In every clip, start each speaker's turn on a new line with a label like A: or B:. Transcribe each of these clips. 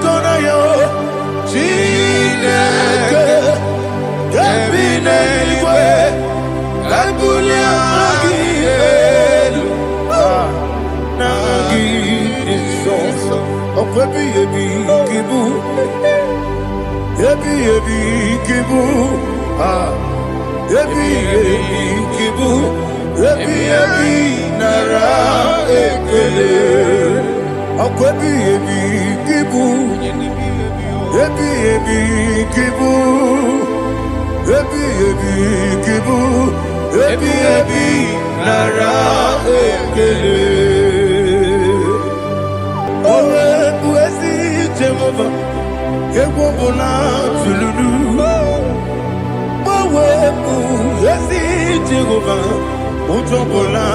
A: kona yo Chineke Ebine igwe Kabulia Magielu Nagi Isoso Okwebi ebi kibu Ebi kibu Ebi kibu Ebi nara ekele Okwebi kibu Ebi kibu Ebi kibu Ebi nara ekele Owe buezi Jehova Egwo bona tululu Owe buezi Jehova Ojo bona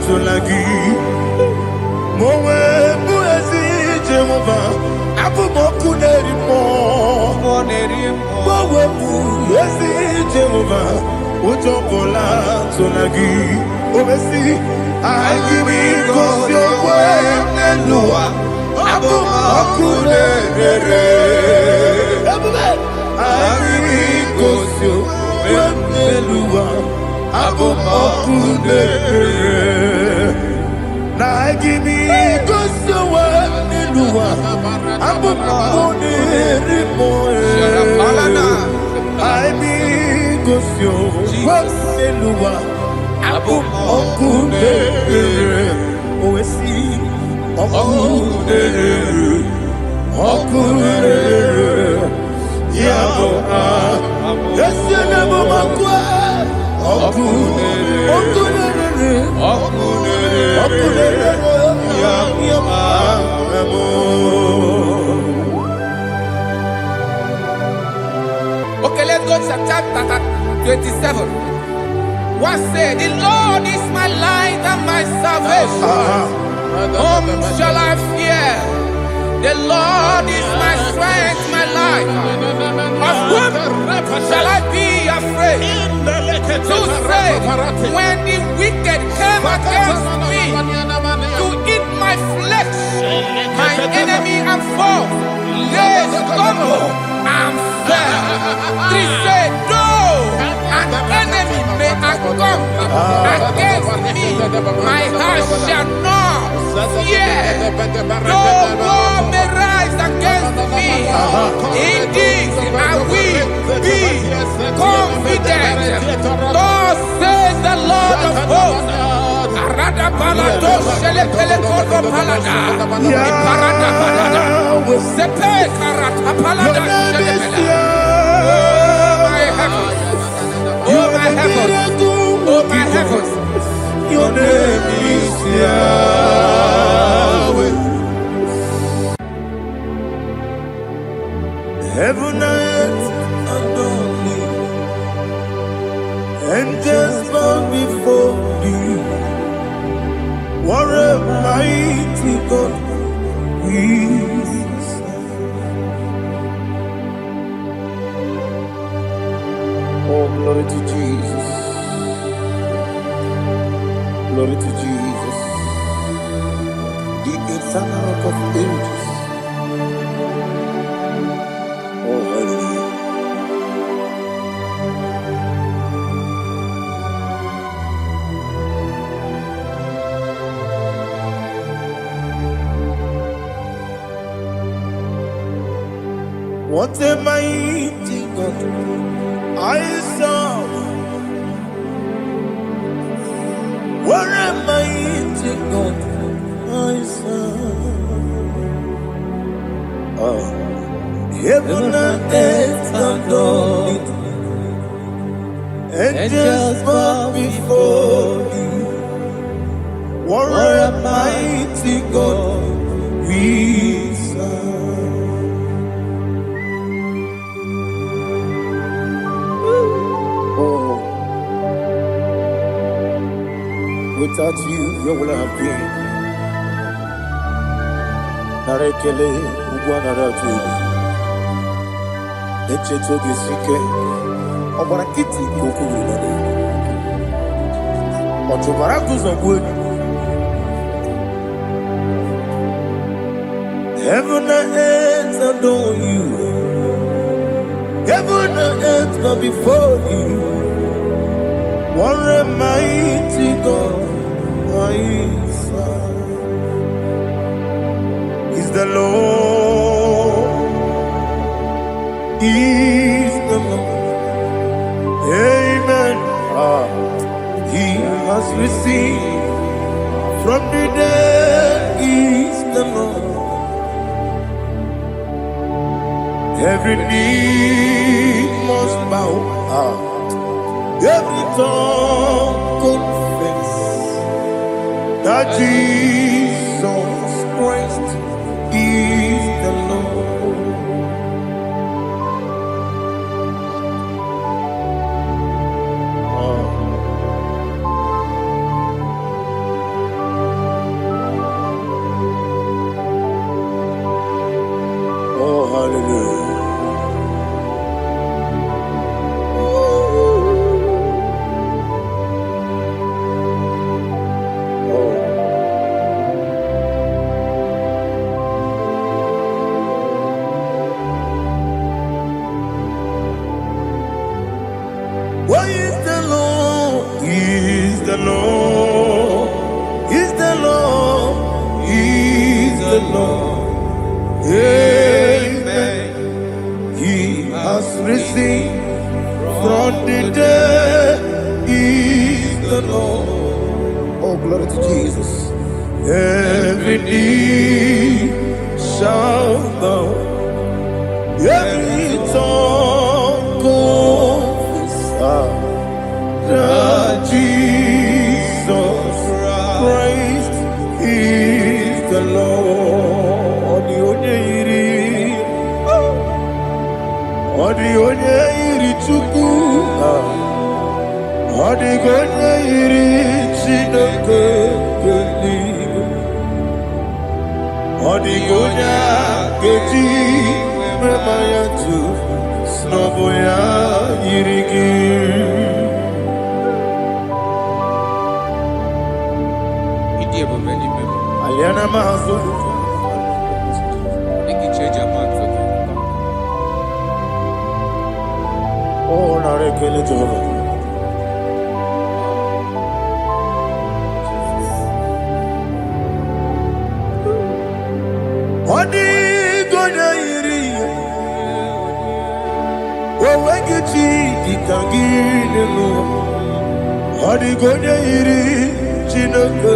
A: tulagi Mowe buezi Jehova Abu boku nerimo Mowe buezi Jehova Ojo bona tulagi Obesi Agimi kosyo kwe Nelua Abu boku nerere Agimi kosyo kwe Nelua Abu boku nerere Na agimi kosyo kwe Nelua Abu boku nerimo Agimi kosyo kwe Nelua Abu okudere Owesi okudere Yabo Yesene mumakwe Okudere
B: Okay, let's go to chapter 27. What said, the Lord is my light and my salvation. Whom shall I fear? The Lord is my strength, my life. Of whom shall I be afraid? To say, when the wicked came against me to eat my flesh, my enemy and foe, they stumble and fell. Three said, no, an enemy may come against me, my heart shall not fear. No war may rise against me. Indeed, I will be confident. Thus says the Lord of hosts. Arada balado shele pele kodo palada. Iparada balada. Sepe karata palada shele pele. Oh my heavens. Oh my heavens.
A: Your name is Yahweh. Heaven and earth adore me, angels bow before thee. What a mighty God we serve. Oh, glory to Jesus. Glory to Jesus, the eternal rock of ages. Oh, hallelujah. What a mighty God I serve. What a mighty God I serve. Heaven and earth adore it, angels bow before thee. What a mighty God we serve. Oh, without you, where would I have been? Narekele ugwanaraju Echetoge sike Obara kiti kokuru nade Otobara kuzongwe Heaven and earth adore you. Heaven and earth bow before you. What a mighty God I serve. Is the Lord. Is the Lord. Amen. He has received from the dead. Is the Lord. Every knee must bow, every tongue confess that Jesus Christ is the Lord. Oh, hallelujah. What is the Lord? Is the Lord? Is the Lord? Is the Lord? Amen. He has risen from the dead. Is the Lord? Oh, glory to Jesus. Every knee shall bow, every tongue confess that Jesus Christ is the Lord. The onye yiri Chukwu, the onye yiri Chineke eluigwe, the onye keji mema ya tu snobo ya yiri gị. Aliana mazo. Oh, na rekele Jehovah. Odi gonya iri. Wewe gichi ditangine no. Odi gonya iri Chineke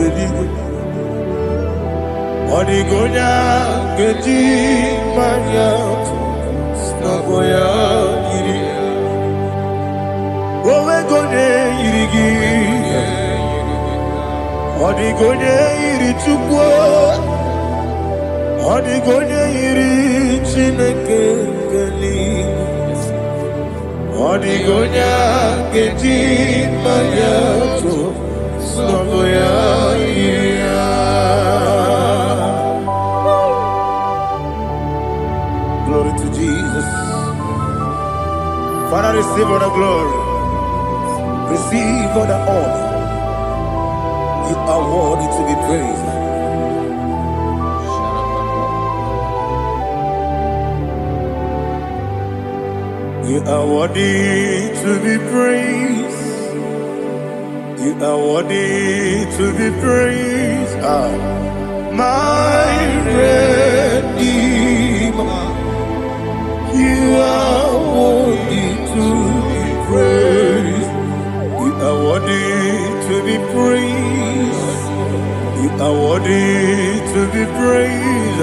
A: eluigwe. Odi gonya keji manya snobo ya iri. Wewe gonya iri gi. Odi gonya iri Chukwu. Odi gonya iri Chineke eluigwe. Odi gonya keji manya snobo ya iri. Glory to Jesus. Father, receive all the glory. Receive all the honor. You are worthy to be praised. You are worthy to be praised. You are worthy to be praised. My Redeemer. You are worthy to be praised. You are worthy to be praised. You are worthy to be praised.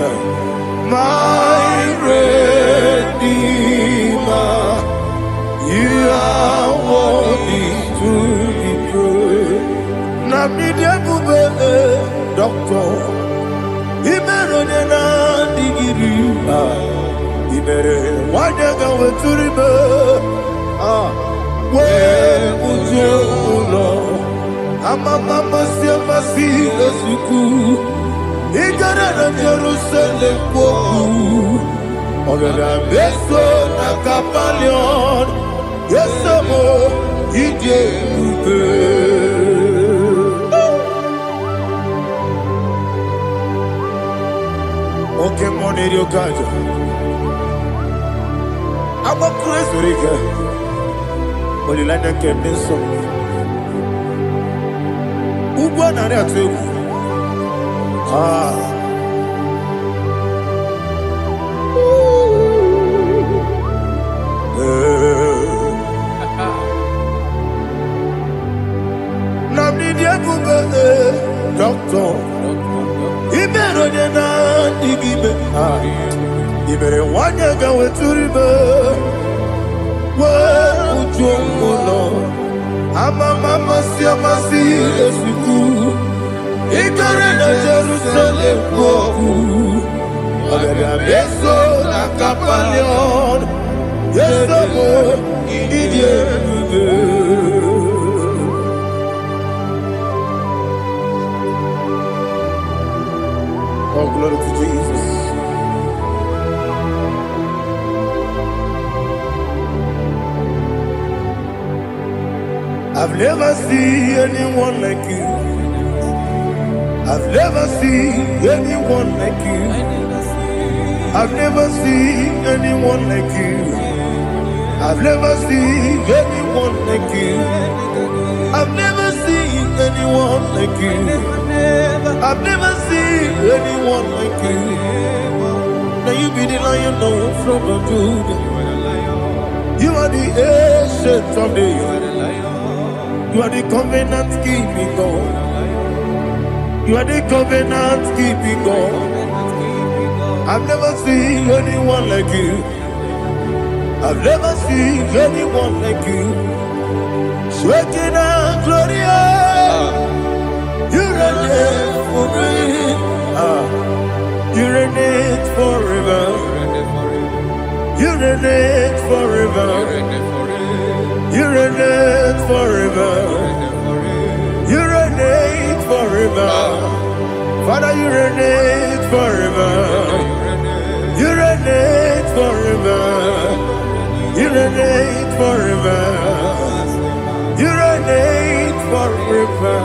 A: My Redeemer. You are worthy to be praised. Namidebube, Doctor. Imeronena digiri. Ibere wanyaga weturibe we ujo ulo amama masi esuku igara na Jerusalem kwoku ogara beso na Kapalion yesemo ije ube. Okay, money, you got it. I'm a crazy rigger. But you like that kept me so. Who won that too? Ah. Doctor, you better than that, you better want to go to river. Well, I'm a mama, see a massy, as we go. It got in a Jerusalem, I'm a beso, like a palion. Yes, I'm idiot. Oh, glory to Jesus. I've never seen anyone like you. I've never seen anyone like you. I've never seen anyone like you. I've never seen anyone like you. I've never seen anyone like you. I've never seen anyone like you. Now you be the lion from the Judah. You are the ancient of days. You are the covenant keeping God. You are the covenant keeping God. I've never seen anyone like you. I've never seen anyone like you. Shaking and glorious. You reign for me. You reign forever. You reign forever. You reign forever. You reign forever. Father, you reign forever. You reign forever. You reign forever. You reign forever.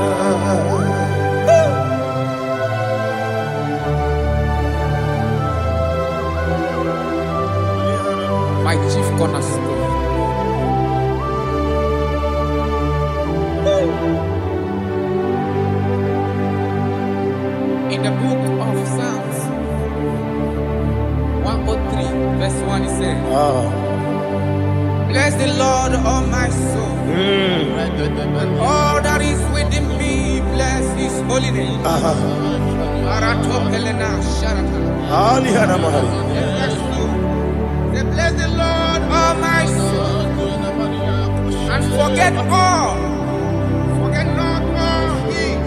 B: My chief cornerstone. In the book of Psalms 103, verse 1, it says, bless the Lord, all my soul. All that is within me, bless his holy name. Say, bless the Lord, all my soul, and forget all. Forget not all his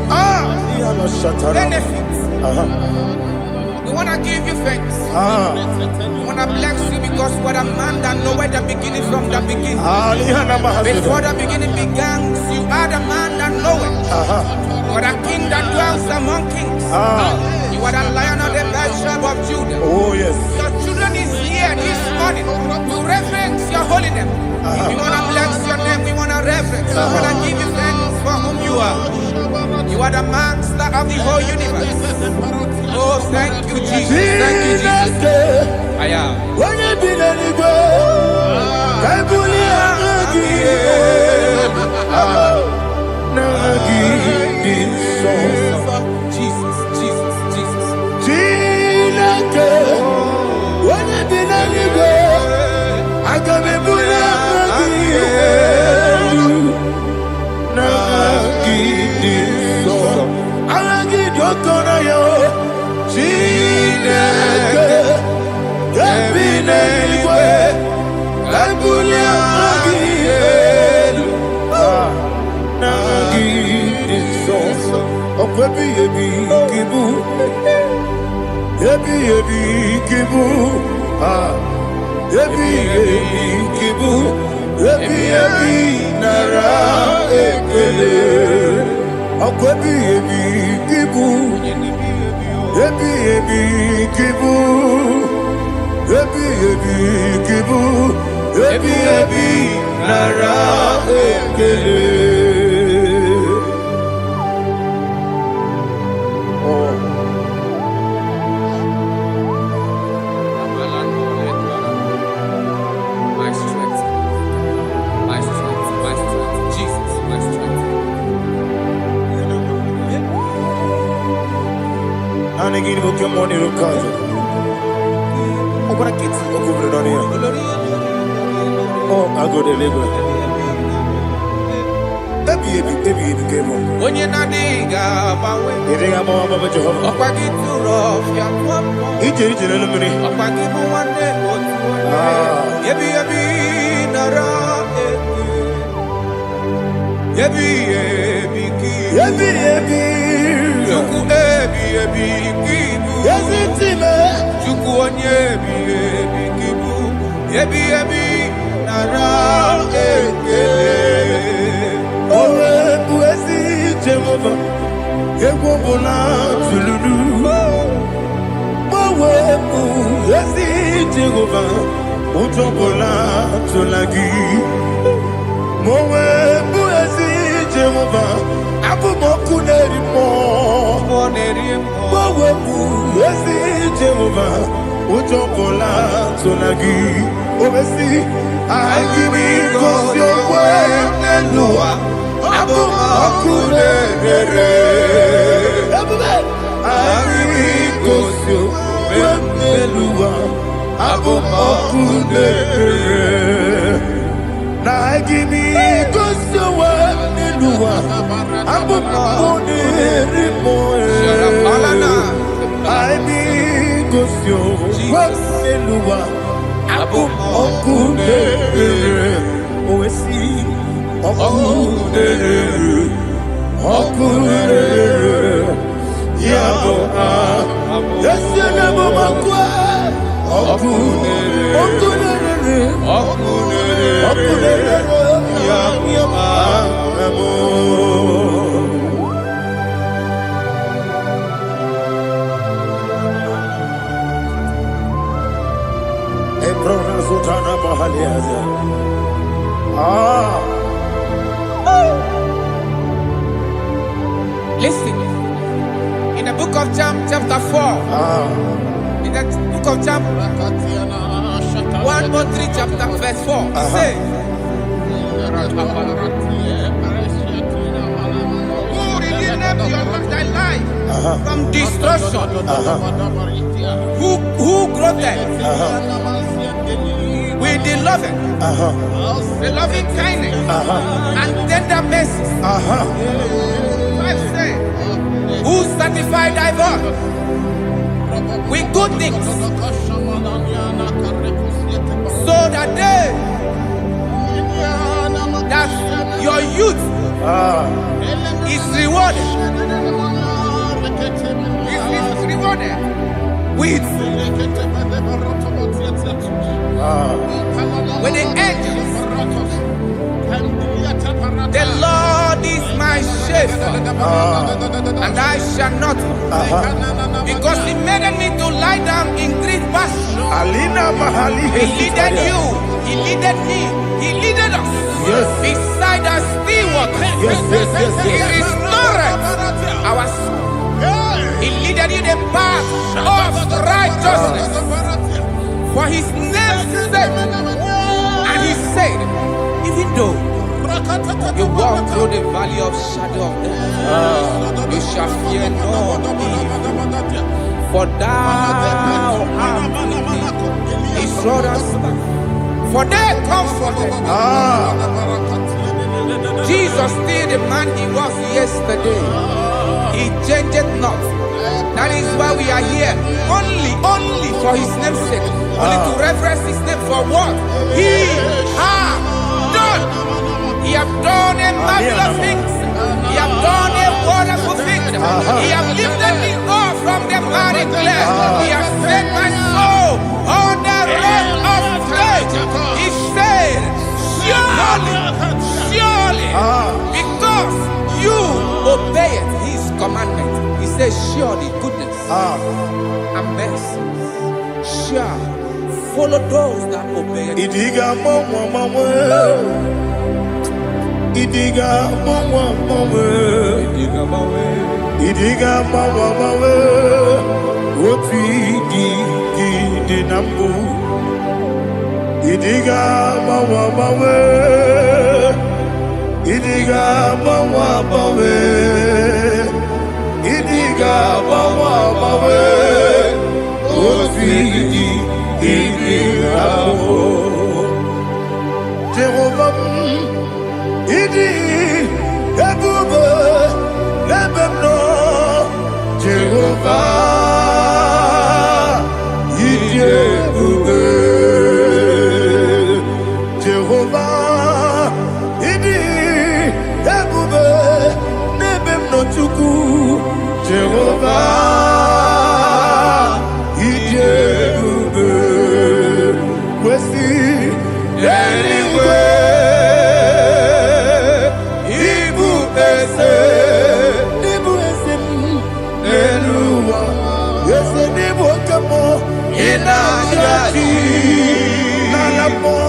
B: benefits. We want to give you thanks. We want to bless you because what a man that knoweth the beginning from the beginning. Before the beginning began, you are the man that knoweth. For the king that dwells among kings. You are the lion of the tribe of Judah.
A: Oh, yes.
B: Your children is here this morning to reverence your holiness. We want to bless your name. We want to reverence. We want to give you thanks for whom you are. You are the master of the whole universe. Oh, thank you, Jesus. Thank you, Jesus. I am.
A: When you be the Igbo, I
B: Jesus, Jesus, Jesus.
A: When you be the Igbo, I can be gị nwoke mmụọ na-eroke azụ. Ọ gwara ka eti ọkụ bere n'ọnụ ya. Ọ agụdele ego. Ebi ka ịmụ.
B: Onye na-adịghị ga-agbanwe.
A: Ị ga-agbanwe Jehova.
B: Ọkwa gị tụrụ ọfịa tụọ mmụọ.
A: Ije n'elu mmiri.
B: Ọkwa gị bụ nwanne otu onye. Ebi nara eke. Ebi ki. Chukwu ebi ki bụ.
A: Ezi ntime.
B: Chukwu onye ebi ki bụ. Ebi nara eke.
A: Owe bụ ezi Jehova. Egwu ọbụla tụlụrụ. Owe bụ ezi Jehova. Ụjọ ọbụla tụla gị. Owe bụ ezi Jehova. Abụ m ọkụ na-eri mmụọ. Owe bụ ezi Jehova. Ụjọ ọbụla tụla gị. Obesi anyị gosi okwe n'elu ụwa. Abụ m ọkụ na-ere. Anyị gosi okwe n'elu ụwa. Abụ m ọkụ na-ere. Na anyị gosi okwe n'elu ụwa. Abụ m ọkụ na-ere mmụọ. Anyị gosi okwe n'elu ụwa. Abụ m ọkụ na-ere. Owesi ọkụ na-ere. Ọkụ na-ere. Ya bụ esi na bụ ọkụ. Ọkụ na-ere. Ọkụ na-ere. Ọkụ na-ere. Ọkụ na-ere. Ya bụ
B: Listen, in the book of John, chapter 4, in the book of John 1:3, chapter verse 4, it says, who redeemed thy life from destruction? Who groweth with the loving kindness and tender mercy. Who sanctify thy body with good things, so that your youth is rewarded. Is rewarded with when the angels. The Lord is my shepherd, and I shall not, because He made me to lie down in green pastures. He leaded you, He leaded me, He leaded us beside the still waters. He restored our soul. He leaded you the path of righteousness for His name's sake. And He said, even though you walk through the valley of shadow of death, you shall fear no evil, for thou art with me. His rod and staff, for they comforted. Jesus still the man He was yesterday. He changed not. That is why we are here. Only for His name's sake. Only to reference His name for what He has done. He have done a marvelous things. He have done a wonderful thing. He have lifted me up from the miry clay. He has set my soul on the rock of faith. He said, surely, because you obeyed His commandment. He says, surely goodness and mercy shall follow those that obey Him.
A: Idiga mawe Oti di nambu Idiga mawe Idiga mawe Idiga bawa bawe osidi idiramo Jehovah idi ebube lebemno Jehovah idi ebube Jehovah idi ebube lebemno chuku Jehovah idi ebube kwesi anyway ibu ese eluwa yese nibu kamo inajati nalamo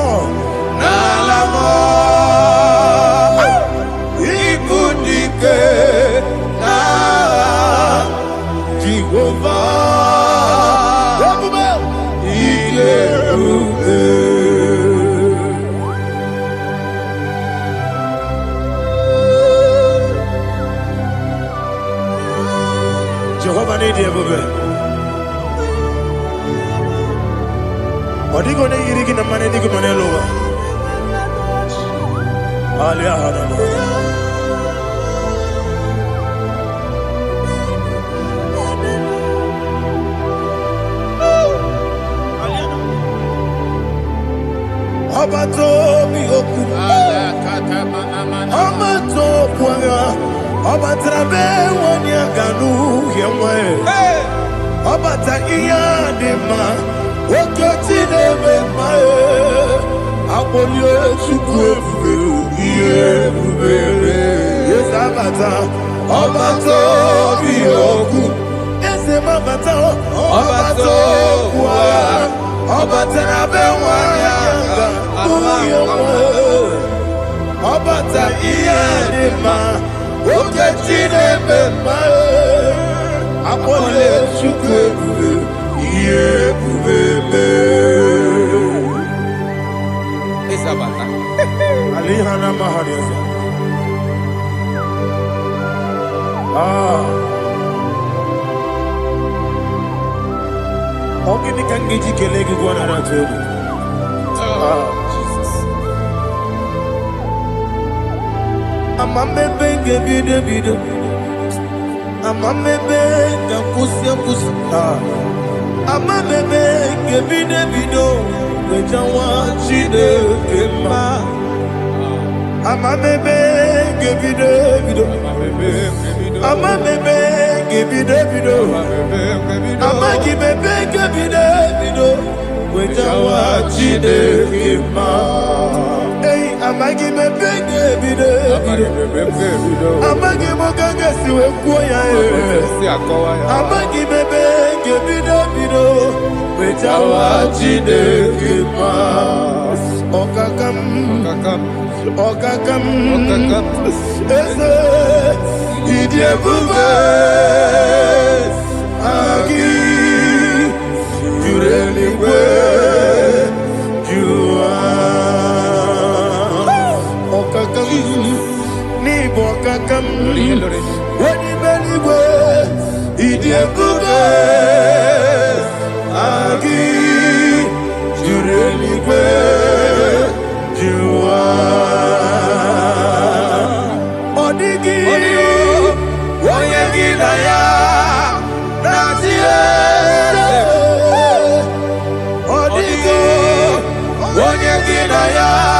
A: ibu dike na Jehovah ebube ebube Jehovah need ebube odigo ne yiri kina mane digo mane lowa ali ahana Abato mi oku Amato kwanga Abatrabe wanya ganu yemwe Abata iya dema Okoti nebe mae Apolio chukwe iye bubere Yes abata Abato mi oku Ese mabata Abato kwa Abatrabe wanya Obata iyadima Okechine bema Apole chukwe Iye bubebe
B: Isabata
A: Alihana mahariasa Ogini kangeji kelegi kwa naratobu Amamebe ngebide bido Amamebe ngakusi Amamebe ngebide bido Wejawa chide kema Amamebe ngebide bido Amamebe ngebide bido Amagibebe ngebide bido Wejawa chide kema Amagi mebenge bido Amagi mokanga siwe kuya Amagi mebenge bido Wejawa chide kima Okakam Eze Idie bube Agi Jureliwe Okakam Wani beliwe Idie bube Agi Jureliwe Jua Odigi Oyegi na ya Nazie Odigi Oyegi na ya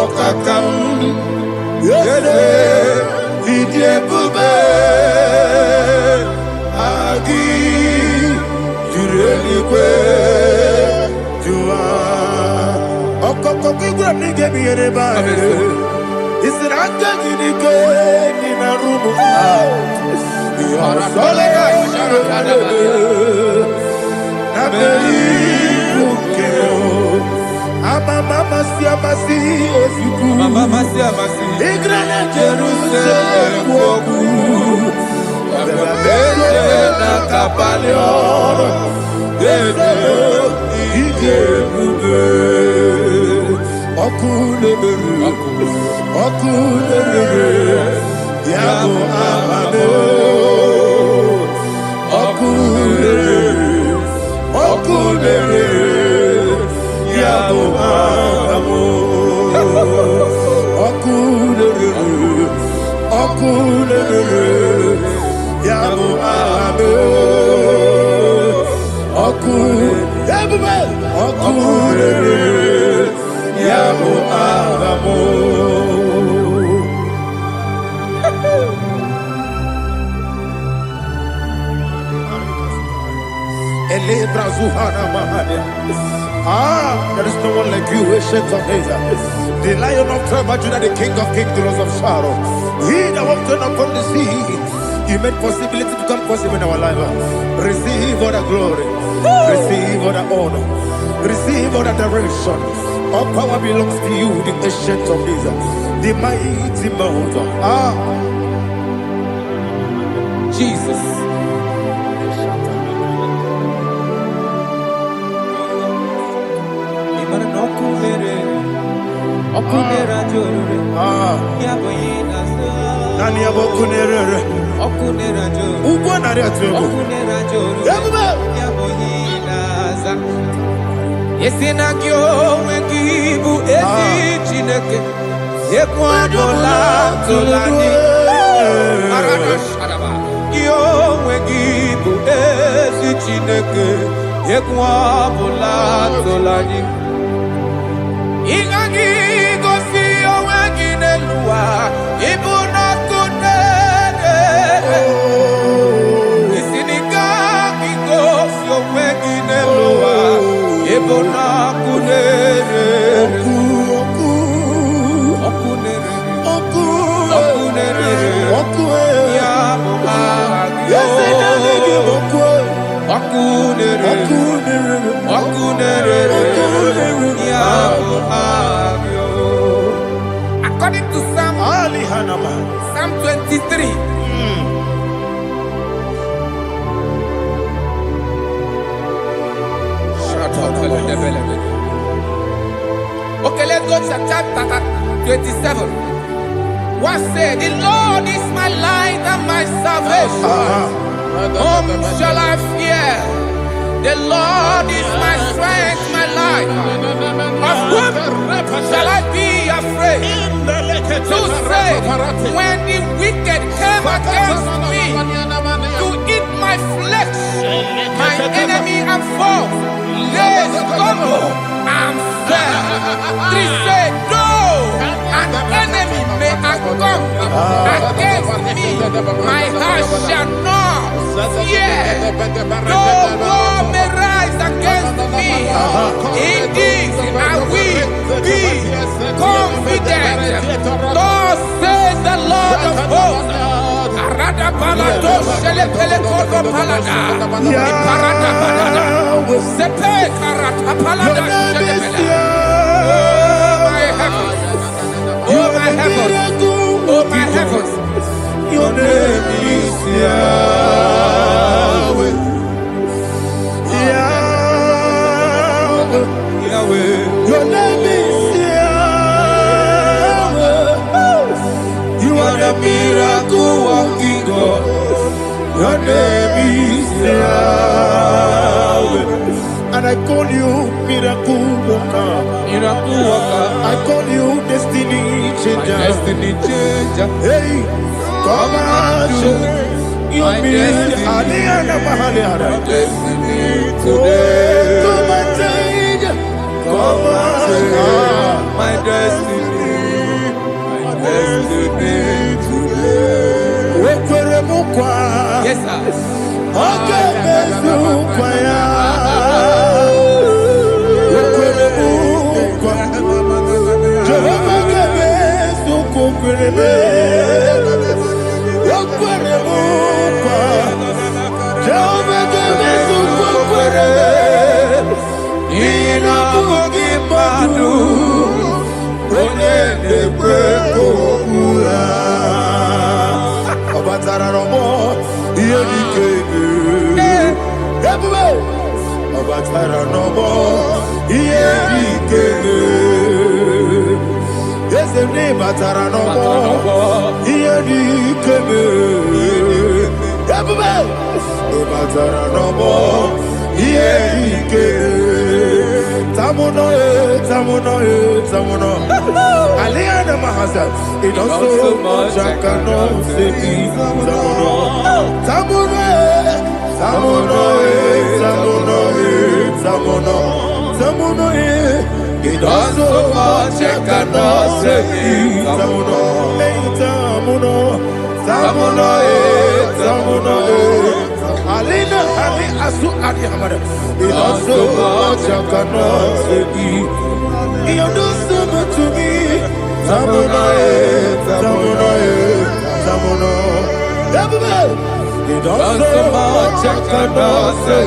A: Okakam Yede Idie bube Agi Jurelikwe Jua Okokoki gram nige biyere bae Isiranga gidike Nina rumu Yarasolega Nabeli Bukeo Mama siamasi ofiku Mama siamasi Igrana Jerusalem woku Bebe na kapalion Bebe ije bube Okule beru Okunere, Yabo Amamo. Okunere, Okunere, Yabo Amamo. Okunere, Okunere, Yabo Amamo. Okunere, Yabo Amamo. There is no one like you, ancient of days. The Lion of tribe of Judah, the King of kings, the Rose of Sharon. He that walked upon the sea, He made possibility to come possible in our life. Receive all the glory, receive all the honor, receive all the direction. All power belongs to you, the ancient of days, the mighty mountain.
B: Jesus.
A: Nani abokunere.
B: Okunera jo.
A: Ugwo nari atugo.
B: Okunera jo.
A: Yabuba.
B: Yaboyinaza. Yesina kyo wengibu esi chineke. Ekwadola tolani. Arada sharaba. Kyo wengibu esi chineke. Ekwadola tolani. Igagi gosi owegine luwa. Ibuna kunere. Isinika gosi owegine luwa. Ibuna kunere. Okunere. Ya Okunere. According to Psalm 23. Okay, let's go to chapter 27. What said? The Lord is my light and my salvation. Whom shall I fear? The Lord is my strength, my life. Of whom shall I be afraid? To say, when the wicked came against me to eat my flesh, my enemy and foe, they stumble and fell. 3 say, no, an enemy may come against me, my heart shall not fear. No war may rise against me. In this I will be confident. Thus says the Lord of hosts. Oh my heavens, oh my heavens,
A: your name is Yahweh. Yahweh, your name is Yahweh. You are the miracle working God. Your name is Yahweh. And I call you miracle worker.
B: miracle worker.
A: I call you destiny changer.
B: Destiny changer.
A: Hey, come on, you destiny today. Come and change. Come on,
B: my destiny. My destiny today. Yes, sir.
A: Okay, say ne batara no more. Iye di keme. Yabuba. Ne batara no more. Iye di keme. Tamuno tamuno. Aliana mahasa. It does so much I cannot say. Tamuno. It does so much I cannot say. Alina Ali Asu Adi Hamada. It does so much I cannot say. You do so much to me. Tamuno. It does so much I cannot say.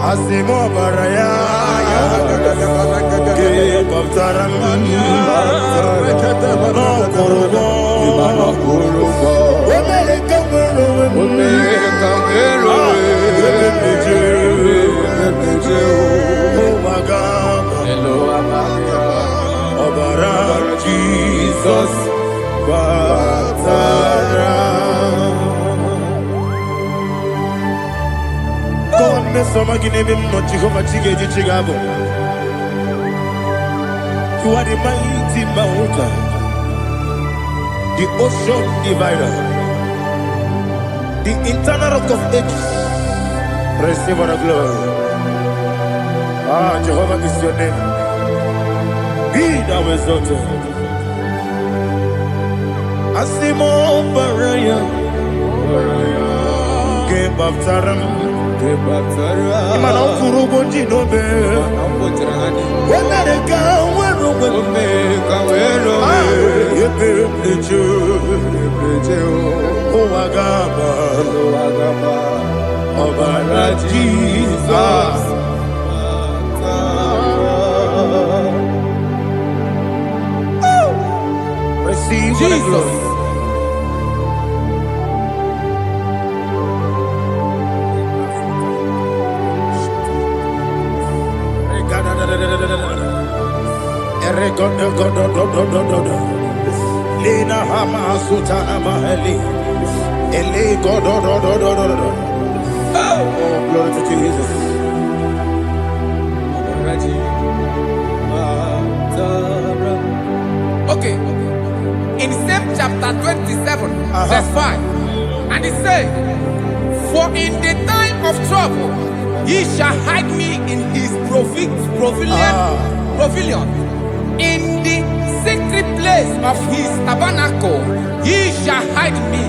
A: Asimo Baraya, Give of Taram, Jesus, God, me so magine him no Jehovah Chige Chigabo. You are the mighty mountain, the ocean divider, the internal rock of ages. Receive the glory. Ah, Jehovah is your name. Be thou exalted. Asimo Baraya, Give of Taram. Imana kurugo jinobe. Wena ka wero wero. Yebe plejo. Owagaba. Obara Jesus. Receive the glory. Lina Hama Sutana Mahali. Ele God. Oh, glory to Jesus.
B: Okay. In same chapter 27, verse 5, and it says, "For in the time of trouble, he shall hide me in his pavilion. In the secret place of his tabernacle, he shall hide me.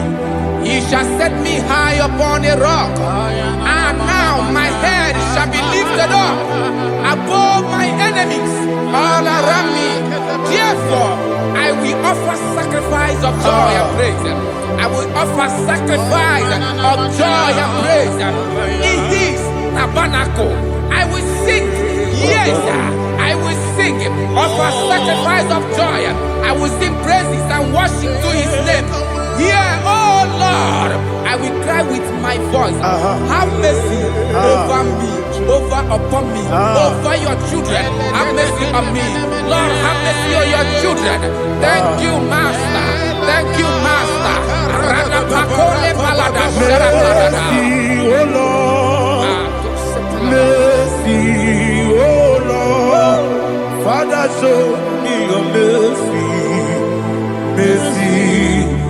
B: He shall set me high upon a rock. And now my head shall be lifted up above my enemies all around me. Therefore, I will offer sacrifice of joy and praise. I will offer sacrifice of joy and praise in his tabernacle. I will sing, yes, I will sing, offer sacrifice of joy. I will sing praises and worship to his name. Here, oh Lord, I will cry with my voice. Have mercy over me, upon me, over your children. Have mercy on me. Lord, have mercy on your children. Thank you, Master. Thank you, Master.
A: Mercy, oh Lord. Mercy, oh Lord. Father, show me your mercy. Mercy,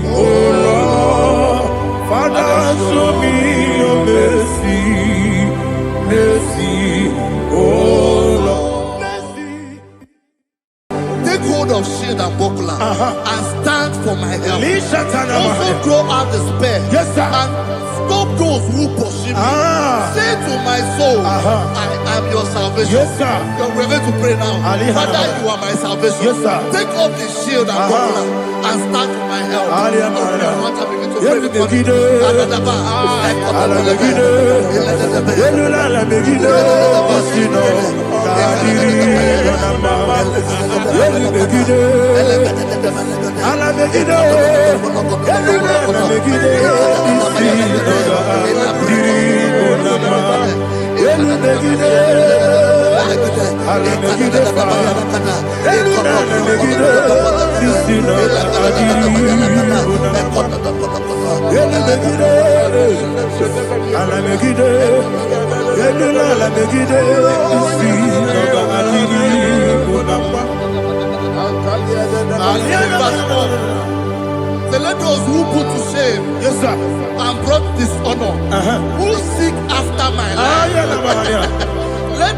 A: oh Lord. Father, show me your mercy. Mercy, oh Lord. Mercy.
C: Take hold of shield and buckler and stand for my help. Also throw out despair.
A: Yes, sir.
C: And stop those who pursue me. Say to my soul, I am your salvation.
A: Yes, sir.
C: You're ready to pray now. Father, you are my salvation.
A: Yes, sir.
C: Take off the shield and buckler and stand for my help. So let those who put to shame,
A: yes, sir,
C: and brought dishonor, who seek after my life, let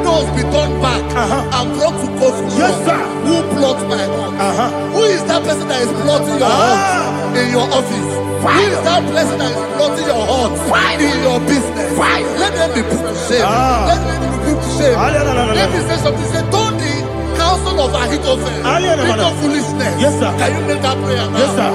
C: those be turned back and brought to court.
A: Yes, sir.
C: Who plot my heart? Who is that person that is plotting your heart in your office? Who is that person that is plotting your heart in your business? Let them be put to shame. Let them be put to shame. Let me say something. Say, don't the counsel of Ahithophel think of foolishness.
A: Yes, sir.
C: Can you make that prayer now?
A: Yes, sir.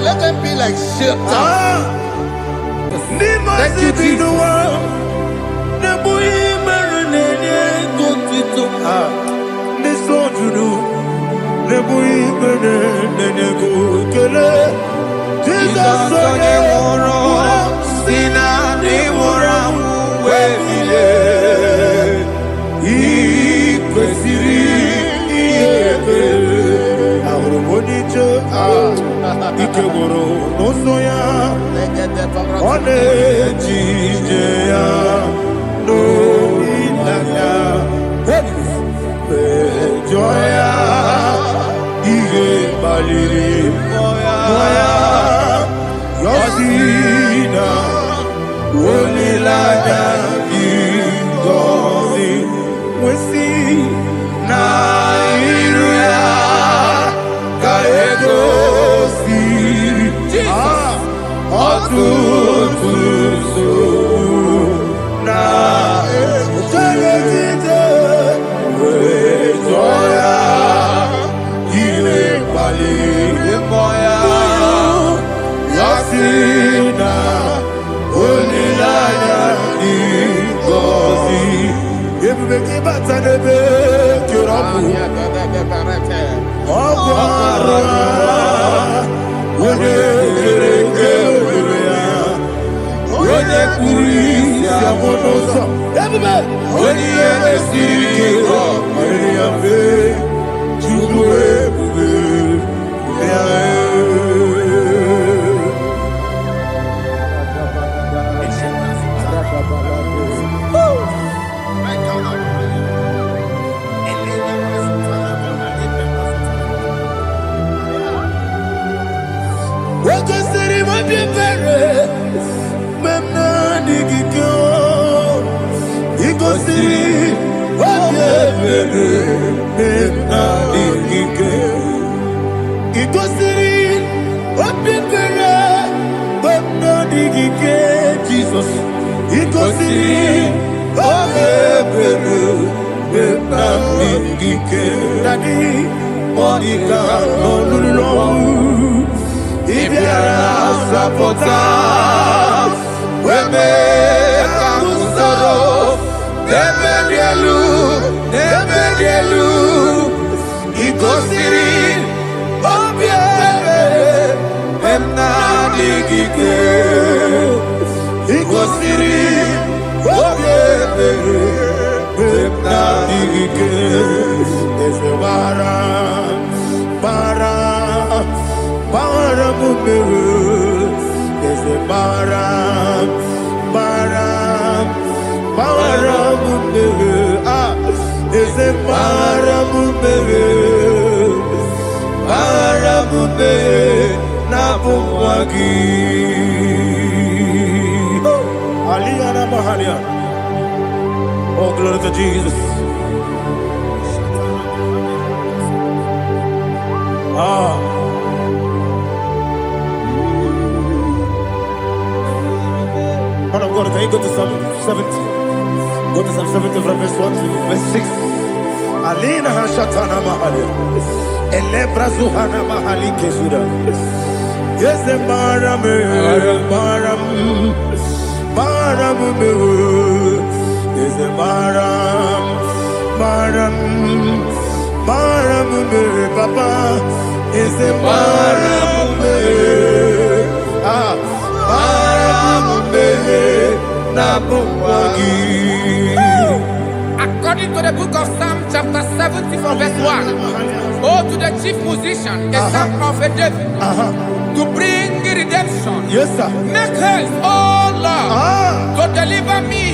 C: Let them be like shelter.
A: Thank you, Jesus. Ikegoro nosoya one jijeya no ilaya joya ige baliri moya yosina olilaya ingozi wesi na iruya kaego Igosiri, oh, Oh, glory to Jesus. Man of God, can you go to Psalm 70? Go to Psalm 70 from verse 1 to verse 6. Alina Hashatana Mahali. Elebra Zuhana Mahali Kesuda. Yes, the Maram. Is the Maram, Papa, is the Maram,
B: According to the book of Psalm chapter 70 from verse 1, oh, to the chief musician, a son of a David, to bring redemption.
A: Yes, sir.
B: Make haste, oh Lord, to deliver me.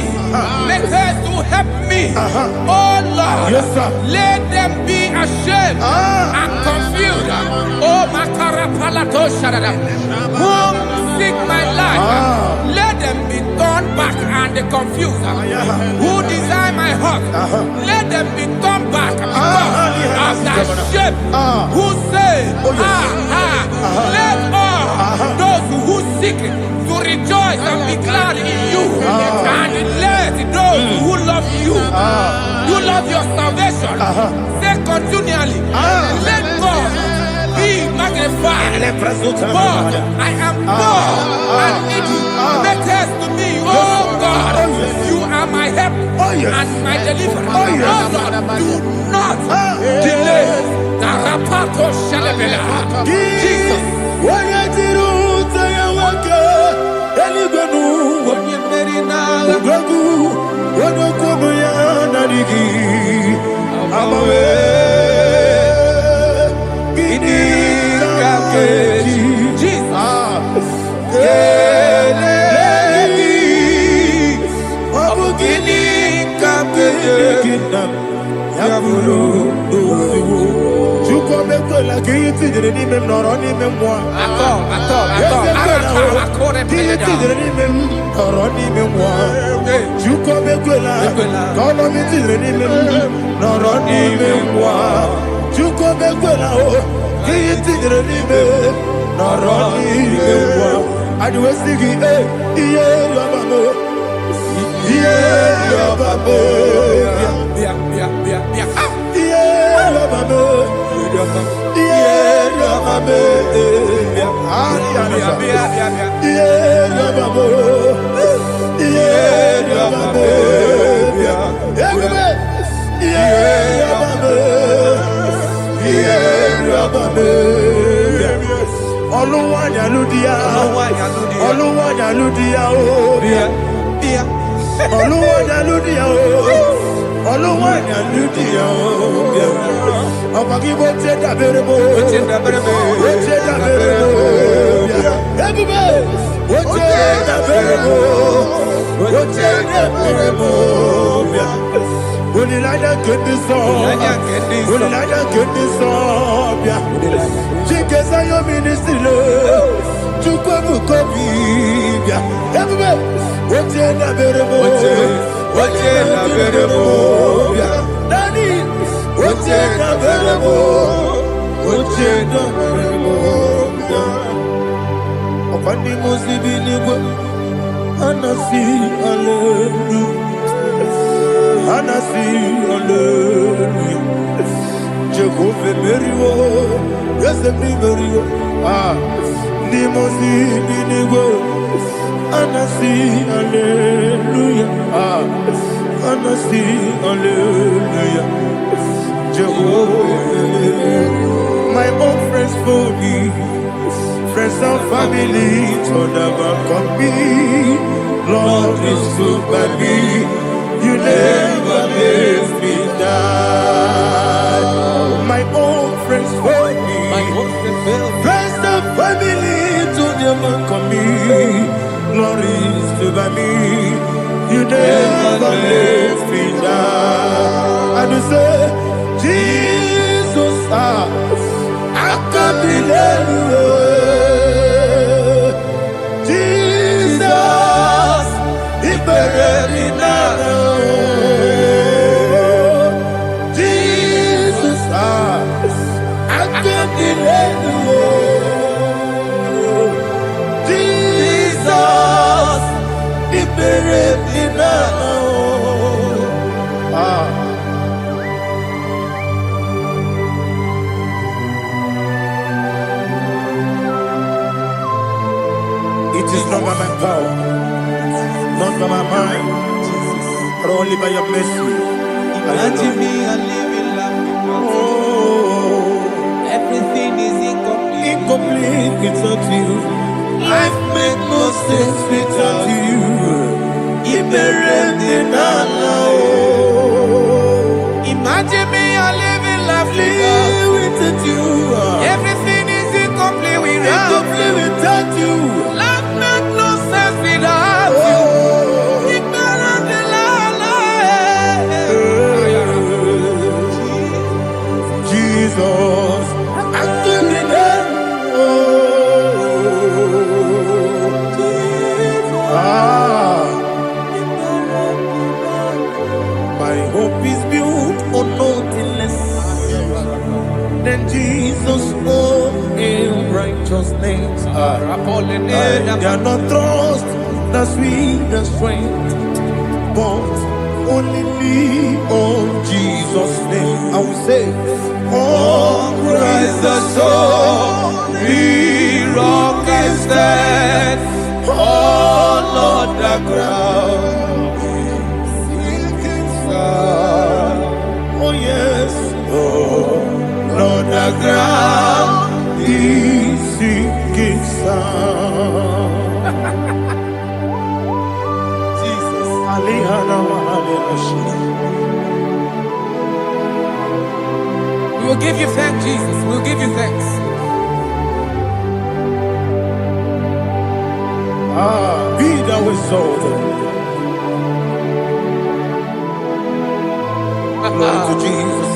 B: Make haste to help me. Oh Lord,
A: yes, sir.
B: Let them be ashamed and confused. Oh Makara Palato Shadada, whom seek my life, let them be turned back and confused. Who desire my heart, let them be turned back because of that shame. Who say, let all those who seek to rejoice and be glad in you, and let those who love you, you love your salvation, say continually, let God be magnified. God, I am poor and needy. Make haste to me, oh God. You are my help and my deliverer. Oh Lord, do not delay. Tarapato Shalabela. Jesus.
A: My own friends for me, friends and family, told about me. Lord is good by me. You never let me die. My own friends for me, friends and family, told about me. Lord is good by me. You never let me die. I And you say, Jesus, I can't believe you. Jesus, He buried me now. Jesus, I can't believe you. Jesus, He buried me now. It is not by my power, not by my mind, but only by your mercy.
B: Imagine me a living life without you. Everything is incomplete.
A: Incomplete without you. Life makes no sense without you.
B: Imagine me a living life
A: without you.
B: Everything is incomplete
A: without you.
B: Life makes no sense without you.
A: Jesus, I can't be there. My hope is built on nothing less than Jesus' own in righteousness. I cannot trust the sweetest strength, but only me on Jesus' name. I will say, oh, Christ the solid rock is dead. Oh, Lord, the ground is sinking sand. Oh, yes, oh, Lord, the ground is sinking sand. Jesus,
B: we will give you thanks, Jesus. We will give you thanks.
A: Be thou exalted. Glory to Jesus.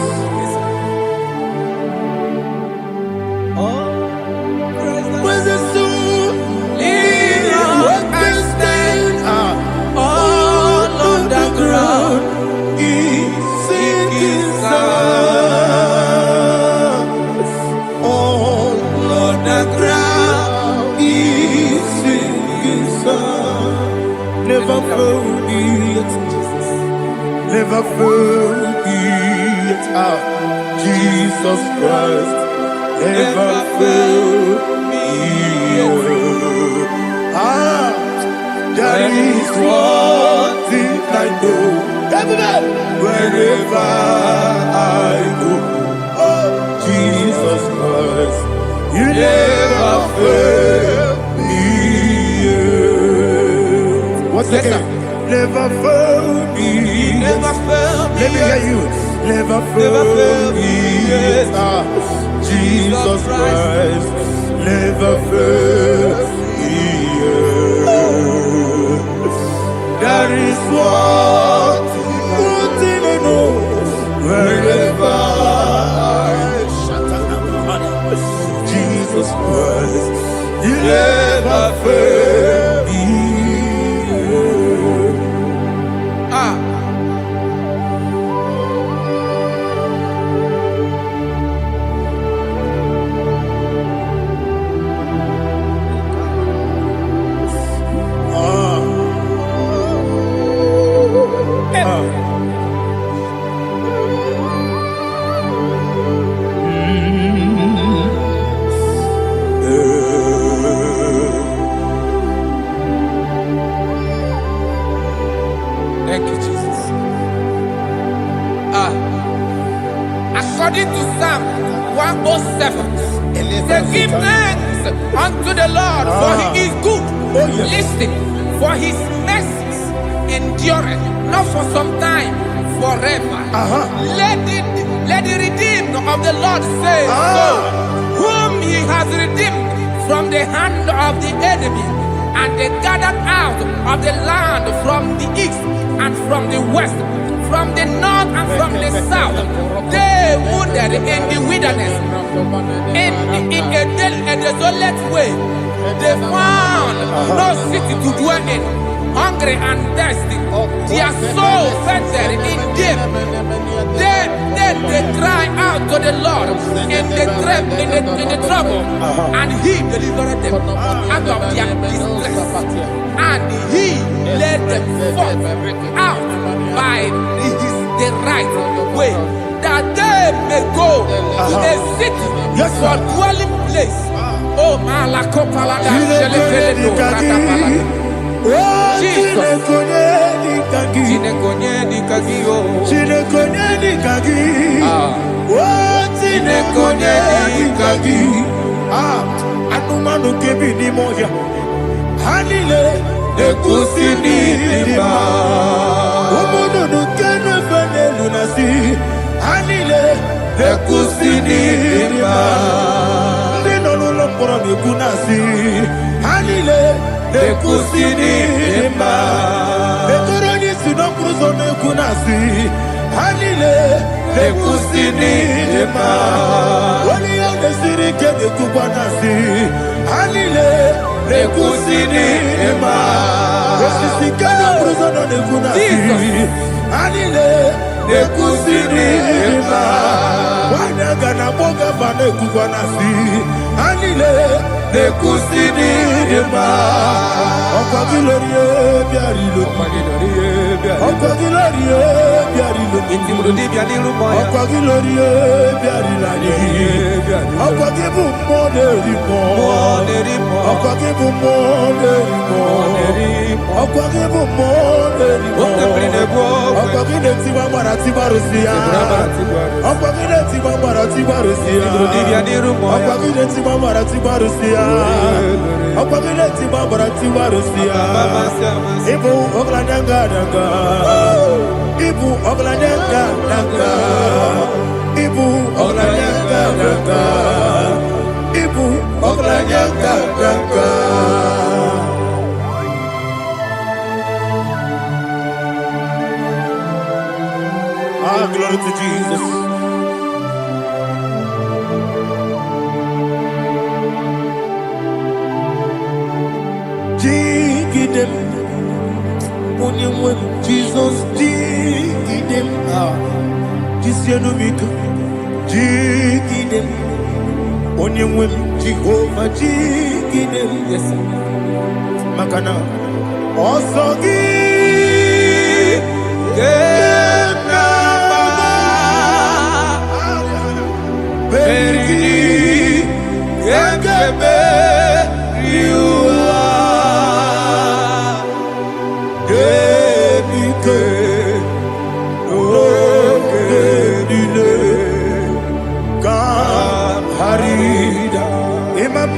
A: Praise the soul. What can stand? All on the ground is sinking sand. All on the ground is sinking sand. Never forget, never forget, Jesus Christ. Never forget. There is one thing I know. Wherever I go, oh Jesus Christ, you never fail me. What's again? Never fail me.
B: Never fail me.
A: Let me hear you. Never fail me. Jesus Christ, never fail me. There is one thing I know. Wherever I Jesus Christ, you never fail me.
B: Thank you, Jesus. According to Psalm 107, say, give thanks unto the Lord, for he is good. Listen, for his mercies endureth, not for some time, forever. Let the redeemed of the Lord say so, whom he has redeemed from the hand of the enemy, and they gathered out of the land from the east and from the west, from the north and from the south. They wandered in the wilderness, in a desolate way. They found no city to dwell in, hungry and thirsty. Their soul fettered in deep. Then they cry out to the Lord in the trouble, and He delivered them out of their distress, and He led them forth out by the right way, that they may go to a city for dwelling place. Oh, Malakopalada,
A: Anumanu kebi ni moya, hanile ekusini lima. Omono no kene fene lunasi, hanile ekusini lima. Ndino no pora mi kunasi, hanile ekusini lima. Etoroni sino kruzo me kunasi, hanile ekusini lima. Wali yone siri kene kubanasi, hanile ekusini lima. Osisi kene kruzo no ne kunasi, hanile ekusini lima. Wana gana boga bane kubanasi, hanile ekusini lima. Ọkọ gilorie biarilo, ọkọ gilorie biarilo, ọkọ gilorie biarilani, ọkọ gibu mọderimo, ọkọ gibu mọderimo, ọkọ gibu mọderimo, ọkọ gile tiwa mara tiwa rusia, ọkọ gile tiwa mara tiwa rusia, ọkọ gile tiwa mara tiwa rusia, ọkọ gile tiwa mara tiwa rusia. Ibu ogladanga danga, Ibu ogladanga danga, Ibu ogladanga danga, Ibu ogladanga danga. Ah, glory to Jesus. Jigidem, Onyemwem, Jesus, Jigidem, Jisianumika, Jigidem, Onyemwem, Jehovah, Jigidem, yes, Makana, Osogi, Peri, Gekebe,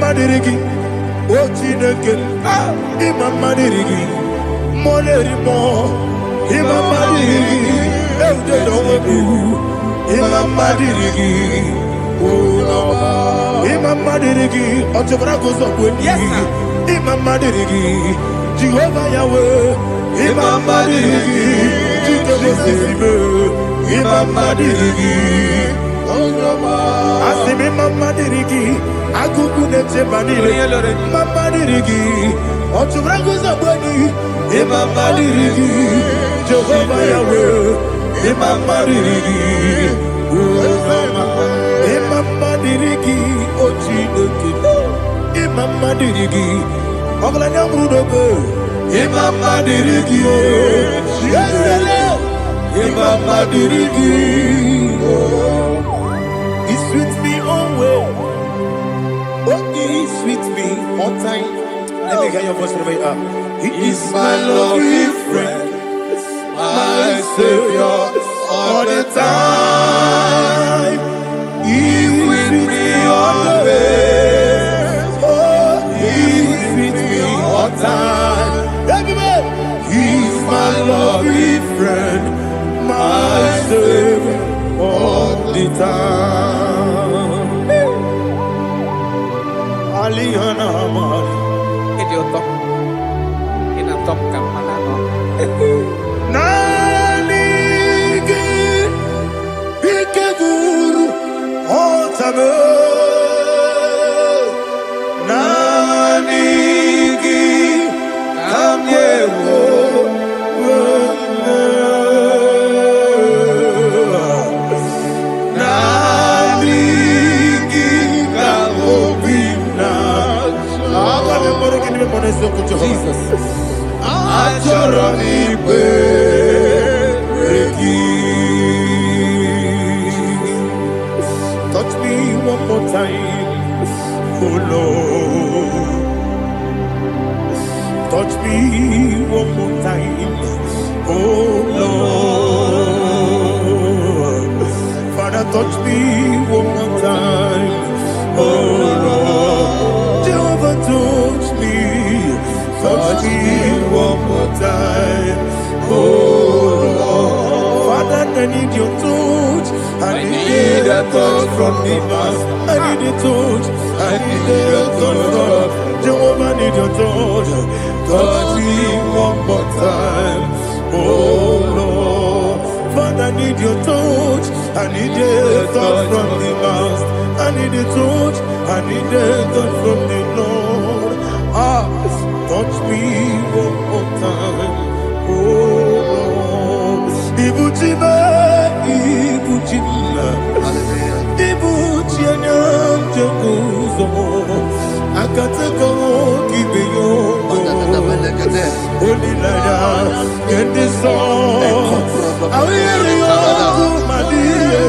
A: Madirigi, Ochineke, Imam Madirigi, Molerimo, Imam Madirigi, Eudedobu, Imam Madirigi, Imam Madirigi, Otobragos of Wendy, Imam Madirigi, Jehovah Yahweh, Imam Madirigi, Imam Madirigi, Asimi Mama Dirigi, Akuku Nete Manile, Mama Dirigi, Otubrago Zabani, Mama Dirigi, Jehovah Yahweh, Mama Dirigi, Mama Dirigi, Ochineke, Mama Dirigi, Oglanya Brudogo, Mama Dirigi, Mama Dirigi. He sweet me always. Oh, he sweet me all time. Let me hear your voice from here. He is my lovely friend, my Savior all the time. He with me always. Oh, he with me all time. Everybody, he's my lovely friend, my Savior all the time. Aliana Mari.
B: Idioto. Inatom kang manano.
A: Nanigi Touch me one more time, oh Lord. Touch me one more time, oh Lord. Father, touch me one more time, oh Lord. Jehovah, touch me one more time, oh Lord. Father, I need your touch. I need a touch from the mass. I need a touch. I need a touch from Jehovah. I need your touch. Touch me one more time, oh Lord. Father, I need your touch. I need a touch from the mass. I need a touch. I need a touch from the Lord. Touch me one more time, oh Lord. Ibuchima, Ibuchina, Jeguzo, Akatako, Kibeyo, Holy Lada, get this song. I will you my dear,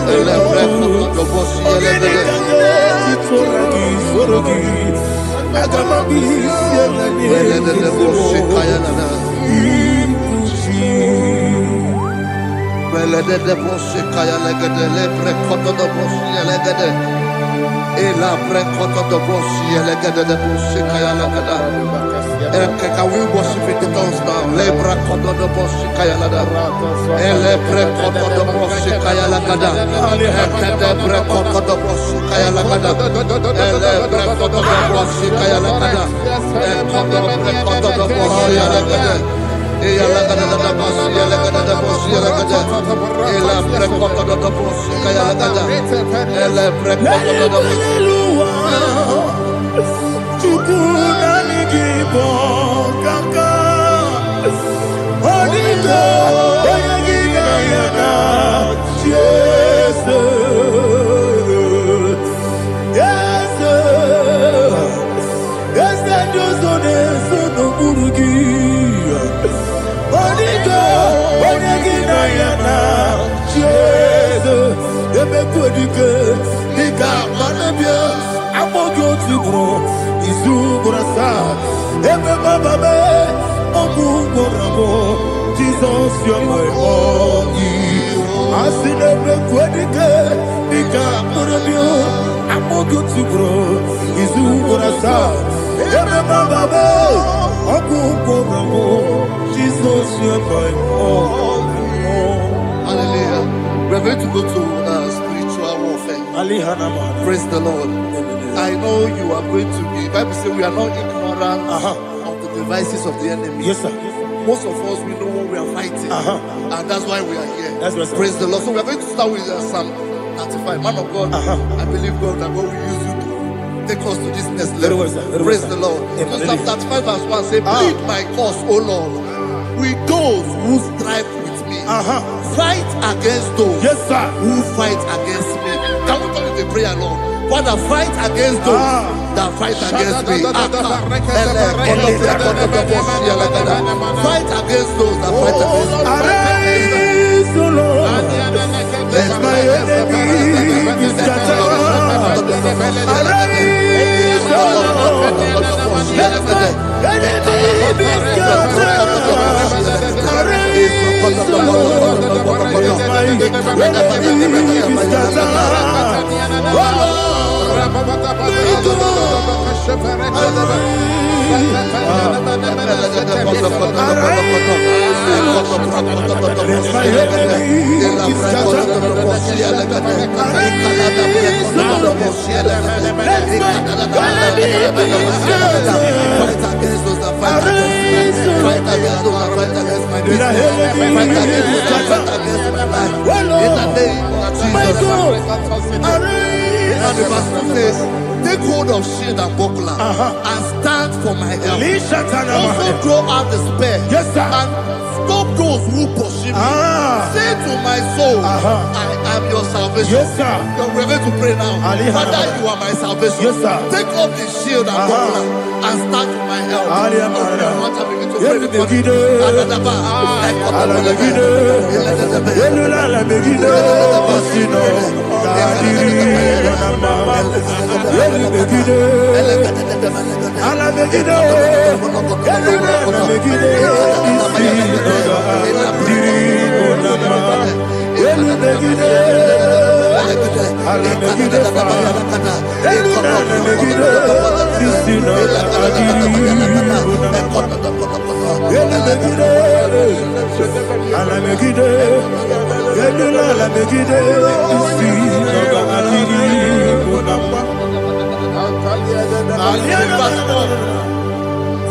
C: Can we worship in the tongues now? Lebra koto do boshi kaya lada. Elebre koto do boshi kaya lada. Elebre koto do boshi kaya lada. Elebre koto do boshi kaya lada. Elebre koto do boshi lada. Eya lada da boshi lada da boshi lada. Elebre koto do boshi kaya lada. Elebre koto do boshi.
A: Igbo kaka Onigo Oyagina yana Jesus Yes Yes Josone Sono Burugi Onigo Oyagina yana Jesus Ebe Kodike Nika Manabia Amogo Tibro Izubrasa Ebe Baba Me Ogu Gorabo Jesus you're my only Asinebe Kwedike Nika Manabia Amogo Tibro Izubrasa Ebe Baba Me Ogu Gorabo Jesus you're my only.
C: Hallelujah. We're going to go to spiritual warfare. Praise the Lord. I know you are going to be. Bible says we are not ignorant of the devices of the enemy.
A: Yes, sir.
C: Most of us, we know what we are fighting. And that's why we are here.
A: That's right, sir.
C: Praise the Lord. So we are going to start with Psalm 35. Man of God, I believe God that God will use you to take us to this next level. Praise the Lord. So Psalm 35 verse 1 says, plead my cause, O Lord, with those who strive with me. Fight against those who fight against me. Can we turn the prayer, Lord? Father, fight against those that fight against me. Fight against those that fight against me.
A: Arise, O Lord. Let my enemy be scattered. Arise, O Lord. Let my enemy be scattered. Arise, O Lord. Let my enemy be scattered. Oh Lord.
C: And the verse 2 says, take hold of shield and buckler and stand for my help. Also draw out the spear and stop those who pursue me. Say to my soul, I am your salvation. We're going to pray now. Father, you are my salvation. Take off the shield and buckler and stand for my help. to pray before you.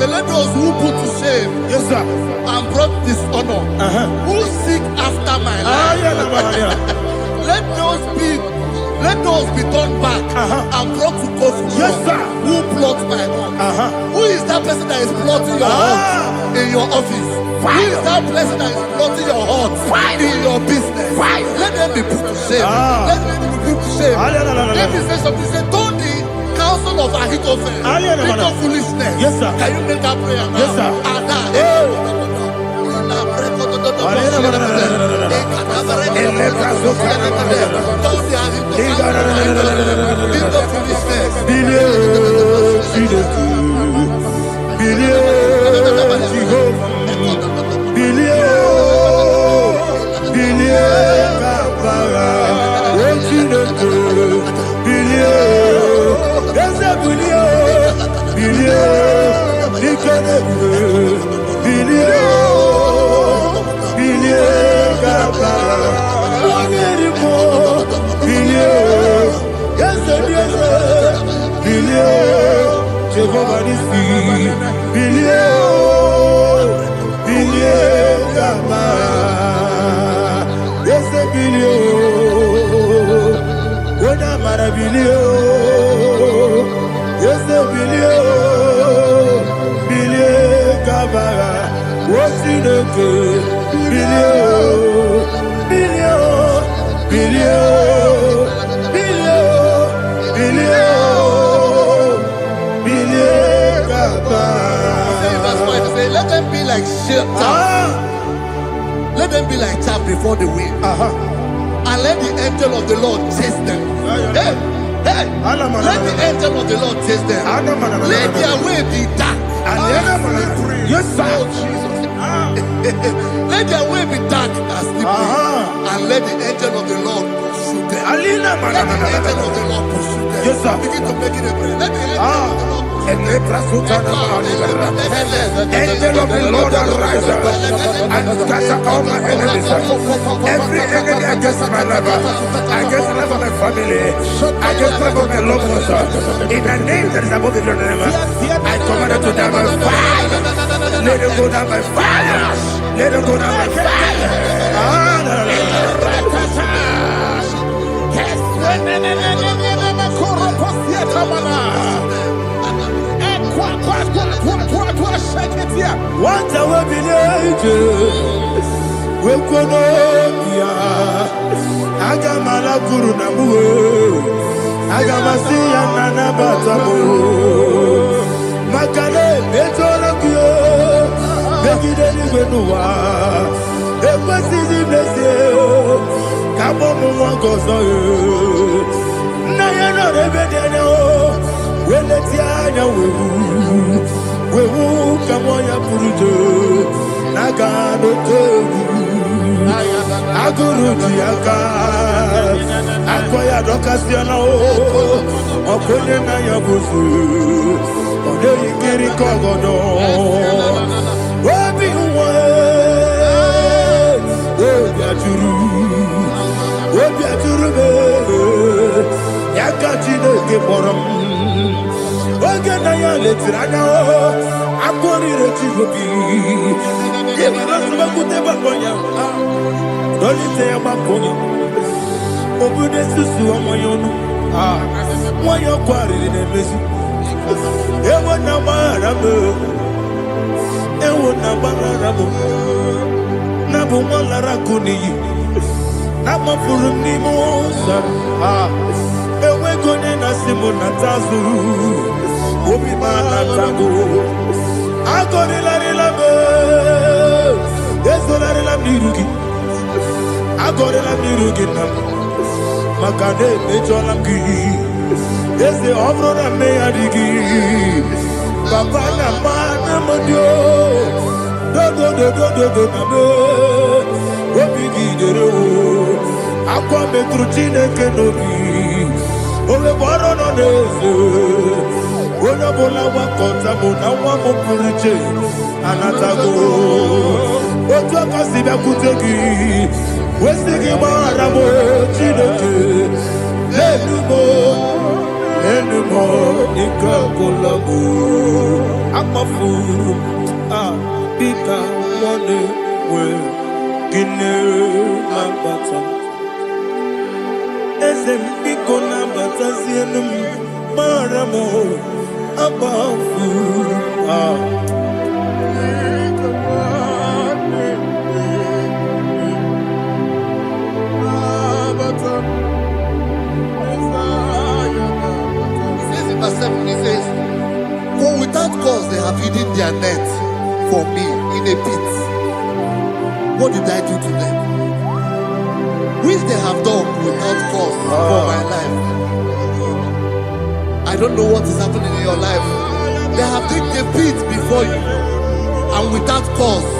C: Let those who put to shame, yes sir, and brought dishonor, who seek after my life, let those be turned back and brought to confusion. Yes sir, who plot my own? Who is that person that is plotting your heart in your office? Who is that person that is plotting your heart in your business? Let them be put to shame. Let them be put to shame. Let me say something. Say, don't the counsel of Ahithophel become foolishness.
A: Yes sir.
C: Can you make that prayer now?
A: Yes sir.
C: Let them be like chaff. Let them be like chaff before the wind. And let the angel of the Lord chase them. Hey, let the angel of the Lord chase them. Let their way be dark. Yes, sir. Let their way be dark and slippery. And let the angel of the Lord pursue them. Let the angel of the Lord pursue them.
A: Yes, sir.
C: Begin to make it a prayer. Let the angel of the Lord
A: Angel of the Lord arise and scatter all my enemies. Every enemy against my life, against the life of my family, against the life of my loved ones. In the name that is above the name, I command it to die by fire. Let it go down by fire. Let it go down by fire. What a village, we could Agamala Guru Namu, Agamasi and Nanabatamu, Makale, Betolakio, Begideni Benua, Equasi Blessio, Kabomu Wankoso, Nayana Rebedeno, Weletiana Wewu Kamoya Purujo, Nagano Togu, Aguru Diaka, Akoya Dokasiano, Okone Nayabuzu, Odei Kiri Kogodo, Wabi Uwe, Wabiaturu, Yakachino Giborum. Oganaya letrana akori retivobi yebara subakute bakonya dolite yabakoni obude susu omoyonu moyo kwari nemesu ewo na marabo na bu molara kuni na mafuru ni mosa ewe gone na simu na tazu Obi mana tago, Agorela be. Yesola mirugi. Agorela mirugi na. Makane mejola ki. Yese obrona me adigi. Papa na mana modio. Do na me. Obigi dero. Akwa metruchine kenobi. Ole boro no neze. Ona bola wakota mona wamo puriche. Anatago. Otu akasiba kutegi. Wesigi maramo chineke. Lenumo ikakolabu. Akmafu. Pika one we. Gine mabata. Ezembiko na batazienum maramo abafu.
C: Verse 7, he says, for without cause they have hidden their net for me in a pit. What did I do to them? Which they have done without cause for my life. I don't know what is happening in your life. They have digged a pit before you, and without cause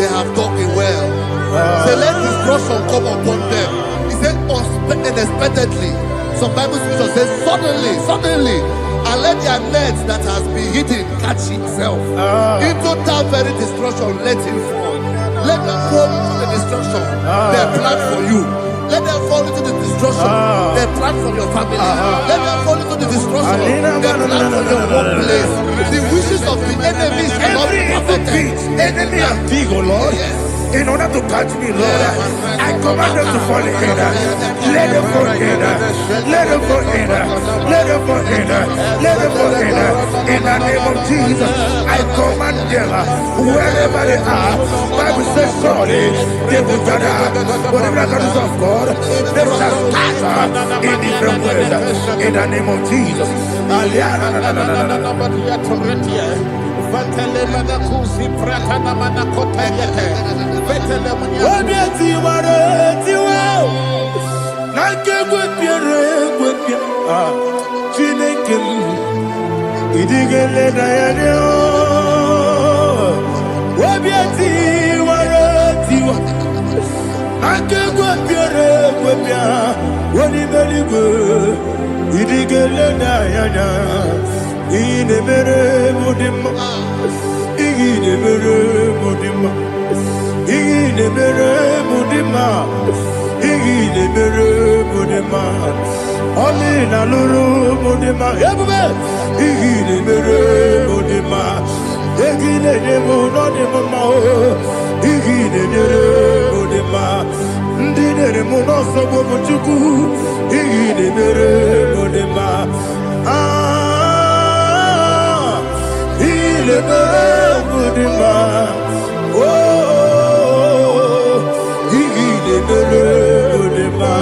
C: they have dug it well. Say, let destruction come upon them. He said, unexpectedly. Some Bible scripture says, suddenly, and let their nets that has been hidden catch itself. Into that very destruction, let it fall. Let them fall into the destruction they plan for you. Let them fall into the destruction they plan for your family. Let them fall into the destruction they plan for your workplace. The wishes of the enemies cannot be perfected.
A: Enemy and big, oh Lord.
C: Yes.
A: In order to catch me, Lord, I command them to fall in. Let them fall in. Let them fall in. Let them fall in. Let them fall in. In the name of Jesus, I command them wherever they are. Bible says surely they will gather. Whatever the is of God, they shall scatter in different ways. In the name of Jesus. Inemere mudima, inemere mudima, inemere mudima, inemere mudima. Oli na lulu mudima, ebube. Inemere mudima, inemere mudima, inemere mudima. Ndinere munoso bomuchuku, inemere mudima. Mudima, oh, he mudima,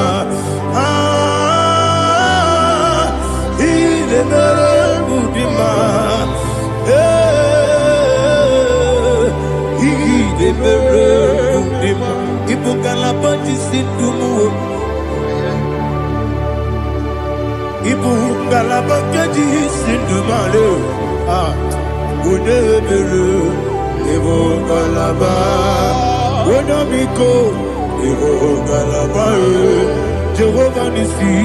A: he mudima, he mudima. Ibukalapati sindumu, Ibukalapati sindumale, Unebere, Evo Galaba, Unamiko, Evo Galaba, Jehovah Nissi,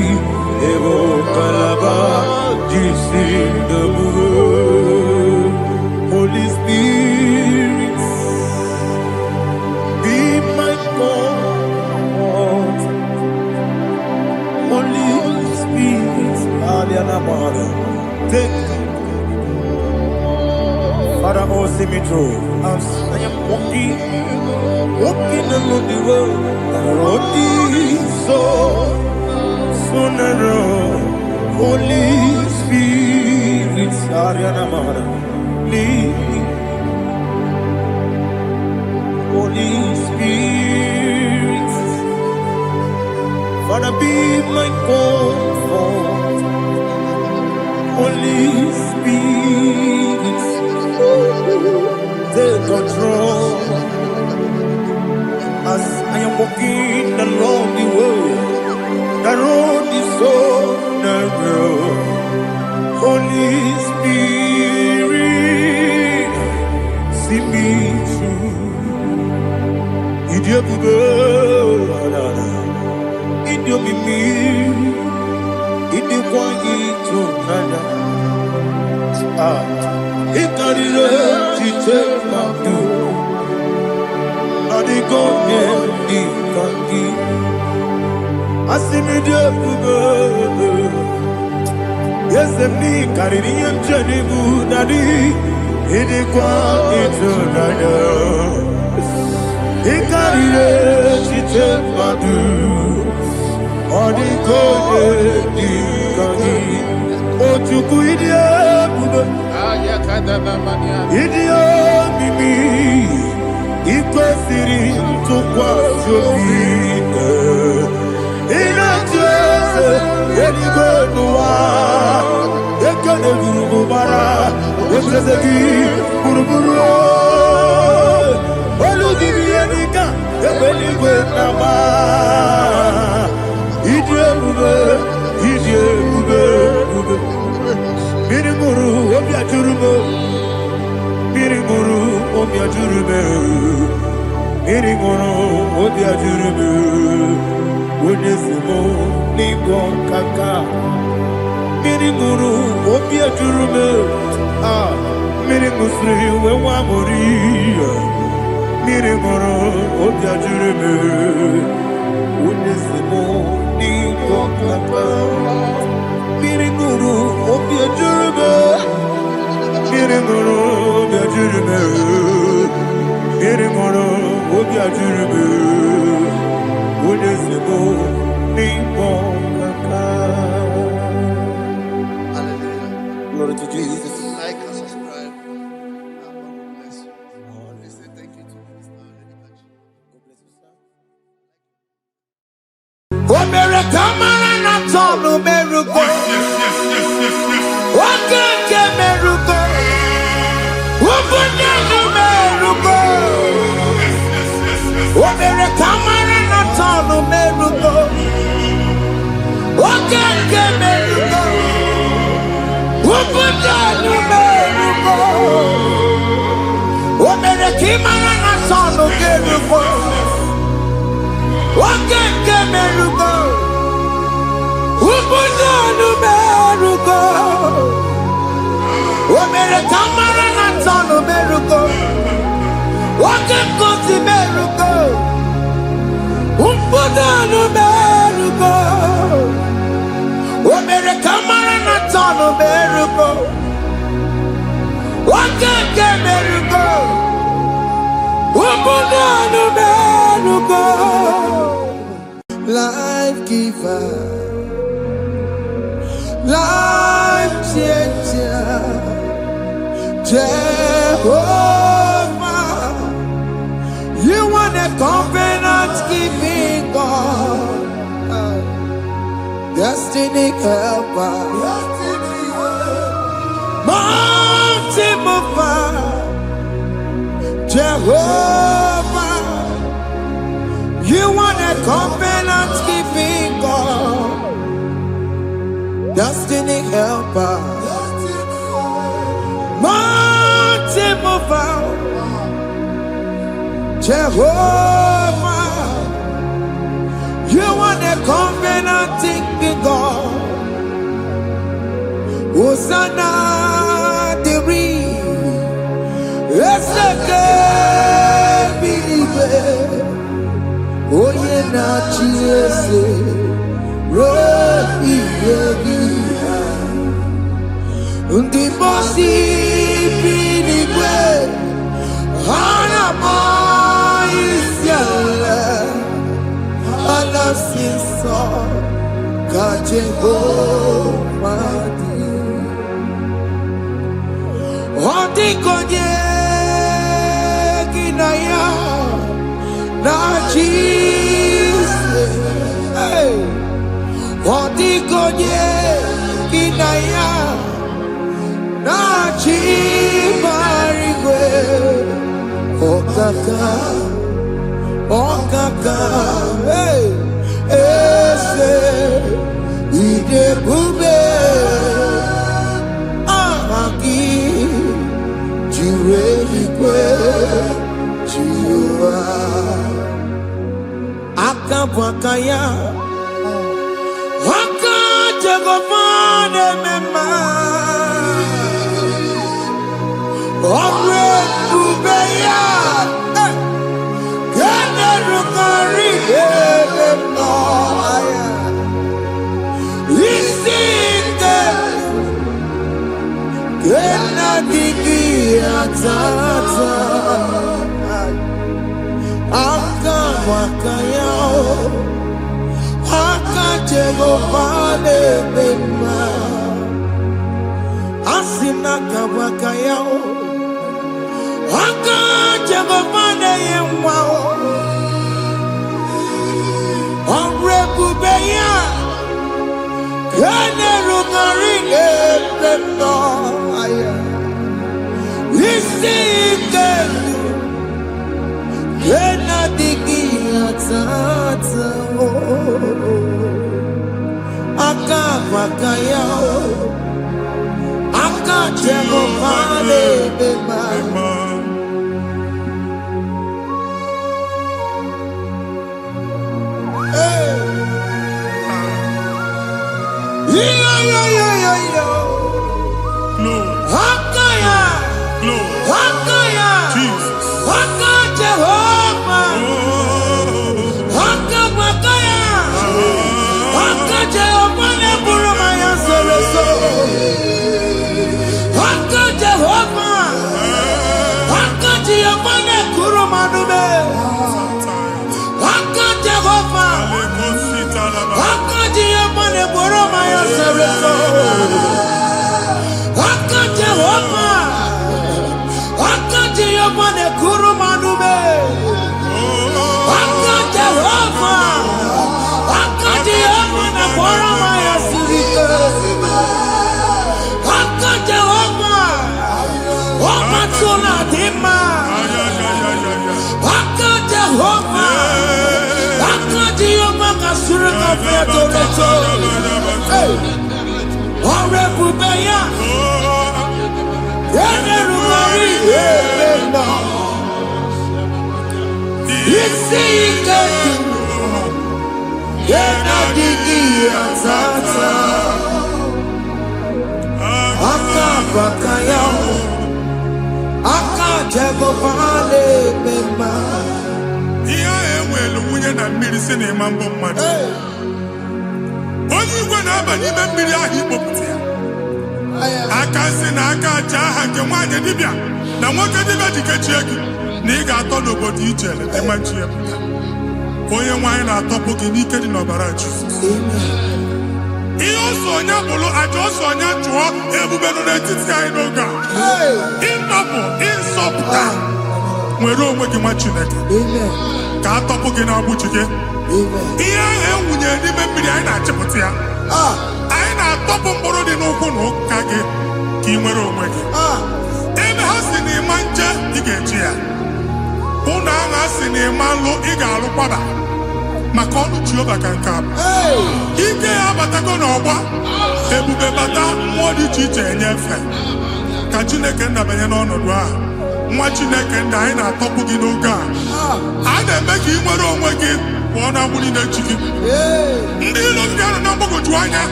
A: Evo Galaba, Jesus the Moon. Holy Spirit, be my God. Holy Spirit, Aliana Mara, take Father, oh, see me through. I am walking along the road, so sooner. Holy Spirit, Ariana Mara, lead me. Holy Spirit, Father, be my comfort. Holy Spirit. take control. As I am walking along the way, the road is so narrow. Holy Spirit, see me through. Idiobube, Idiobimi, Idikwanyitona. Ikarire take my do. Adigo ni kangi. Asimi Idiobube. Yes, me kariri emjeni budadi. Idikwanyitona. Ikarire take my do. Adigo ni kangi. Ojuku Idiobube. Idio mimi ikwesiri ntụkwasị inateze eluigwe n'ụwa ekele gburugburu gbara ocheeze gị gburugburu olu gị ihe dịka ebe eluigwe na-agba ịdị ebube ịdị ebube ebube. Mmiri ṅụrụ obi ajụrụ m, mmiri ṅụrụ obi ajụrụ m, mmiri ṅụrụ obi ajụrụ m, onye si m n'ịgọ nkaka. Mmiri ṅụrụ obi ajụrụ m, mmiri ṅụsịrị uwe nwa amụrụ. Mmiri ṅụrụ obi ajụrụ m, onye si m n'ịgọ nkaka. Mmiri ṅụrụ obi ajụrụ m, mmiri ṅụrụ obi ajụrụ m, mmiri ṅụrụ obi ajụrụ m, onye si m n'ịkpọ nkaka. Glory to Jesus.
C: Like and subscribe. God bless you. We say thank you to Mr. Edikachi.
A: God bless you, sir.
B: Omereka mara na tonu meruko. Wakeke meruko. Ubunenu meruko. Omereka mara na tonu meruko. Wakeke meruko. Ubunenu meruko. Omereka mara na tonu meruko. Wakeke meruko. Ubunanu meruko. Omereka mara na tonu meruko. Wakeke meruko. Ubunanu meruko. Omereka mara na tonu meruko. Wakeke meruko. Ubunanu meruko. Life giver, life changer, Jehovah, you are the covenant keeping God, destiny helper, mountain mover, Jehovah, you are the covenant keeping God, destiny helper, mountain mover, Jehovah, you are the covenant keeping God. Hosanna the Oye na chiese rohi yegia undi bosi binigwe hana maisiala ala sinso kaje madi odi konye kinaya na Jesus, hey, wadigonye kinaya na chibarigwe.
A: Okaka, hey, ese, ide bube, amaki, jirelikwe, jiwa, akabwakaya, akajegofane mema, omre bubeya.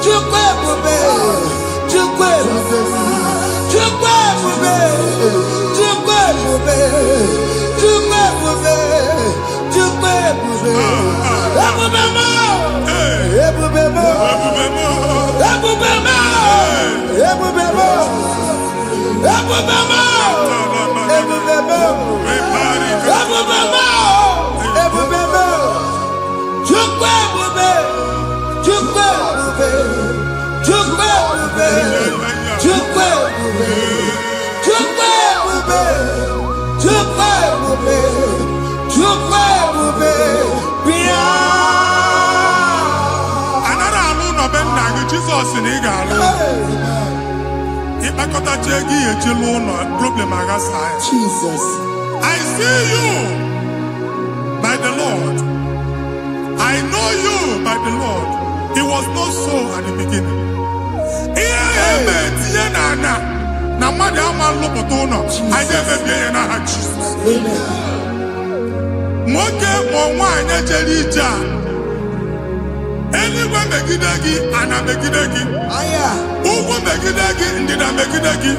D: Chukwe
A: Jesus in Igalo.
C: Jesus.
A: I see you by the Lord. I know you by the Lord. It was not so at the beginning. Anywhere megidagi, ana megidagi. Ugu megidagi, ndina megidagi.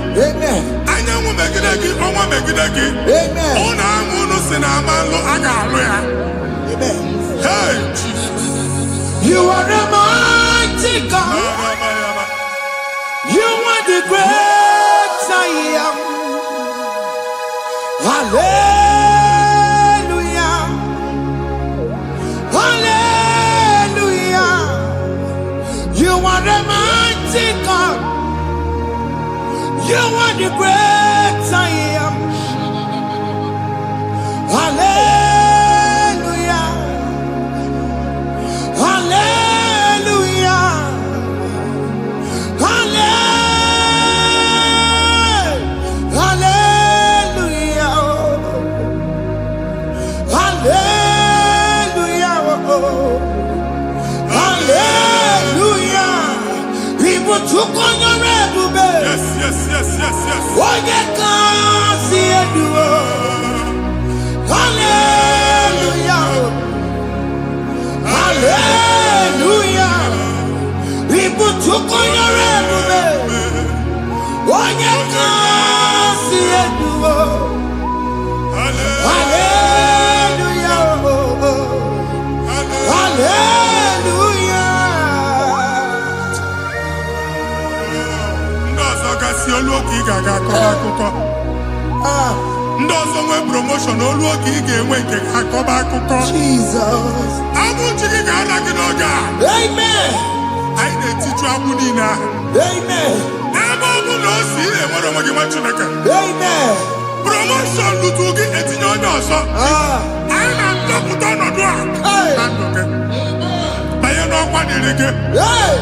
A: Anyangu megidagi, onwa megidagi. Ona amunu sinamalo agalu ya. Hey, Jesus.
B: You are a mighty God. You are the great I am. Hallelujah. Hallelujah. You are the mighty God. You are the great I am. Hallelujah. Hallelujah. Hallelujah. Hallelujah. Hallelujah. People took on your red.
A: Yes.
B: Why you can't see it? Hallelujah. Hallelujah. People took on your red. Why you can't see it? Hallelujah. Hallelujah.
A: Ndozo nwe promotion oluoki ị ga-enwe nke akọba akụkọ.
B: Jesus.
A: Abụ chiki ga-ala gị n'oge a.
B: Amen.
A: Anyị na-etiju agbụ niile ahụ.
B: Amen.
A: Ebe ọ bụ na o si enwere onwe gị nwa Chineke.
B: Amen.
A: Promotion lutu gị etinye onye ọzọ. Anyị na-atọpụta ọnọdụ a na ndụ gị. Banye n'ọkwa dịrị gị.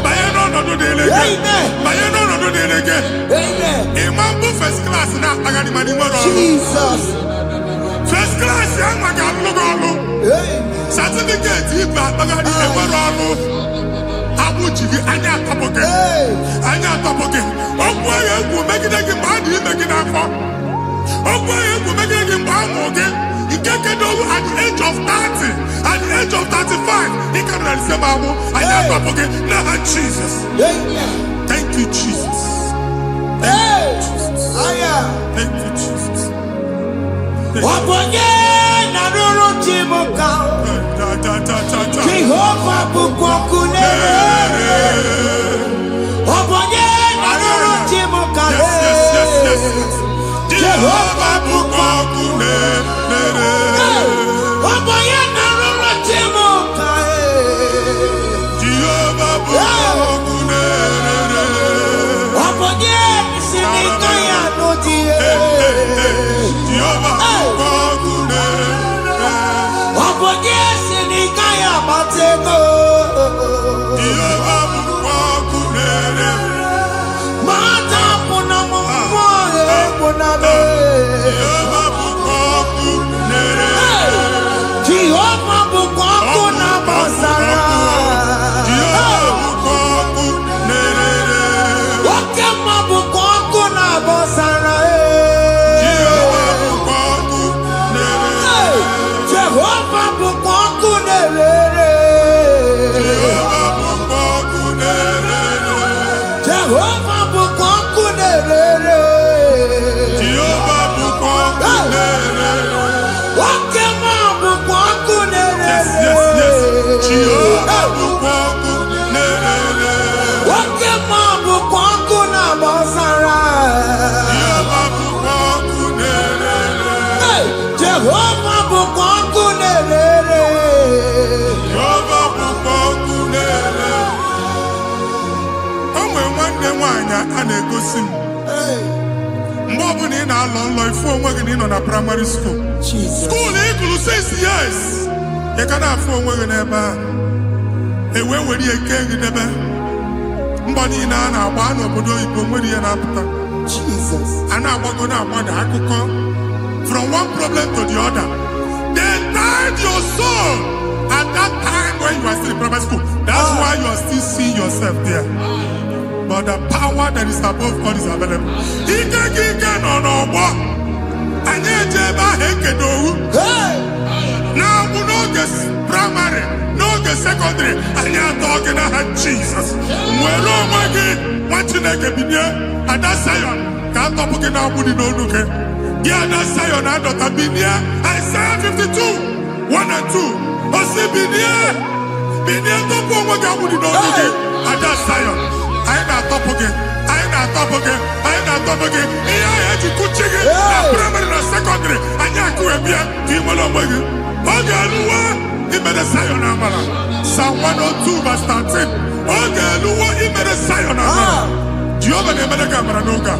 A: Banye n'ọnọdụ dịrị gị. Banye n'ọnọdụ dịrị gị. Ịma mbụ first class na-akpagharị ma n'ime ọrụ.
B: Jesus.
A: First class ya nwa ga-alụ gị ọrụ. Certificate ibu akpagharị enwere ọrụ. Abụ ji gị anya atọpụ gị. Anya atọpụ gị. Okwu ahụ egwu megide gị mgbe a dị ime gị n'afọ. Okwu ahụ egwu megide gị mgbe a mụrụ gị. Nke kedowu at the age of 30, at the age of 35, he can receive abu. I am talking now, Jesus. Thank you, Jesus. Thank you, Jesus. Thank you, Jesus.
B: Jehovah bukokune.
A: Yes. Jehovah bukokune.
D: anya a na-egosi m mgbe ọbụla ị na-alọ nlọ ifu onwe gị na ị nọ na primary school school ị gụrụ 6 years ị ka na-afụ onwe gị n'ebe a ewee were ihe kee gị debe mgbe niile a na-agba n'obodo oyibo nwere ihe na-apụta a na-agbago na-agbada akụkọ from one problem to the other. They tied your soul at that time when you are still in primary school. That's why you are still seeing yourself there. But the power that is above God is available. Ike no more. Anye jeba hekedowu. Now we no get primary, no get secondary. Anye talking about Jesus. Mwelo mwagi wachineke binye ada Zion. Kanto puke na abudi no nuke. Ada Zion adota binye. Isaiah 52, 1 and 2. Osi binye topo mwagi abudi no nuke. Ada Zion. I na top again. Iya ya jikuchige na primary na secondary. Anya kuebia kimolo mwagi. Oge aluwa imere Zion amala. Psalm 102 verse 13. Oge aluwa imere Zion amala. Jehovah ne mere kamera nuka.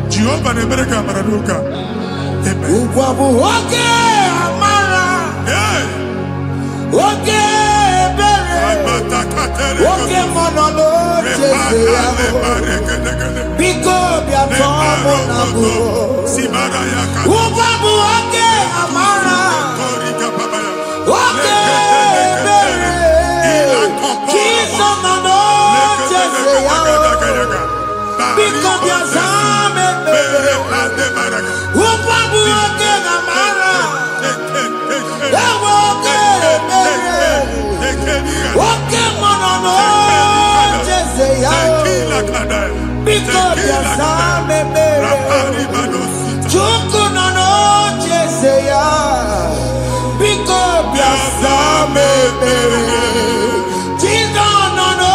D: Jehovah ne mere kamera nuka. Amen.
A: Ukwabu oge amara. Oge bere. Oge monolo jese yabo. Biko bia tomo nabu. Ukwabu oge amara. Oge bere. Kiso nono jese yabo. Biko bia zame bere. Ukwabu oge amara. Oge monolo jese yabo. Biko bia zame bere. Chuku nono jese yabo. Biko bia zame bere. Chizo nono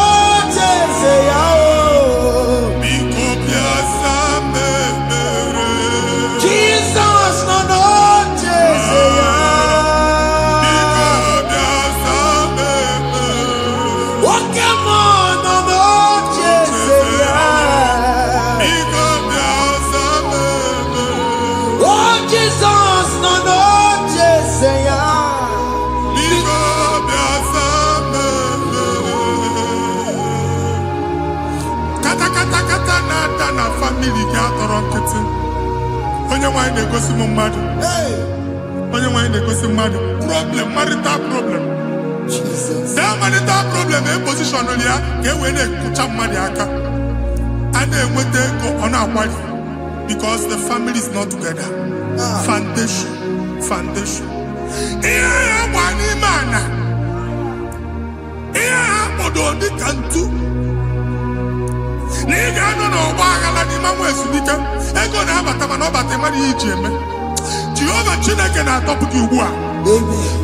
A: jese yabo. Jesus nono jese yabo. Oge monolo jese yabo. Oh Jesus nono jese yabo.
D: Kata na family ga atọrọ nkịtị. Onye nwanyị na-egosi m mmadụ. Onye nwanyị na-egosi mmadụ. Problem, marital problem. That marital problem position ya ka e wee na-ekụcha mmadụ aka. A na-enweta ego ọ na-akwali because the family is not together. Foundation. Ihe ya gba n'ime ana. Ihe ha kpọdo dịka ntu. Na ị ga-anọ n'ọgba aghara n'ime nwa ezumike ego na-abata mana ọ bata mmadụ ihe iji eme. Jehova Chineke na-atọpụ gị ugbu a.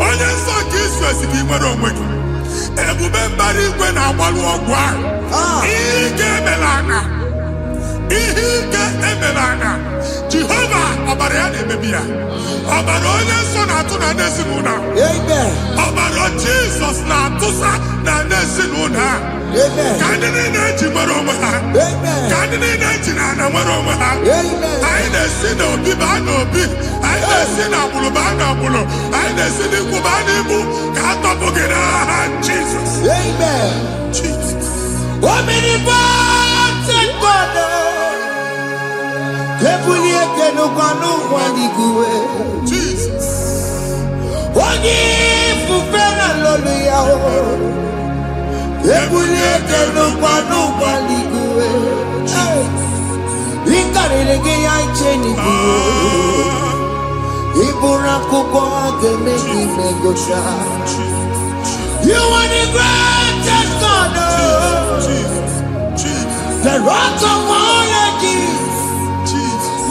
D: Onye nsọ nke Izrel gị nwere onwe gị. Ebube mbara igwe na-agbalụ ọgwụ ahụ. Ihe ike emela ana. Jehova ọbara ya na-emebi ya. Ọbara onye nsọ na-atụ na ndị ezinụlọ. Ọbara Jizọs na-atụsa na ndị ezinụlọ. Ka ndị niile ji nwere onwe ha. Ka ndị niile ji na ana nwere onwe ha. Anyị na-esi n'obi baa n'obi. Anyị na-esi n'agbụrụ baa n'agbụrụ. Anyị na-esi n'ikwu baa n'ikwu. Ka a tọpụ gị n'aha Jizọs. Jesus.
A: Omnipotent God. Ebulie kenukwanụ nwaniguwe.
D: Jesus.
A: Onye ifufe na lolu ya o. Ebulie kenukwanụ nwaniguwe. Ikarịrị gị ya iche n'iguwe. Iburu akwụkwọ ga-eme gị megosha. You are the greatest God. The rock of all ages.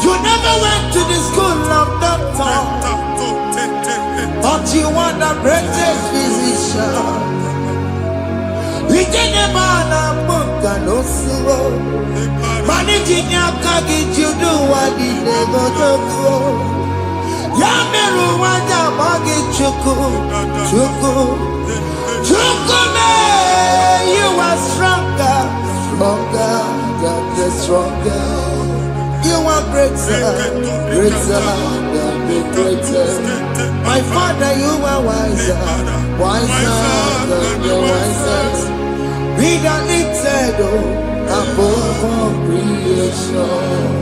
A: You never went to the school of doctor, but you are the greatest physician. We can never book and also managing your kagi to do what he never do. Yameru wanja bagi chuku. You are stronger than the
C: stronger. You are greater, greater than the greatest. My Father, you are wiser, wiser than the wisest. Be the lifted above all creation.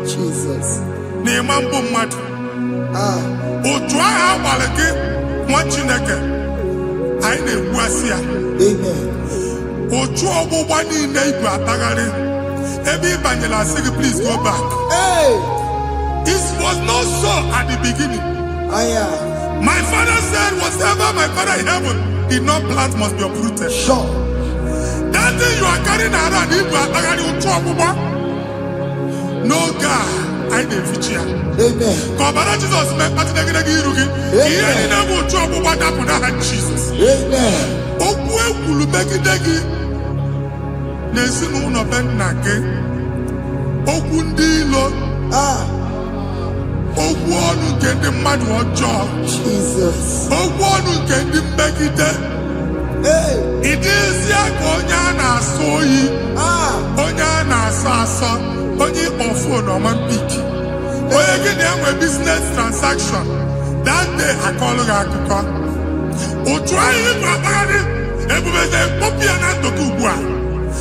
C: Jesus.
D: Please go back.
C: Hey.
D: It was not so at the beginning. My father said, whatever my Father in heaven did not plant must be uprooted.
C: Sure.
D: That thing you are carrying around, no God, I didn't feature.
C: Amen.
D: Jesus met Jesus.
C: Amen. Jesus. Hey.
D: It is Onyana soyi. Onyana sasa. Onye ofo no man piki. Oye gini a business transaction. That day I call Akuka. Otwaye babani. Ebubeze popiana tokubwa.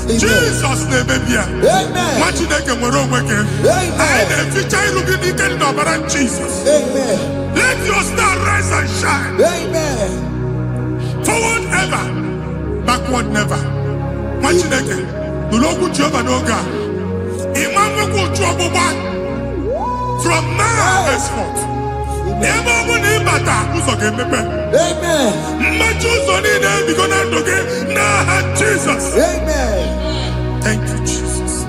D: Jesus ne bebia.
C: Amen.
D: What you make mwero weke.
C: Amen.
D: I the future looking in the baran Jesus.
C: Amen.
D: Let your star rise and shine.
C: Amen.
D: Forward ever, backward never. Machineke, the Lord Jehovah no God. Imam from now henceforth. Amen. Jesus.
C: Amen.
D: Thank you, Jesus.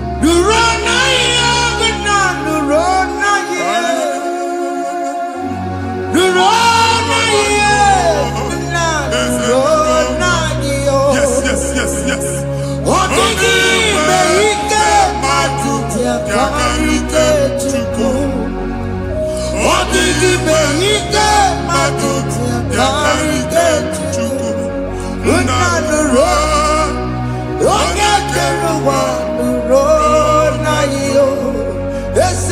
D: Yes.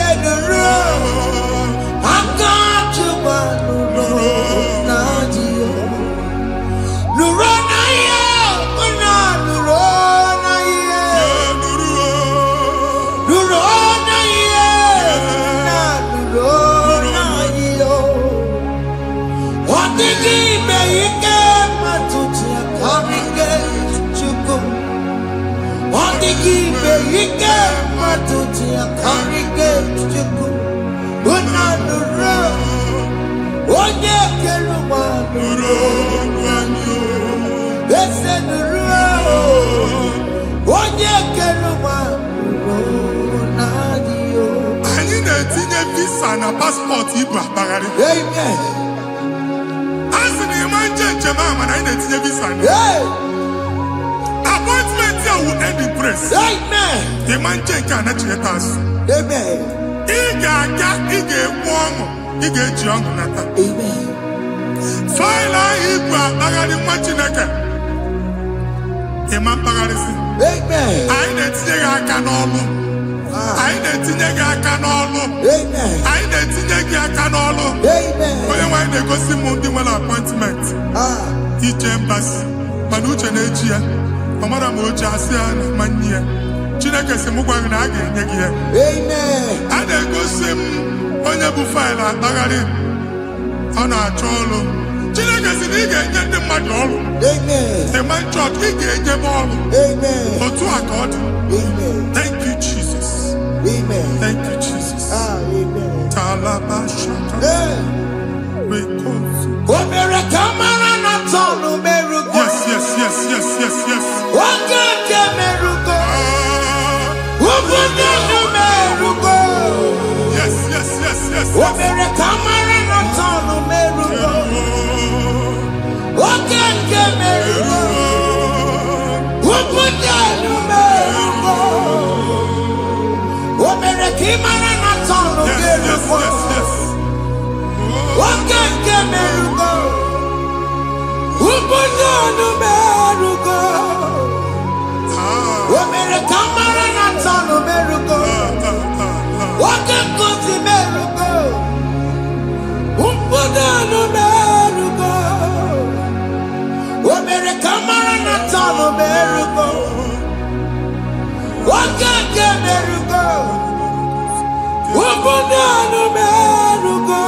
D: Visa na passport Igbo bagari.
C: Amen.
D: As in the man mama na ina visa. Appointment here will end in praise.
C: Amen.
D: The man na chiletas.
C: Amen.
D: Ige womo, ige jongo nata.
C: Amen.
D: Faila Igbo bagari machineke. Imam bagari si.
C: Amen.
D: I ina tinye aka n'olu. I na-etinye gị aka n'ọlụ. Anyị na-etinye gị aka n'ọlụ. Onye nwaanyị na-egosi m ndị nwere appointment ije mbasi mana uche na-eji ya ọ mara ma oche asị ya na manye ya. Chineke sị m gwa gị na a ga-enye gị ya. A na-egosi m onye bụ faịlụ akpagharị ọ na-achọ ọlụ. Chineke sị na ị ga-enye ndị mmadụ ọrụ. Ema chọọchị ị ga-enyebe ọrụ. Otu a ka ọ dị. Thank you, Jesus.
C: Amen.
D: Thank you, Jesus.
C: Amen.
D: Talabashaka.
B: Wakeke merugo. Ubunonu merugo. Omere kamara na tano merugo. Wakekozi merugo. Ubunonu merugo. Omere kamara na tano merugo. Wakeke merugo. Ubunonu merugo.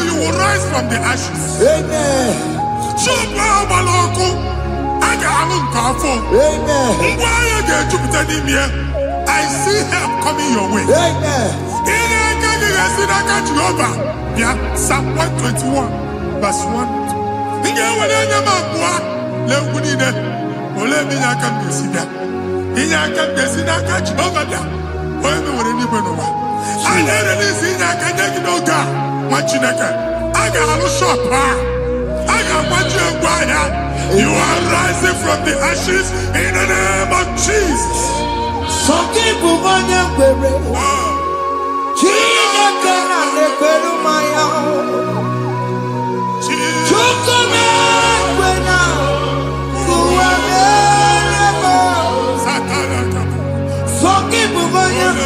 D: You will rise from the ashes.
B: Amen.
D: I see help coming your way.
B: Amen.
D: Psalm 121, verse 1. You are rising from the ashes in the name of Jesus.
B: Some people want to bury. Jesus cannot let go of my own. Some people want to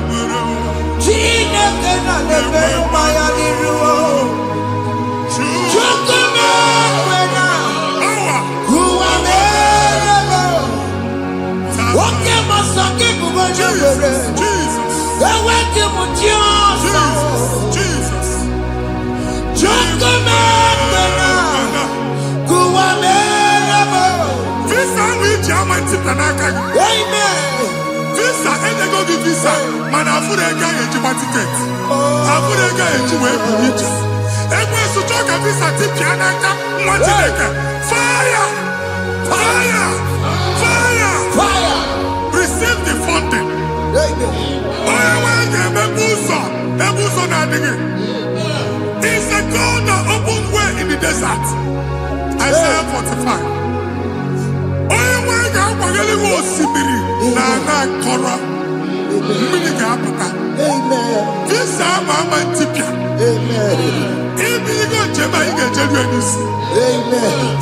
B: bury. Jesus cannot let go of my own. Receive the funding. It's a God that opens way in the desert. Isaiah 45.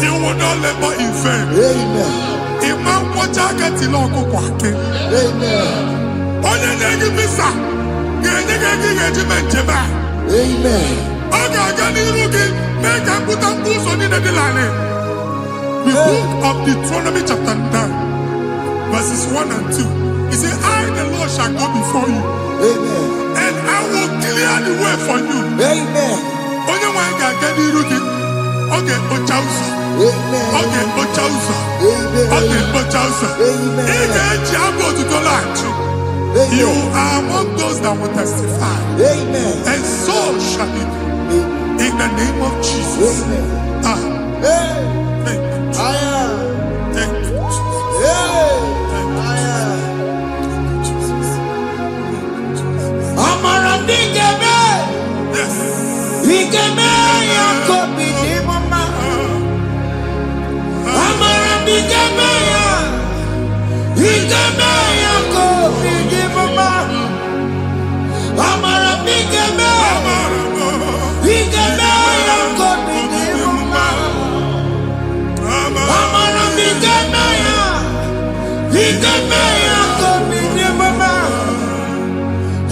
B: You will not labor in vain. Amen. The book of Deuteronomy chapter 9, verses 1 and 2. He said, I, the Lord, shall go before you. Amen.
D: And I will clear the way for you.
B: Amen.
D: Okay, Ochausa.
B: Amen.
D: Okay, Ochausa.
B: Amen.
D: Okay, Ochausa.
B: Amen.
D: Ige Chiago to the land. You are among those that will testify.
C: Amen.
D: And so shall it be. In the name of Jesus. Thank you. Thank you,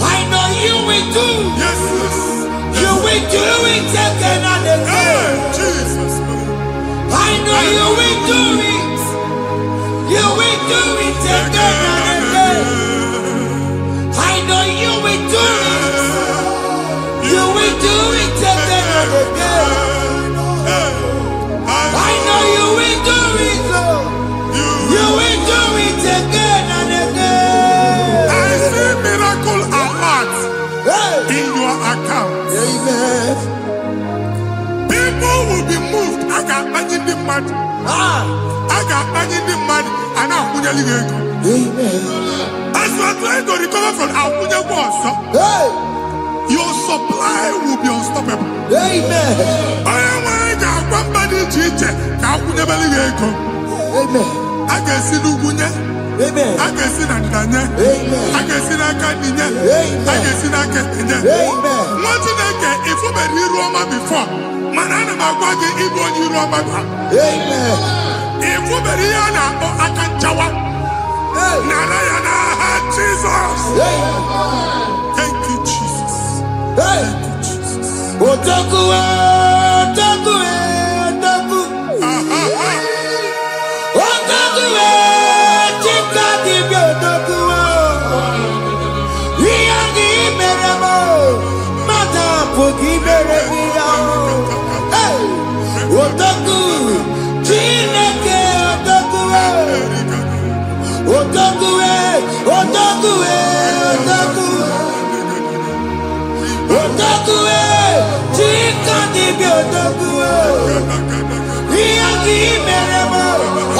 B: I know you will do.
D: Yes.
B: You will do it again and again.
D: Jesus.
B: I know you will do it. You will do it again and again. I know you will do it. You will do it again and again. I know you will do it, Lord. You will do it again and again.
D: I see miracle alert in your account.
C: Amen.
D: People will be moved. I got money in the mud. I got money in the mud. And I'm going to leave.
C: Amen.
D: As you are trying to recover from Abuja Boss, your supply will be unstoppable.
C: Amen.
D: I am one body teacher. Abuja Beliego.
C: Amen.
D: I can see Lugunya.
C: Amen.
D: I can see Nadanya.
C: Amen.
D: I can see Nakaninya.
C: Amen.
D: I can see Nakaninya.
C: Amen.
D: What did I get? If you were in Roma before, Manana Magwagi, Igbo, you Roma.
C: Amen.
D: If you were here now, I can Jawa. Narayana, Jesus. Thank you, Jesus. Thank you, Jesus.
B: Otaku, Otaku, Otaku. Otaku, Chika di Otaku. Iyagi meremo, mata pogi meremia. Hey, Otaku, Chineke Otaku. Otaku, Otaku, Otaku. Otaku, Chika di Otaku. Iyagi meremo,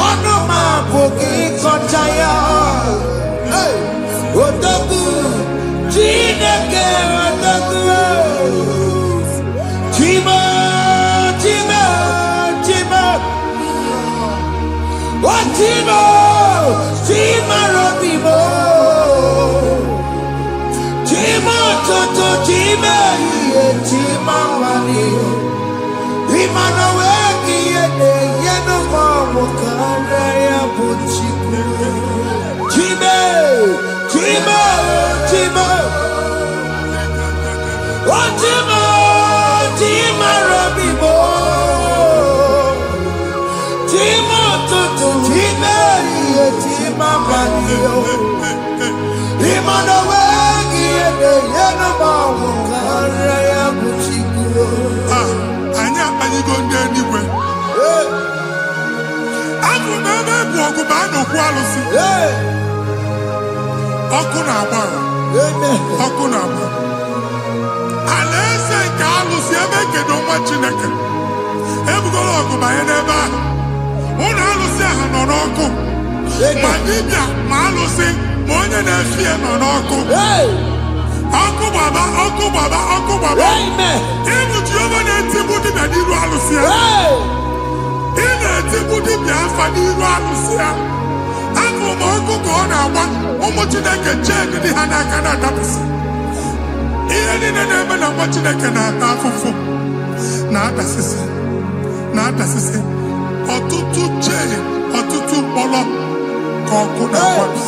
B: onoma pogi kochaya. Hey, Otaku, Chineke Otaku. Chima, Chima, Chima. Oh, Chima, Chima Robimo. Chima Toto, Chima, Chima Mani. Imanowe kiene, yeno mamo kare ya buchiku. Chima, Chima, Chima. Oh, Chima, Chima Robimo. Chima Toto, Chima, Chima Mani. Imanowe kiene, yeno mamo kare ya buchiku.
D: Anya go anywhere. I'm never walk by no quality. Okunaba. Okunaba. Alese Carlos, you make it no much in a can. Ever go on by never. One Alusia and Onoko. Madibia, Malusi, Monia and Fia and Onoko. Uncle Baba, Uncle Baba, Uncle Baba.
B: Amen.
D: Even Giovanni and Timothy and Iru Alusia. In a Timothy and Iru Alusia. Uncle Mongo Gona, almost in a check in the Hanakana Tapis. Even in a name of watching a canata for not assistant. Not assistant. Or to chain, or to polo, Kokuna Waps.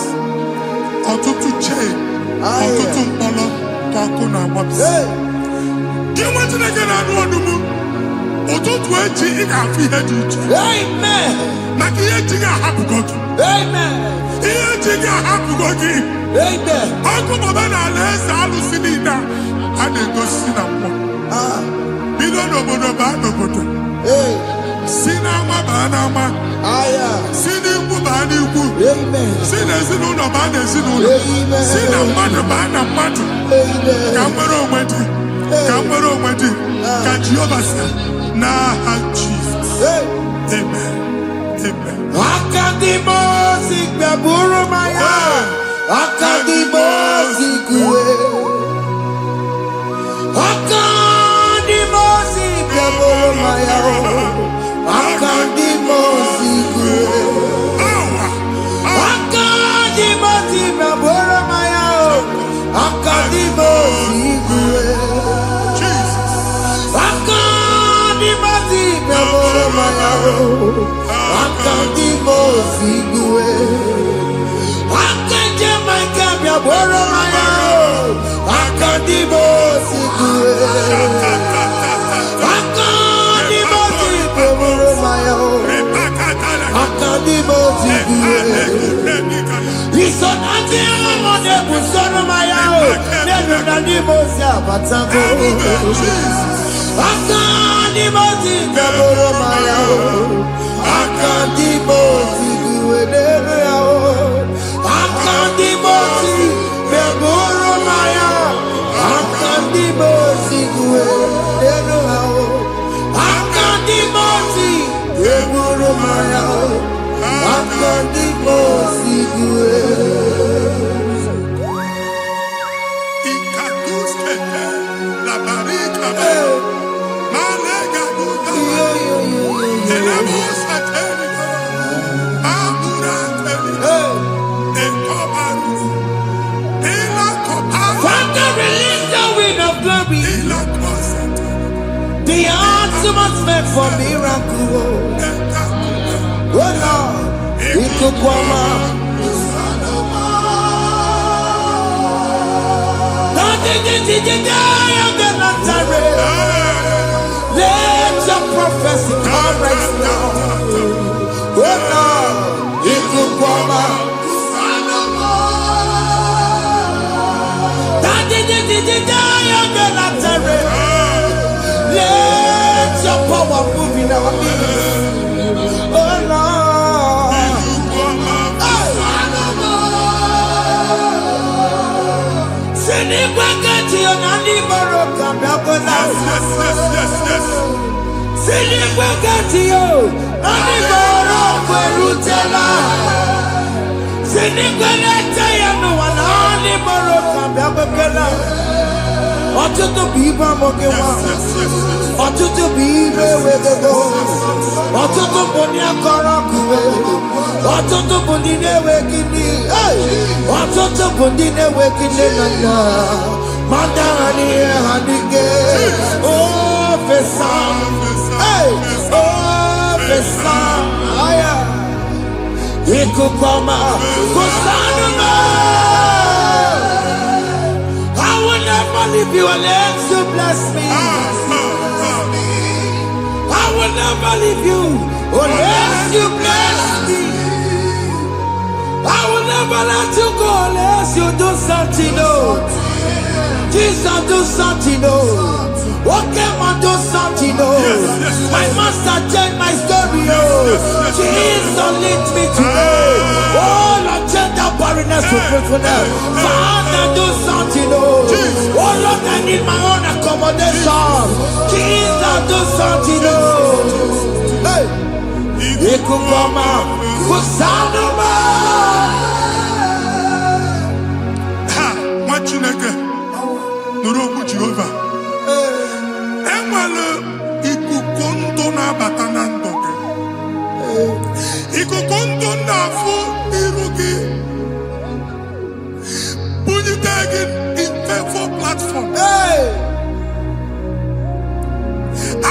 D: Or to chain, or to polo, Kokuna Waps. You want to get out of the moon? Or to twenty in our feet.
B: Amen.
D: Makia happy go.
B: Amen.
D: Here, happy go.
B: Amen.
D: Uncle Babana, let's hallucinate. And then go see them. We don't know about no good. Sinama Banama. Si n'ikwu baa n'ikwu. Si n'ezinụlọ baa n'ezinụlọ. Si na mmadụ baa na mmadụ. Ka nwere onwe dị. Ka nwere onwe dị. Ka Jehova sị n'aha Jizọs. Amen. Amen.
A: Akadimosi gbaburu maya. Akadimosi kuwe. Akadimosi gbaburu maya. Akadimosi kuwe. Akadimosi gbaburu maya. Akadimosi kuwe. Akadimosi gbaburu maya. Akadimosi kuwe. Akadimosi gbaburu maya. Akadimosi kuwe. Akadimosi gbaburu maya. Akadimosi kuwe. Isonati amone busoro maya. Nenu nadimosi abatango. Akadimosi gbaburu maya. Akadimosi kuwe nenu yao. Akadimosi gbaburu maya. Akadimosi kuwe nenu yao. Akadimosi gbaburu maya. Akadimosi kuwe.
D: Ikaduskete la barika. Malega duta. Elemos ateligo. Amura ateligo. Ekobaru. Ela kobaru.
A: Father, release the wind of glory.
D: Ela kwasate.
A: The ultimate meant for miracle. Oh Lord, Ikukwama. Let your prophecy come right now. Oh Lord, Ikukwama. Let your power move in our midst. Oh Lord. Ọtụtụ bụ ibe amụghị nwa. Ọtụtụ bụ ibe ewegego. Ọtụtụ bụ ndị akọrọ kụwe. Ọtụtụ bụ ndị na-enweghị nne. Ọtụtụ bụ ndị na-enweghị nne na nna. Mata ha n'ihe ha n'ike. Ofesa. Ofesa. Ikuku ọma. Kụsanụ m. I will never leave you unless you bless me. I will never leave you unless you bless me. I will never let you go unless you do something new. Jesus, do something new. What came and do something new? My master changed my story. Jesus, lead me today. Oh, Lord, change that barrenness to fruitfulness. Father, do something new. Oh, Lord, I need my own accommodation. Jesus, do something new. Hey, Ikukoma, Kusanuma.
D: Ha, Machineke, Nuroku Jehovah. Enwere ikuku ndụ na-abata na ndụ gị. Ikuku ndụ na-afụ iru gị. Bunyite gị info platform.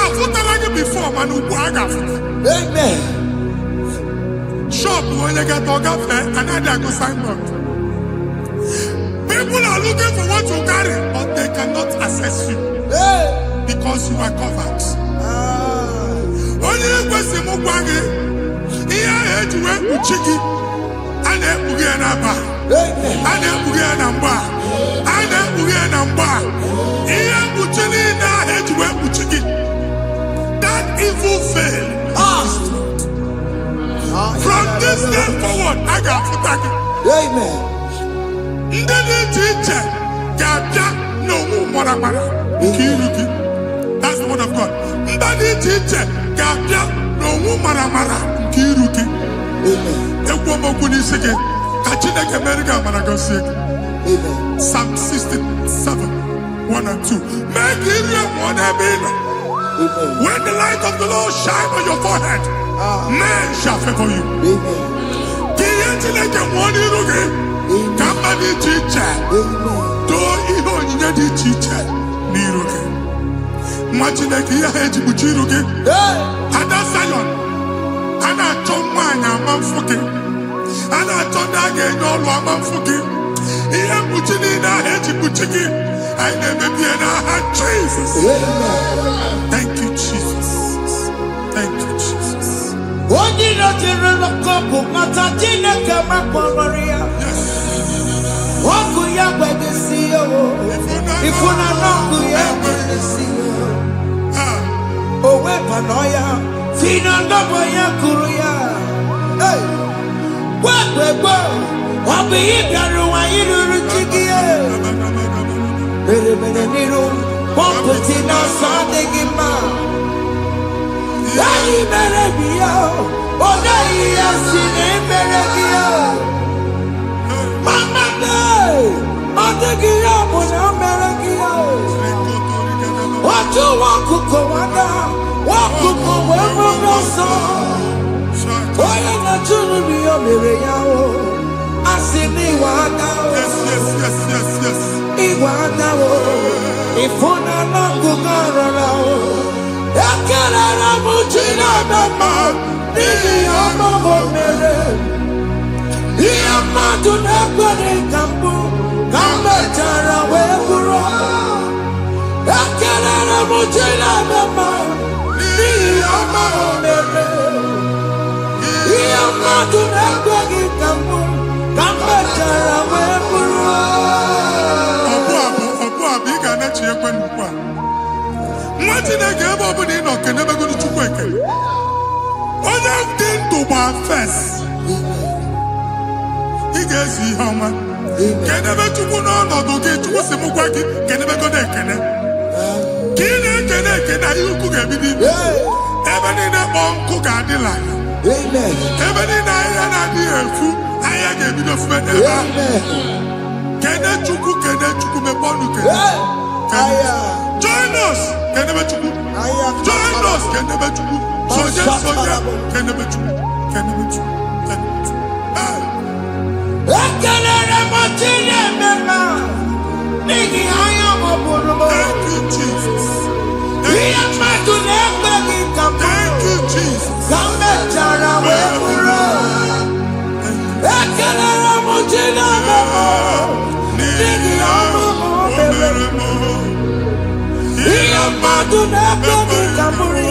D: Afụtara gị before mana ugbu a ga-afụta.
A: Amen.
D: Shop onye ga-atọ gafee anaghị agụ signboard. People are looking for what you carry, but they cannot access you because you are covered. Onye ekwesị m gwa gị ihe ahụ eji wee kpuchi gị a na-ekpughe ya n'aba, a na-ekpughe ya na mgba, a na-ekpughe ya na mgba. Ihe mkpuchi niile ahụ eji wee kpuchi gị, that evil veil this day forward, I got to thank you.
C: Amen.
D: Ndị dị iche iche ga-abịa n'onwe mara nke iru gị. That's the word of God. Ndị dị iche iche ga-abịa n'onwe mara nke iru gị. Ekwu m okwu n'isi gị ka Chineke mere gị amara gọzie gị. Psalm 67, 1 and 2. Mee ka iru enwe n'ebe ị nọ. When the light of the Lord shine on your forehead, men shall favor you. Ka ihe Chineke nwụọ n'iru gị. Ka mba dị iche iche doo ihe onyinye dị iche iche n'iru gị. Nwa Chineke ihe ha eji kpuchi iru gị. Ada Zion, a na-achọ nwaanyị ama mfụ gị. A na-achọ ndị a ga-enye ọlụ ama mfụ gị. Ihe mkpuchi niile ahụ eji kpuchi gị, anyị na-emebi ya n'aha Jesus. Thank you, Jesus. Thank you, Jesus.
E: Onye nọjere n'ọkọpụ mata Chineke makpọrọ ya. Ọkụ ya gbedesi ya o. Ifuna n'ọkụ ya gbedesi ya. O wepụnọ ya. Fina ndọbọ ya kụrụ ya. Gbegbe ọ bụ ihe bịara ụwa iruru chi gị ya. Mere n'iru pọmpụti n'ọsọ adịghị mma. Anyị mere gị ya. Ọ naghị ya si na emere gị ya. Mama ọ dịghị ya bụ na o mere gị ya. Otu nwa ọkụkọ nwada, nwa ọkụkọ wee bụrụ ọsọ. Onye na-achụrụ m ya mere ya o. Asị na ịwa ada o. Ịwa ada o. Ịfụna n'ọkụkọ rọrọ o. Ekelere m Chineke ma n'ihi ọma o mere. Ihe mmadụ na-ekwere ka mbụ ka m mechara wee bụrụ. Ekelere m Chineke ma n'ihi ọma o mere. Ihe mmadụ na-ekweghị ka mbụ ka m mechara wee bụrụ.
D: Ọbụ abụ ị ga-anachi ekwe n'ukwu a. Nwa Chineke ebe ọ bụla ị nọ kenebegoro Chukwu ekele. Onye dị ndụ gba fes. Ị ga-ezi ihe ọma. Kenebe Chukwu n'ọnọdụ gị, Chukwu si m gwa gị kenebegodo ekene. Ka ị na-ekene ekene ihe ukwu ga-ebido ime. Ebe niile kpọọ nkụ ga-adịla. Ebe niile ahịhịa na-adịghị efu, ahịhịa ga-ebido fube n'ebe ahụ. Kene Chukwu mepe ọnụ kene. Join us, kenebe Chukwu. Join us, kenebe Chukwu. Soje, kenebe Chukwu. Kenebe Chukwu.
E: Ekelere m Chineke ma n'ihi anya m bụrụ m.
D: Thank you, Jesus.
E: Ihe mmadụ na-ekweghị ka m
D: Thank you, Jesus.
E: ka m mechara wee bụrụ. Ekelere m Chineke ma n'ihi ọma o mere. Ihe mmadụ na-ekweghị ka m bụrụ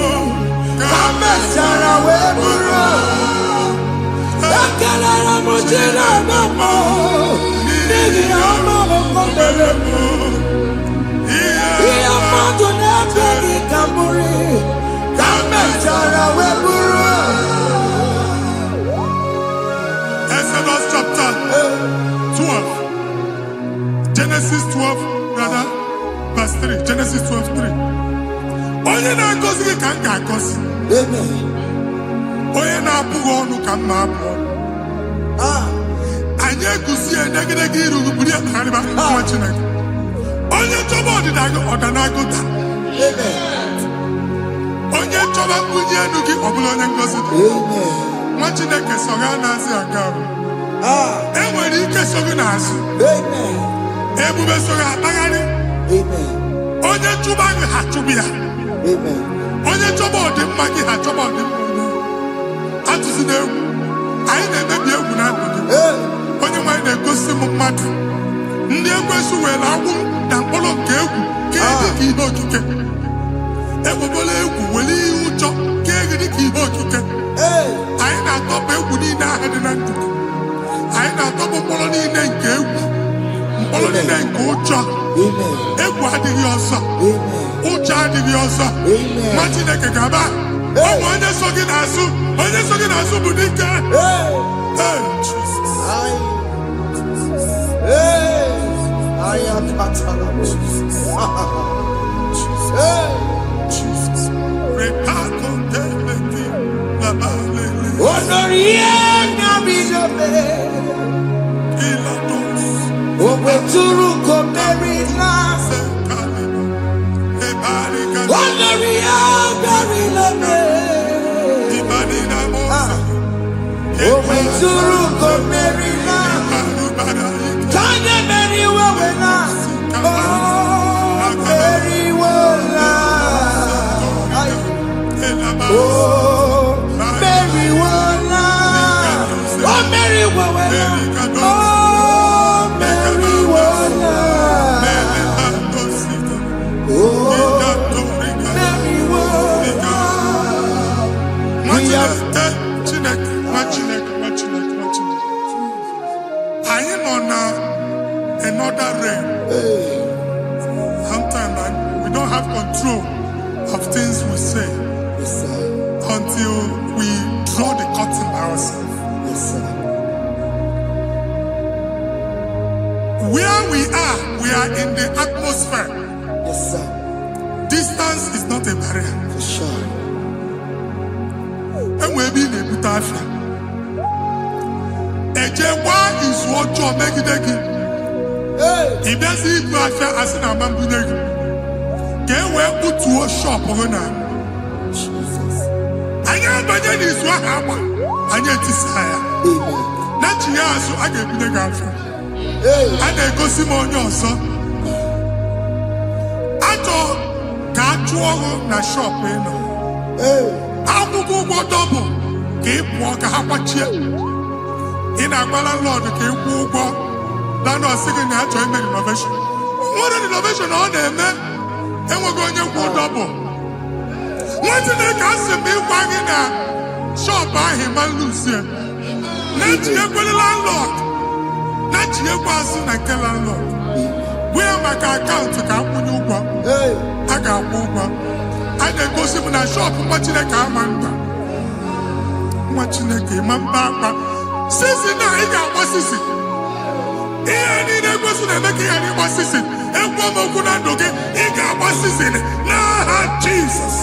E: ka m mechara wee bụrụ. Ekelere m Chineke ma n'ihi ọma o mere. Ihe mmadụ na-ekweghị ka m bụrụ ka m mechara wee bụrụ.
D: Exodus chapter 12. Genesis 12, rather, verse 3. Genesis 12:3. Onye na-agọzi gị ka m ga-agọzi. Onye na-abụghị ọnụ ka m na-abụ ọnụ. Anyị eguzi edegedege iru gị buru ya karịba nwa Chineke. Onye chọba ọdịda gị ọdanagụta. Onye chọba mbunye elu gị ọ bụla onye ngọzi dị. Nwa Chineke so gị na-azị aga arụ. E nwere ike so gị n'azụ. Ebube so gị akpagharị. Onye chụba gị ha chụbụ ya. Onye chọba ọdịmma gị ha chọba ọdịmma onye. Atụzi n'egwu. Anyị na-emebi egwu na ndụ gị. Onye nwanyị na-egosi m mmadụ. Ndị ekwensu were agwụ na mkpọrọ nke egwu ka dị ka ihe okike. Ekwebola egwu were ihe ụjọ ka dị ka ihe okike. Anyị na-atọpụ egwu niile ahụ dị na ndụ gị. Anyị na-atọpụ mkpọrọ niile nke egwu. Mkpọrọ niile nke ụjọ. Egwu adịghị ọzọ. Ụjọ adịghị ọzọ. Nwa Chineke ga-aba onye so gị n'azụ bụ dike. Hey, Jesus.
E: I am Katana. Jesus.
D: Jesus.
E: Onoria Nabidobe. Obeturu Komerina. Onoria Garilame. Obeturu Komerina. Kanye Mary Wawena. Oh, Mary Wawena. Oh, Mary Wawena. Oh, Mary Wawena. Oh, Mary Wawena. Oh, Mary Wawena.
D: Another realm. Sometimes we don't have control of things we say until we draw the curtain by ourselves. Where we are in the atmosphere. Distance is not a barrier.
E: For sure.
D: And we'll be in a good affair. Is what you're making. If there's Igbo affair as in a mambuneg, can we put to a shop over now?
E: Jesus.
D: I am Bajan is what happened. I get desire. Not years, so I get the girlfriend. And I go see more your son. I thought, can't you na shop? How to go double? Keep walk a half a chair. In a landlord, keep walk. Land was singing the actual innovation. What an innovation on them, man. And we're going to go double. What did they cast me wagging a shop by him and Lucia? Not you go the landlord. Not you pass in a landlord. We are my account to come when you go. I got over. I then go see in a shop watching a car man. Watching a game and papa. Since now, I got what's this? Any negotiation and making any was in and one more good and okay, he got was in it. Nah, Jesus.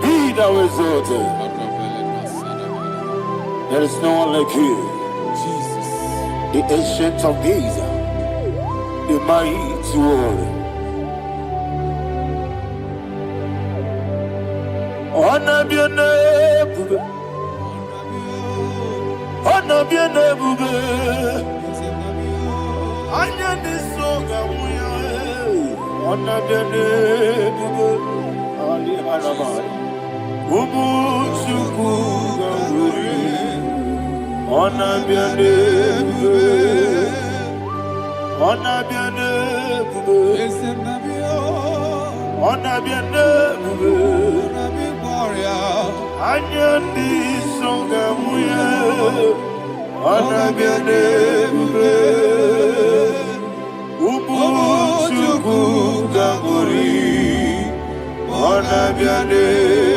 F: Be thou exalted. There is no one like you, Jesus, the ancient of days, the mighty warrior. Honor bien bube, honor bien bube. Anya ni soga muya, honor bien bube. Ali harabai, ubu chuku gamburi. Honor bien bube, honor bien bube. Honor bien bube. Anyandi songa muya, ana biane bube, ubu chuku gamburi, ana biane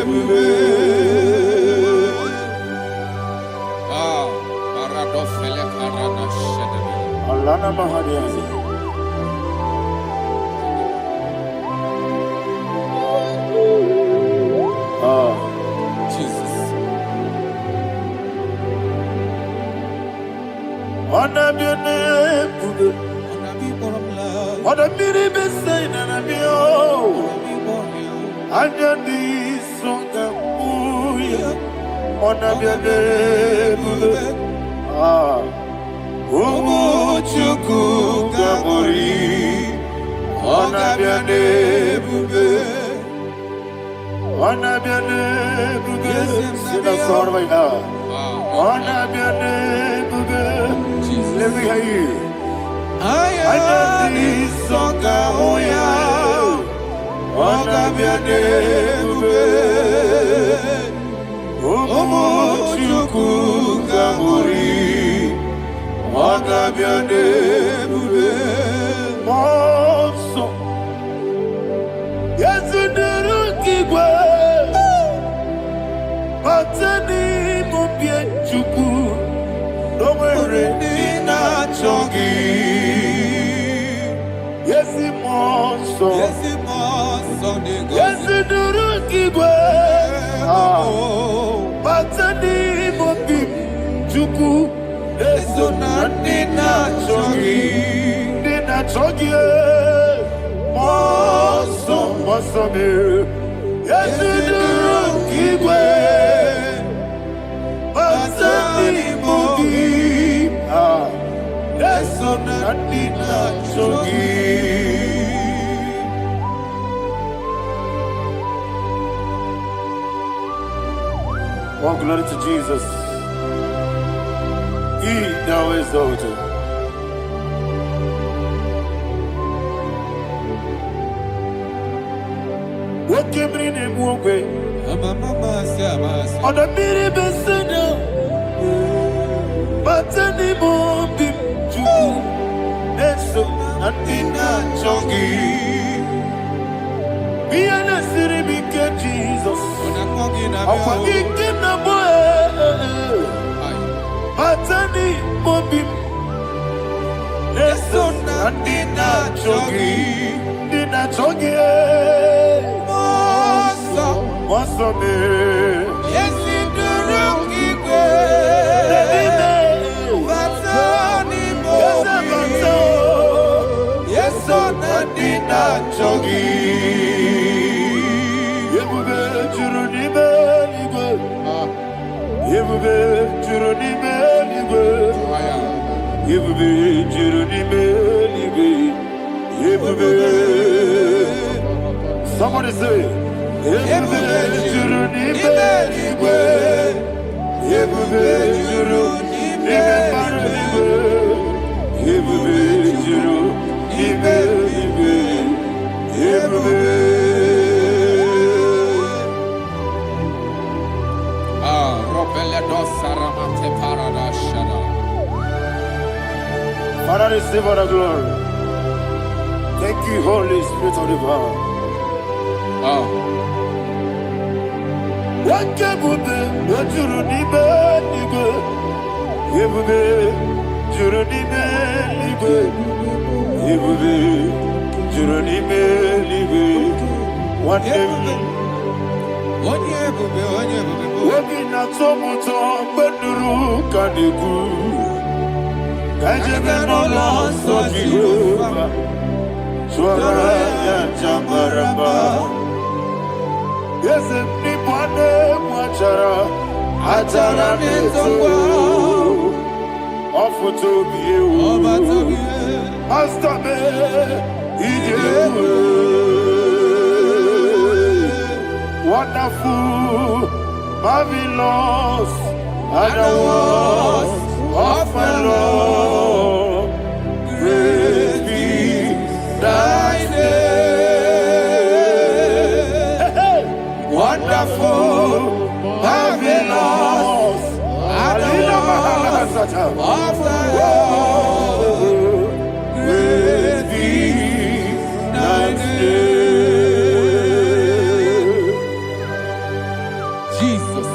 F: bube.
B: Paradofele karana shedebe.
F: Alana mahadiyazi.
B: Jesus.
F: Ona biane bube, ona miri besaina na bio, anyandi songa muya, ona biane bube, ubu chuku gamburi, ona biane bube. Ona biane bube, sida sorvaina. Ona biane bube, let me hear you. Ayani songa moya, ona biane bube, umu chuku gamburi, ona biane bube. Monso. Yes, Igbo. Batani mobie chuku. No mere dina chongi. Yes, Monso.
B: Yes, Monso.
F: Yes, Igbo. Batani mobie chuku. Eso na dina chongi. Dina chongi. Monso, monso me. Yes, Igbo. Batani mobie. Eso na dina chongi. Oh, glory to Jesus. He now exalted. What came in him one way? On the mini beside, but anymore be true. That's so nothing not chunky. Be an city because Jesus. I'm forgetting the boy. Batani mobi, eso na dina chogi,
B: Monso.
F: monso me.
B: Yes, Igbo. Batani mobi. Yes, na dina
F: chogi. Yebube juru ni beligwe, yebube juru ni beligwe. Yebube juru ni beligwe, yebube. Somebody say, yebube juru ni beligwe, yebube juru ni beligwe, yebube juru ni beligwe, yebube. Father, receive all the glory. Thank you, Holy Spirit of the power. What can we do? What you need, nigga? You be, you need, nigga. You be, you need, nigga. What day? Working at some time, but the room can do. Kajabeno lost of Jehovah, Swara Jambaramba. Yes, if Nipane Machara, Atara Neto, offer to be you, Master Me, wonderful, marvelous, and the was of my Lord, great be thy name. Wonderful, marvelous, and the was of my Lord, great be thy name.
B: Jesus.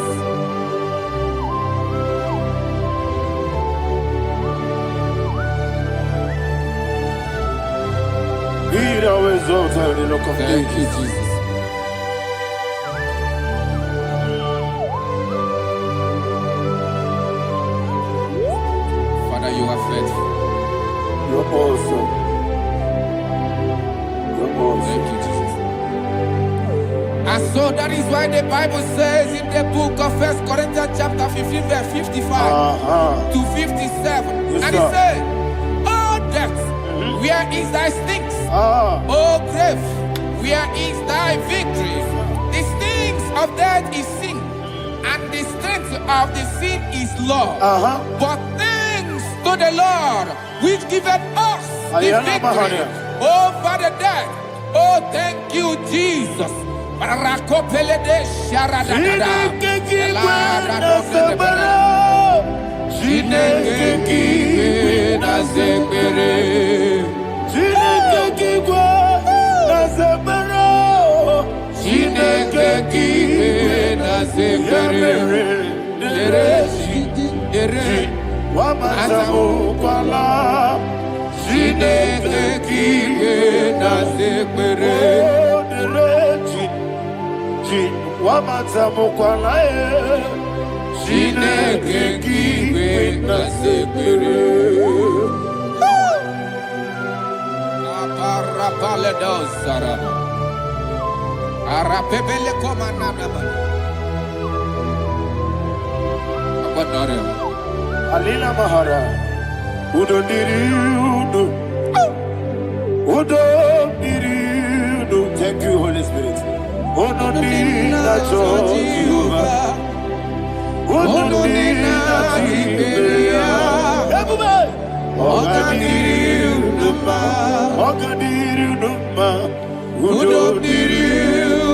F: Thank
B: you, Jesus. Father, you are faithful.
F: You're awesome. You're awesome.
B: Thank you, Jesus. And so that is why the Bible says in the book of 1 Corinthians chapter 15, verse 55 to 57.
F: Yes,
B: and it says, "Oh death, where is thy stings? Oh grave, where is thy victory? The stings of death is sin, and the strength of the sin is law. But thanks to the Lord, which giveth us the victory over the death. Oh, thank you, Jesus."
F: Wamatamu kwala Chineke kiwe na sekpere Wamatamu kwala Chineke kiwe na sekpere
B: Aparapale dosara Arapebele komanana Abadare
F: Alina Mahara Udo diri udo Udo diri udo. Thank you, Holy Spirit. Udo diri na Jehovah. Udo diri na Tiberia. Everybody. Oga diri uduma. Oga diri uduma. Udo diri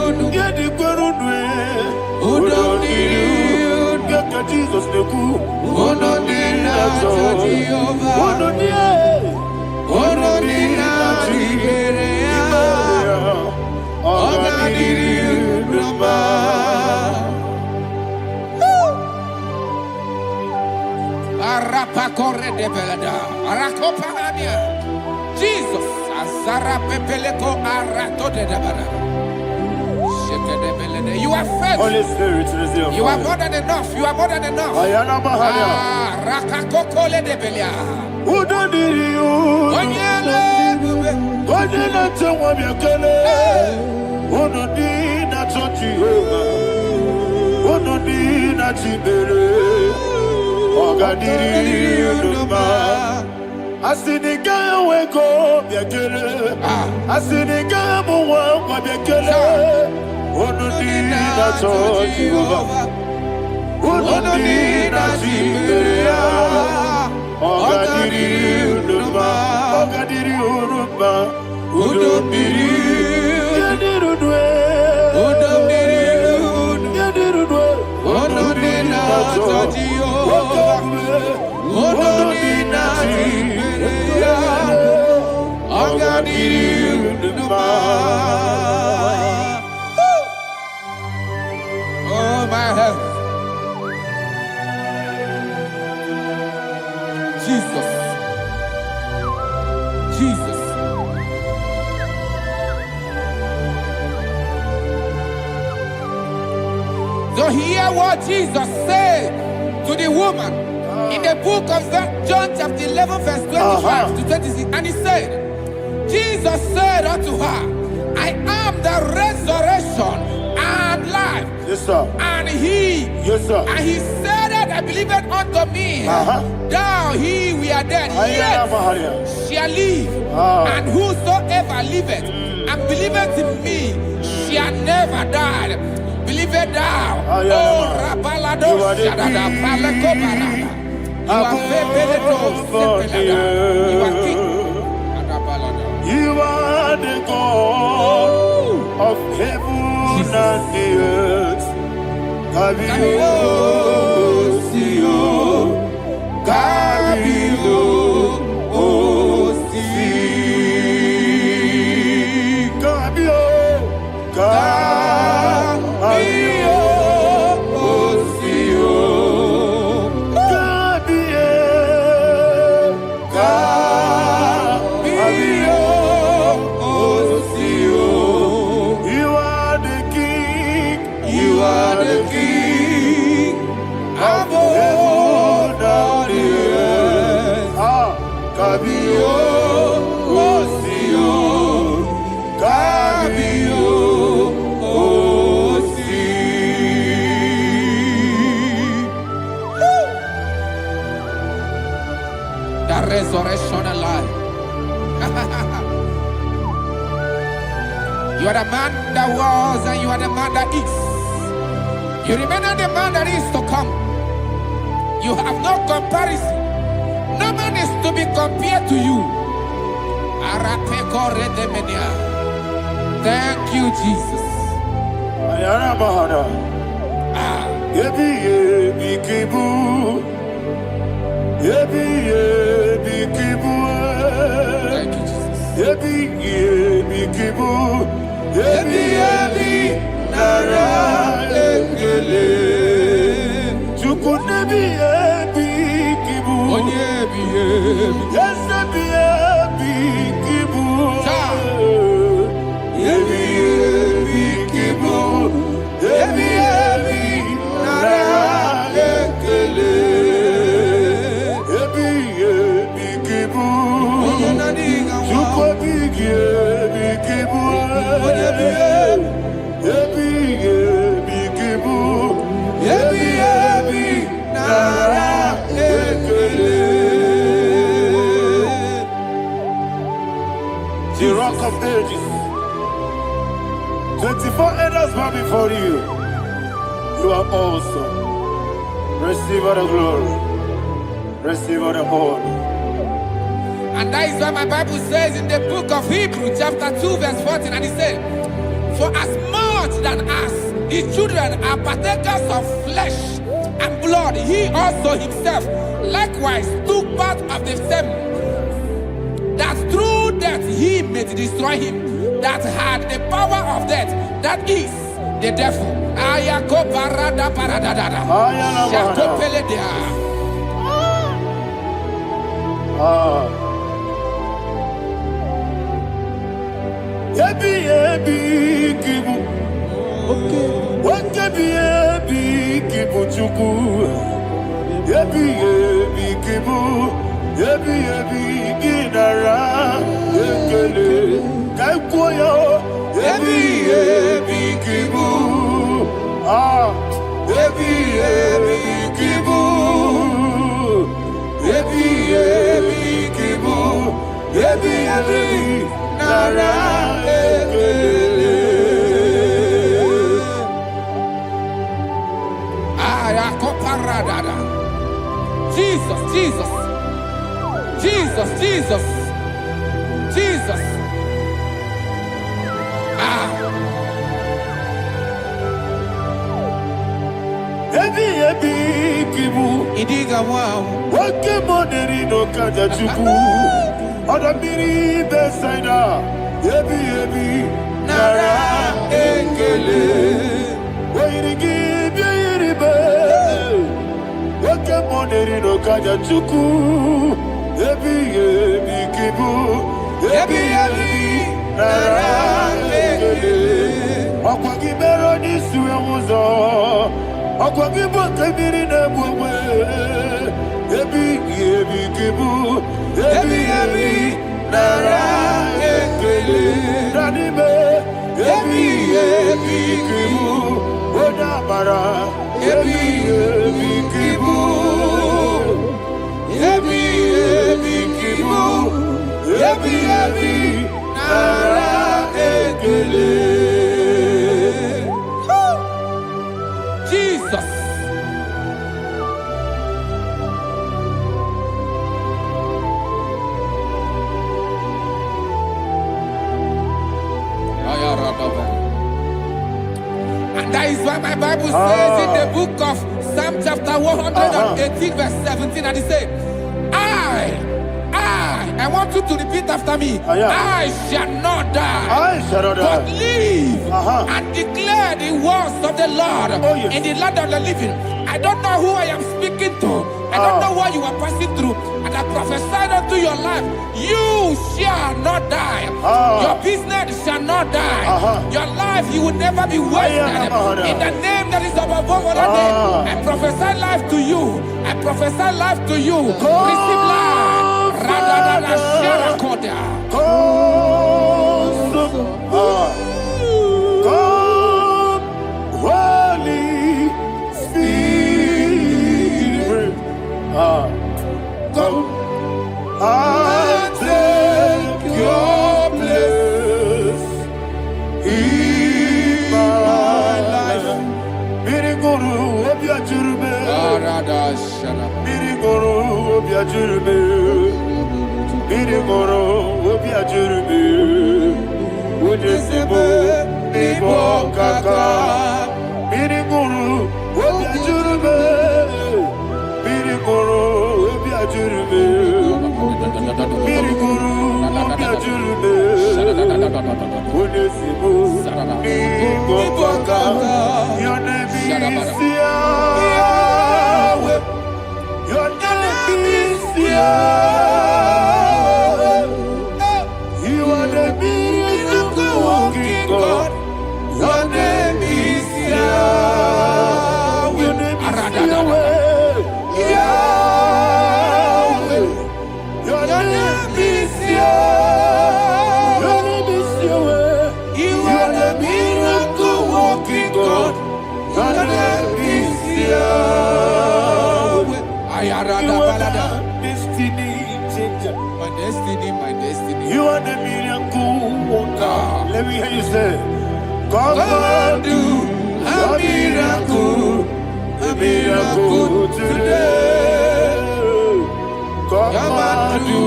F: udo. Yedi kwerudwe. Udo diri udo. Yaka Jesus neku. Udo diri na Jehovah. Udo diri. Udo diri na Tiberia. Oga diri uduma.
B: Arapa corre de belada, arakopa ania. Jesus, azara pepeleko arato de debara. Sheke de belede. You are faithful.
F: Holy Spirit, receive.
B: You are more than enough. You are more than enough.
F: Ayana Mahaya.
B: Rakakoko le de belia.
F: Udo diri udo.
B: Onyele bube.
F: Onyele tewa miakele. Udo diri na Jehovah. Udo diri na Tiberia. Oga diri uduma. Asinika weko biakele. Asinika muwa kwa biakele. Udo diri na Jehovah. Udo diri na Tiberia. Oga diri uduma. Oga diri uduma. Udo diri. Yediri udwe.
B: Udo diri udo.
F: Yediri udwe.
B: Udo diri na Jehovah. Udo diri na Tiberia. Oga diri uduma. Oh my health. Jesus. Jesus. So hear what Jesus said to the woman in the book of John chapter 11 verse 25 to 26. And he said, Jesus said unto her, I am the resurrection and life.
F: Yes, sir.
B: And he,
F: Yes, sir.
B: and he said that I believed unto me, thou he we are dead,
F: Ayana Mahaya.
B: yet shall live. And whosoever liveth and believeth in me shall never die. Believe it thou. Oh, Rabalado, Shadada, Palako Barada. You are Bebeledo, Sepelada. You are king.
F: You are the God of heaven and the earth. Kabio, Sio, Kabio, Si, Kabio, Kabio, Sio, Kabio, Sio. You are the king. You are the king of heaven and the earth. Kabio, Sio, Kabio, Si.
B: The resurrection and life. You are the man that was and you are the man that is. You remain the man that is to come. You have no comparison. No man is to be compared to you. Thank you, Jesus.
F: Ayana Mahana. Yebi yebi kibu. Yebi yebi kibu.
B: Thank you, Jesus.
F: Yebi yebi kibu. Yebi yebi nara ekele. The rock of ages. 24 elders bow before you. You are awesome. Receive all the glory. Receive all the honor.
B: And that is why my Bible says in the book of Hebrews chapter 2 verse 14, and it said, for as much than us, his children are partakers of flesh and blood, he also himself likewise took part of the same, that through death he may destroy him that had the power of death, that is the devil. Jesus, Jesus, Jesus, Jesus, Jesus. Idiga wow.
F: Wakemoderi no kajachuku. Odamiri besaida. Ebi nara ekele. Wairigi biiribe. Wakemoderi no kajachuku. Ebi kibu. Ebi nara ekele. Okwagibero nisuwe muzo. Akwagibo kebiri na bwe ebi kibu ebi nara ekele nanibe ebi kibu odabara ebi kibu ebi kibu ebi nara ekele.
B: Jesus. And that is why my Bible says in the book of Psalm chapter 118 verse 17, and it says, I want you to repeat after me. I shall not die, but live and declare the words of the Lord in the land of the living. I don't know who I am speaking to. I don't know what you are passing through. And I prophesy unto your life, you shall not die. Your business shall not die. Your life, you will never be wasted. In the name that is above all name, I prophesy life to you. I prophesy life to you. Receive life.
F: Holy Spirit, come and take your place in my life. Miriguru obiajurube, miriguru obiajurube. Mirigoro obiajurube, udesibo nibo kaka. Mirigoro obiajurube, mirigoro obiajurube, mirigoro obiajurube, udesibo nibo kaka. Your name is Yahweh,
B: destiny, my destiny.
F: You are the miracle worker. Let me hear you say, come and do a miracle today. Come and do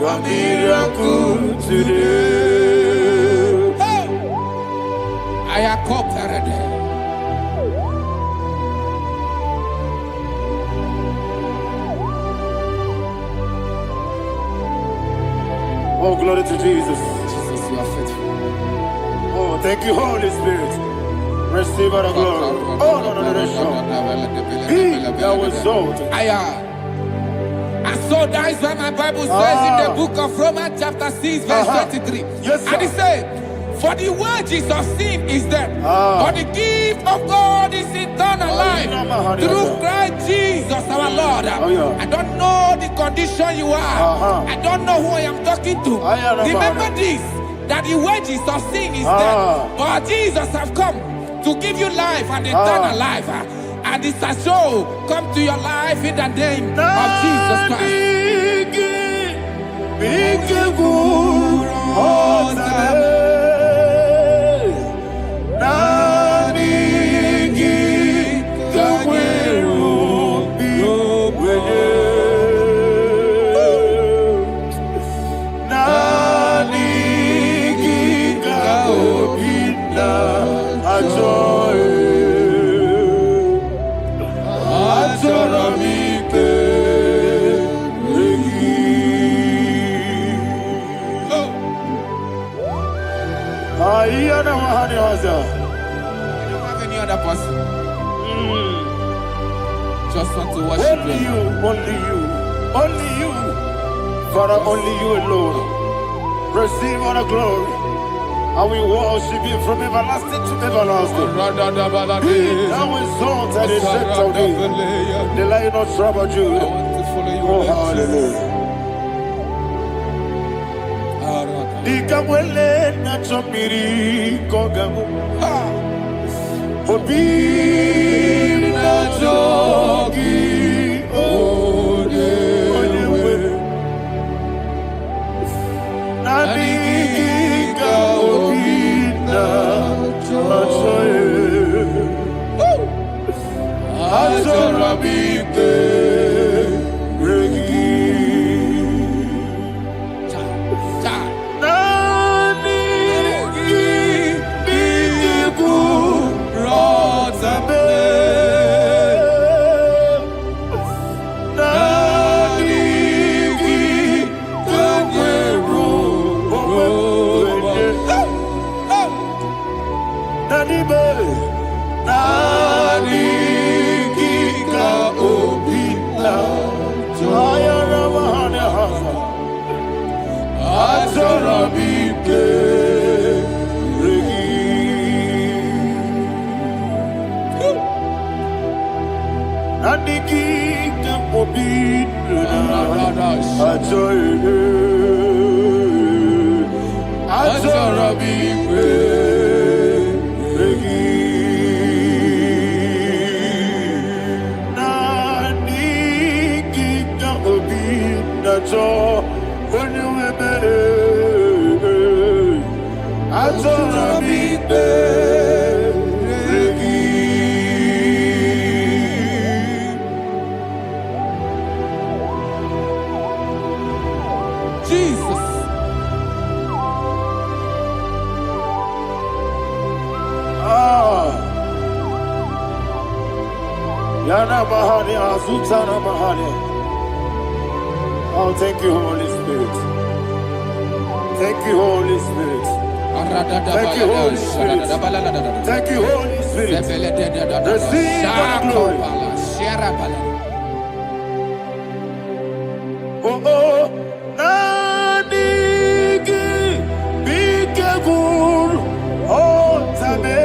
F: a miracle today.
B: Hey! I am cooperated.
F: Oh, glory to Jesus.
B: Jesus, you are faithful.
F: Oh, thank you, Holy Spirit. Receive our glory. Oh, no. Be thou exalted.
B: And so that is why my Bible says in the book of Romans chapter 6 verse 23.
F: Yes, sir.
B: And it says, for the wages of sin is death, but the gift of God is eternal life through Christ Jesus our Lord. I don't know the condition you are. I don't know who I am talking to. Remember this, that the wages of sin is death, but Jesus has come to give you life and eternal life. And this shall show come to your life in the name of Jesus Christ. I don't have any other person. Just want to worship
F: only you. Only you. Father, only you alone. Receive all the glory. And we worship you from everlasting to everlasting. Be thou exalted and set of thee. The Lion of Tribe of Judah. Oh, hallelujah. Dikamwele na chomiri kogamu. Obi na jogi odewe. Na diga obi na joye. Azorabike regi. Oh, thank you, Holy Spirit. Thank you, Holy Spirit. Thank you, Holy Spirit. Thank you, Holy Spirit. Receive the glory. Oh, oh, Nadigi, Bigagul, oh, Tame.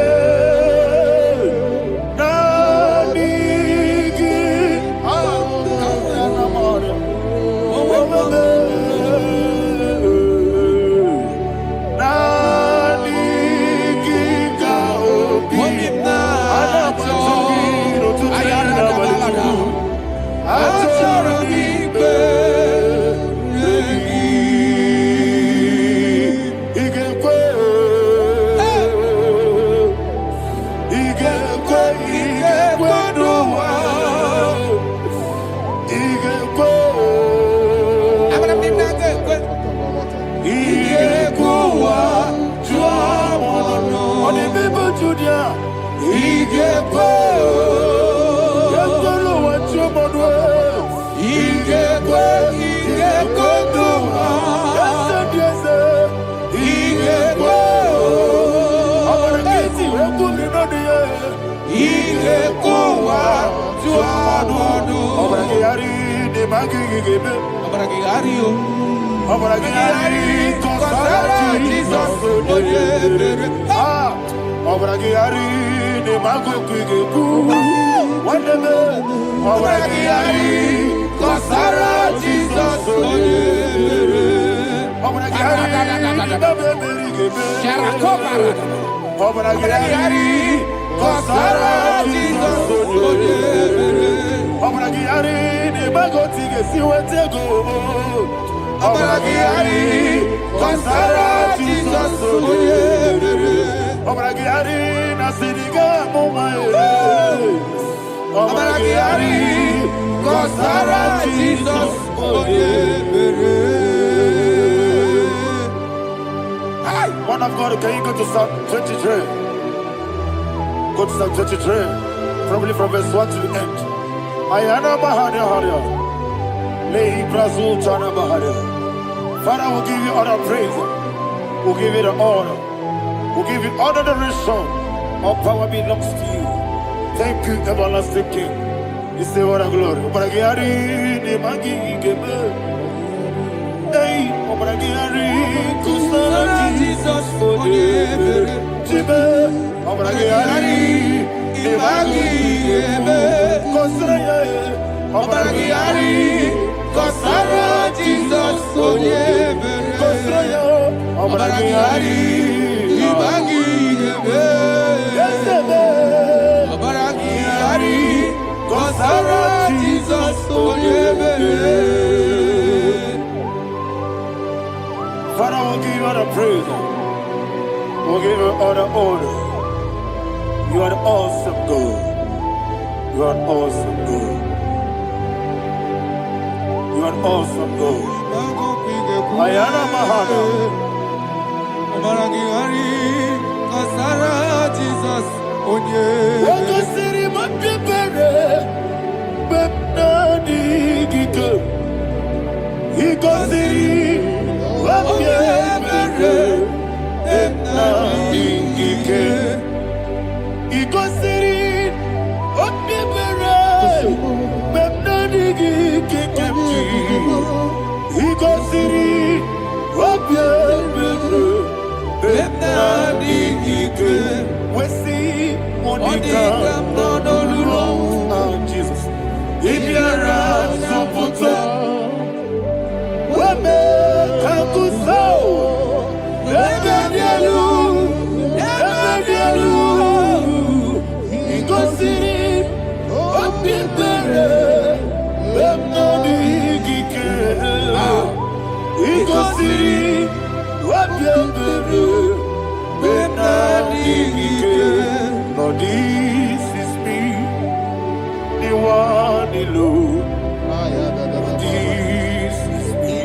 B: I
F: Igekwe.
B: Abraham did not go.
F: Igekwa. Juamono. On the people Judia. Igekwe. Yekolo wa Juamono. Igekwe. Igekwe Duma. Yese. Igekwe. Abaragesi wekumi nodiye. Igekwa. Juamono. Abaragiyari de magigebe.
B: Abraham
F: Obragiyari, Kosara, Jesus, Obragiyari, the Mago Kuigu, whatever, Obragiyari, Kosara, Jesus, Obragiyari, Obragiyari, Kosara, Jesus, Obragiyari, the Mago Tigesi, Wetego. Obragiyari, Kosara, Jesus, Obragiyari, Nasiriga, Momae. Obragiyari, Kosara, Jesus, One of God, can you go to Psalm 23? Go to Psalm 23, probably from verse 1 to the end. Ayana Mahana Haria. Father, we'll give you all the praise. We'll give you the honor. We'll give you all the adoration. All power belongs to you. Thank you, everlasting King. You say what a glory. Obragiyari, the magi gebe. Hey, Obragiyari, Kusara, Jesus, Jibe. Obragiyari, the magi gebe. Kusara, Obragiyari, Kosara, Jesus, Obragiyari, Obragiyari, Kosara, Jesus, Father, we'll give you all the praise. We'll give you all the honor. You are the awesome God. You are an awesome God. You are an awesome God. Ayana Mahana.
B: Obragiyari, Kosara, Jesus,
F: Waka siri mapipere. Bepnani gike. Iko siri mapipere. Bepnani gike. Iko siri mapipere. Bepnani gike. Iko siri mapipere. Bepnani gike. Wesi Monica. Oh, Jesus. Ibiara Soputo. Wame Kakuso. Ebedielu. Ikosiri. Opipere. Bemnodi Gike. Ikosiri. Opipere. Bemnodi Gike. Lord, this is me. The one alone. This is me.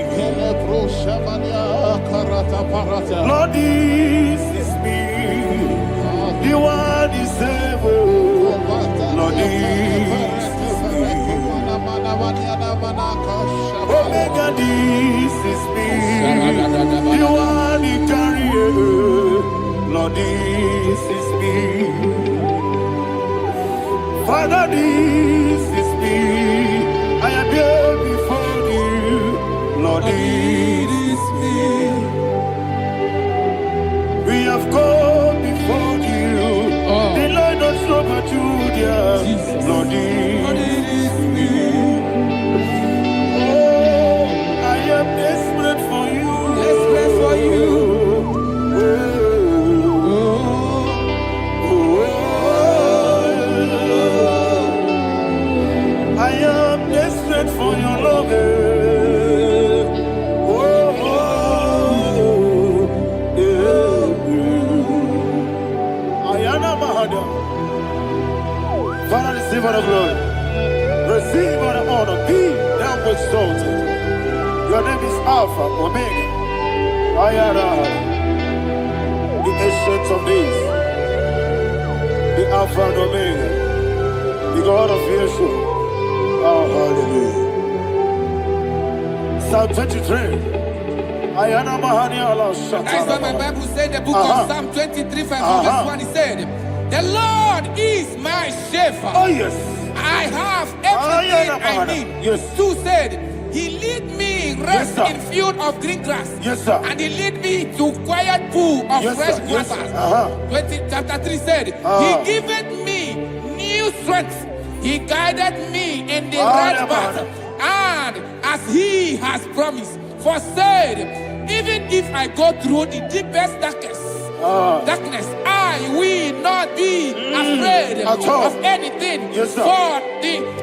F: Lord, this is me. The one is able. Lord, this is me. Omega, this is me. The one in carrier. Lord, this is me. Father, this is me. I am here before you. Lord, this is me. We have come before you. The Lord of Super Judah. Lord, this is me. Oh, I am desperate for you.
B: Desperate for you.
F: Alpha, Omega. Ayara. The ancient of days. The Alpha and Omega. The God of Yeshua. Oh, hallelujah. Psalm 23. Ayana Mahani Allah Shata.
B: That's why my Bible said in the book of Psalm 23, verse 1, he said, the Lord is my shepherd.
F: Oh, yes.
B: I have everything I need.
F: Yes.
B: 2 said, he lead me rest
F: Yes,
B: in field of green grass.
F: Yes, sir.
B: And he lead me to quiet pool of
F: Yes,
B: fresh
F: sir. Yes,
B: waters.
F: sir.
B: Chapter 3 said, he giveth me new strength. He guided me in the right path. And as he has promised, for said, even if I go through the deepest darkness, I will not be afraid of anything.
F: Yes, sir.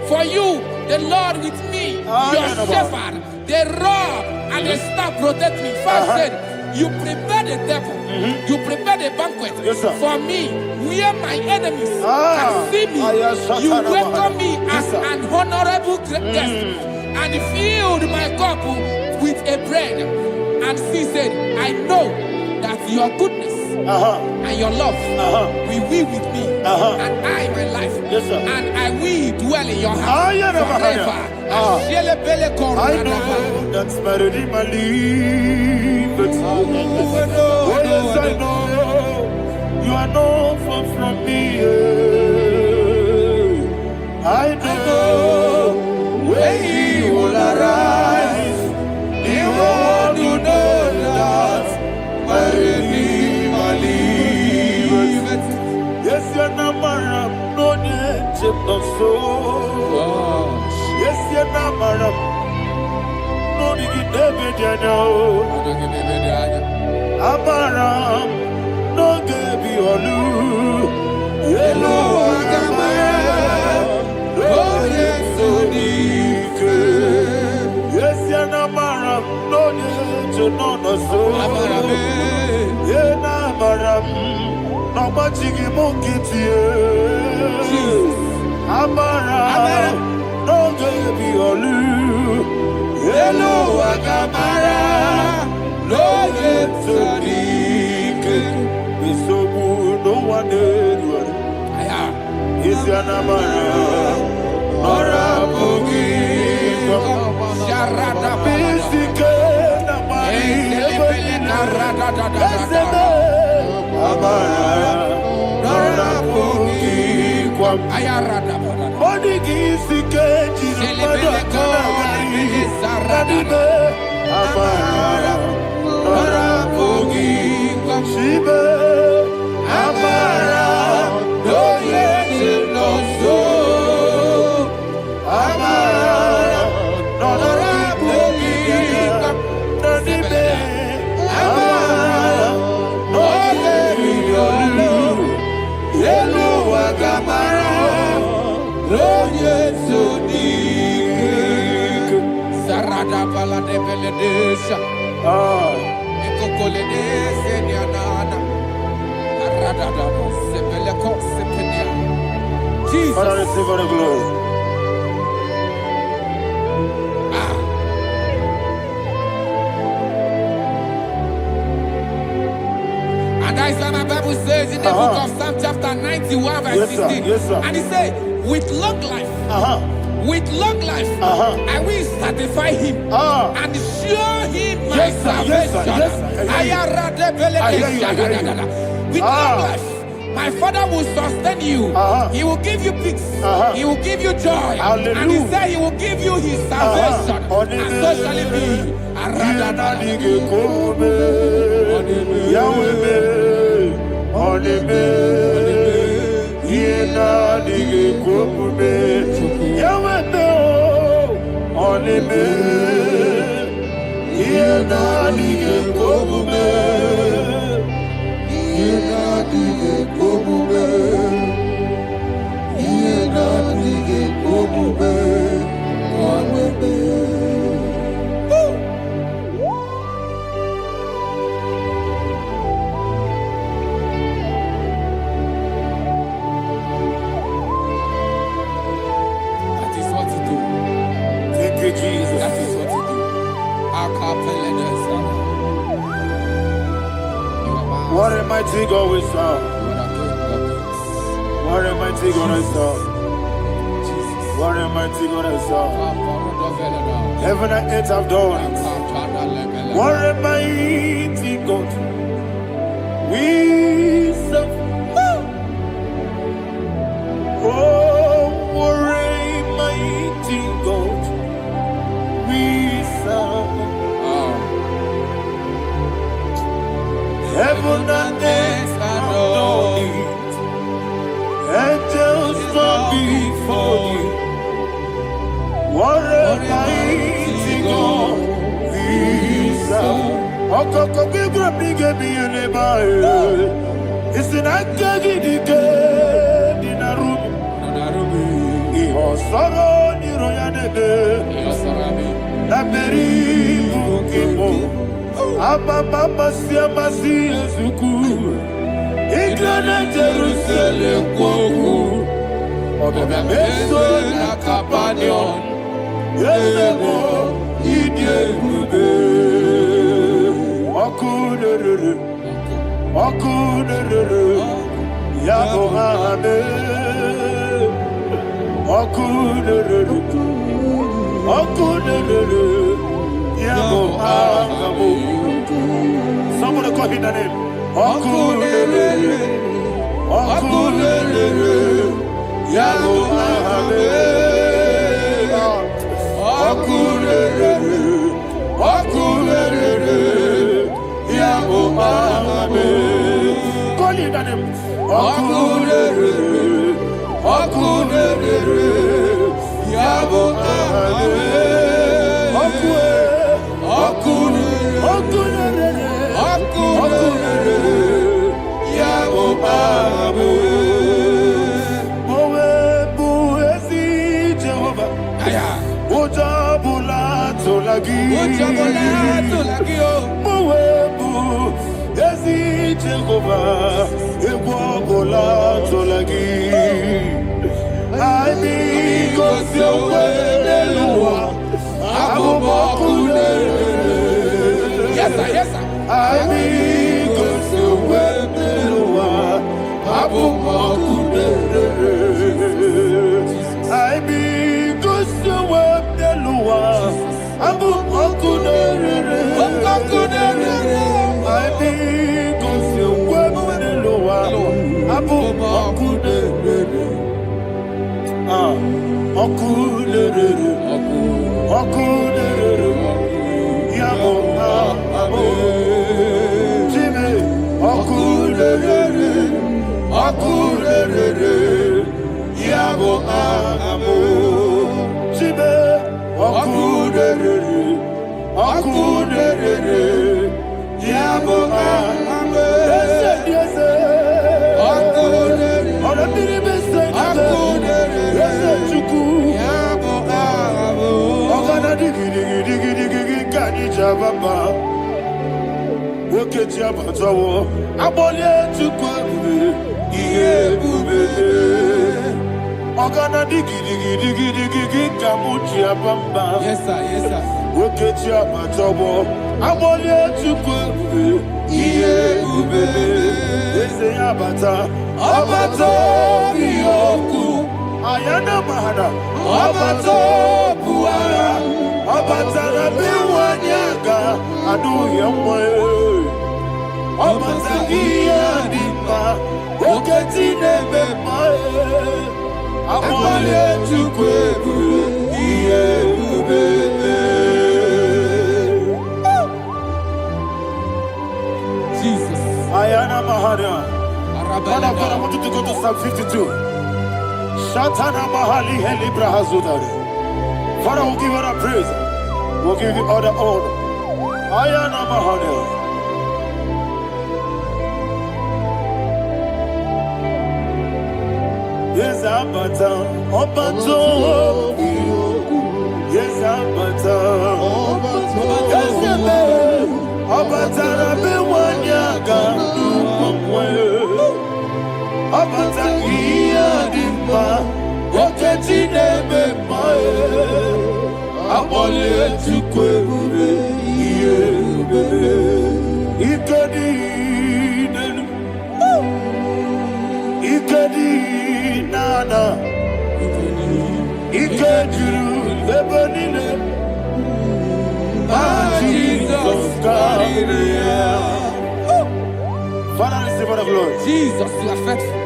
B: For you, the Lord with me, your shepherd, the rod and the staff protect me. First said, you prepare the table, you prepare the banquet for me, where my enemies can see me. You welcome me as an honorable guest, and filled my cup with a bread. And she said, I know that your goodness and your love will be with me, and I, my life, and I will dwell in your house forever.
F: I know that's my Redeemer liveth. Oh, yes, I know you are not far from me. I know when he will arise, he will do that my Redeemer liveth. Yes, you're not married, no need to so. Yes, you're not married. No need to be Amaram, no give you a loo. Yellow, oh, yes, so deep. Yes, you're not married, no need to know the soul. Amaram, no much you monkey to you. Amaram, no give you a loo. Yellow, Agamara. No yet so deep. It's so good, no one did. It's your namara. Nora Bogi.
B: Sharada
F: Bisike Namari. Amara. Nora Bogi.
B: Ayarada.
F: Body Gisike. Amara. Nora Bogi. Shibe. Amara. No yes no so. Amara. Nora Bogi. Nanibe. Amara. No yes Yelo Agamara. No yes so deep.
B: Sarada bala de beledesha. Ekokolede senyanana. Aradada sebeleko sepenia. Jesus.
F: Father, receive all the glory.
B: And that is why my Bible says in the book of Psalm chapter 91 verse 16.
F: Yes, sir.
B: And he said, with long life, I will satisfy him and show him my salvation. With long life, my Father will sustain you. He will give you peace. He will give you joy.
F: Hallelujah.
B: And he said he will give you his salvation. And so shall it be.
F: Jesus.
B: That is what you do.
F: What a mighty God we serve. What a mighty God I serve. What a mighty God I serve. Heaven and earth have done it. What a mighty God we serve. Oh, what a mighty God we serve. Heaven and earth have done it. Angels bow before you. What a mighty God we serve. Okoko bigro bige bi eleba. It's an akagi dike dinarum. Iho soro ni royanebe. Laberi bukibo. Ababa masia masia zuku. Iglana Jerusalem koku. Obebe meso na kapanion. Yelebo idye gube. Okunere. Okunere. Yabo hame. Okunere. Okunere. Yabo hame. Somebody call him the name. Okunere. Okunere. Yabo hame. Okunere. Okunere. Yabo hame. Call him the name. Okunere. Okunere. Yabo hame. Mowebu ezi Jehovah egwobola tolagi. Ani kosi oweneluwa abubokune.
B: Yes sir, yes sir.
F: Ani kosi oweneluwa abubokune. Ani kosi oweneluwa abubokune. Oketi abatawo abole tukwa iye bube. Ogana digi kamuti abamba.
B: Yes sir, yes sir.
F: Oketi abatawo abole tukwa iye bube. Ese abata abato biyoku ayana mahana abato buara abata na biwanyaga adu yamwe. Abata iya dimba oketi nebe mae abole tukwe iye bube.
B: Jesus.
F: Ayana mahana. Father, I want you to go to Psalm 52. Shatana mahali heli brahazudari. Father, we'll give you the praise. We'll give you all the honor. Ayana mahana. Yes, Abata, Obato, yes, Abata, yes, Abata, Bewanyaga, Abata, Iadimba, Oketi nebe mae, Abole tukwe, Ikadi, Ike juru ebe niile. Jesus carry Father, receive the glory.
B: Jesus, you are faithful.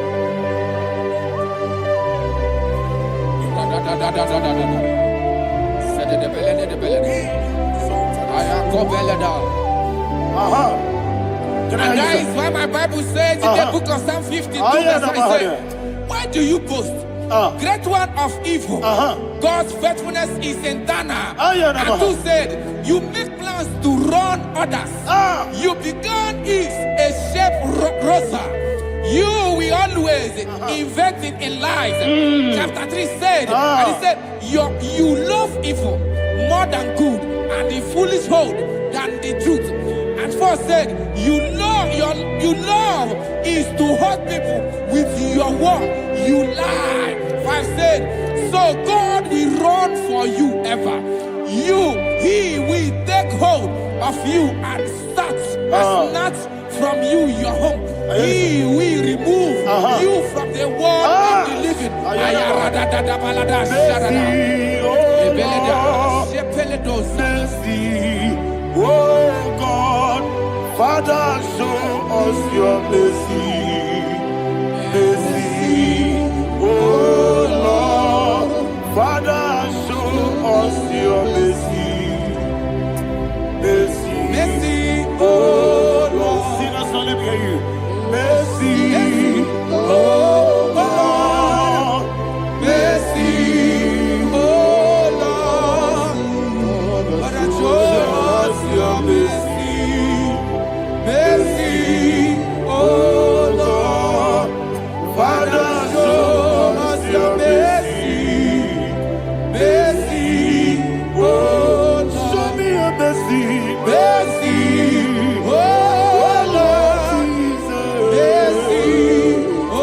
B: And that is why my Bible says in the book of Psalm 52, verse 37, why do you boast? Great one of evil. God's faithfulness is eternal. And two said, you make plans to run others. You began is a shape rosa. You will always inventing in lies. Chapter 3 said, and he said, you love evil more than good, and the foolish hold than the truth. And 4 said, you love is to hurt people with your word. You lie. 5 said, so God will run for you ever. He will take hold of you and snatch from you your home. He will remove you from the world of the living.
F: Oh God, Father, show us your mercy. Mercy, oh Lord, Father, show us your mercy. Mercy, mercy, oh Lord. Sinners, let me hear you. Mercy, oh Lord. Mercy, oh Lord. Father, show us your mercy. Mercy, oh Lord. Father, show us your mercy. Mercy, oh Lord. Show me your mercy. Mercy, oh Lord. Mercy, oh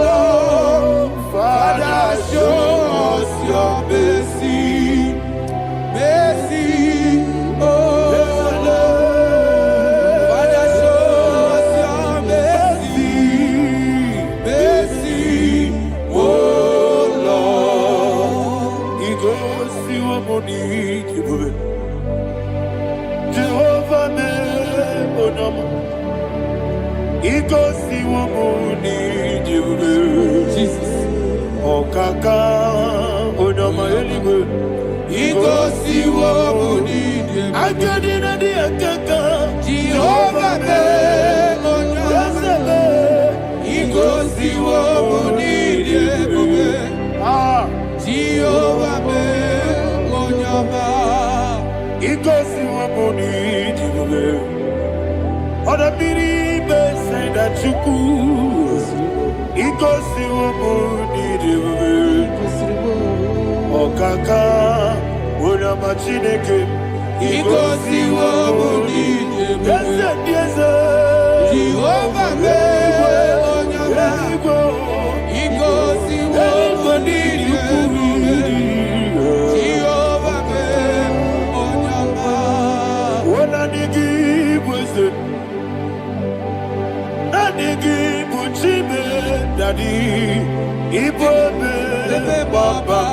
F: Lord. Father, show us your mercy. Mercy, oh Lord. Father, show us your mercy. Mercy, oh Lord. He goes to a money. Jehovah me onama. He goes to a money. Jesus. Okaka onama eligwe. He goes to a money. I get in the akaka. Jehovah me onama. He goes to a money. Jehovah me onama. He goes to a money. Other people say that you could. He goes to a money. Okaka, Unama Chineke. He goes to a money. Yes, Jehovah me onama. He goes to a money. Jehovah me onama. What I give was it? Daddy, Igbo Baba.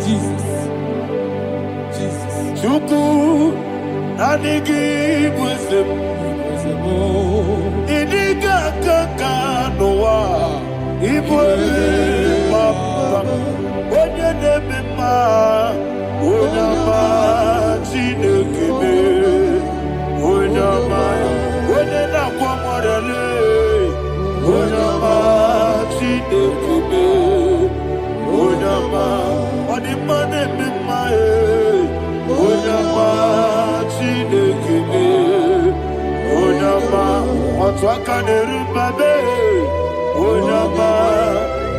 F: Jesus, Jesus. Chuku, Nadigi Wisdom. Idiga Kaka Noa, Igbo Baba. Oye Nebima, Onama Chinekebe, Onama, Onena Kwamorele. Onama Chinekebe, Onama, Onimane Bimae, Onama Chinekebe, Onama, Otwakane Rubabe, Onama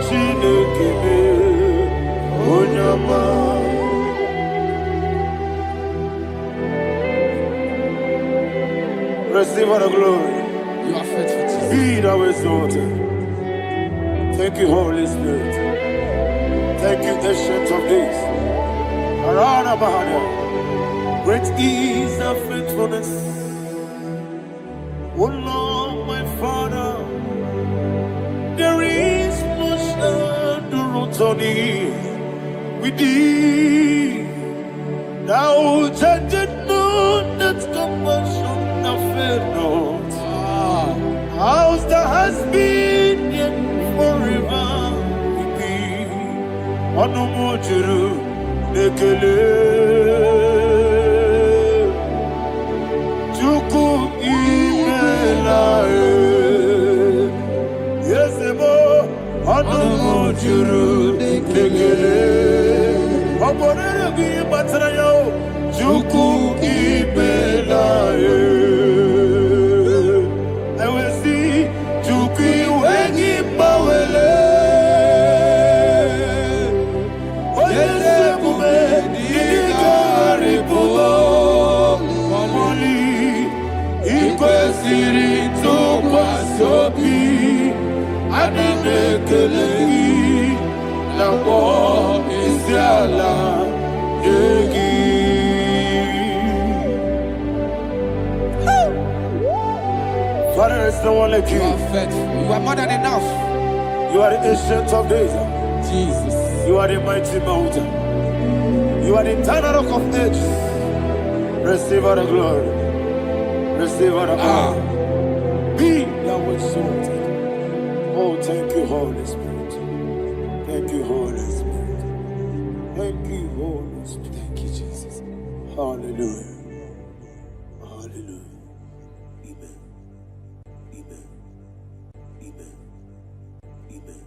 F: Chinekebe, Onama. Receive all the glory.
B: You are faithful, Jesus.
F: Be thou exalted. Thank you, Holy Spirit. Thank you, Ancient of Days. Arana Bahana. Great is thy faithfulness. O Lord, my Father, there is much endurance Sony, we did. Thou judged not that compassion affair not. House that has been yet forever with thee. Onomojuru nekele. Chuku imelae. Yesebo onomojuru nekele. Oborere gi batrayo. Chuku imelae. Father, there is no one like you.
B: You are faithful. You are more than enough.
F: You are the ancient of days.
B: Jesus.
F: You are the mighty mountain. You are the eternal rock of ages. Receive all the glory. Receive all the honor. Be thou exalted. Oh, thank you, Holy Spirit. Thank you, Holy Spirit. Thank you, Holy Spirit.
B: Thank you, Jesus.
F: Hallelujah. Hallelujah. Amen. Amen. Amen. Amen.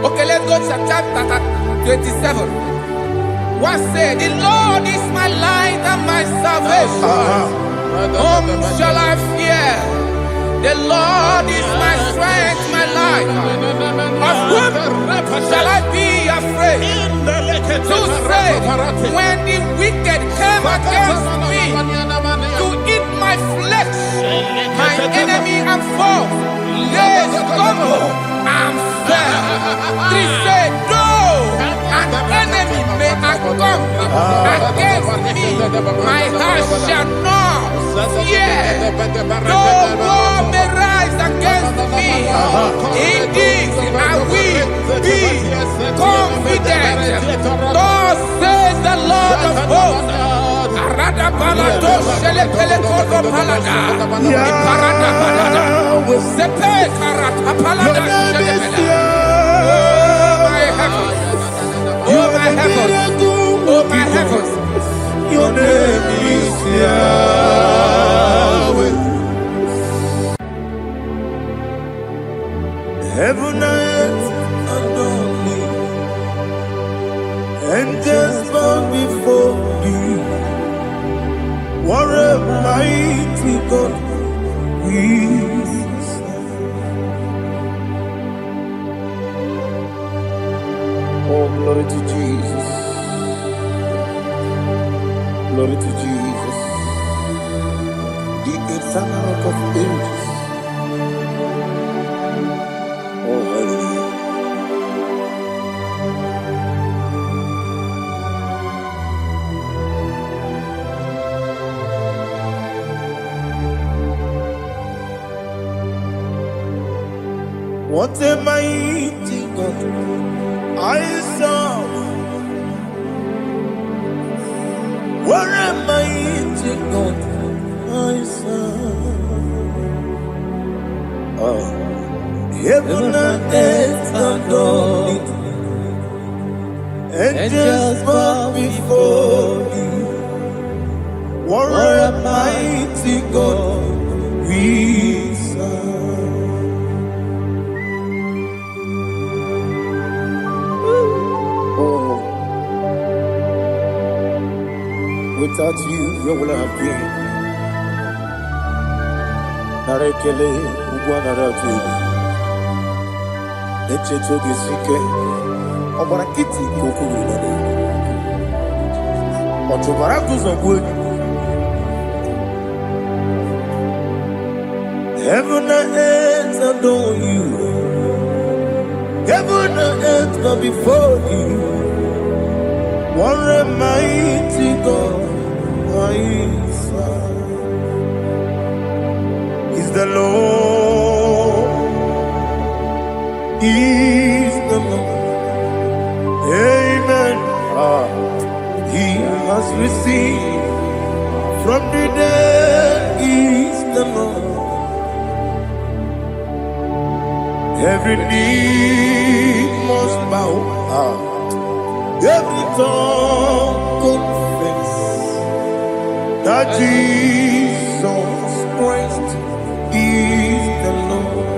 B: Okay, let's go to chapter 27. What said, the Lord is my light and my salvation. Whom shall I fear? The Lord is my strength, my life. Of whom shall I be afraid? To say, when the wicked came against me to eat my flesh, my enemy and foe, they stumble and fell. 3 say, though an enemy may come against me, my heart shall not fear. Though war may rise against me, in this I will be confident. Thus says the Lord of hosts, Parada balado shele pele kodo palada. Parada balada. Sepe karata palada shele pele. Oh my heavens. Oh my heavens. Oh my heavens.
A: Your name is Yahweh. Heaven and earth adore me, angels bow before thee. What a mighty God we serve. Oh, glory to Jesus. Glory to Jesus, the eternal rock of ages. Oh, hallelujah. What a mighty God I serve. What a mighty God I serve. Oh, heaven and earth adore it. Angels bow before thee. What a mighty God we serve. Oh. Without you, where would I have been? Narekele, Ugwanaratu. Echeto Gesike, Obarakiti, Kokuru. Otobarakus of wood. Heaven and earth adore you. Heaven and earth bow before you. What a mighty God I serve. Is the Lord, is the Lord. Amen. He has received from the dead, is the Lord. Every knee must bow. Every tongue confess that Jesus Christ is the Lord.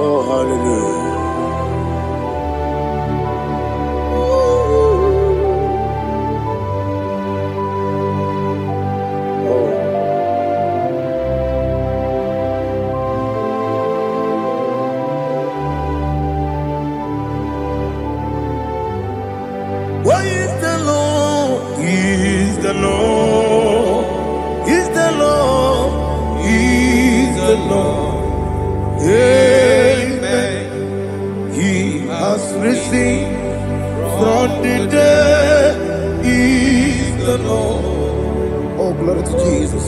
A: Oh, hallelujah. Why is the Lord? Is the Lord? Is the Lord? Is the Lord? Amen. He has received from the dead. Is the Lord? Oh, glory to Jesus.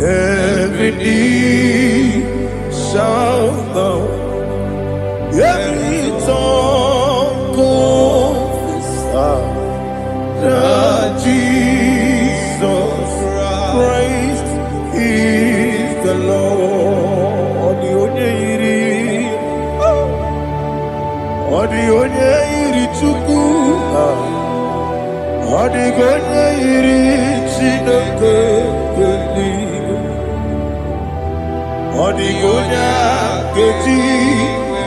A: Every knee shall bow. Every tongue confess that Jesus Christ is the Lord. Odi onye iri Chukwu, odi onye iri Chineke eluigwe, odi onye keji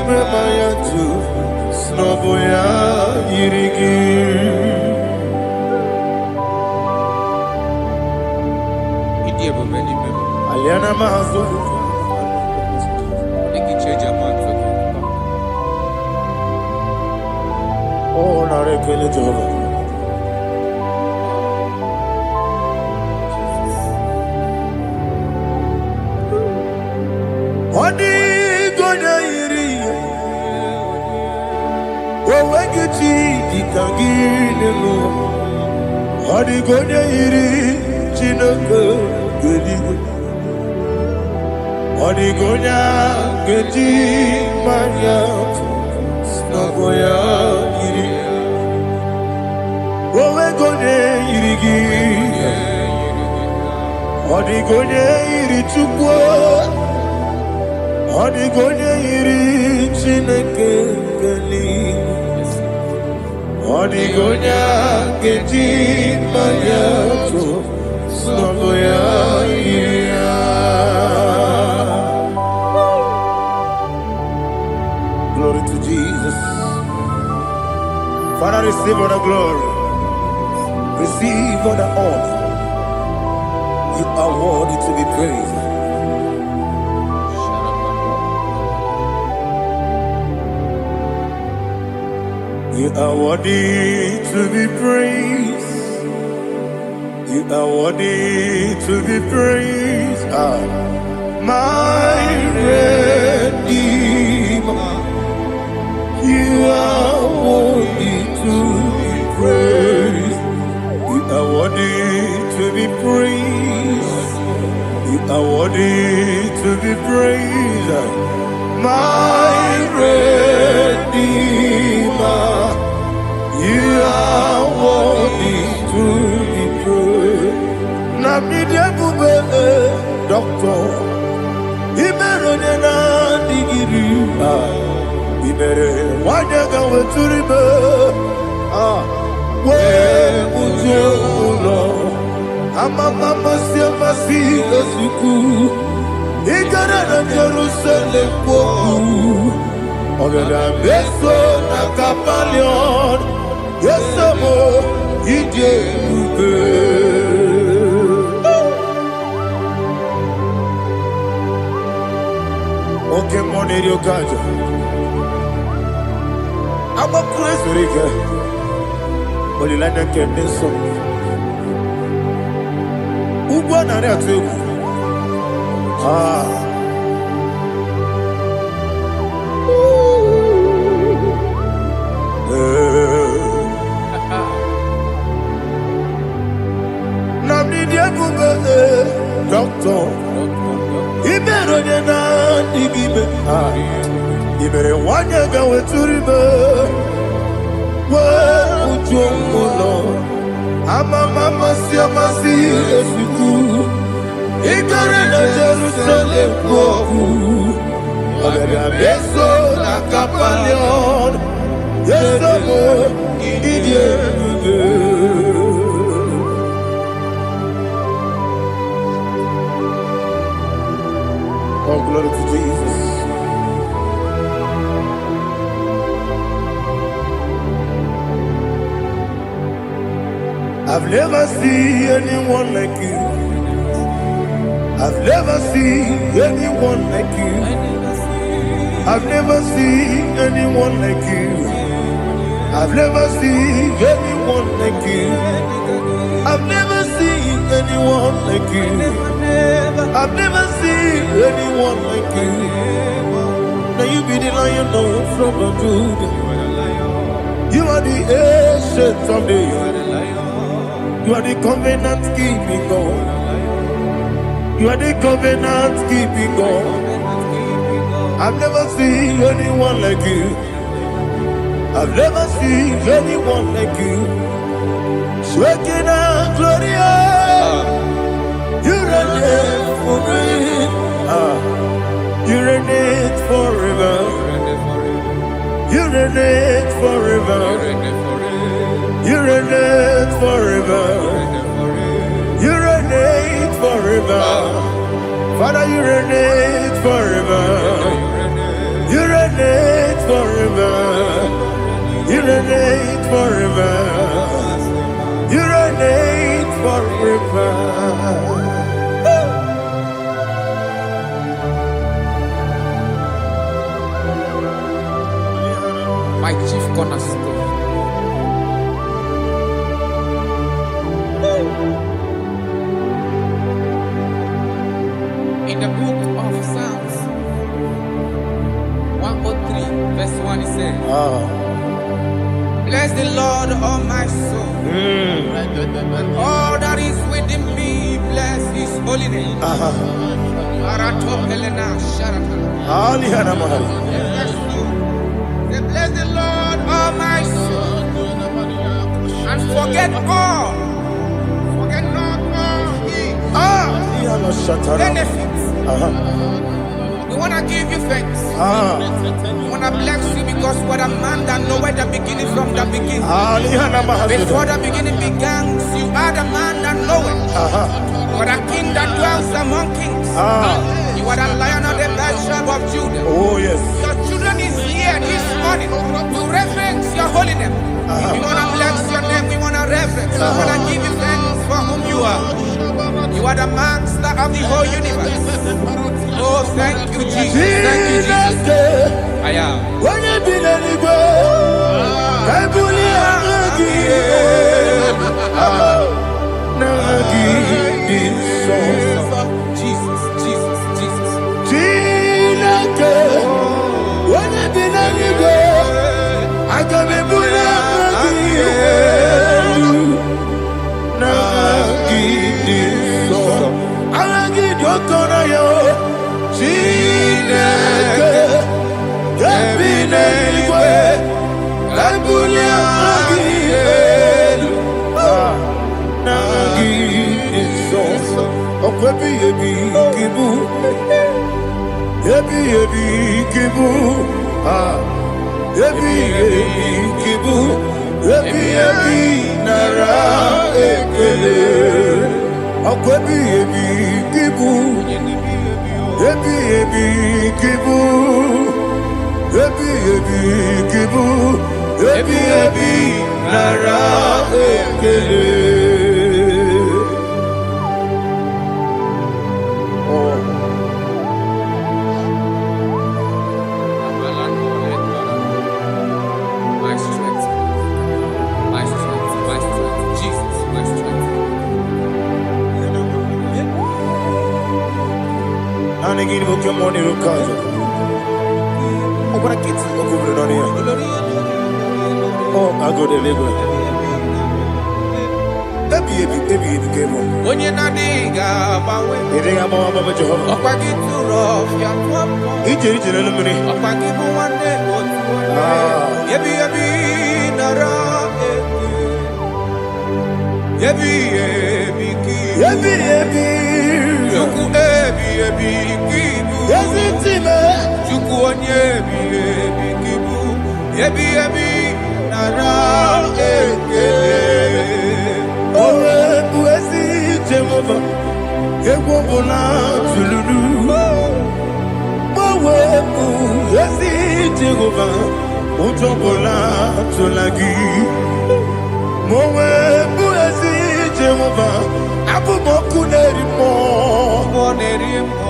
A: mema ya tu snobo ya iri gị. Aliana mazo oh narekele Jehovah. Odi gonya iri owegichi dikangile no odi gonya iri Chineke geligwe Odigonya geji manya Snagoya yiri Owe gonye yirigi Odigonye yiri chukwu Odigonye yiri Chineke geligwe Odigonya geji manya Snagoya yiri Glory to Jesus. Father, receive all the glory. Receive all the honor. You are worthy to be praised. You are worthy to be praised. You are worthy to be praised. My Redeemer. You are worthy to be praised. You are worthy to be praised. You are worthy to be praised. My Redeemer. You are worthy to be praised. Namidia Bube, Doctor. Imeronena digiri. Ibere wanyaga weturibe we ujo ulo amama masi esuku igara na Jerusalem poku ogada beso na kapalion yesamo ije ube oke money yo kaja I'm a crazy rigger. Only like that can be so. Who won on that too? Doctor. He better than that. He better one year go to river. Where would you go? I'm a mama, see a massy, if you could. He got in a Jerusalem. I'm a beso, like a palion. Yes, I'm an idiot. Oh, glory to Jesus. I've never seen anyone like you. I've never seen anyone like you. I've never seen anyone like you. I've never seen anyone like you. I've never seen anyone like you. I've never seen anyone like you. Now you be the lion from the Judah. You are the ancient of days. You are the covenant keeping God. You are the covenant keeping God. I've never seen anyone like you. I've never seen anyone like you. Shaking and glorious. You reign forever. You reign forever. You reign forever. You reign forever. You reign forever. Father, you reign forever. You reign forever. You reign forever. You reign forever.
B: My chief cornerstone. In the book of Psalms 103 verse 1 it says, bless the Lord, all my soul, and all that is within me, his holy name. Aratopelena Sharata.
A: Alihana Mahali.
B: Verse 2. Say, bless the Lord, all my soul, and forget all. Forget not all his
A: Alihana Shatara.
B: benefits. We want to give you thanks. We want to bless you because what a man that knoweth the beginning from the beginning.
A: Alihana Mahali.
B: Before the beginning began, you are the man that knoweth. You are the king that dwells among kings. You are the lion of the tribe of Judah.
A: Oh yes.
B: Your children is here this morning to reverence your holy name. We want to bless your name. We want to reverence. We want to give you thanks for whom you are. You are the master of the whole universe. Oh, thank you, Jesus. Thank you, Jesus. I am.
A: When you be the Igbo, I
B: Jesus, Jesus, Jesus.
A: When you be the Igbo, I can be
B: My strength, my strength, my strength, Jesus, my strength.
A: And again, we come on here, Kaja. Oh, what a kid, oh, I go to Lagos. Baby, came on.
B: When you're not diga,
A: You think I'm all about Jehovah?
B: Opa get too rough, ya pop.
A: He did it in a minute.
B: Opa give me one day, yebi nara, yebi ki, yuku yebi kibu,
A: Yes, it's him.
B: yuku yebi kibu, yebi nara,
A: Oh, Buesi, Jehovah. Ewobola, Tululu. Oh, Buesi, Jehovah. Utobola, Tulagi. Mowe, Buesi, Jehovah. Abu Moku Nerimo.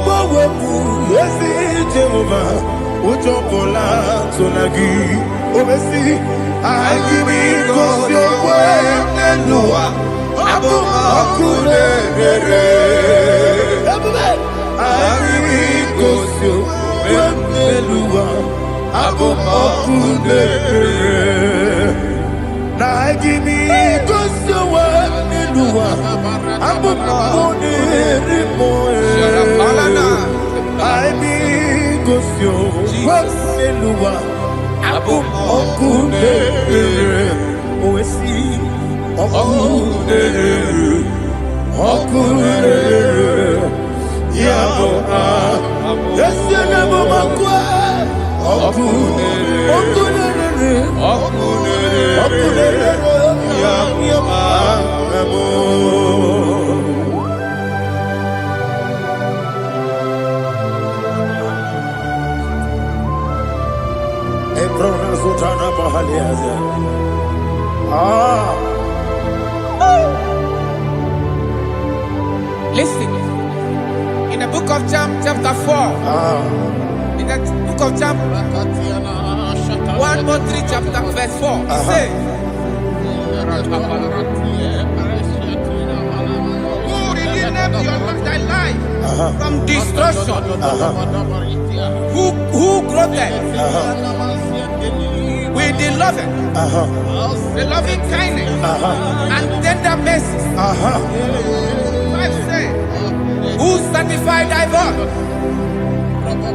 A: Mowe, Buesi, Jehovah. Utobola, Tulagi. Obesi, I give me cause your way, and Noah. Abu Akune I go so Melua Abu Akune Na give me go so Melua Abu Akune I be go so Melua Abu Akune Oesi
B: Listen, in the book of John, chapter 4, in the book of John, 1:3, chapter verse 4, it says, who redeemed thy life from destruction? Who clothed with the loving kindness and tender mercies? 5 says, sanctify thy voice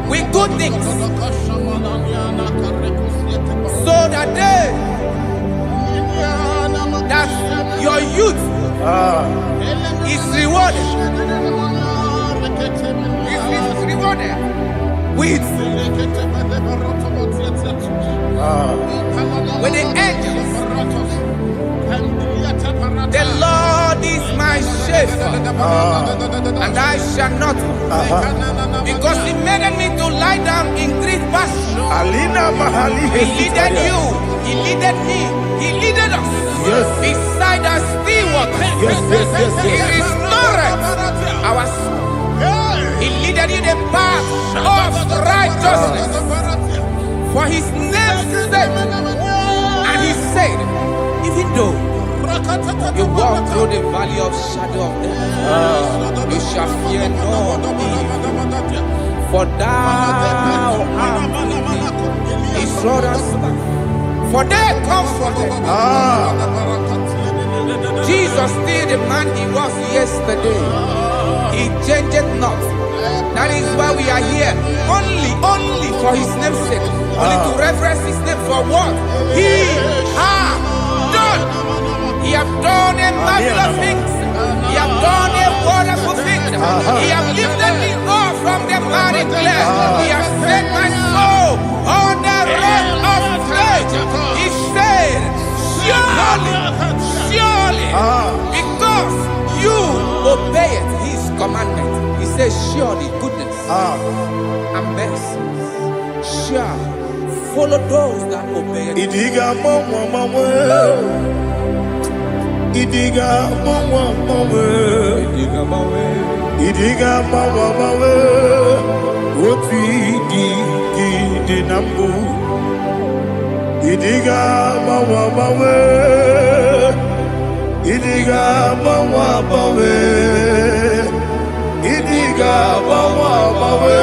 B: with good things, so that your youth is rewarded. Is rewarded with the angels. The Lord is my shepherd, and I shall not, because He made me to lie down in green pastures. He leaded you, He leaded me, He leaded us.
A: Yes.
B: Beside the still waters.
A: Yes.
B: He restored our soul. He leaded in the path of righteousness for His name's sake. And He said, even though you walk through the valley of shadow of death, you shall fear no evil, for thou art with me. His rod and staff, for they comforted. Jesus still the man He was yesterday. He changed not. That is why we are here. Only for His name's sake. Only to reverence His name for what He has done. He has done a marvelous things. He has done a wonderful thing. He has lifted me up from the miry clay. He has set my soul on the rock of faith. He said, surely, because you obeyed His commandment. He says, surely goodness and mercy shall follow those that obey it.
A: Idiga mawe Oti di nambu Idiga mawe Idiga mawe Idiga mawe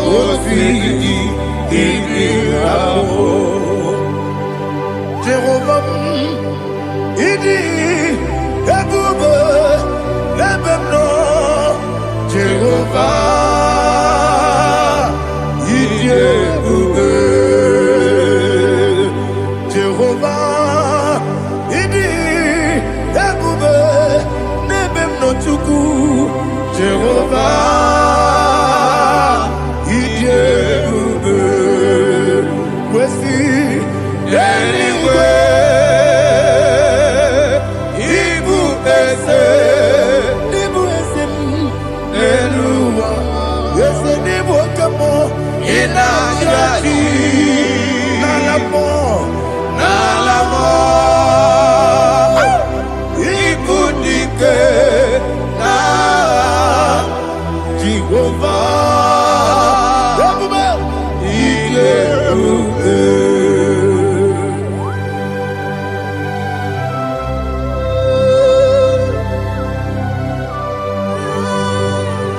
A: Oti di nambu Jehovah Idi ebube lebemno Jehovah Idi ebube Jehovah Idi ebube lebemno chuku Jehovah Idi ebube kwesi anyway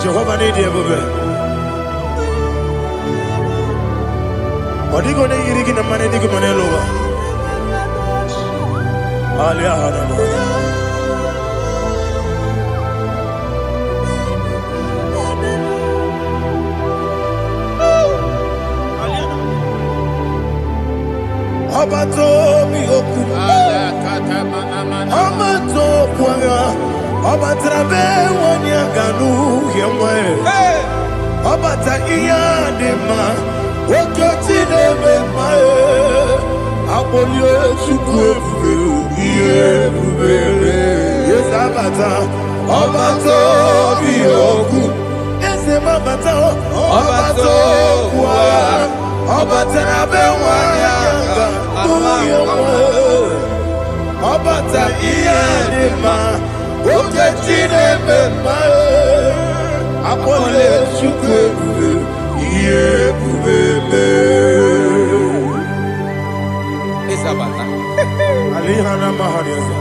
A: Jehovah need you, baby. Odigo ne yirigi na mane digo mane loba. Alia hana lo. Abato mi oku. Abato kwanga. Obatrabe wanya ganu yemwe. Obata iya dema. Okoti deme mae. Abolio chukwu ebube. Yes abata. Obato biyoku. Yes mabata. Obato kwa. Obatrabe wanya ganu yemwe. Obata iya dema. Oketi deme mae. Abolio chukwu ebube.
B: Isabata.
A: Alihana mahariasa.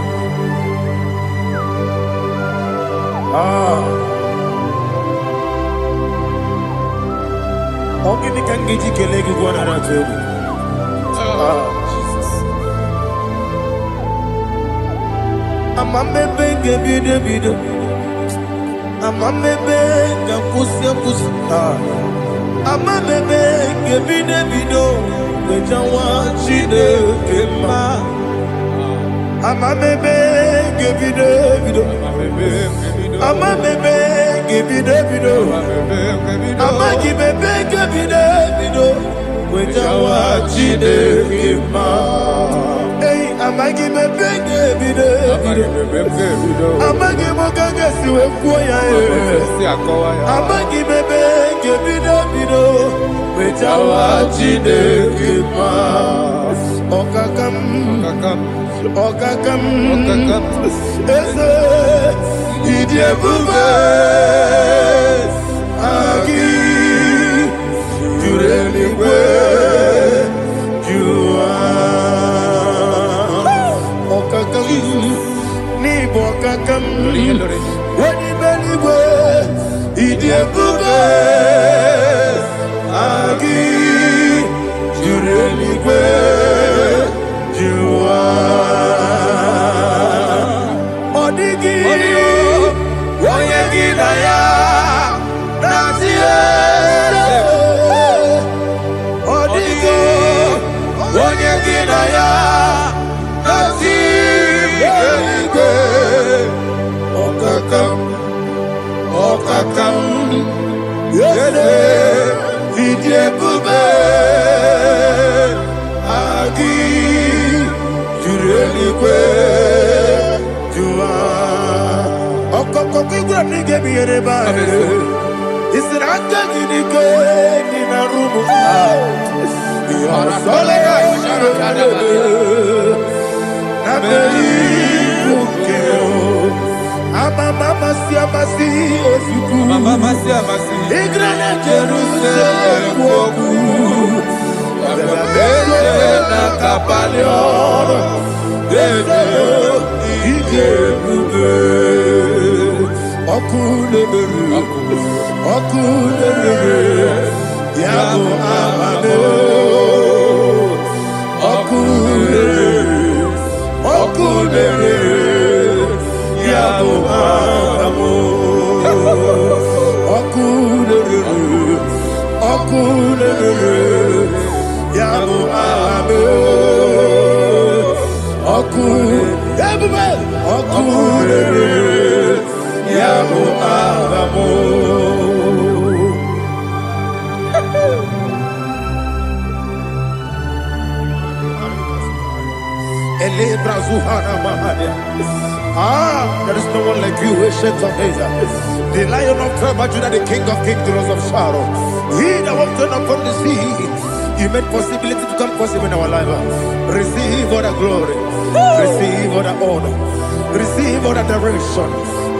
A: Ogini kangiji kelegi gwana ratobu.
B: Jesus.
A: Amambe benge bide. Amamebe gakusia kusa. Amamebe gebide bido bejawa chide kema. Amamebe gebide bido. Amamebe gebide bido. Amagibebe gebide bido bejawa chide kema. Hey, amagibebe gebide bido. Amagiboganga siwe kuya. Amagibebe gebide bido bejawa chide kema. Okakam, eze idiebube agi jureligwe jua. Okakam ni bokakam wani beligwe idiebube agi jureligwe jua. Odigi oyegi na ya nazie. Odigi oyegi na ya nazie. Okakam yede idiebube agi jureligwe jua. Okokokigura nige biyereba. Isiraka ginike nina rumu. Yarasolega sharakadaba. Nabeli mukeo. Mama siamasi osuku. Mama siamasi. Igrane Jerusalem woku. Bele na kapalion. Bele idiebube. Okulere. Yabo amame. Okulere. Yabo amamo. Okulere. Yabo amamo. Okulere. Yabo amamo. There is no one like you, ancient of days. The Lion of tribe of Judah, the King of kings, the Rose of Sharon. He that walked on upon the sea. You made possibility to come possible in our life. Receive all the glory. Receive all the honor. Receive all the direction.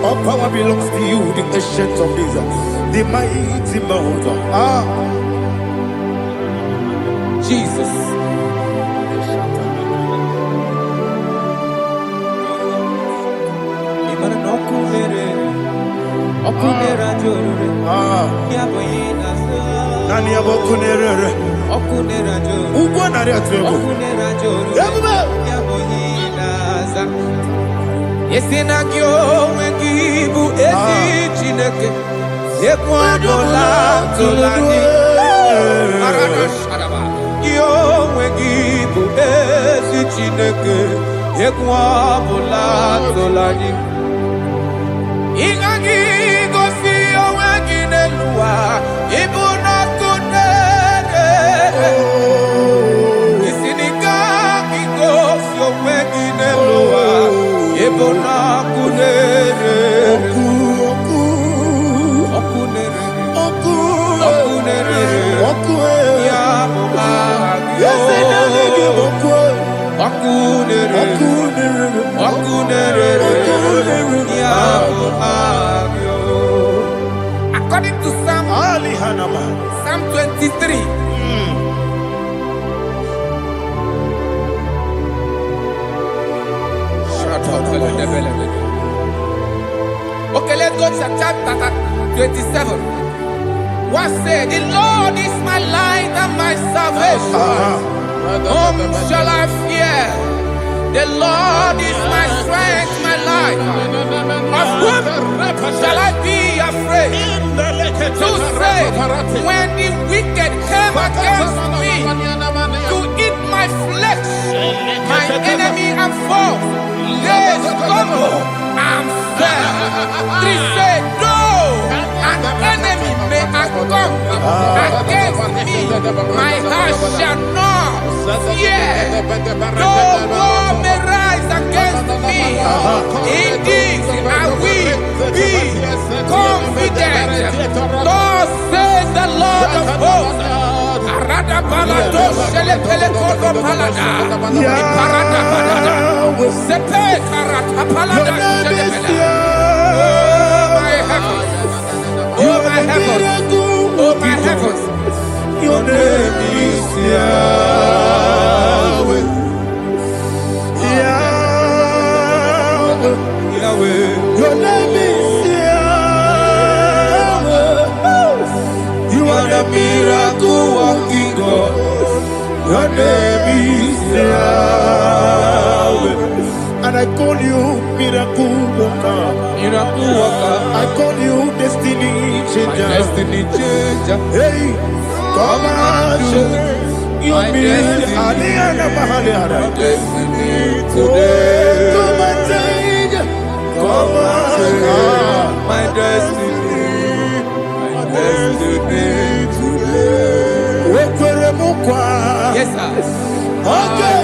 A: All power belongs to you, the ancient of days, the mighty mountain.
B: Jesus.
A: Nani abokunere. Ugwa nari atwego.
B: Yesina kyo wengibu esi chineke. Ekwadola tolani. Arana sharaba. Kyo wengibu esi chineke. Ekwadola tolani. Ingagi gosi oweginelua. Ibuna kunere. Isinika gosi oweginelua. Ibuna kunere. Okunere. Ya Okunere. According to Psalm 23. Okay, let's go to chapter 27. What said, the Lord is my light and my salvation. Whom shall I fear? The Lord is my strength, my life. Of whom shall I be afraid to say, when the wicked came against me to eat my flesh, my enemy and foe, they stumble and fell. 3 say, though an enemy may have come against me, my heart shall not fear. Though war may rise against me, indeed I will be confident. Thus says the Lord of hosts. Arada balado shele pele kodo palada. Iparada balada. Sepe karata palada shele pele. Oh my heavens. Oh my heavens.
A: Your name is Yahweh. Yahweh. Yahweh. Your name is Yahweh. You are the miracle working God. Your name is Yahweh. And I call you miracle worker.
B: Miracle worker.
A: I call you destiny changer.
B: Destiny changer.
A: Hey, come on, you mean Aliana Mahaliana.
B: Destiny
A: today. Come and change. Come on,
B: my destiny. My destiny today. Yes, sir.
A: Okay,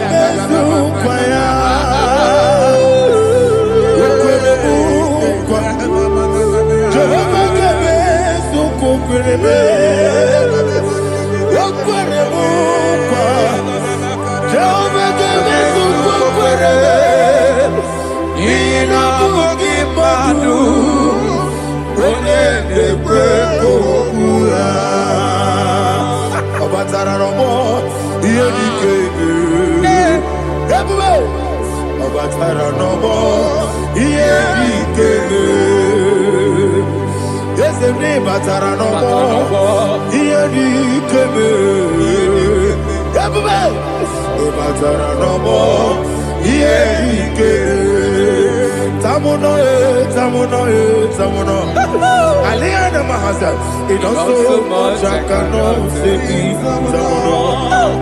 A: Aliana Mahazan, it also much I cannot say.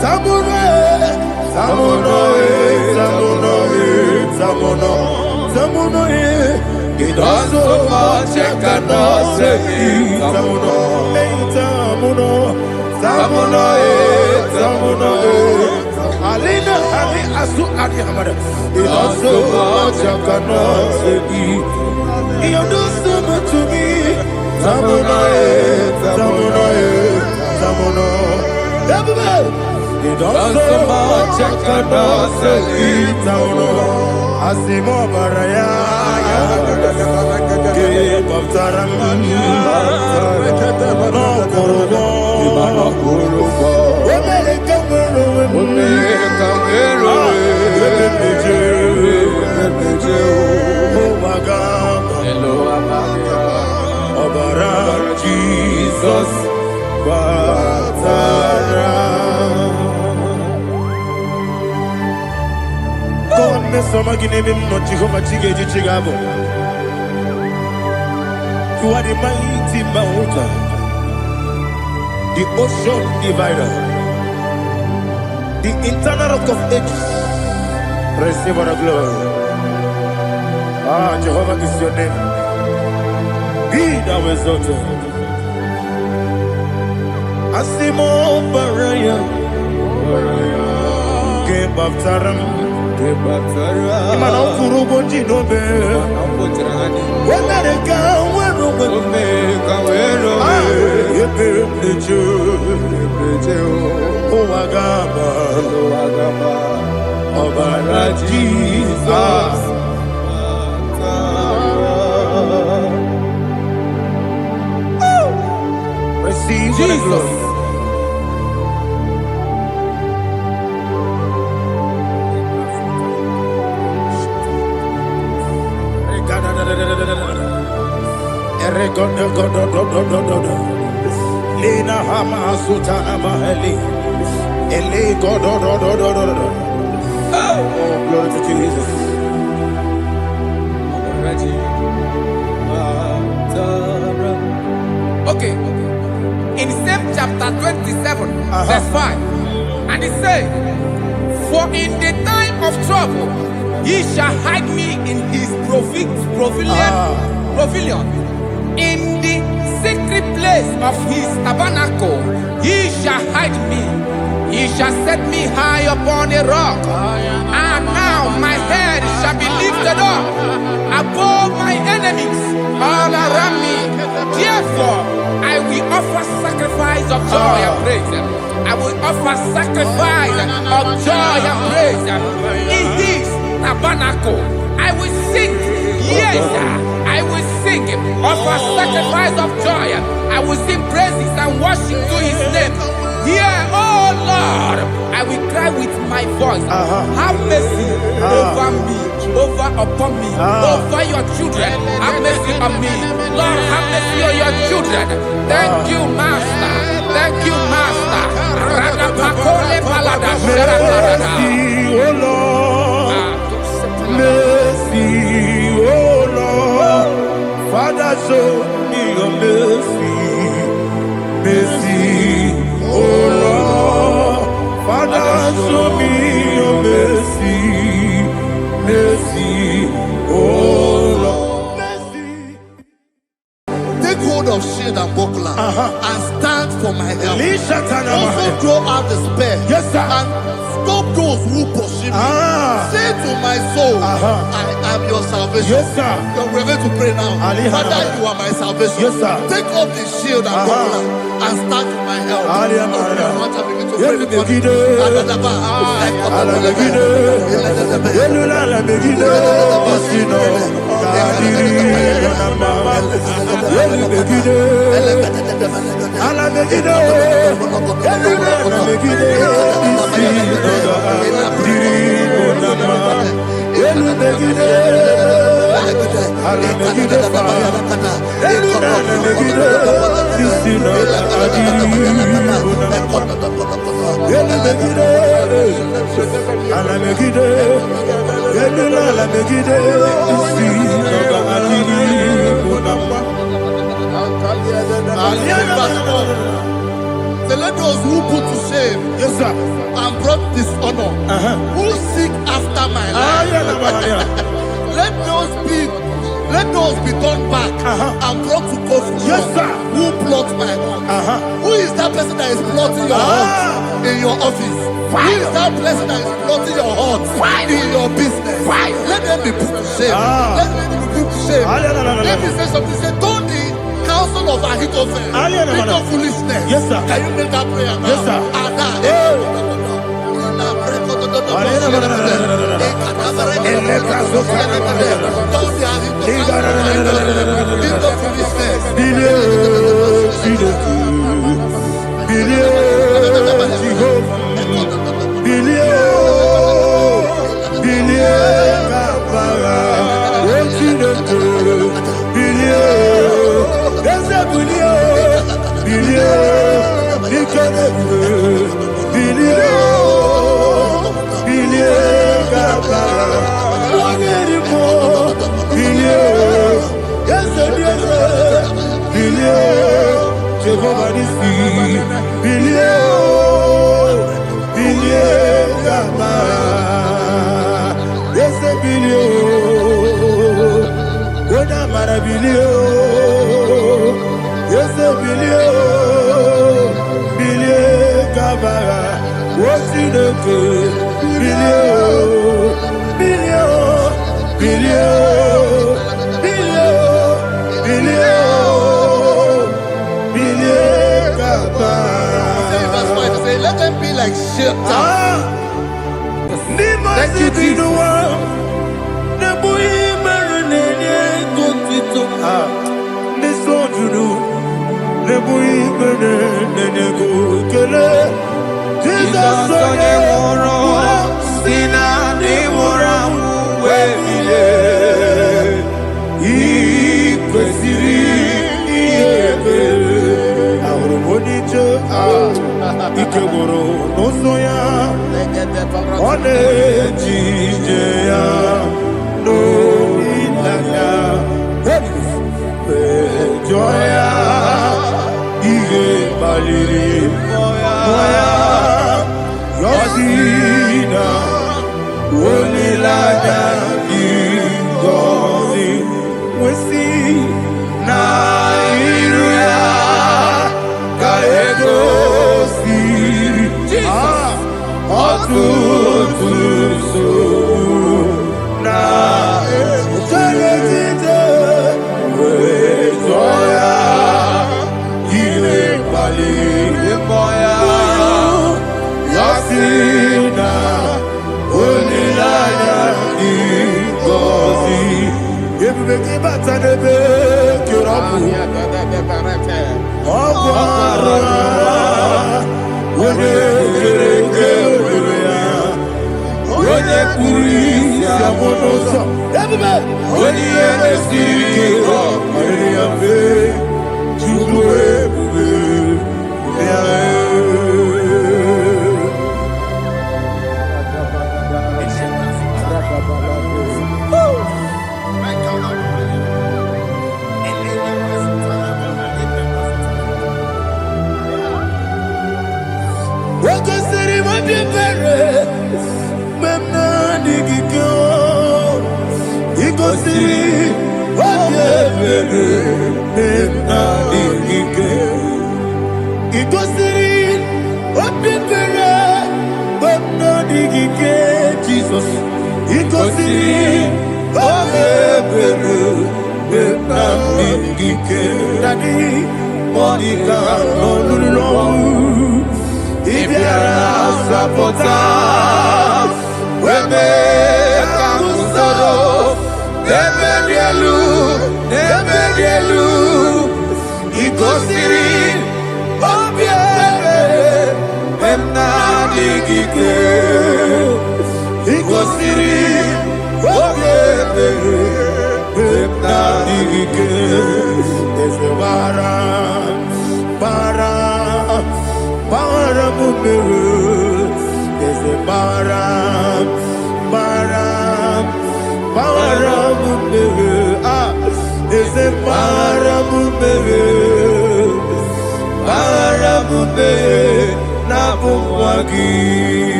A: Tamuno, it also much I cannot say. Tamuno, Alina, Ali Asu Adi Hamada, it also much I cannot say. You do so much to me. Tamuno. You don't so much I cannot say. Tamuno. Asimo Baraya. Give up Taram. No Kurubo. Jesus, God, me some give him no Jehovah Chigabo. You are the mighty mountain, the ocean divider, the internal rock of ages. Receive our glory. Ah, Jehovah is your name. Be thou exalted. Asimo Baraya, Game of Taram, Imano Kurubo Jinobe, Wamerika, Wagaba, Obara Jesus. Receive Jesus. Lina Hama Sutana Mahali. Ele Godo. Oh, glory to Jesus.
B: And he said, for in the time of trouble, he shall hide me in his pavilion. In the secret place of his tabernacle, he shall hide me. He shall set me high upon a rock. And now my head shall be lifted up above my enemies all around me. Therefore, I will offer sacrifice of joy and praise. I will offer sacrifice of joy and praise in his tabernacle. I will sing, yes, I will sing, offer sacrifice of joy. I will sing praises and worship to his name. Here, oh Lord, I will cry with my voice. Have mercy over me, upon me, over your children. Have mercy on me. Lord, have mercy on your children. Thank you, Master. Thank you, Master.
A: Mercy, oh Lord. Mercy, oh Lord. Father, show me your mercy. Mercy, oh Lord. Father, show me your mercy. Mercy, oh Lord. Mercy.
C: Take hold of shield and buckler and stand for my help. Also throw out despair.
A: Yes, sir.
C: And stop those who pursue me. Say to my soul, I am your salvation.
A: Yes, sir.
C: We're going to pray now. Father, you are my salvation.
A: Yes, sir.
C: Take off the shield and buckler and stand for my help. Let those who put to shame,
A: yes, sir,
C: and brought dishonor, who seek after my life, let those be turned back and brought to confusion.
A: Yes, sir.
C: Who plot my heart? Who is that person that is plotting your heart in your office? Who is that person that is plotting your heart in your business? Let them be put to shame. Let them be put to shame. Let me say something. Say, don't the counsel of Ahithophel become foolishness.
A: Yes, sir.
C: Can you make that prayer now?
A: Yes, sir.
C: Let them be like shelter.
A: Thank you, Jesus. Yosina, Unilada, Gozi, Wesi, Nairia, Kaegosi, Otutusu, Na, Teletite, Wetoya, Ile Pali, Boya, Yosina, Unilaya, Gozi, Yebeki Batanebe, Kirabu, Okwara, Wode Puri, Yamonosa, Wodi Enesiri, Mariabe, Chudwe, Jesus,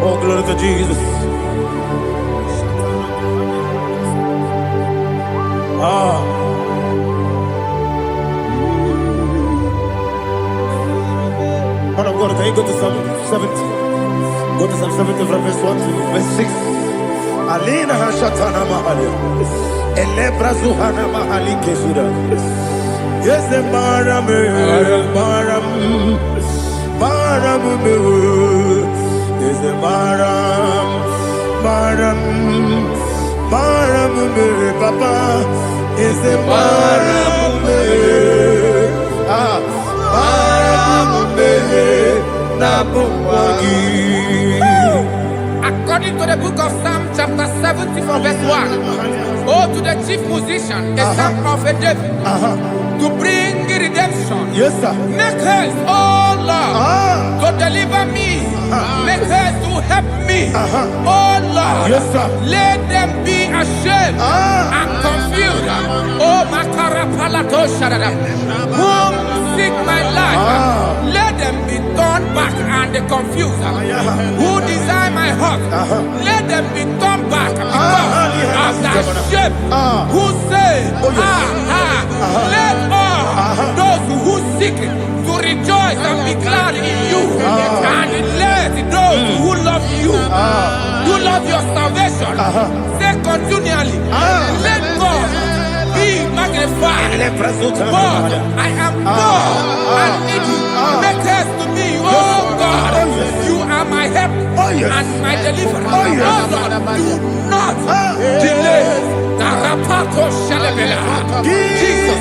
A: oh, glory to Jesus. Man of God, can you go to Psalm 70? Go to Psalm 70 from verse 1 to verse 6. Alina Hashatana Mahalia. Elebra Zuhana Mahali Kesuda. Yes, the Baram, is the Baram, Papa, is the Baram,
B: According to the book of Psalm chapter 70 from verse 1, oh, to the chief musician, a son of a David, to bring redemption.
A: Yes, sir.
B: Make haste, oh Lord, to deliver me. Make haste to help me. Oh Lord,
A: Yes, sir.
B: let them be ashamed and confused. Oh Makarapalato, whom seek my life, let them be turned back and confused. Who desire my heart, let them be turned back because of that shame. Who say, let all those who seek to rejoice and be glad in you, and let those who love you, who love your salvation, say continually, let God be magnified. God, I am poor and needy. Make haste to me, oh God. You are my help and my deliverer. Oh Lord, do not delay. Jesus.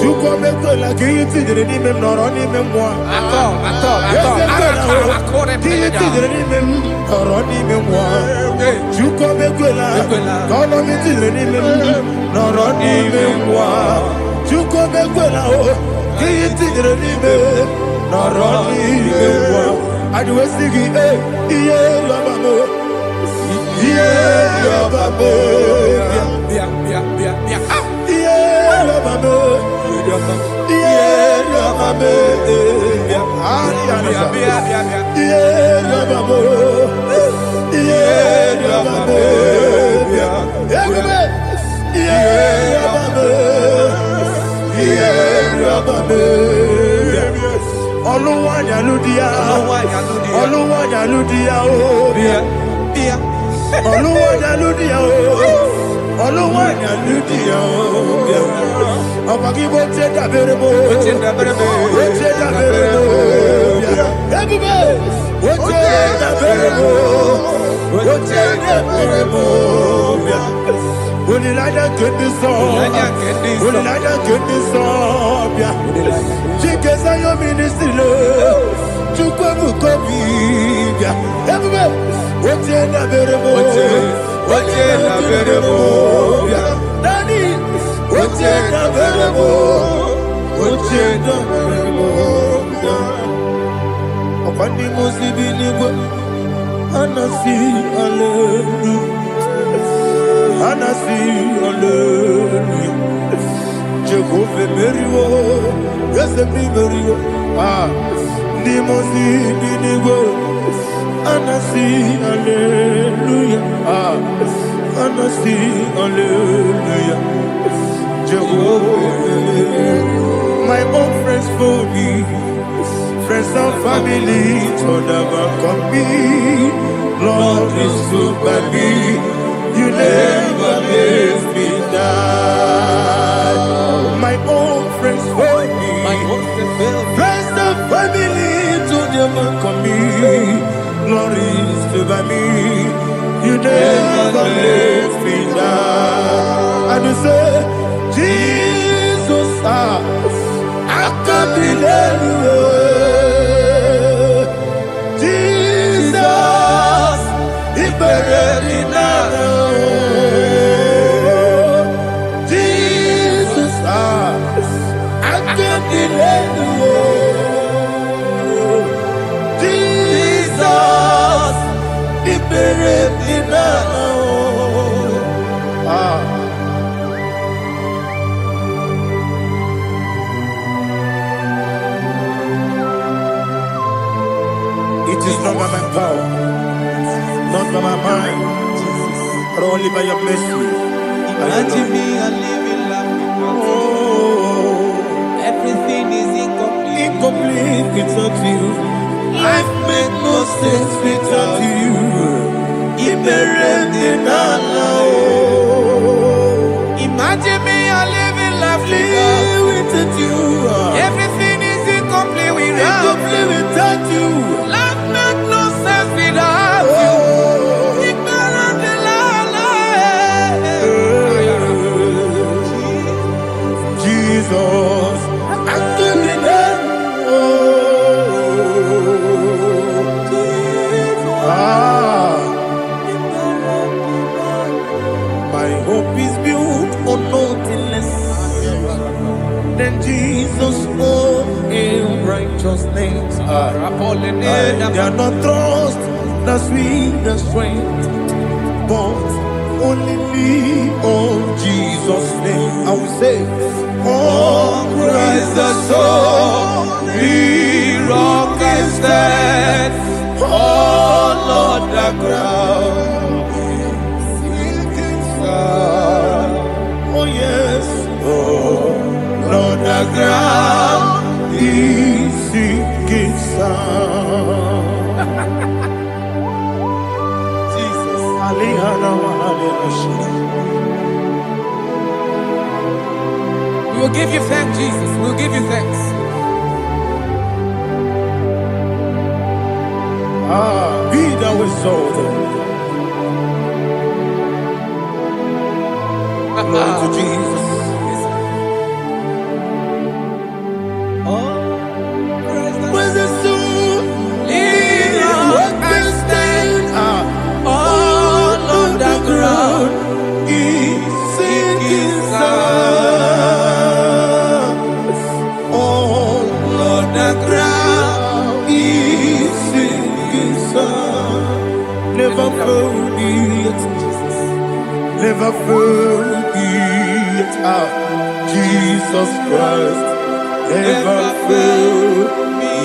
A: Chukwu ekwela ka ihe tinyere n'ime m nọrọ n'ime mmụọ.
B: Atọ.
A: Ka ihe tinyere n'ime m nọrọ n'ime mmụọ. Chukwu ekwela ka ọlọm tinyere n'ime m nọrọ n'ime mmụọ. Chukwu ekwela ka ihe tinyere n'ime nọrọ n'ime mmụọ. Adịwe sị gị ihe yọba m, ihe yọba m,
B: Bia.
A: ihe yọba m, ihe yọba m, ihe yọba m, ihe yọba m, ihe yọba m, ihe yọba m. Olúwàjà ló di ya, Olúwàjà ló di ya o. Olúwàjà ló di ya o, Olúwàjà ló di ya o. Ọba kí bó ṣe dàbẹ̀rẹ̀ bò, bó ṣe dàbẹ̀rẹ̀ bò. Ebube, bó ṣe dàbẹ̀rẹ̀ bò, bó ṣe dàbẹ̀rẹ̀ bò. Onílàjà kéde sọ, onílàjà kéde sọ. Chike Sayo ministry lo, Chukwu ebuko bibia. Ebube, oche na berebo, oche na berebo. Dani, oche na berebo, oche na berebo. Ọ̀pọ̀ni mo sì bí nígbà, anasi hallelujah, anasi hallelujah. Jehovah meriwo, Yese mi meriwo. Ni mo si ni nigo, anasi hallelujah. Anasi hallelujah. Jehovah, my own friends for me, friends and family, told them come me. Lord is good by me, you never leave me down. My own friends for me, friends and family, to them come me. Glory is to by me, you never let me down. And you say, Jesus, I can't believe you. Jesus, He buried me now. Jesus, He buried me now. It is not by my power, not by my mind, but only by your mercy.
E: Imagine me a living life without you. Everything is incomplete.
A: Incomplete without you. Life makes no sense without you.
B: Imagine me a living life
A: without you.
B: Everything is incomplete
A: without you.
B: Life makes no sense without you.
A: Jesus, I give it my hope is built on nothing less than Jesus' own righteousness. I cannot trust the sweetest strength, but only lean on Jesus' name. I will say, oh, Christ the soul, He rock and stand. Oh, Lord, the ground is sinking sun. Oh, yes, oh, Lord, the ground is sinking sun. Jesus,
B: We will give you thanks, Jesus. We will give you thanks.
A: Be thou exalted. Glory to Jesus. never fail me yet. Never fail me yet. Jesus Christ never fail me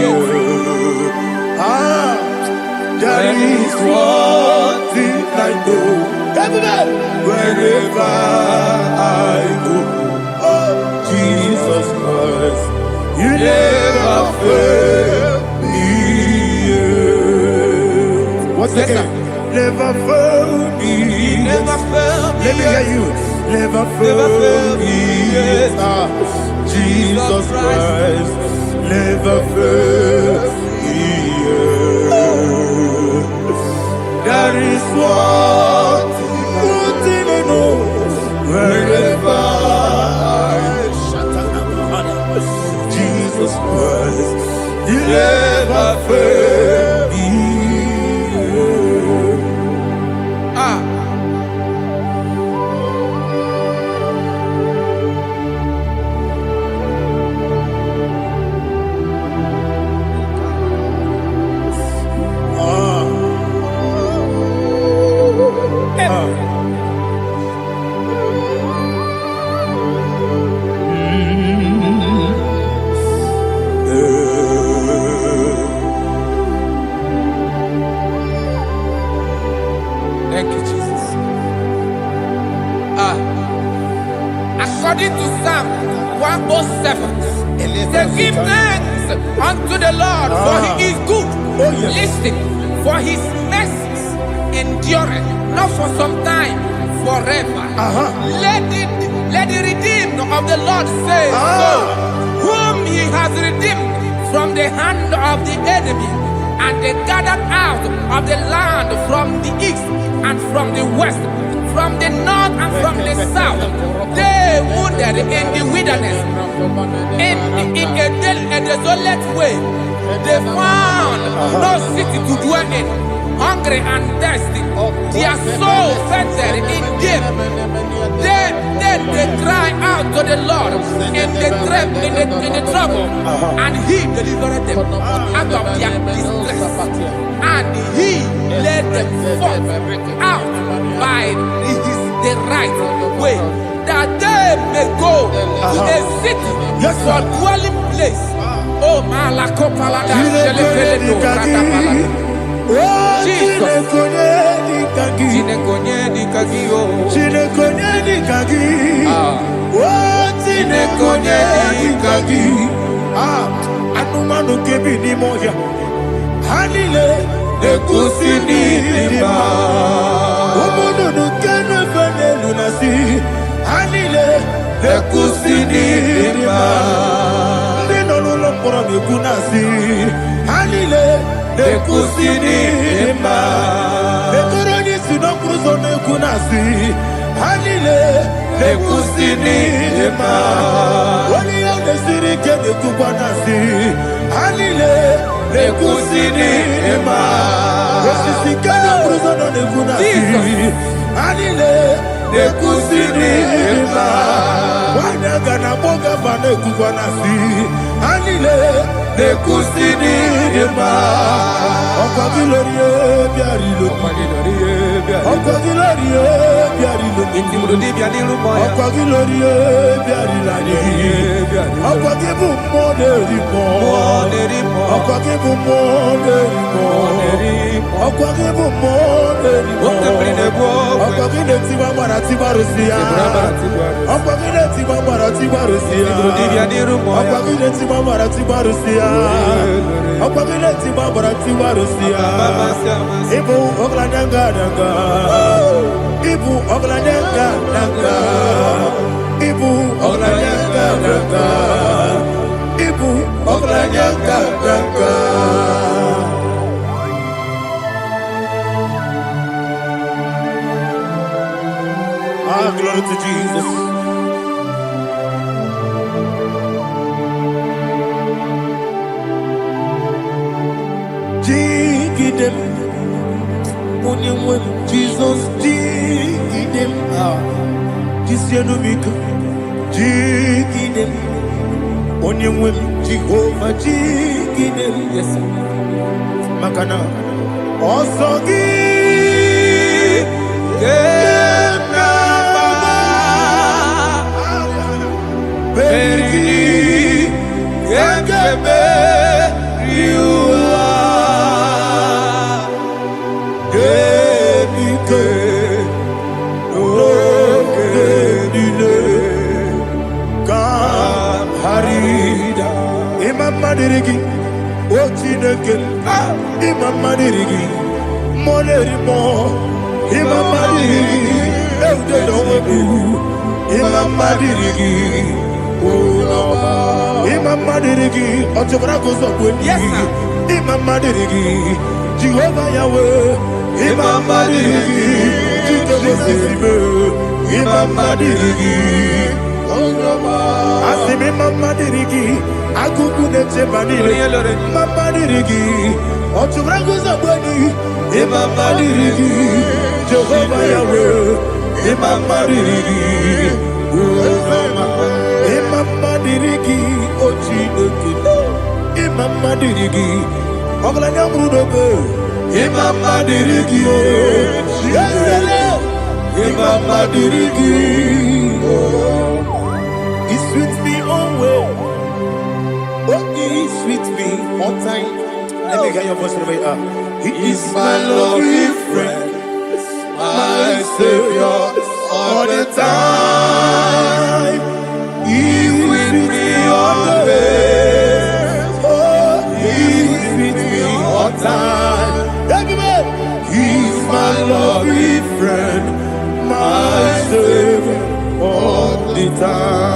A: yet. There is one thing I know. Wherever I go, Jesus Christ, you never fail me yet. What's again? Never fail me.
B: Never fail me.
A: Let me hear you. Never fail me yet. Jesus Christ, never fail me yet. There is one thing I know. Wherever Jesus Christ, you never fail me.
B: Thank you, Jesus. According to Psalm 107, they give thanks unto the Lord, for he is good. Listen, for his mercies endureth, not for some time, forever. Let the redeemed of the Lord say so, whom he has redeemed from the hand of the enemy, and they gathered out of the land from the east and from the west, from the north and from the south. They wandered in the wilderness, in a desolate way. They found no city to dwell in, hungry and thirsty. Their soul fettered in them. They cry out to the Lord in the trouble, and he delivered them out of their distress. And he led them forth out by the right way, that they may go to a city for dwelling place. Oh, Malakopalada, Jesus.
A: Anumanu kebi ni moja Hanile Nekusini lima Omono nukene fene lunasi Hanile Nekusini lima Nino lulo mpora mikunasi Hanile Nekusini lima Nekoroni sinokruzo nekunasi Hanile Nekusini lima Wani ya nesiri kene kubanasi Hanile Nekusini lima Wesisi kene kruzo nekunasi Hanile Nekusini lima Wanaga na boga vane kubanasi Hanile Nekusini lima Okwa gilorie biarilo Okwa gilorie biarilo Okwa gilorie biarilani Okwa gibu moderimo Okwa gibu moderimo Okwa gibu moderimo Okwa gileti bambara tibarusia Okwa gileti bambara tibarusia Okwa gileti bambara tibarusia Okwa gileti bambara tibarusia Ibu ogladanga danga Ibu ogladanga danga Ibu ogladanga danga Ibu ogladanga danga Glory to Jesus. Jigidem, Jesus, jigidem, Jisianumika, jigidem, Jehovah, jigidem, yes, Makana, Osogi
B: Kenaba Berigi Kekebe Riua
A: Genike Ogenile Harida Imam Madirigi Ochineke Imam Madirigi Molerimo Imam Madirigi Eudedowebu Imam Madirigi Imam Madirigi Ochobrakozokweni
B: Yes, sir.
A: Imam Madirigi Jehovah Yahweh Imam Madirigi Jehovah Imam Madirigi Asimi Mama Dirigi, Agugu Nechebanile, Mama Dirigi, Otubraguza Boni, Mama Dirigi, Jehovah Yahweh, Mama Dirigi, Mama Dirigi, Ochinuki, Mama Dirigi, Oglanya Brudobe, Mama Dirigi, Mama Dirigi. He sweets me always. Oh, he sweets me all time. Let me hear your voice right now. He is my lovely friend, my savior all the time. He with me always. Oh, he with me all time. Everybody, he's my lovely friend, my savior all the time.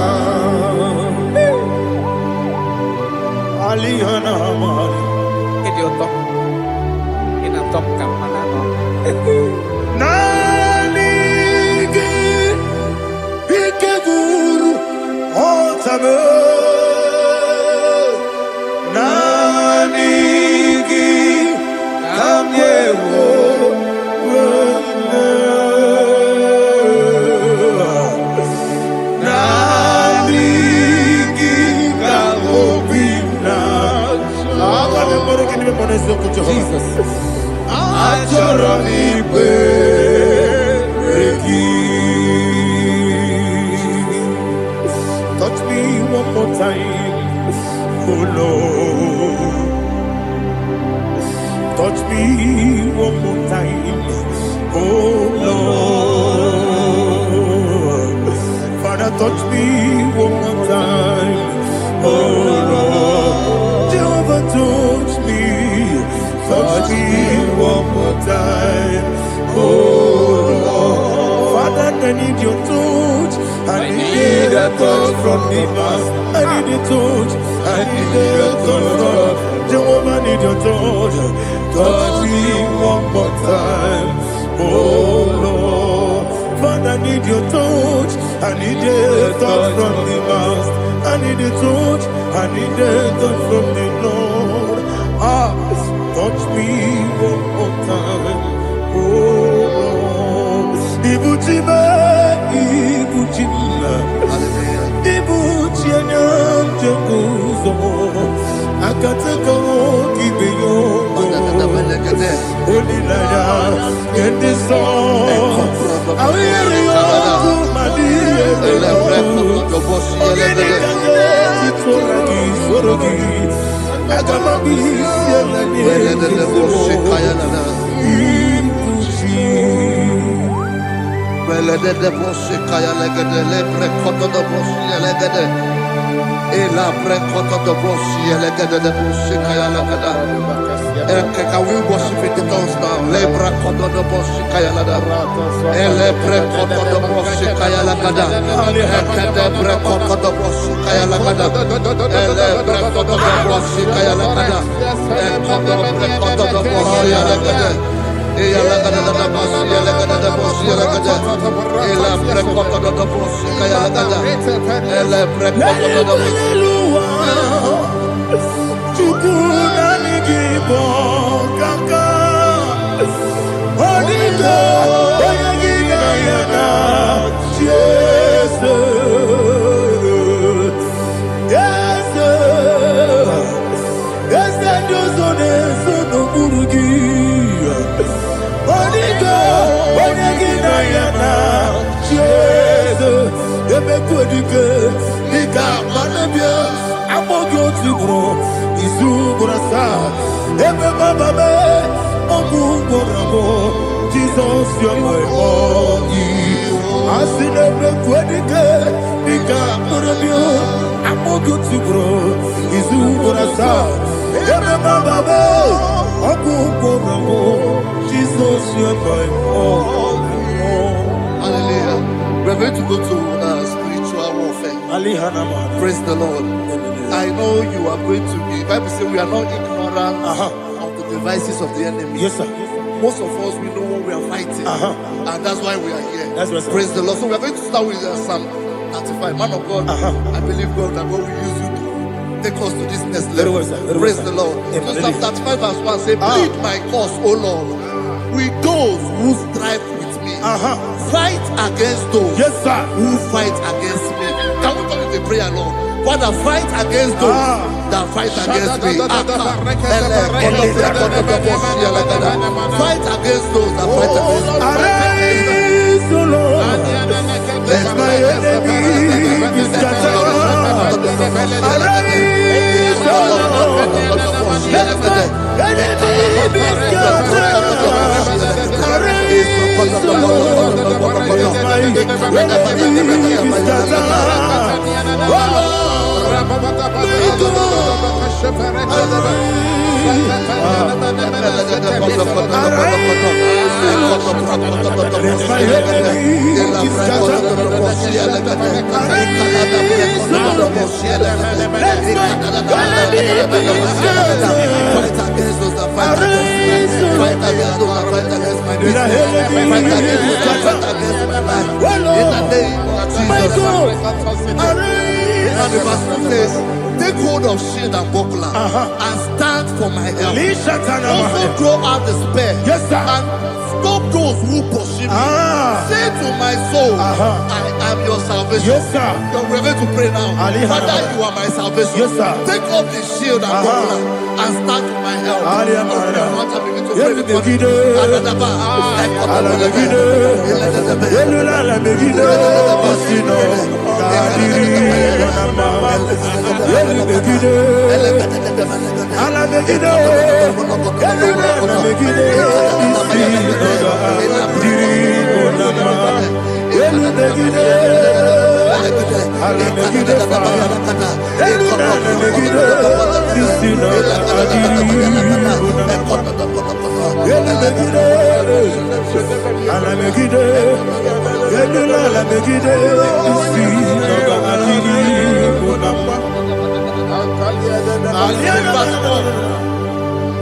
A: Alihana Mari.
B: Idioto Inatom Kamanano
A: Nanigi Ikeguru Otame Nanigi Kamyewo
B: Jesus.
A: Touch me one more time, oh Lord. Touch me one more time, oh Lord. Father, touch me one more time, oh Lord. Jehovah, touch me. Touch me one more time, oh Lord. Father, I need your touch. I need a touch from the past. I need a touch. I need a touch from Jehovah. I need your touch. Touch me one more time, oh Lord. Father, I need your touch. I need a touch from the past. I need a touch. I need a touch from the Lord. Touch me one more time, oh Lord. Ibuchima, Ibuchima, Ibuchianyam Jaguzo, Akataka Kibeyo, Holy Lada, get this song. I will hear you, my dear.
C: Can we worship in the tongues now? Lebra koto do boshi kaya lada. Elebre koto do boshi kaya lada. Elebre koto do boshi kaya lada. Elebre koto do boshi kaya lada. Elebre koto do boshi lada. Eya lada da boshi lada da boshi lada. Elebre koto do boshi kaya lada. Elebre koto do boshi.
A: Chukuna nigibo kaka Onigo oyagina yana Jesus Yes Yes Dios oneso no burugi dike dike amanebia amogi otibro izu burasa ebe bababe ogu gorabo Jesus your my body asinebe kwedike dike amanebia amogi otibro izu burasa ebe bababe ogu gorabo Jesus your my body.
C: Hallelujah. We're going to go to spiritual warfare. Praise the Lord. I know you are going to be. Bible says we are not ignorant of the devices of the enemy.
A: Yes, sir.
C: Most of us, we know what we are fighting. And that's why we are here.
A: That's right, sir.
C: Praise the Lord. So we are going to start with Psalm 35. Man of God, I believe God that God will use you to take us to this next level.
A: Well, sir.
C: Praise the Lord. So Psalm 35 verse 1 says, plead my cause, O Lord, with those who strive with me. Fight against those who fight against me. Can we come in the prayer, Lord? Father, fight against those that fight against me. Fight against those that fight against me.
A: Arise, O Lord, let my enemy be scattered. Arise, O Lord, let my enemy be scattered. Arise, O Lord, let my enemy be scattered.
C: Take hold of shield and buckler and stand for my help. Also throw out despair and stop those who pursue me. Say to my soul, I am your salvation. We're going to pray now. Father, you are my salvation. Take off the shield and buckler and stand for my help.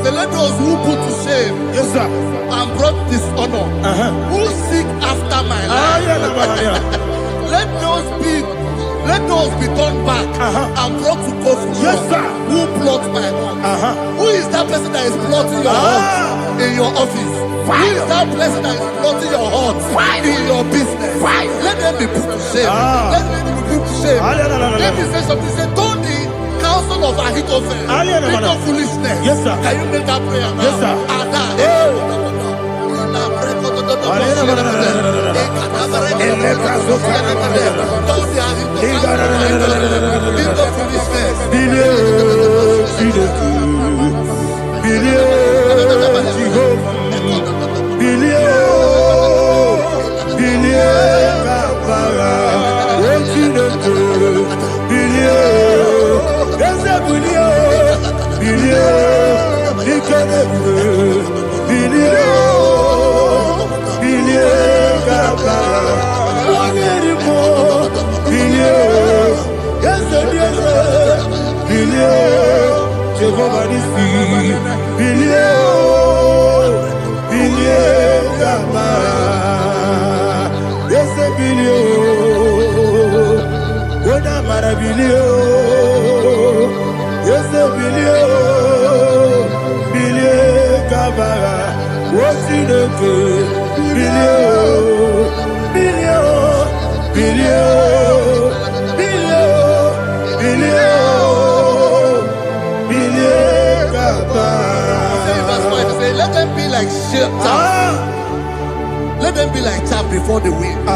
C: So let those who put to shame and brought dishonor, who seek after my life, let those be turned back and brought to confusion. Who plot my home? Who is that person that is plotting your home in your office? Who is that person that is plotting your heart in your business? Let them be put to shame. Let them be put to shame. Let me say something. Say, don't the counsel of Ahithophel think of foolishness. Can you make that prayer now? Let them be like chaff before the wind.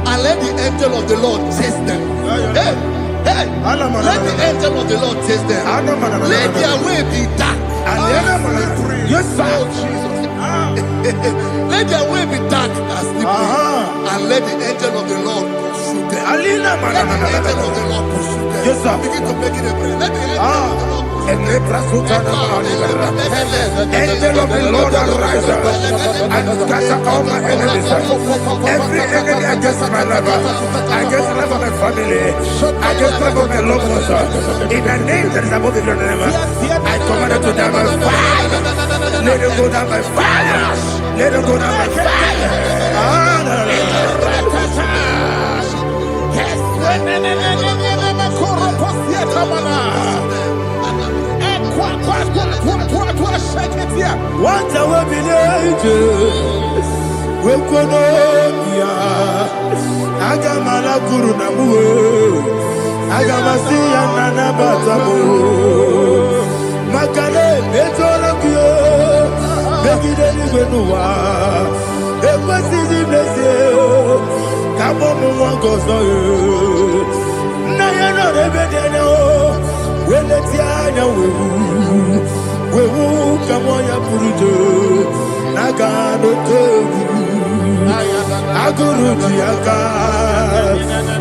C: and let the angel of the Lord chase them. Hey, hey, let the angel of the Lord chase them. Let their way be dark.
A: Yes, sir.
C: Let their way be dark as slippery, and let the angel of the Lord pursue them. Let the angel of the Lord pursue them.
A: Yes, sir.
C: Begin to make it a prayer. Let the angel of the Lord
A: Angel of the Lord arise and scatter all my enemies. Every enemy against my lover, against the life of my family, against the life of my loved ones. In the name that is above the name, I command it to die by fire. Let it go down by fire. Let it go down by fire. What I will be ages, we could Agamala Guru Namu, Agamasi and Nanabatamu, Makale, Betolakio, Begideni Benua, Equasi Blessio, Kabomu Wangozo, Nayana Rebedeno, Weletia, we will come on your Purujo, Nagano Togu, Aguru Tiaka,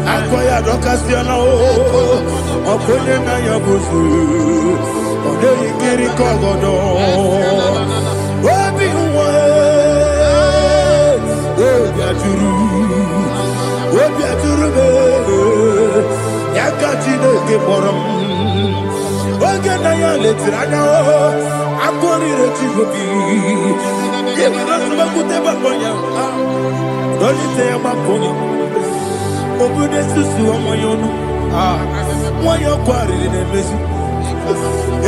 A: Akoya Docasiano, Okonena Yabusu, Odei Kiri Kogodo, Obi Obiaturu, Yakatino Gemorum. Oganaya letrana akoni rechigobi yebana subakute bakonya dolite bakonya obude susu omoyonu moyo kwari nemezi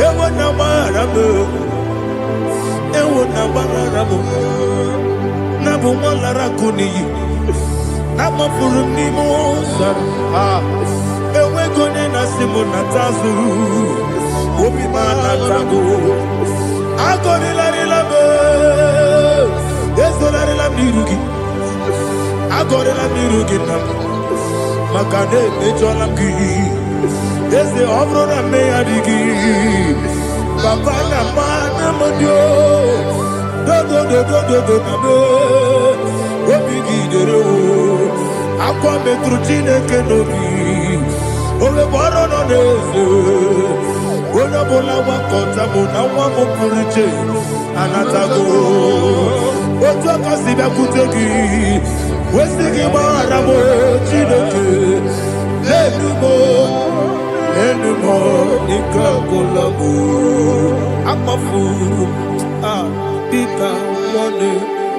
A: ewo na marabo na bu molara kuni na mafuru ni mosa ewe gone na simona tazu Obi mana tango, agori la rilabe, ezo la rilamnirugi, agori la mirugi nam, makane ejolamgi, eze obro na me adigi, papa na mana modio, do na me, obi gidero, akwa metrutine kenobi, ole boro no neze. Bona bona wakota bona wamo puriche anatago oto kasiba kutegi wesigi marabo chideke lenumo ikakolabu amafuru pika one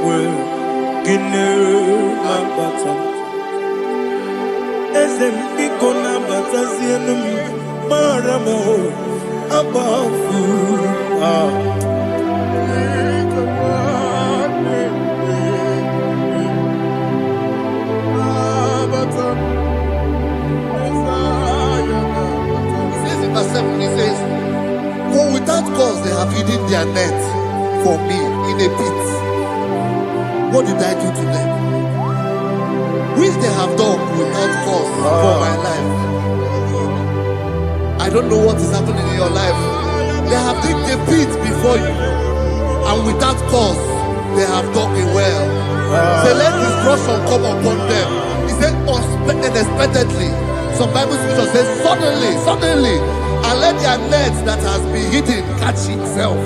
A: we gine mabata ezem ikona batazienum maramo above
C: He says, for without cause they have hidden their net for me in a pit. What did I do to them? Which they have done without cause for my life. I don't know what is happening in your life. They have digged a pit before you, and without cause, they have dug a well. Say, let destruction come upon them. He said, unexpectedly. Some Bible scripture says, suddenly, and let their net that has been hidden catch itself.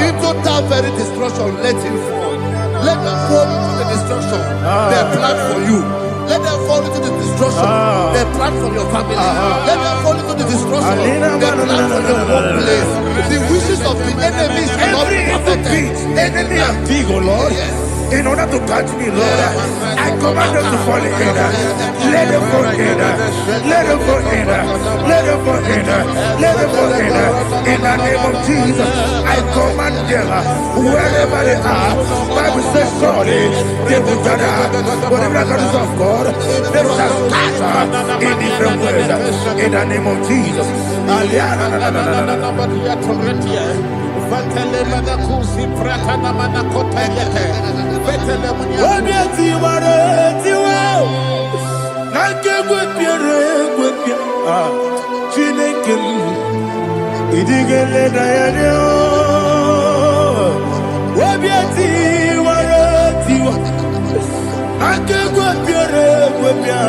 C: Into that very destruction, let it fall. Let them fall into the destruction they plan for you. Let them fall into the destruction they plan for your family. Let them fall into the destruction they plan for your workplace. The wishes of the enemies are not perfected.
A: Enemy and big, oh Lord. In order to catch me, Lord, I command them to fall in. Let them fall in. Let them fall in. Let them fall in. Let them fall in. In the name of Jesus, I command them wherever they are. Bible says surely they will gather. Whatever that is of God, they shall scatter in different ways. In the name of Jesus. idigele dayanya wabiati waratiwa akegwa piere gwebia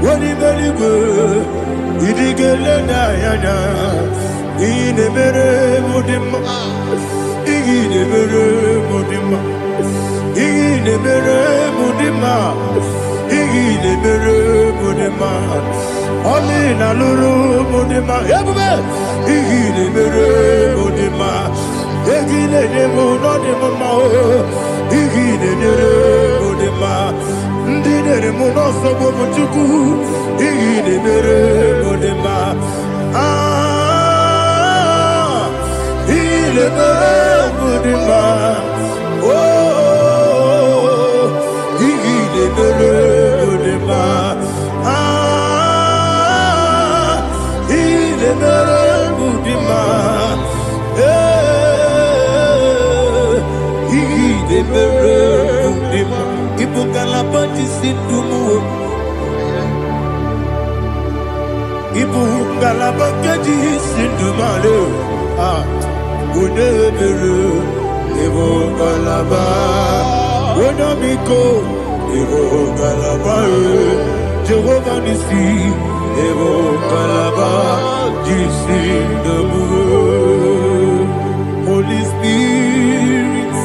A: woni beligwe idigele dayanya ine mere mudima ine mere mudima ine mere mudima ine mere mudima Olina luru mudima ebube ine mere mudima egile demo no demo ma ine mere mudima ndine mo no so bo chuku ine mere mudima ine mere mudima oh ine mere mudima ine mere mudima ine mere mudima ibukala bati sindumu ibukala bati sindumale udebere ibukala ba wonamiko ibukala ba Jehovah nisi ibukala ba jisindumu Holy Spirit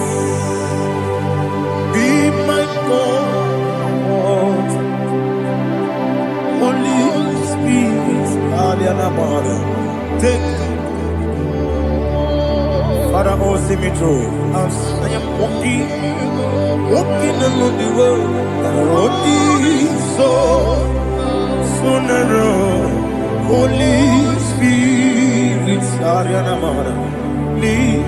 A: be my God Holy Spirit take Father, oh, see me through. As I am walking along the road, the road is so narrow. Holy Spirit, Ariana Mara, lead.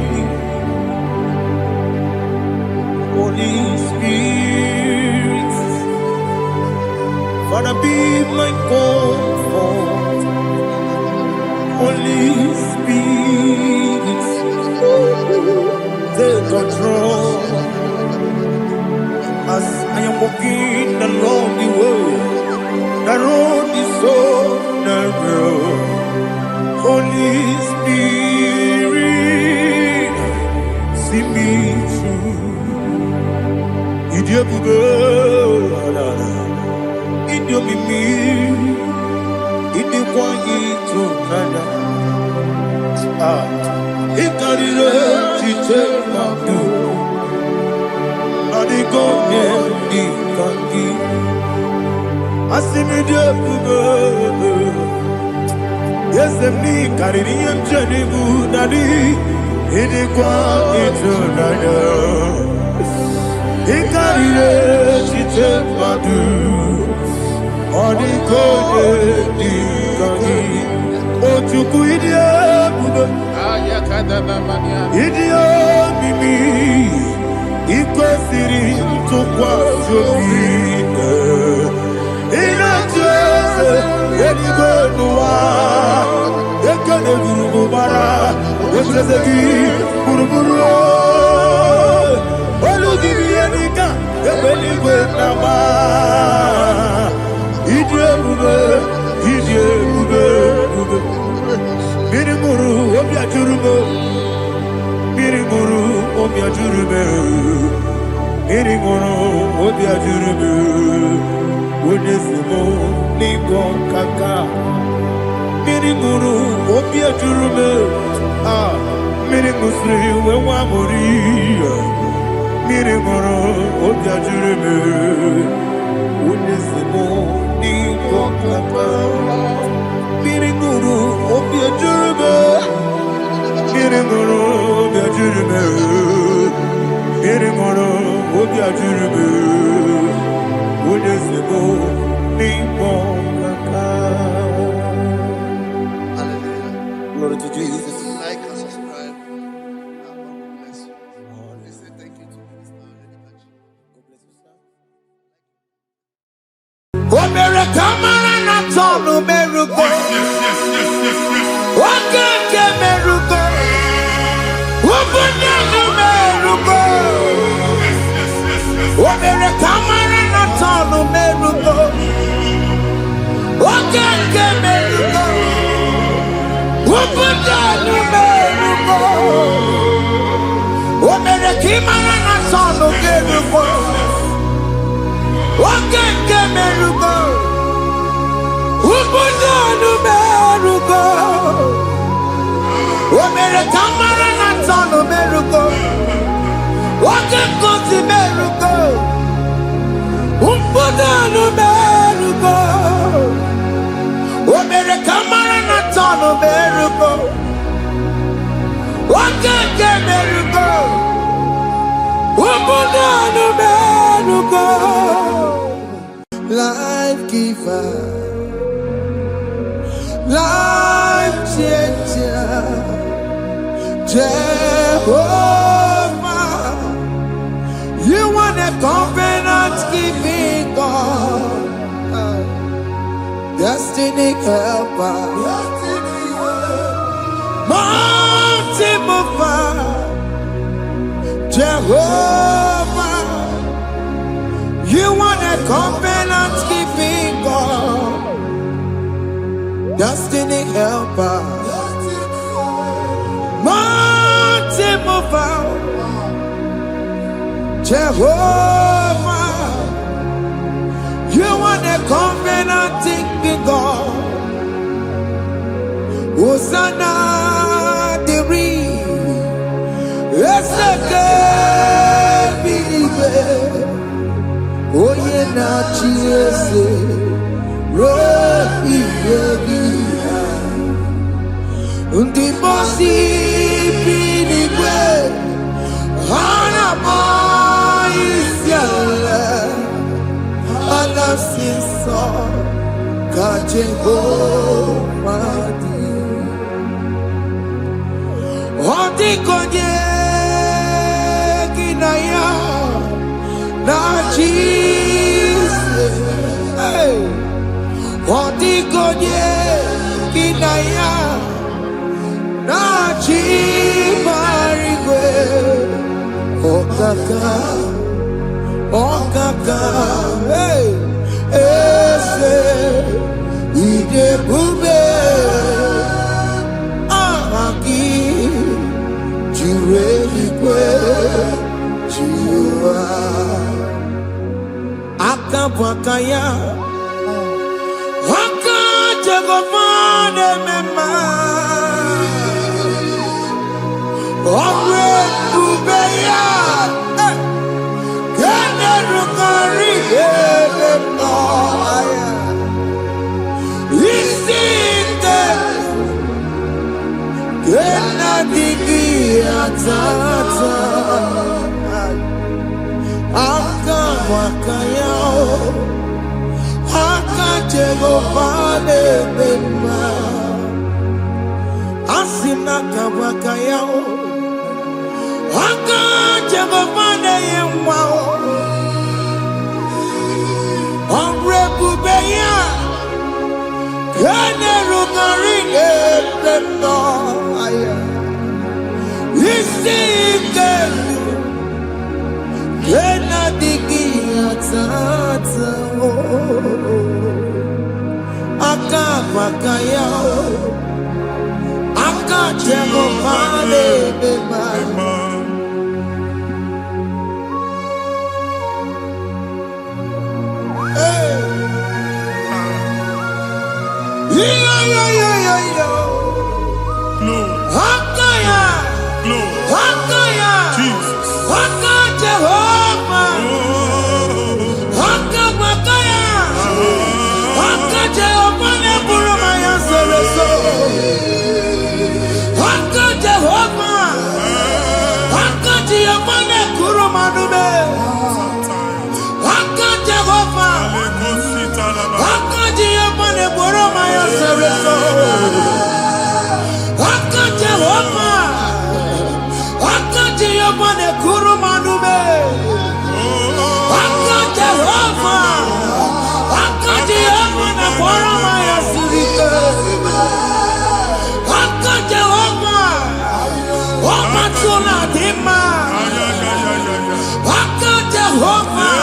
A: Holy Spirit, Father, be my comfort. Holy Spirit, take control as I am walking along the way. The road is so narrow. Holy Spirit, see me through. Idiabube, Idiomimi, Idikwaitu nana. Ikarire chiche madu Adigo di kangi Asimide bube Yesemni kariri mjeni budadi Idikwa itunanya Ikarire chiche madu Adigo di kangi Otuku idie bube Idio mimi Iko siri tukwa jobi Ina jese Yedigo nuwa Ekane guru mubara Wesezegi Buruburu Olu gibi yenika Ebeligwe nama Idie bube Idie bube Mirimuru obia jurume Mirimuru obia jurume Mirimuru obia jurume Unesimo niko kaka Mirimuru obia jurume Mirimusri wewa mori Mirimuru obia jurume Unesimo niko kaka Mirimuru obia jurume Mirimuru obia jurume Mirimuru obia jurume Unesimo niko kaka. Glory to Jesus.
C: Like and subscribe. God bless you. We say thank you to Mr. Church.
A: God bless you, sir.
E: Omere kamara na tonu merugo. Okeke merugo. Ubunye merugo. Omere kamara na tonu merugo. Okeke merugo. Ubunye merugo. O mere kimara na sonu gerugo. O keke merugo. Ubudonu merugo. O mere kamara na sonu merugo. O keke merugo. Ubudonu merugo. O mere kamara na sonu merugo. O keke merugo. Ubudonu merugo. Life giver, life changer, Jehovah, you want a covenant keeping God, destiny helper, mountain mover, Jehovah, you want a covenant keeping God, destiny helper, mountain mover, Jehovah, you want a covenant keeping God. Hosanna diri, eseke bilibe. Oye na chiese rohi yegia undi bosi binigwe hana maisiala alasinso kachego madi odi konye kinaya na Jesus, hey, odi konye kinaya na chimarigwe, okaka, hey, ese ide bube, ahaki, jureligwe, jiwa. Akabwakaya Akajagofane mema Omre Ubeya Kene Rukari Emaya Isite Kena Digi Atata Akabwakaya Akajagofane mema Asina kabwakaya Akajagofane yemwa Omrebubeya Kene Rukarine Pendo Isike Kena digi atata Akabwakaya Akajagofane mema Hakaya, Hakaya,
D: Jesus.
E: Haka Jehovah, Haka Makaya, Haka Jehovah Neburumaya Sereso, Haka Jehovah, Haka Jehovah Nekurumanume, Haka Jehovah, Haka Jehovah Neburumaya Sereso. Jehovah, Jehovah ne kurumanume, Jehovah, Jehovah ne koramaya sirike, Jehovah, Omatuna dima, Jehovah,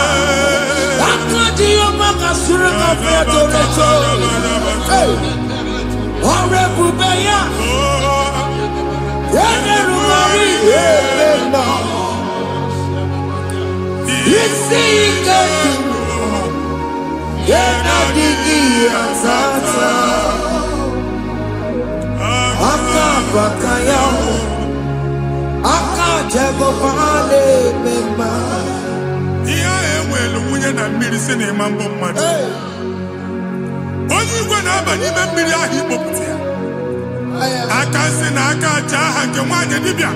E: Jehovah kasurika featoreto, Orebubeya. ebema. Isi ikedu, yena digi atata. Aka bakaya, aka jego pale ebema.
D: Iya enwelu nwunye na mmiri si na ịma mbọ mmadụ. Onye igwe na-aba n'ime mmiri ahụ ikpopụta ya. Aka si na aka aja aha nke nwaanyị dibịa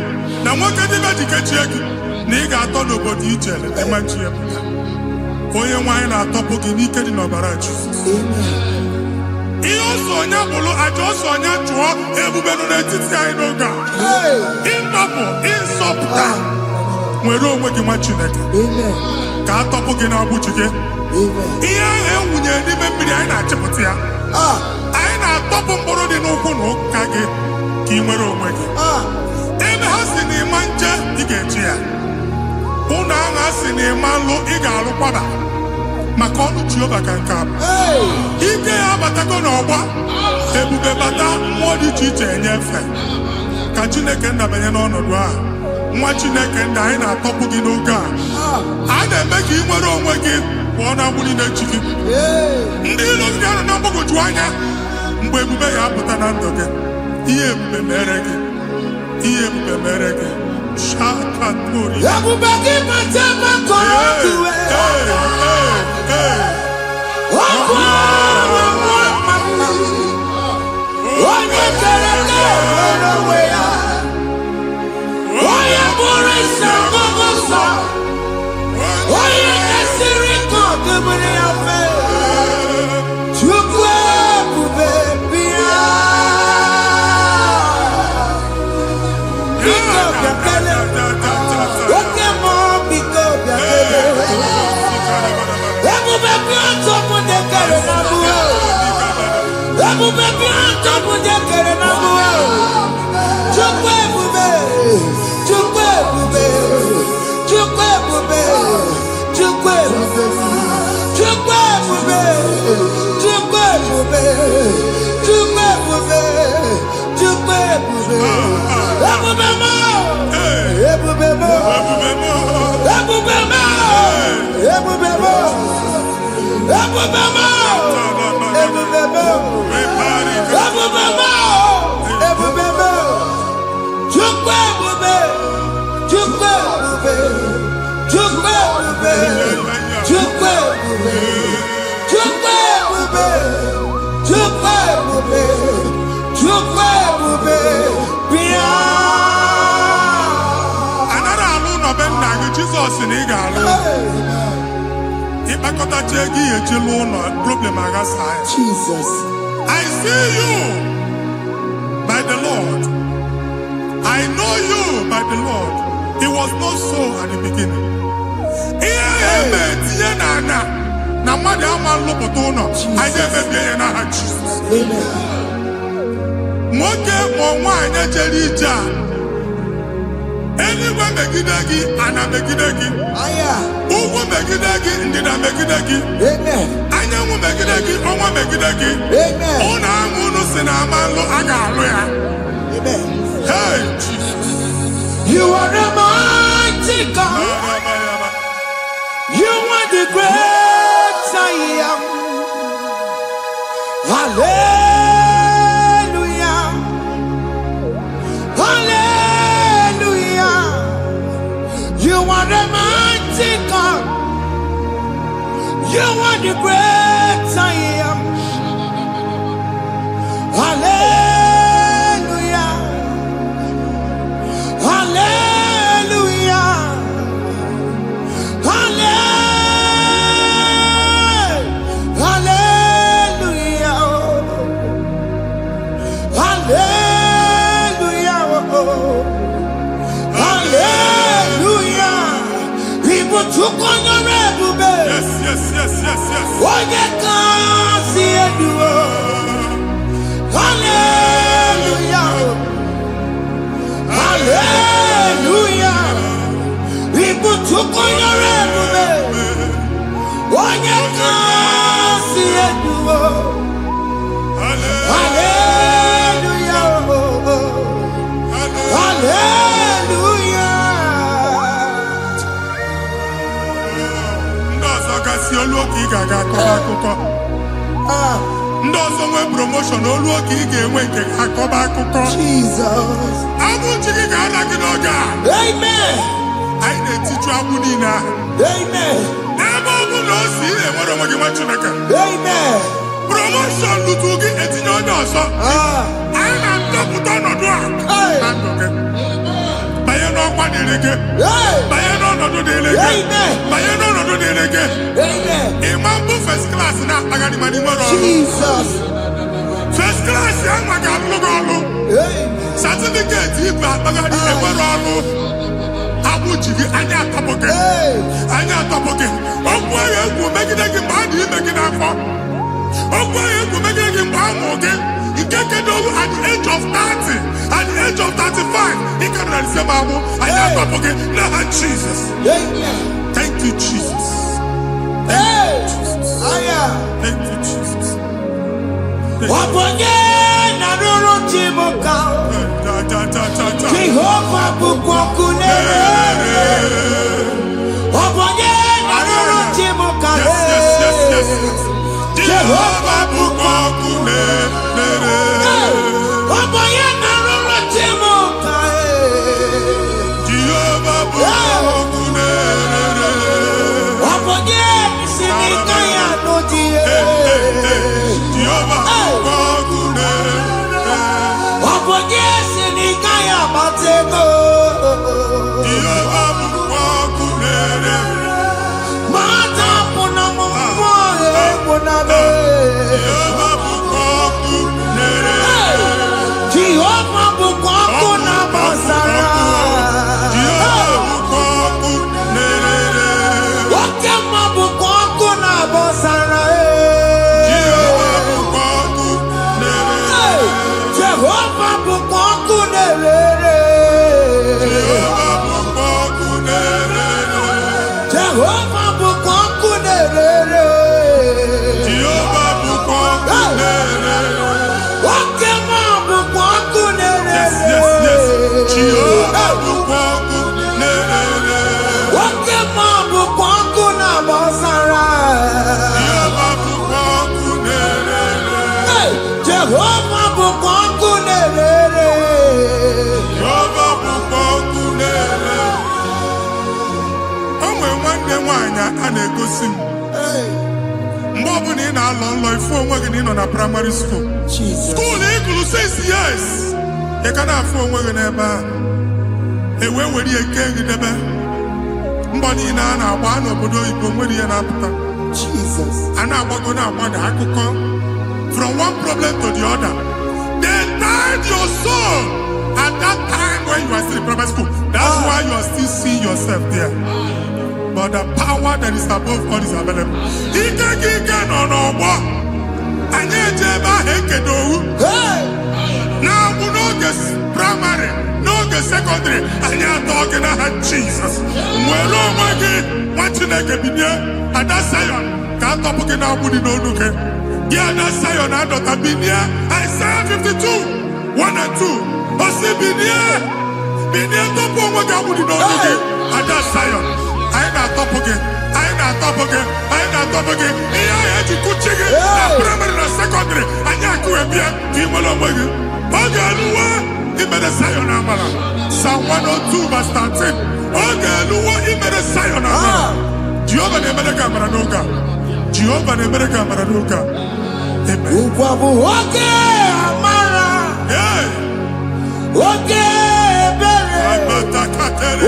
D: na nwoke dibịa ji kechie gị na ị ga-atọ n'obodo ijele ịmachi ya pụta. Onye nwaanyị na-atọpụ gị n'ike dị n'ọbara Jizọs. Ihe ọsọ onye bụrụ aja ọsọ onye chụọ ebube nọ n'etiti anyị n'oge a. Ịtọpụ ịsọpụta nwere onwe gị nwa Chineke ka atọpụ gị n'agbụchi gị. Ihe ahụ enwunye n'ime mmiri anyị na-achịpụta ya. Anyị na-atọpụ mkpụrụ dị n'ụkwụ na ụka gị ka ị nwere onwe gị. Ebe ha si na ịma nje ị ga-eji ya. Ụlọ ahụ ha si na ịma nlụ ị ga-alụkwaba maka ọnụ Jehova ka nke a bụ. Ike ya abatago n'ọgba ebube bata mmụọ dị iche iche enyefe ka Chineke ndabanye n'ọnọdụ ahụ. Nwa Chineke ndị anyị na-atọpụ gị n'oge a. A na-eme ka ị nwere onwe gị pụọ na mgbuli na-echi gị. Ndị ilo gị ga-anọ na mgbagwoju anya mgbe ebube ya apụta na ndụ gị. Ihe ebube mere gị. Ihe ebube mere gị. Shakatori.
E: Ebube gị mata makọrọ iwe. Ọkụ onye kere ka nwere onwe ya. Onye bụrụ isi ọgụgụ nsọ. Onye kesiri ka ọdịmiri ya fe. Chukwu ebube bịa. Biko bịakele. Oke mmụọ biko bịakele. Ebube bịa ntọpụ dekere na mbuo. Ebube bịa ntọpụ dekere na mbuo. Chukwu ebube. Chukwu ebube. Chukwu ebube. Chukwu ebube. Chukwu ebube. Chukwu ebube. Chukwu ebube. Chukwu ebube. Ebube mo. Ebube mo. Ebube mo. Ebube mo. Ebube mo. Ebube mo. Ebube mo. Ebube mo. Ebube mo. Chukwu ebube. Chukwu ebube. Chukwu ebube. Chukwu ebube. Chukwu ebube. Chukwu ebube. Chukwu ebube. Bịa.
D: Anara alụ nọbe nna gị Jizọs na ị ga-alụ. Ịkpakọtacha ego ihe eji lụọ ụlọ problem aghasa ya.
E: Jesus.
D: I see you by the Lord. I know you by the Lord. It was not so at the beginning. Ihe eme tinye n'anya na mmadụ ama nlụpụta ụlọ anyị emebie ya n'aha Jizọs. Nwoke ma nwaanyị jere ije a eluigwe megide gị ana megide gị. Ugwu megide gị ndịda megide gị. Anyanwụ megide gị ọnwa megide gị. Ụlọ ahụ unu si na ama nlụ a ga-alụ ya. Hey, Jesus.
E: You are a mighty God. You are the great I am. Hallelujah. Hallelujah. You are a mighty God. You are the great I am. Hallelujah. Hallelujah. Hallelujah. Hallelujah. Hallelujah. People took on your red.
D: Yes, yes, yes, yes, yes.
E: What you can see and do. Hallelujah. Hallelujah. People took on your red. What you can see and do. Hallelujah. Hallelujah.
D: ọzọ gasị olu oge ị ga-aga akọba akụkọ. Ndị ọzọ nwee promotion olu oge ị ga-enwe nke akọba akụkọ.
E: Jesus.
D: Agbụ ji gị ga-ada gị n'oge a.
E: Amen.
D: Anyị na-etiju agbụ niile ahụ.
E: Amen.
D: Ebe ọ bụ na o si enwere onwe gị nwa Chineke.
E: Amen.
D: Promotion lutu gị etinye onye ọzọ. Anyị na-adọpụta ọnọdụ a na ndụ gị. Banye n'ọkwa dịrị gị. Banye n'ọnọdụ dịrị gị. Banye n'ọnọdụ dịrị gị. Ịma mbụ first class na-akpagharị ma n'ime ọrụ.
E: Jesus.
D: First class ya nwa ga-alụ gị ọrụ. Certificate ibe akpagharị enwere ọrụ. Agbụ ji gị anya atọpụ gị. Anya atọpụ gị. Okwu agha egwu megide gị mgbe a dị ime gị n'afọ. Okwu agha egwu megide gị mgbe a mụ gị. Nke kedolu at the age of 30, at the age of 35, he can receive abu. I never forget. Now, Jesus. Thank you, Jesus. Thank you, Jesus. Thank you, Jesus.
E: Jehovah bukokune.
D: Yes. Jehovah bukokune. A na-egosi m mgbe ọ bụla ị na-alọ nlọ ifu onwe gị na ị nọ na praịmarị skuul skuul ị gụrụ 6 years ị ka na-afụ onwe gị n'ebe a ewee were ihe nke gị debe mbọ niile a na-agba n'obodo oyibo nwere ihe na-apụta a na-agbago na-agbada akụkọ from one problem to the other. They tied your soul at that time when you are still in primary school. That's why you are still seeing yourself there. But the power that is above all is available. Ike no more. Anye jeba hekedowu. Now we no get primary, no get secondary. Anye talking about Jesus. Mwelo mwagi wachineke binye. Ada sayon kato puke na mudi no nuke. Ada sayon adota binye. Isaiah 52, 1 and 2. Osi binye topo mwagi mudi no nuke. Ada sayon. I na-atọpụ gị. Ihe ahụ eji kuchi gị na praịmarị na sekọndịrị anyị akụwe bịa ka ị nwere onwe gị. Ọ ga-eluwe imere Zion amara. Psalm 102 verse 13. Ọ ga-eluwe imere Zion amara. Jehova na-emere gị amara n'oge a. Jehova na-emere gị amara n'oge a. Amen.
E: Ụgwọ bụ oge amara. Oge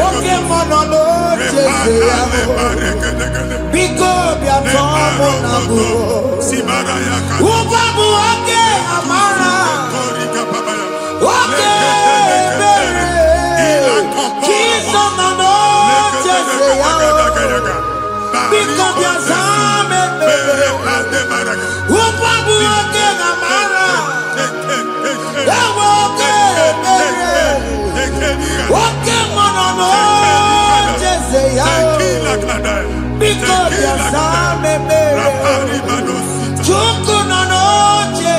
E: oge mọnọ n'oche ya biko bịa tọọ mụ na bụ ụgwọ bụ oge amara oge ebere Jizọs nọ n'oche ya biko bịa zaa m ekpere ụgwọ bụ oge amara ewe oge ebere oke mọnọ n'oche ya biko bịa zaa m ekpere Chukwu nọ n'oche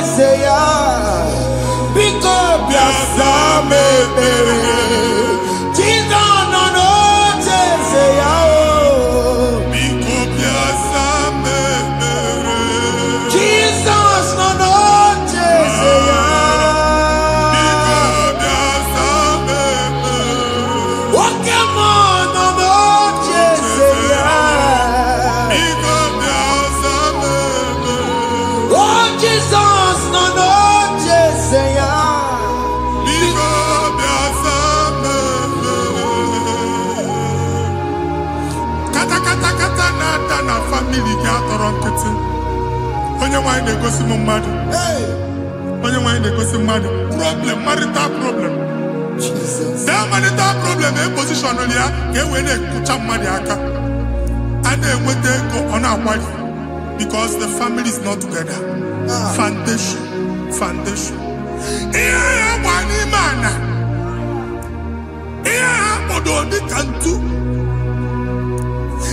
E: ya biko bịa zaa m ekpere Jizọs nọ n'oche ya
D: biko bịa zaa family gị atọrọ nkịtị. Onye nwanyị na-egosi m mmadụ. Onye nwanyị na-egosi mmadụ. Problem, marital problem. That marital problem in position on ya ka e wee na-ekụcha mmadụ aka. A na-enweta ego ọ na-akwali because the family is not together. Foundation. Ihe ya gba n'ime ana. Ihe ha kpọdo dịka ntu.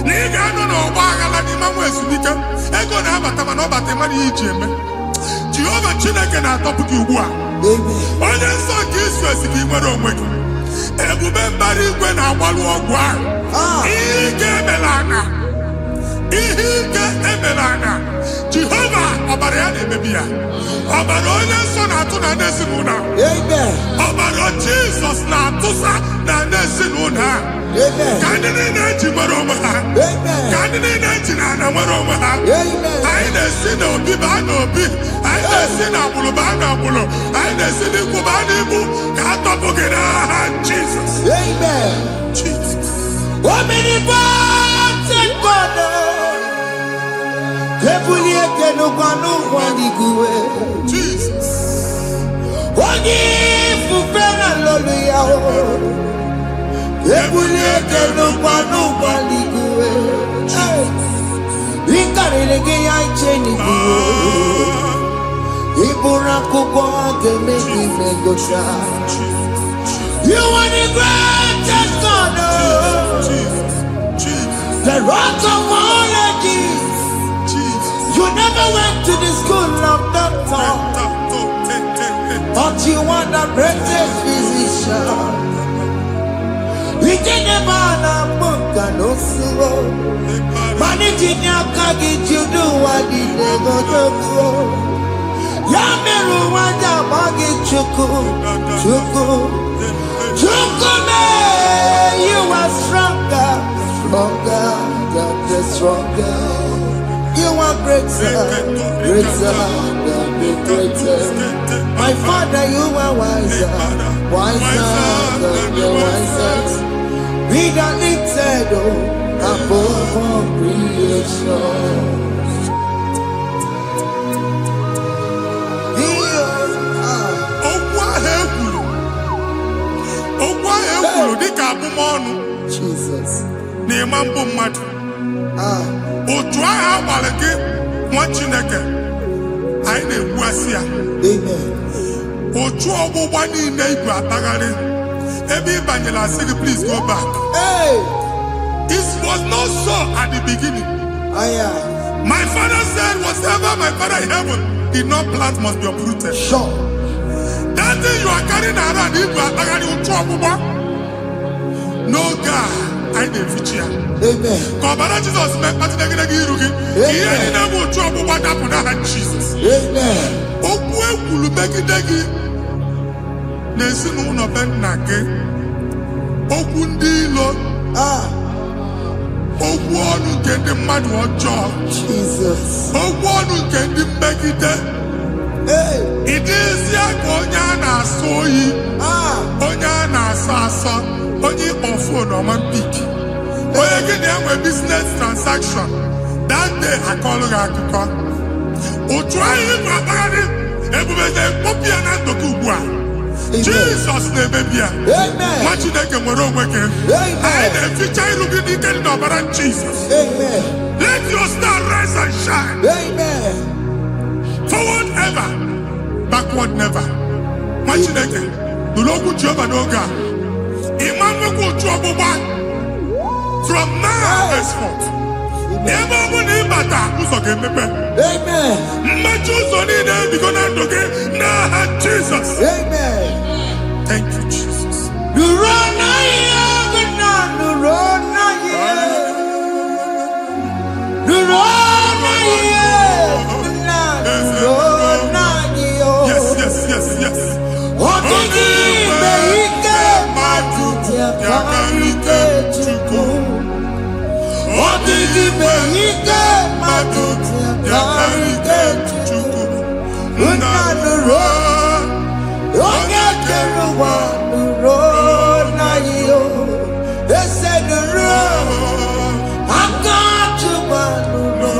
D: Na ị ga-anọ n'ọgba aghara n'ime nwa ezumike. Ego na-abata mana ọ bata mmadụ ihe iji eme. Jehova Chineke na-atọpụ gị ugbu a. Onye nsọ nke Israel gị nwere onwe gị. Ebube mbara igwe na-agbalụ ọgwụ ahụ. Ihe ike emela aka. Jehova ọbara ya na-emebi ya. Ọbara onye nsọ na-atụ na ndị ezinụlọ. Ọbara Jizọs na-atụsa na ndị ezinụlọ ha. Ka ndị niile eji nwere onwe ha. Ka ndị niile eji na ana nwere onwe ha. Anyị na-esi n'obi baa n'obi. Anyị na-esi n'agbụrụ baa n'agbụrụ. Anyị na-esi n'ikwu baa n'ikwu. Ka a tọpụ gị n'aha Jizọs.
E: Omnipotent God, Kebulie kenukanu waniguwe.
D: Jesus.
E: Onye fufena lolu ya o. Kebulie kenukanu waniguwe. Inkarele ge ya icheni kuwe. Ibura kubo geme imegosha. You are the greatest God, the rock of all ages. You never went to the school of doctor, but you are the greatest physician. We can never book and no slow. Managing your kagi, you do what you never do. Yameru wanja bagi chuku. Chukume, you are stronger than the stronger. You are greater than the greatest. My Father, you are wiser than the wisest. Be the lifted above all creation. Jesus.
D: N'ịmambo mmadụ. Otu ahụ agbalị gị nwa Chineke anyị na-egbu asị ya. Otu ọgbụgba niile ibu atagharị ebe ị banyere asị gị please go back. This was not so at the beginning. My father said whatever my father in heaven did not plant must be uprooted.
E: Sure.
D: That thing you are carrying around ibu atagharị otu ọgbụgba. No God, I didn't feature.
E: Amen.
D: Kọbara Jesus mekpati negide gị iru gị. Ihe ndị na-eme otu ọgbụgba dapụ n'aha Jesus.
E: Amen.
D: Okwu ekwuru megide gị n'ezinụlọ be nna gị. Okwu ndị ilo. Okwu ọnụ nke ndị mmadụ ọjọọ.
E: Jesus.
D: Okwu ọnụ nke ndị mmegide. Ịdịzi aka onye a na-asọ oyi. Onye a na-asọ asọ. Onye ịkpọ phone ọma mpik. Onye gị na-enwe business transaction. That day akọlụ gị akụkọ. Otu anyị ịbụ akpagharị ebube na-ekpọpụ ya na ndụ ugbu a. Jesus na-emebi ya. Nwa Chineke nwere onwe gị. Anyị na-eficha iru gị n'ike dị n'ọbara Jesus. Let your star rise and shine. Forward ever, backward never. Nwa Chineke nụrụ okwu Jehova n'oge a. From now henceforth, ebe ọ bụ na ịbata ụzọ ga-emepe. Mmechi ụzọ niile ebigo na ndụ gị n'aha Jizọs. Thank you, Jesus. Yes.
E: Yakarike chuku. Odigi beike maduti. Yakarike chuku. Unanuro. Onye keruwa nuro na yo. Ese nuro. Akachuwa nuro.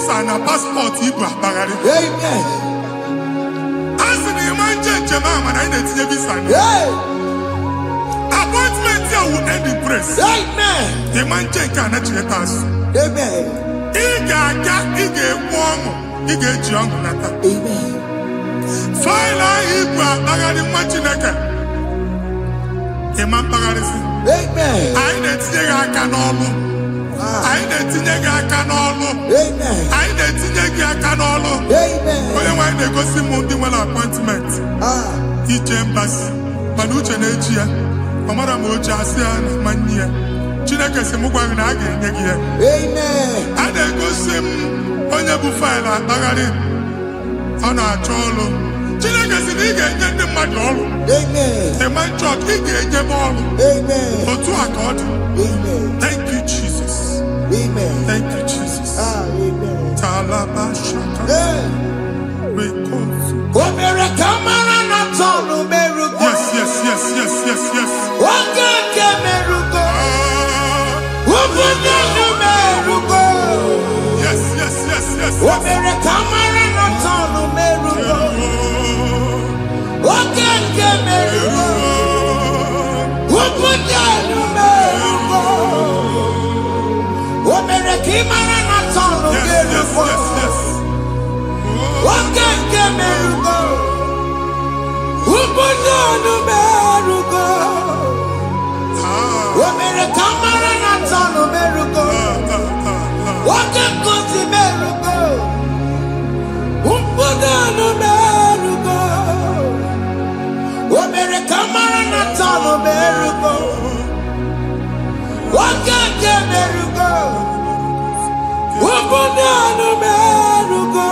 D: visa na passport Igbo akpagharị.
E: Amen.
D: Asị na ịma njem ama na ị na-etinye visa na. Appointment ya will end in praise.
E: Amen.
D: Ịma nke a na-echeta azụ.
E: Amen.
D: Ị ga-aga, ị ga-ekwu ọṅụ, ị ga-eji ọṅụ nata.
E: Amen.
D: Faịlụ ahụ Igbo akpagharị nwa Chineke. Ịma mkpagharịsị.
E: Amen.
D: Anyị na-etinye gị aka n'ọlụ. Anyị na-etinye gị aka n'ọlụ.
E: Amen.
D: Anyị na-etinye gị aka n'ọlụ.
E: Amen.
D: Onye nwaanyị na-egosi m ndị nwere appointment ije mbasi mana uche na-eji ya ọ mara ma oche asị ya na manye ya. Chineke sị m gwa gị na a ga-enye gị ya.
E: Amen.
D: A na-egosi m onye bụ faịlụ akpagharị ọ na-achọ ọrụ. Chineke sị na ị ga-enye ndị mmadụ ọrụ.
E: Amen.
D: Ịma chọọchị ị ga-enye m ọrụ.
E: Amen.
D: Otu a ka ọ dị.
E: Amen.
D: Thank you Jesus.
E: Amen.
D: Thank you Jesus.
E: Amen.
D: Talabashaka. Rekozu.
E: Omere kamara na tonu merugo.
D: Yes, yes, yes, yes, yes, yes.
E: Oge ke merugo. Obunya merugo.
D: Yes, yes, yes, yes.
E: Omere kamara na tonu merugo. Oge ke merugo. Obunya merugo. Omere kamara na tonu merugo.
D: Yes, yes.
E: Oge ke merugo. Obunya merugo. Omere kamara na tonu merugo. Oge kosi merugo. Obunya merugo. Omere kamara na tonu merugo. Oge ke merugo. Obunya merugo.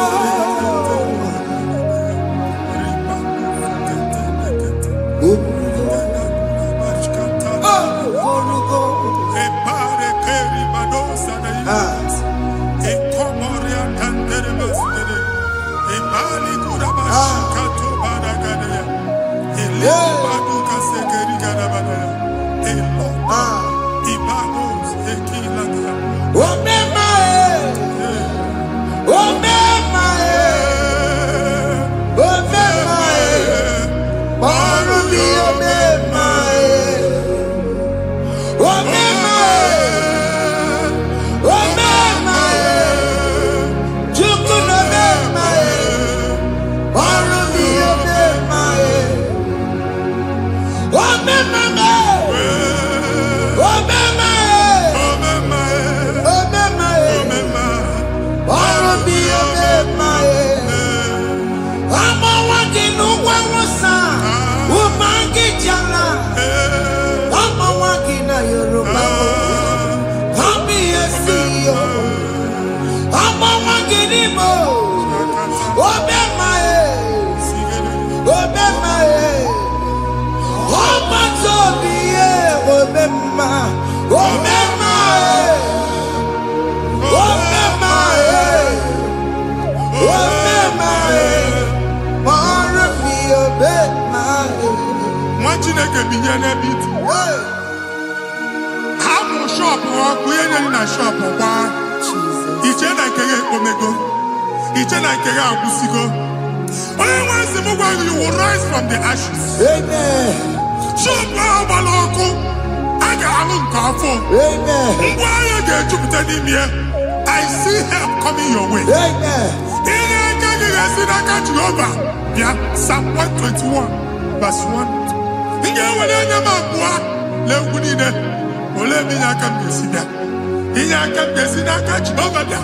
D: Chineke binye n'ebe iti. Hapụ shọpụ ọkụ ihe nyere na shọpụ gbaa. Iche na nke gị ekpomego. Iche na nke gị agwụsigo. Onye nwe nsị m gwa you will rise from the ashes.
E: Amen.
D: Shọpụ ahụ gbara ọkụ. A ga-alụ nke afọ.
E: Amen.
D: Ngwa ahịa ga-ejupụta n'ime ya. I see help coming your way.
E: Amen.
D: Ihe aka gị ga-esi n'aka Jehova bịa Psalm 121 verse 1. Ị ga-ewere anya m abụọ n'egwu niile olee ebe inye aka m ga-esi bịa inye aka m ga-esi n'aka Jehova bịa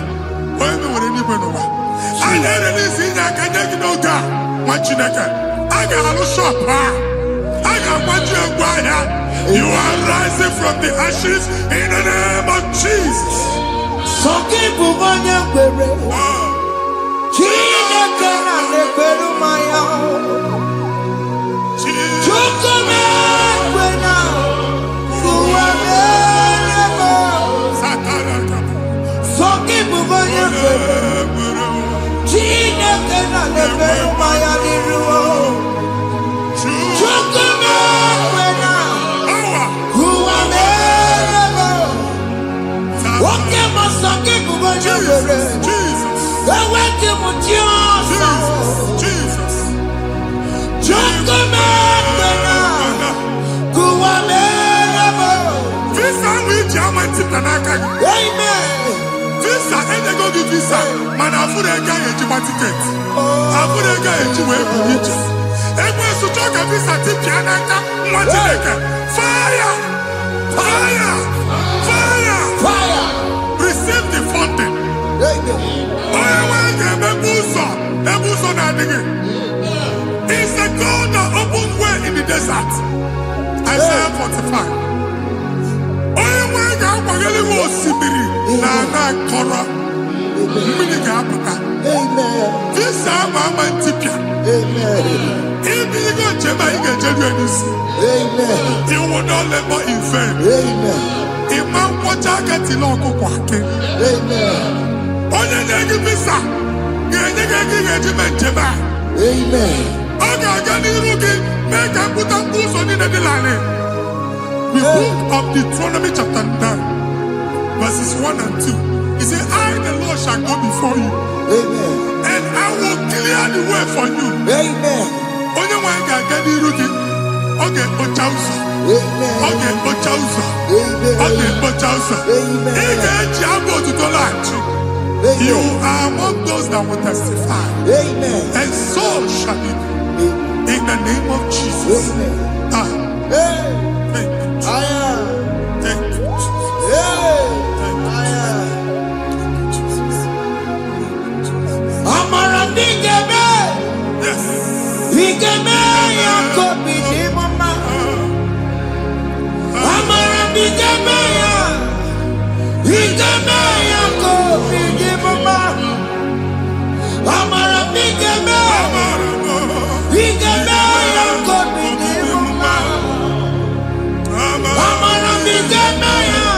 D: onye mewere n'igwe n'ụwa a na-ere n'isi inye aka nye gị n'oge a nwa Chineke a ga-alụ shọpụ a ga-agbaji egwu ahịa. You are rising from the ashes in the name of Jesus.
E: Sọ gị bụ onye kwere Chineke na na-ekwere mmanya
D: na-ada n'aka gị. Visa enyego gị visa mana afụrụ ego ahụ ejikwa tiketi. Afụrụ ego ahụ eji wee buru ije. Ekwensu chọọ ka visa tipịa n'aka nwa Chineke. Fire! Fire! Fire! Receive the funding. Onye nwanyị ga-emepe ụzọ ebe ụzọ na-adịghị. It's the God that opens way in the desert. Isaiah 45. Onye nwanyị ga-akwaghere gị osimiri na ana akọrọ. Mmiri ga-apụta. Visa ama ama ntipịa. Ibigo njem anyị ga-ejeru n'isi. You will not labor in vain. Ịma nkwọcha aka tili ọkụkọ akị. Onye na-ege visa ga-enye gị ego ị ga-eji mee njem a. Ọ ga-aga n'iru gị mee ka mpụta mkpụ ụzọ niile dị larịị. The book of Deuteronomy chapter 9 verses 1 and 2. He said, I the Lord shall go before you. And I will clear the way for you. Onye nwanyị ga-aga n'iru gị. Ọ ga-ekpocha ụzọ. Ọ ga-ekpocha ụzọ. Ọ ga-ekpocha ụzọ. Ị ga-eji abụ otuto laghachi. You are among those that will testify. And so shall it be. In the name of Jesus. Thank you, Jesus. Thank you, Jesus.
E: Amara nigebe.
D: Yes.
E: Igebe ya kobi di mama. Amara nigebe ya. Igebe ya kobi di mama. Amara nigebe. Igebe ya kobi di mama. Amara nigebe ya.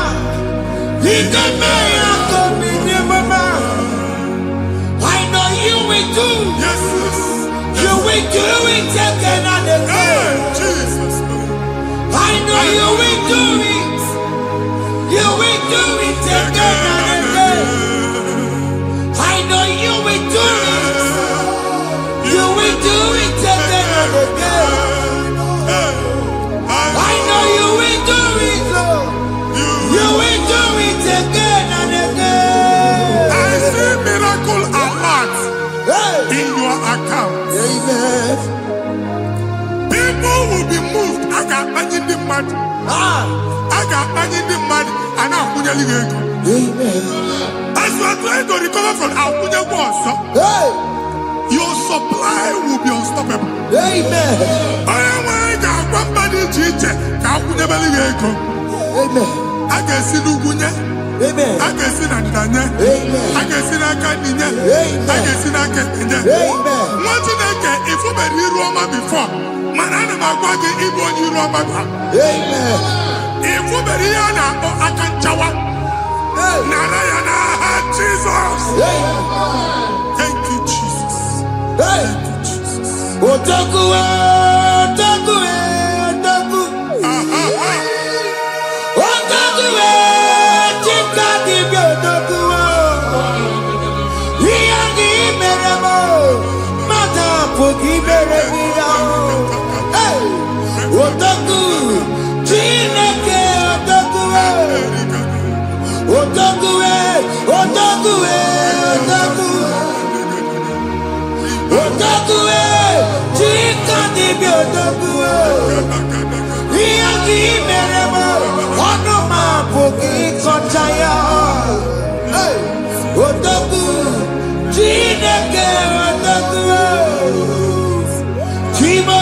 E: Igebe ya kobi di mama. I know you will do.
D: Yes.
E: You will do it again and again.
D: Jesus.
E: I know you will do it. You will do it again and again. I know you will do it. You will do it again and again. I know you will do it, Lord. You will do it again and again.
D: I see miracle alert in your account. People will be moved. I got money in the mud. I got money in the mud. And I'm going to leave. As you are trying to recover from Abuja Wars, your supply will be unstoppable.
E: Amen.
D: I got one body teacher. I will never leave. I can see Lugunya.
E: Amen.
D: I can see Nadanya. I can see Nakaninya. I can see Nakaninya. One thing I can, if you were in Roma before, Manana Magwagi, Igbo, you Roma.
E: Amen.
D: If you were here now, I can Chawa. Narayana, Jesus. Thank you, Jesus. Thank you, Jesus.
E: Otaku, Otaku, Otaku. Otaku, Chika di Otaku. Iyagi meremo, mata pogi meremia. Otaku, Chineke Otaku. Otaku, Otaku, Otaku. Otaku, Chika di Otaku. Iyagi meremo, onoma pogi kochaya. Otaku, Chineke Otaku. Chima,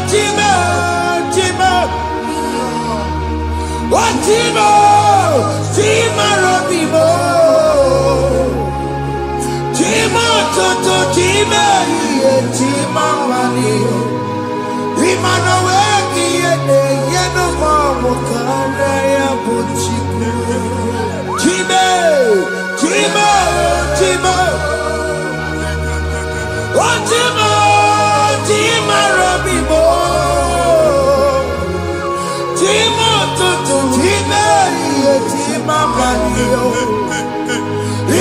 E: Chima, Chima. What Chima? Chima Robimo. Chima Toto Chima, Chima Mani. Imanoweki yeno mamo karaya buchiku. Chima, Chima, Chima. What Chima? Chima Robimo. Chima Toto Chima, Chima Mani.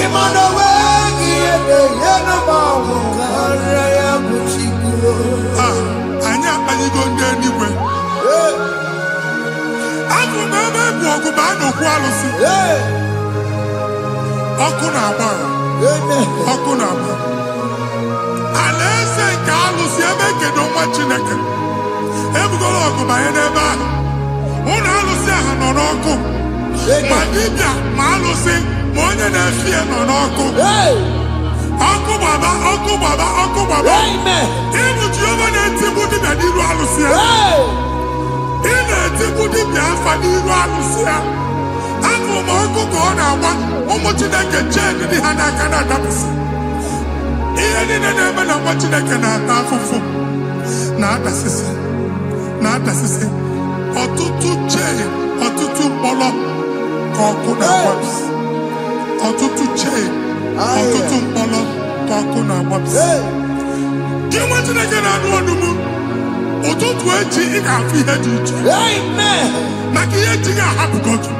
E: Imanoweki yeno mamo karaya buchiku.
D: Anya, I go there. na-ekwu alụsị. Ọkụ na-agba. Ọkụ na-agba. Alaeze nke alụsị ebe ekedo nwa Chineke. Ebugoro ọgụ banye n'ebe ahụ. Ụlọ alụsị ahụ nọ n'ọkụ. Ma dibịa ma alụsị ma onye na-efi ya nọ n'ọkụ. Ọkụ gbaba, ọkụ gbaba, ọkụ gbaba. Ịbụ Jehova na-etigbu dibịa n'iru alụsị ya. Ị na-etigbu dibịa afa n'iru alụsị ya. Afọ ma ọkụ ka ọ na-agba ụmụ Chineke chen dị ha n'aka na-adapụsị. Ihe niile na-eme na nwa Chineke na-ata afụfụ na-adasịsị ọtụtụ chen, ọtụtụ mkpọrọ ka ọkụ na-agbapụsị. Ọtụtụ chen, ọtụtụ mkpọrọ ka ọkụ na-agbapụsị. Gị nwa Chineke na-anụ ọdụm ụtụtụ echi ị ga-afụ ihe dị iche. Maka ihe ji gị ahapụgo gị.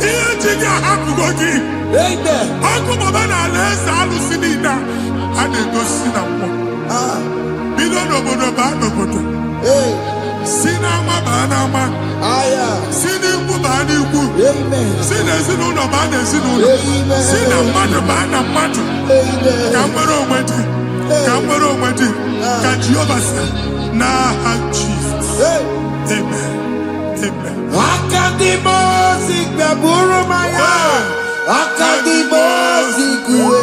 D: Ihe ji gị ahapụgo gị. Ọkụ baba na alaeze alụsị niile a na-egosi na mmụọ. Bido n'obodo baa n'obodo. Si n'ama baa n'ama. Si n'ikwu baa n'ikwu. Si n'ezinụlọ baa n'ezinụlọ. Si na mmadụ baa na mmadụ. Ka nwere onwe dị. Ka nwere onwe dị. Ka Jehova sị n'aha Jizọs. Amen. Amen.
E: Akadimosi gbaburu maya. Akadimosi kuwe.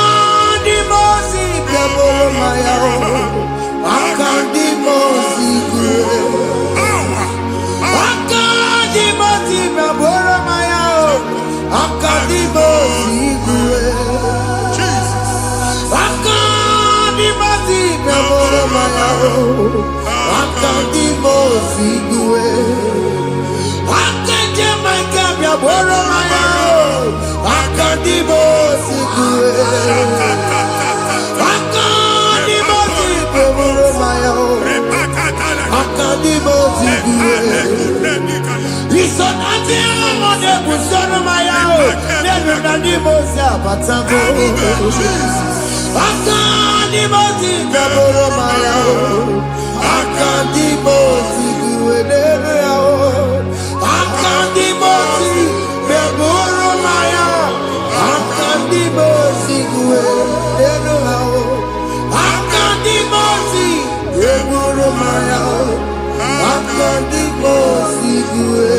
E: Akadimosi gbaburu maya. Akadimosi kuwe. Akadimosi gbaburu maya. Akadimosi kuwe. Akadimosi gbaburu maya. Akadimosi kuwe. Akadimosi gbaburu maya. Akadimosi kuwe. Akadimosi gbaburu maya. Akadimosi kuwe. Isonati amode busoro maya. Nenu nadimosi abatago. Akadimosi gbaburu maya. Akadimosi kuwe. Akadimosi gbaburu maya. Akadimosi kuwe. Akadimosi gbaburu maya. Akadimosi kuwe.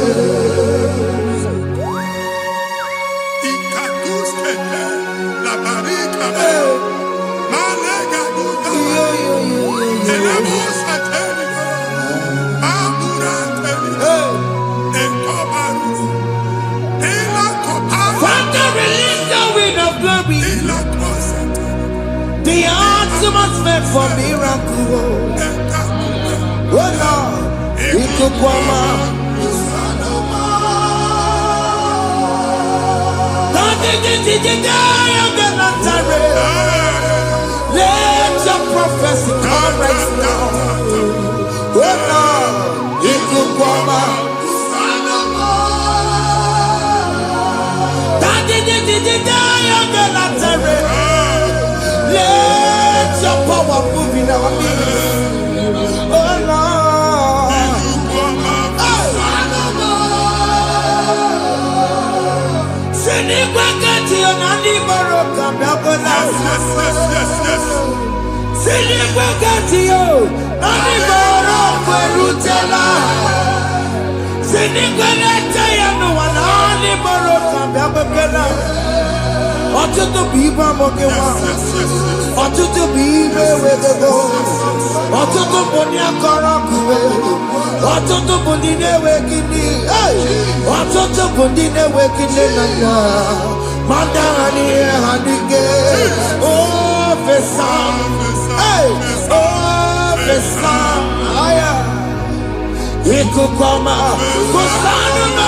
D: La barika. Malega duda. Elemos ateni. Abura ateni. Enkobaru. Ela kobaru.
E: Father, release the wind of glory.
D: Ela kosete.
E: The atmosphere for miracle. Oh Lord, ikukwama. Let your prophecy come right now. Oh Lord, ikukwama. Let your power move in our midst. Oh Lord. Ọtụtụ bụ ibe amụghị nwa. Ọtụtụ bụ ibe ewegego. Ọtụtụ bụ ndị akọrọ ọkụwe. Ọtụtụ bụ ndị na-enweghị nne. Ọtụtụ bụ ndị na-enweghị nne na nna. Ma ndị agha n'ihe ha dịke. Ofesa. Ofesa. Ikuku ọma. Kusanụ m.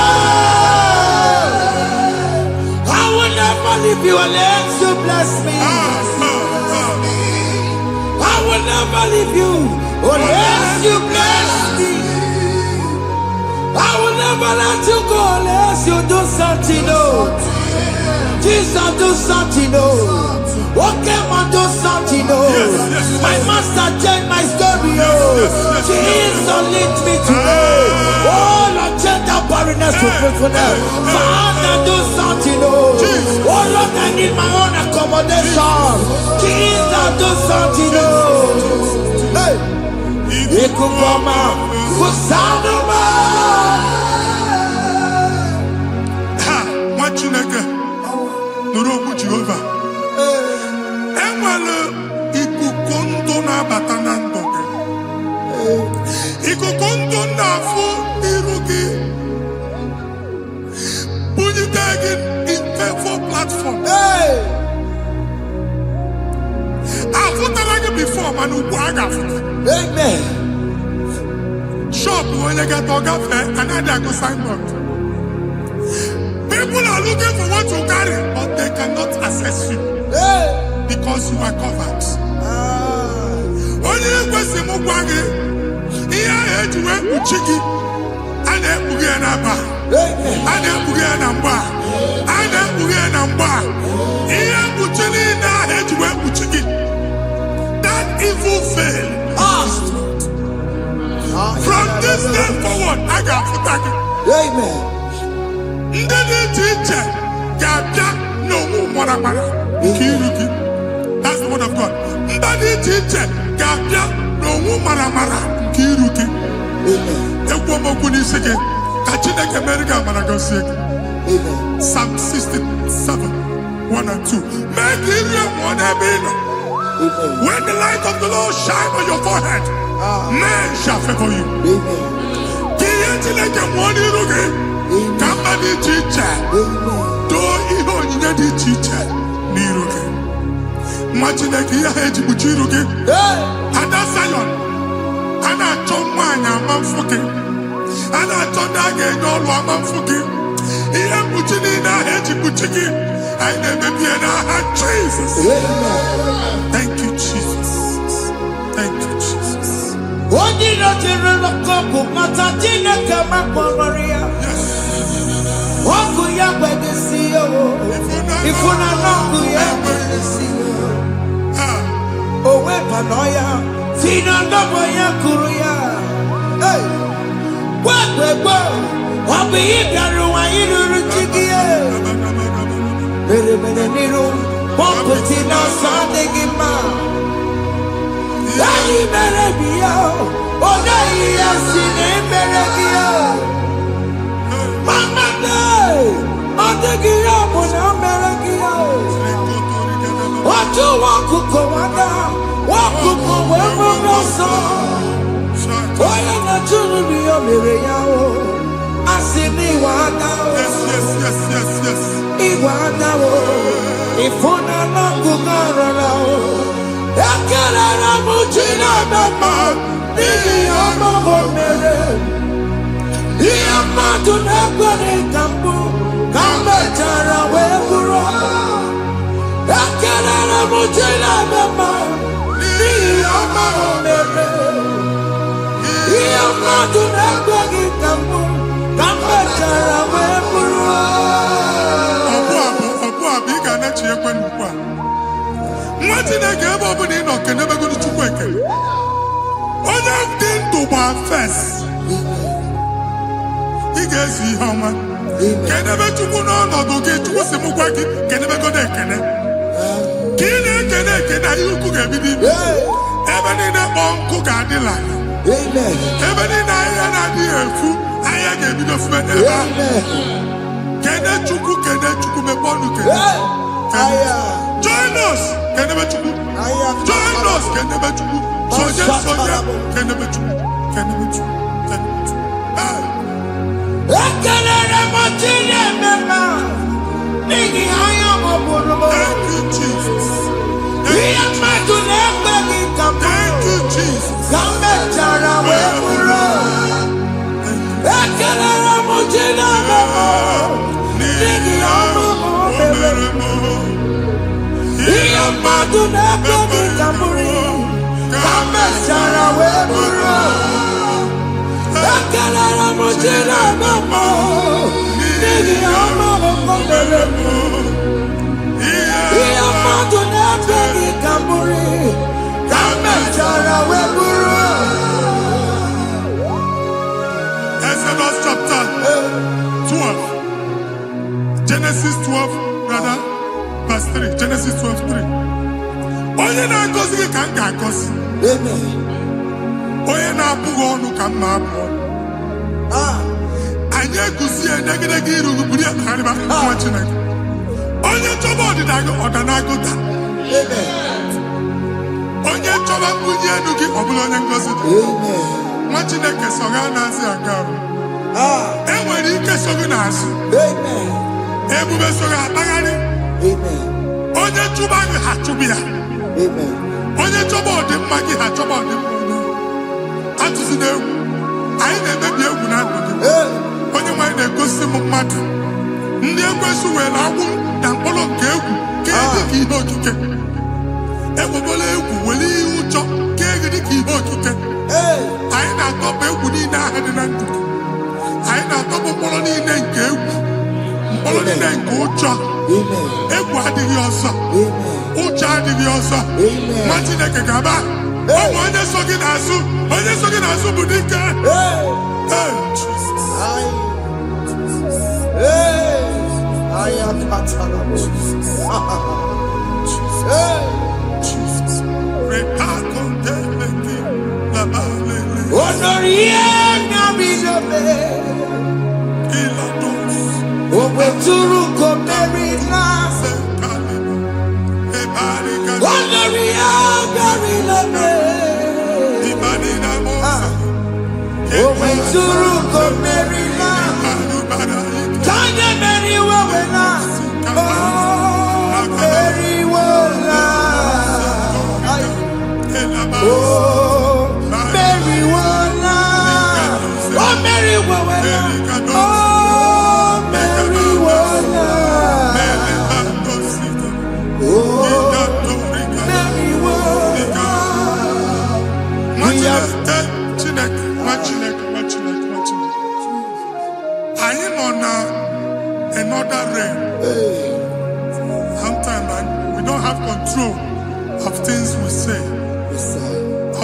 E: I will never leave you unless you bless me. I will never leave you unless you bless me. I will never let you go unless you do something. Oh, Jesus, do something. Oh, okay, man, do something. Oh, my master changed my story. Oh, Jesus, lead me today. faithfulness to faithfulness. Father, do something, oh. Oh Lord, I need my own accommodation. Jesus, do something, oh. Hey. Ikukoma, kusanuma.
D: Ha, Machineke, Norobu Jehovah. Enwale ikukondo na batanando. Ikukondo na fu irugi. Bunitagin in faithful platform.
E: Hey.
D: I've put before, man, who
E: Amen.
D: Shop when you get dog fair, another go signboard. People are looking for what to carry, but they cannot access you because you are covered. Only a question of Wagi, here I to wear Uchiki, and then Uganaba, and then Uganamba, and then Uganamba. Here Uchini, I had to wear Uchiki. That evil fail. From this day forward, I got to thank you.
E: Amen.
D: That's the word of God. Psalm 67, 1 and 2. Make Israel one when the light of the Lord shine on your forehead, men shall favor you. Jesus. Thank you, Jesus. Thank you, Jesus. Join us. Exodus chapter 12:3. Genesis 12:3. Onye na-agọzi gị ka m ga-agọzi.
E: Amen.
D: Onye na-abụghị ọnụ ka m na-abụ ọnụ. Anyị eguzie negedege iru buru ya narịba nwa Chineke. Onye chọba ọdịda gị ọdanagụta. Onye chọba mbunye elu gị ọ bụla onye ngọzi dị. Nwa Chineke so gị na-azị aga arụ. Enwere ike so gị n'azụ. Ebube so gị akpagharị. Onye chụba gị ha chụbụ ya. Onye chọba ọdịmma gị ha chọba ọdịmma onye. Atụzina egwu. Anyị na-emebi egwu na ndụ gị. Onye nwaanyị na-egosi m mmadụ. Ndị ekwesu were agwụ na mkpụrụ nke egwu kee dị ka ihe okike. Ekwebola egwu were ihe ụjọ kee gị dị ka ihe okike. Anyị na-atọpụ egwu niile ahụ dị na ndụ gị. Anyị na-atọpụ mkpụrụ niile nke egwu. Mkpụrụ niile nke ụjọ. Egwu adịghị ọzọ. Ụjọ adịghị ọzọ. Nwa Chineke ga-aba. Ọ bụ onye so gị n'azụ. Onye so gị n'azụ bụ dike. Another rain. Sometimes we don't have control of things we say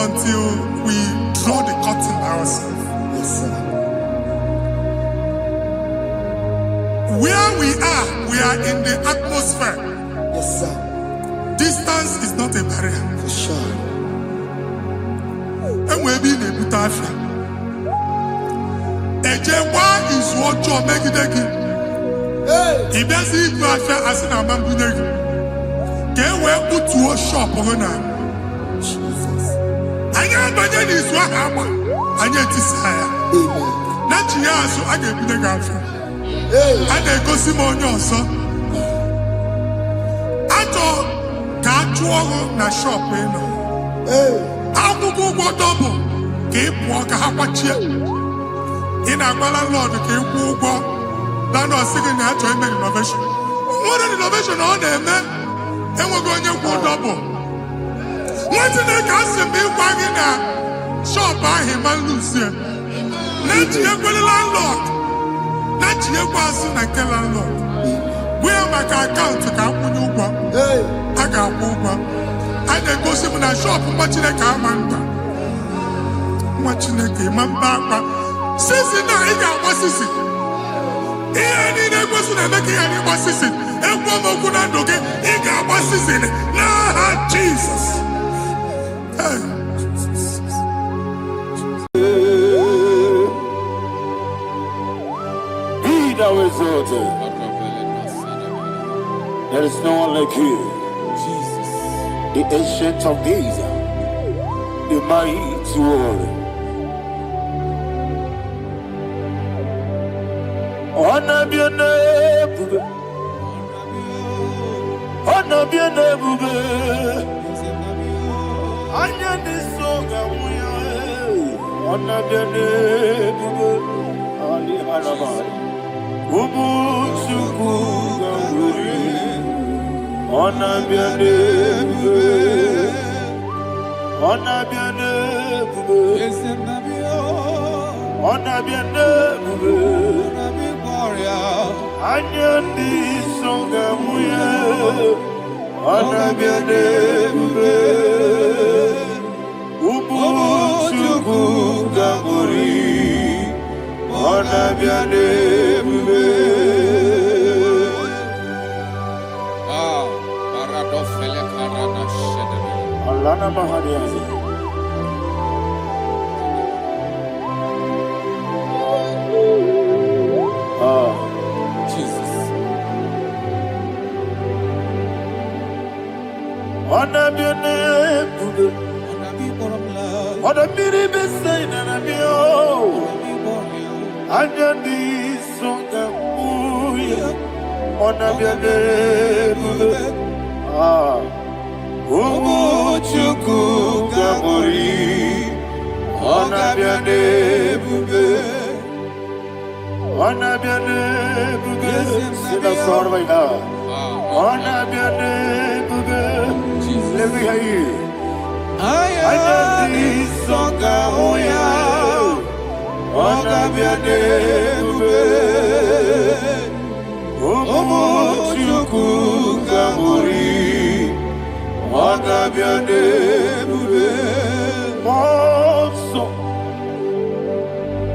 D: until we draw the curtain ourselves. Where we are in the atmosphere. Distance is not a barrier.
E: For sure.
D: And we'll be in a butafia. Ejewa is what you're making. If there's a butafia, as in a man, can we put to a shop over now?
E: Jesus.
D: I am Bajan is what happened. I get desire. Not you, so I get the girlfriend. And they go Simon also. I thought, can't you na shop, you know? I will go double. Keep walk a hapachi. In a Lord, keep walk. That was singing that to him innovation. What an innovation on them, man. And we're going to go double. What's in the gas and be wagging a shop by him and Lucia? Not you, landlord. Not you, person, and tell landlord. We are my account to come when you go. I got over. And they go see when I shop, watching a car man. Watching a game, Mamba. Sissy, now he got what sissy. Here, I need a person that make any what sissy. And woman could not do it. He got what sissy. Nah, Jesus.
F: Be thou exalted. There is no one like you. The ancient of days, the mighty warrior. Honor be your name, honor be your name. Anya the song, honor be your name. Ali Hanaman, Ubu Suku Ganguri. Honor be your name, honor be your name, honor be your name, Anya di songa muya, honor be your name, Ubu Chuku Ganguri, honor be your name. Alana Mahadiazi.
B: Jesus.
F: Honor your name, honor me, be saying, and I'm your song, honor your name. Chuku Gamori, honor your name, honor your name. Sing a song right now. Honor your name, let me hear you. I am this song, oh yeah. Honor your name, Chuku Gamori. Honor your name, Monso.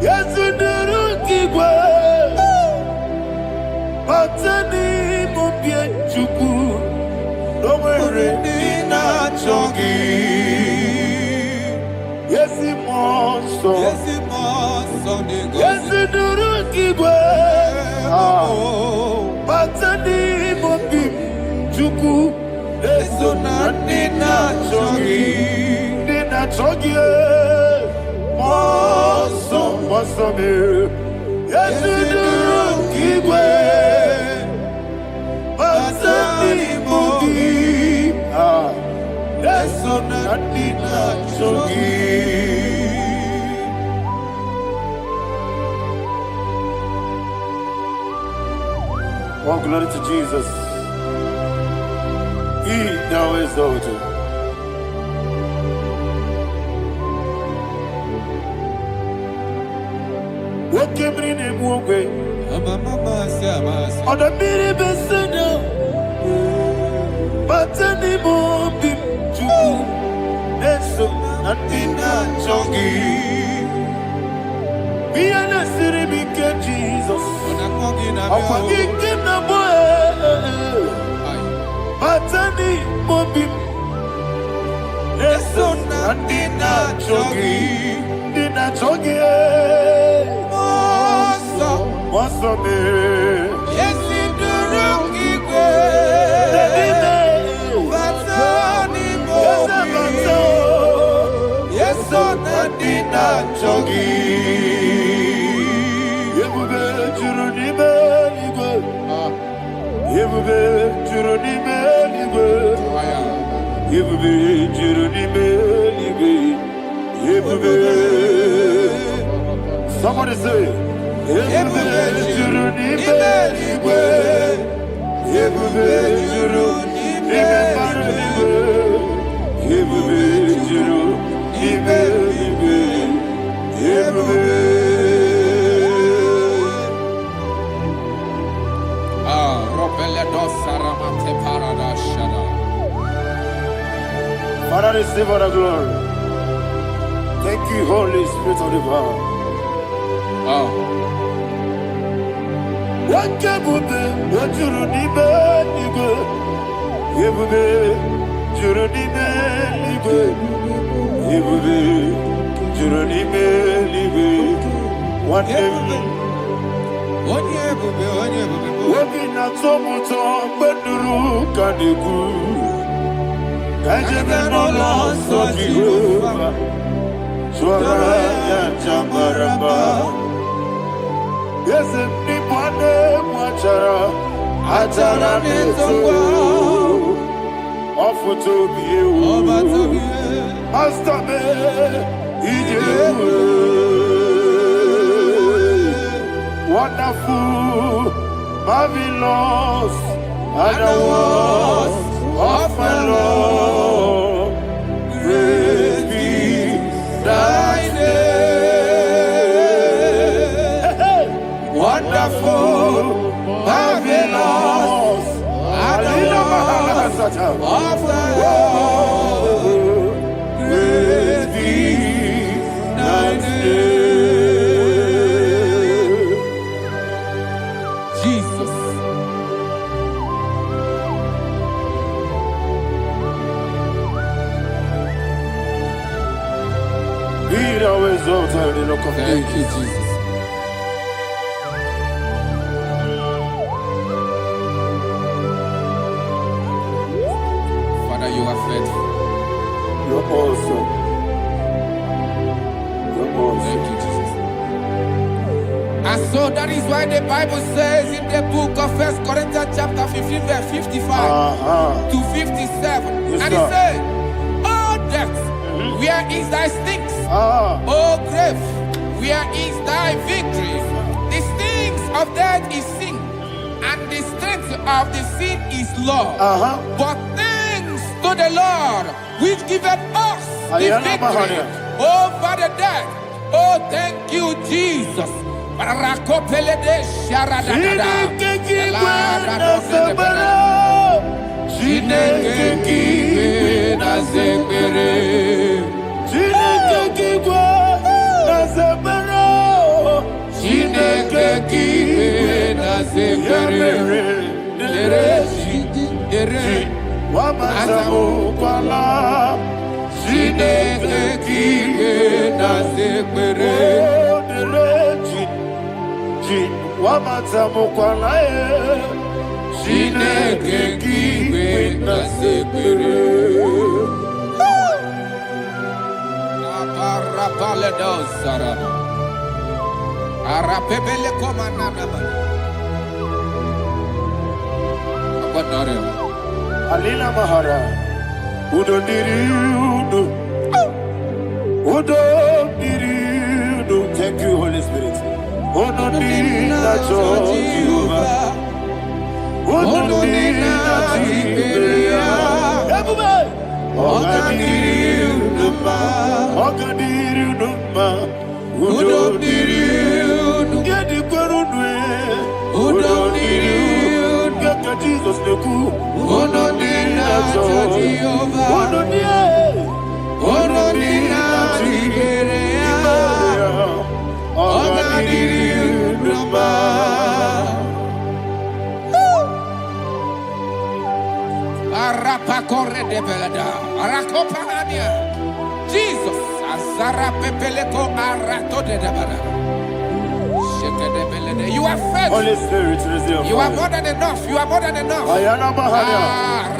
F: Yes, you do keep well. But any mobile chuku, no worry, Nina Chongi. Yes, Monso.
B: Yes,
F: Yes, you do keep well. But any mobile chuku. Eso na nina chogi, moso me. Yesu duru kigwe, basani mogi. Eso na nina chogi. Oh, glory to Jesus. He now exalted. What came in him one way? On the mini besana, but any more bim to Neso, Natina Chongi. Be an city, Jesus. I'm forgetting the boy. Batani mobim, eso na dina chogi, moso me.
B: Yesi duruki kwe, batani mobi, yeso na dina chogi.
F: Yebube churuni beligwe, yebube churuni beligwe, yebube churuni beligwe, yebube. Somebody say, yebube churuni beligwe, yebube churuni beligwe, yebube churuni beligwe, yebube. Father, receive all the glory. Thank you, Holy Spirit of the Father. What can we do? What you do? Yes, nipane mwachara achara nezo ofuto biyewu master me ijewu wonderful marvelous and the words of my Lord great be thy name. Wonderful, marvelous, and the words of thy Lord great be thy name.
B: Jesus.
F: exalted in the Rock of
B: Thank you,
F: Ages.
B: Jesus. Father, you are faithful.
F: You're awesome. You're awesome.
B: Thank you, Jesus. And so that is why the Bible says in the book of 1 Corinthians chapter 15, verse 55 to 57.
F: Yes,
B: and
F: sir.
B: it said, "Oh death, where is thy stings? Oh grave, where is thy victory? The stings of death is sin, and the strength of the sin is law. But thanks to the Lord, which giveth us the victory over the death." Oh, thank you, Jesus. Barakopelede sharadadada. Chineke kiwe na zekere. Chineke kiwe na zekere.
F: Wamazamukwala.
B: Chineke kiwe na zekere.
F: Wamazamukwala.
B: Chineke kiwe na zekere. Aparapale dosara. Arapebele komanana bana. Abanare.
F: Alina Mahara. Udo diri udo. Udo diri udo. Thank you, Holy Spirit. Udo diri na Jehovah. Udo diri na Jehovah. Everybody. Ogadiri uduma. Ogadiri uduma. Udo diri udo. Gedi kwerudwe. Udo diri udo. Gaka Jesus neku. Udo diri na Jehovah. Udo diri. Udo diri na Jehovah. Ogadiri uduma.
B: Arapakore de belada. Arakopania. Jesus. Azarapepeleko arato de debada. Sheke de belede. You are faithful.
F: Holy Spirit, resume.
B: You are more than enough. You are more than enough.
F: Ayana Mahara.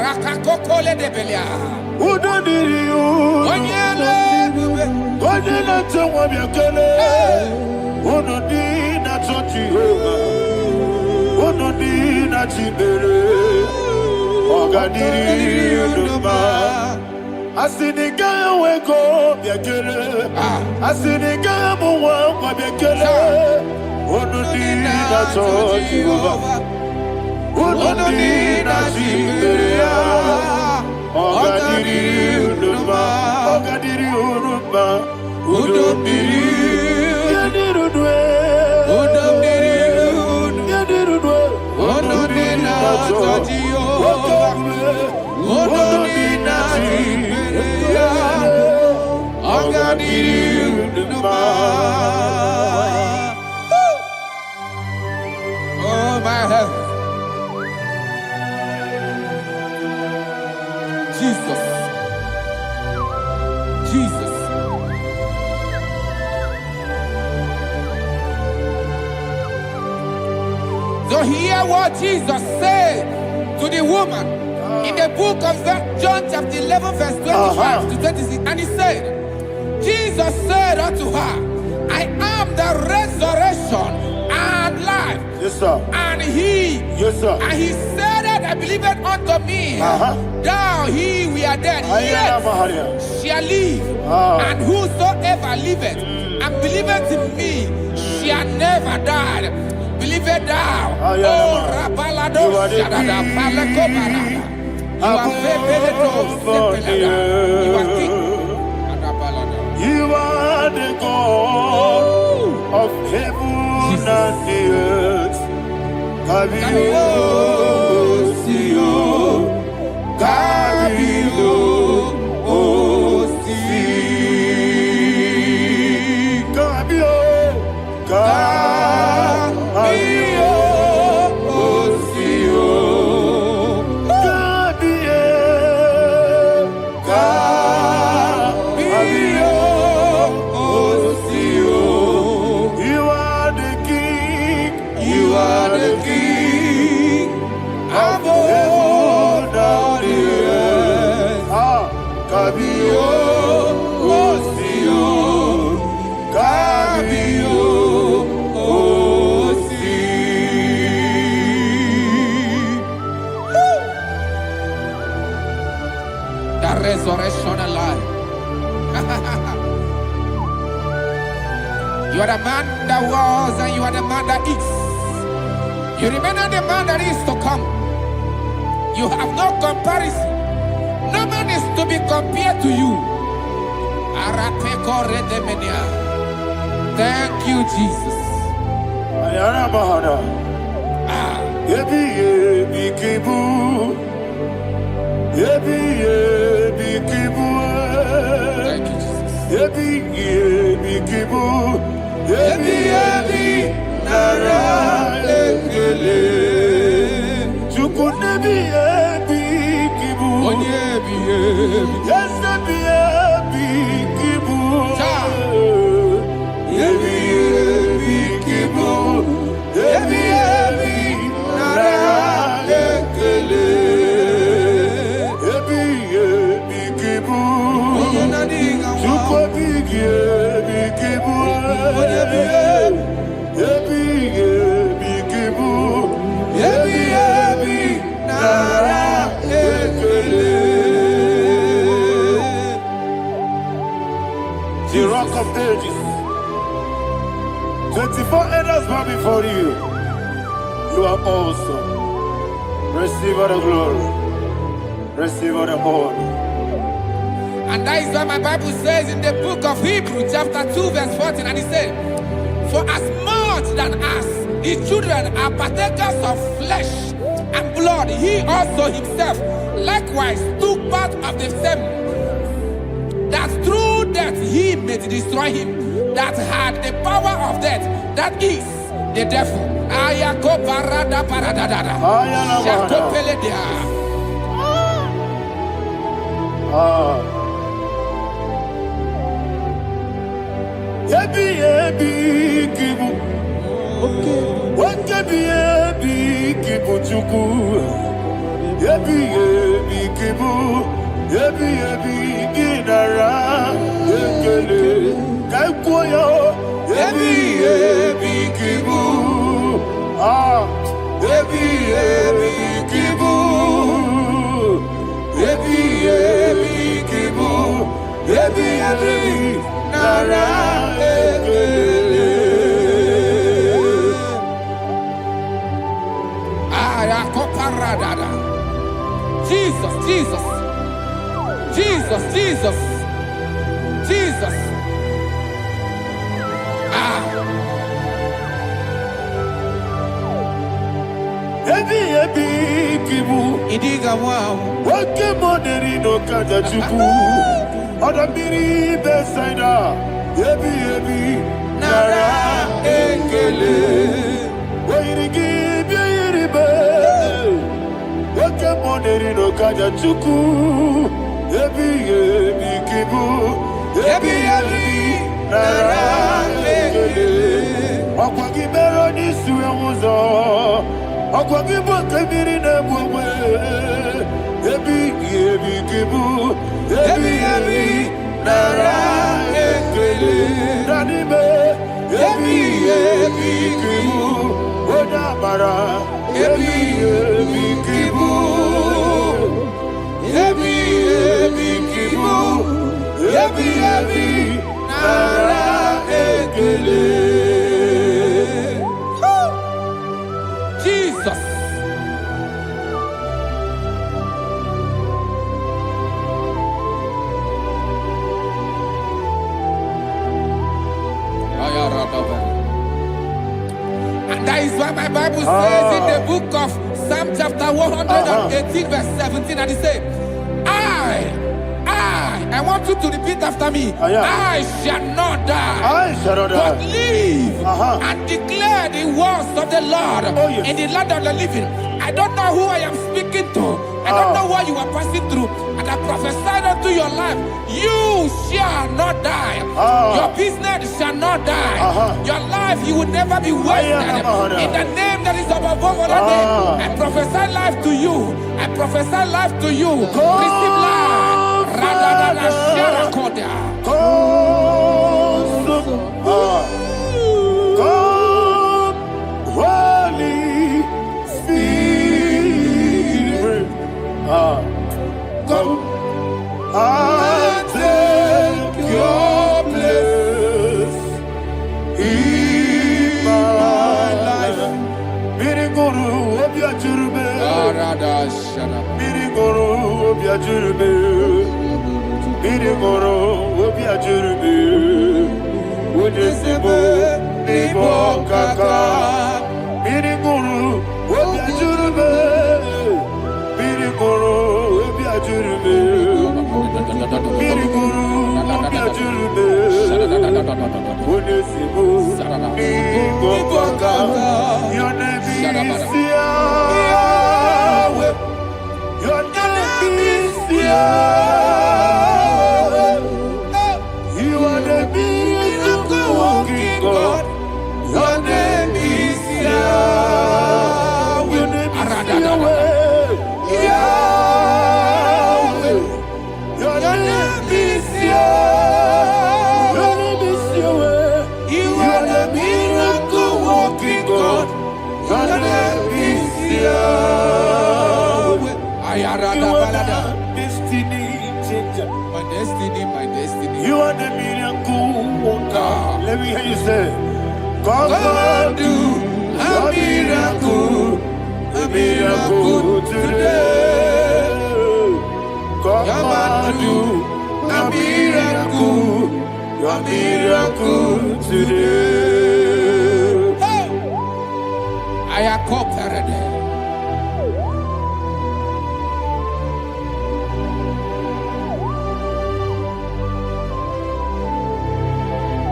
B: Rakakokole de belia.
F: Udo diri udo.
B: Onyele.
F: Udo na Jehovah yakele. Udo diri na Jehovah. Udo diri na Jehovah. Ogadiri uduma. Asiniga weko biakele. Asiniga muwa kwa biakele. Unudi na Jehovah. Unudi na Jehovah. Ogadiri uduma. Ogadiri uduma. Udumiri. Yadirudwe. Udumiri. Yadirudwe. Unudi na Jehovah. Unudi na Jehovah. Ogadiri uduma. Oh my heaven. Jesus. Jesus. So hear what Jesus said to the woman in the book of John chapter 11 verse 25 to 26. And he said, Jesus said unto her, I am the resurrection and life. Yes, sir.
B: And he,
F: Yes, sir.
B: and he said that I believed unto me, thou he we are dead,
F: Ayana Mahara.
B: yet shall live. And whosoever liveth and believeth in me shall never die. Believe it thou. Oh, Rabalado,
F: You are the
B: Shadada, Palako Barada. You are Febeleto, Sepelada. You are king. Adabalada.
F: You are the God of heaven and the earth. Kabio, Sio, Kabio, Osi, Kabio, Kabio, Osio, Kabio, Kabio, Osi. Kabio, Osio, Kabio, Osi.
B: The resurrection alive. You are the man that was and you are the man that is. You remember the man that is to come. You have no comparison. No man is to be compared to you. Thank you, Jesus.
F: Ayana Mahana. Yebi yebi kibu. Yebi yebi kibu.
B: Thank you, Jesus.
F: Yebi yebi kibu. Yebi yebi nara ekele. Chukunebi yebi kibu.
B: Onyebi yebi.
F: Yes, yebi yebi kibu. Yebi yebi kibu. Yebi yebi nara ekele. Yebi yebi kibu. Chukobi yebi kibu. Yebi yebi kibu. Yebi yebi nara ekele. The rock of ages. 24 elders bow before you. You are awesome. Receive all the glory. Receive all the honor.
B: And that is what my Bible says in the book of Hebrews chapter 2 verse 14. And it says, for as much than us, the children are partakers of flesh and blood, he also himself likewise took part of the same, that through death he may destroy him that had the power of death, that is the devil. Ayako parada paradadada. Shako peledea.
F: Yebi yebi kibu. Wakebi yebi kibu chuku. Yebi yebi kibu. Yebi yebi ginara ekele. Kaikoyo. Yebi yebi kibu. Yebi yebi kibu. Yebi yebi kibu. Yebi yebi nara ekele.
B: Ayakoparadada. Jesus, Jesus, Jesus, Jesus, Jesus.
F: Yebi yebi kibu.
B: Idiga wow.
F: Wake moneri no kaja chuku. Odamiri besaida. Yebi yebi nara ekele. Wairigi biiribe. Wake moneri no kaja chuku. Yebi yebi kibu. Yebi yebi nara ekele. Okwagi mero ni suwe muzo. Okwagi bokebiri na bwe. Yebi yebi kibu. Yebi yebi nara ekele. Danime. Yebi yebi kibu. Odamara. Yebi yebi kibu. Yebi yebi kibu. Yebi yebi nara ekele.
B: Jesus. And that is why my Bible says in the book of Psalm chapter 118 verse 17, and it says, I want you to repeat after me. I shall not die,
F: I shall not die,
B: but live and declare the words of the Lord in the land of the living. I don't know who I am speaking to. I don't know what you are passing through. And I prophesy unto your life, you shall not die. Your business shall not die. Your life, you will never be wasted. In the name that is above all other name, I prophesy life to you. I prophesy life to you. Receive life.
F: ajurube. Biri moro obi ajurube. Unesebo nibo kaka. Biri moro obi ajurube. Biri moro obi ajurube. Biri moro obi ajurube. Unesebo nibo kaka. Your name is Yahweh. Your name is Yahweh. You are the miracle working God. Your name is Yahweh. Your name is Yahweh. Yahweh. Your name is Yahweh. Your name is Yahweh. You are the miracle working God. Your name is Yahweh. You are the destiny changer.
B: My destiny, my destiny.
F: You are the miracle worker. Let me hear you say, come and do a miracle today. Come and do a miracle today.
B: I am cooperated.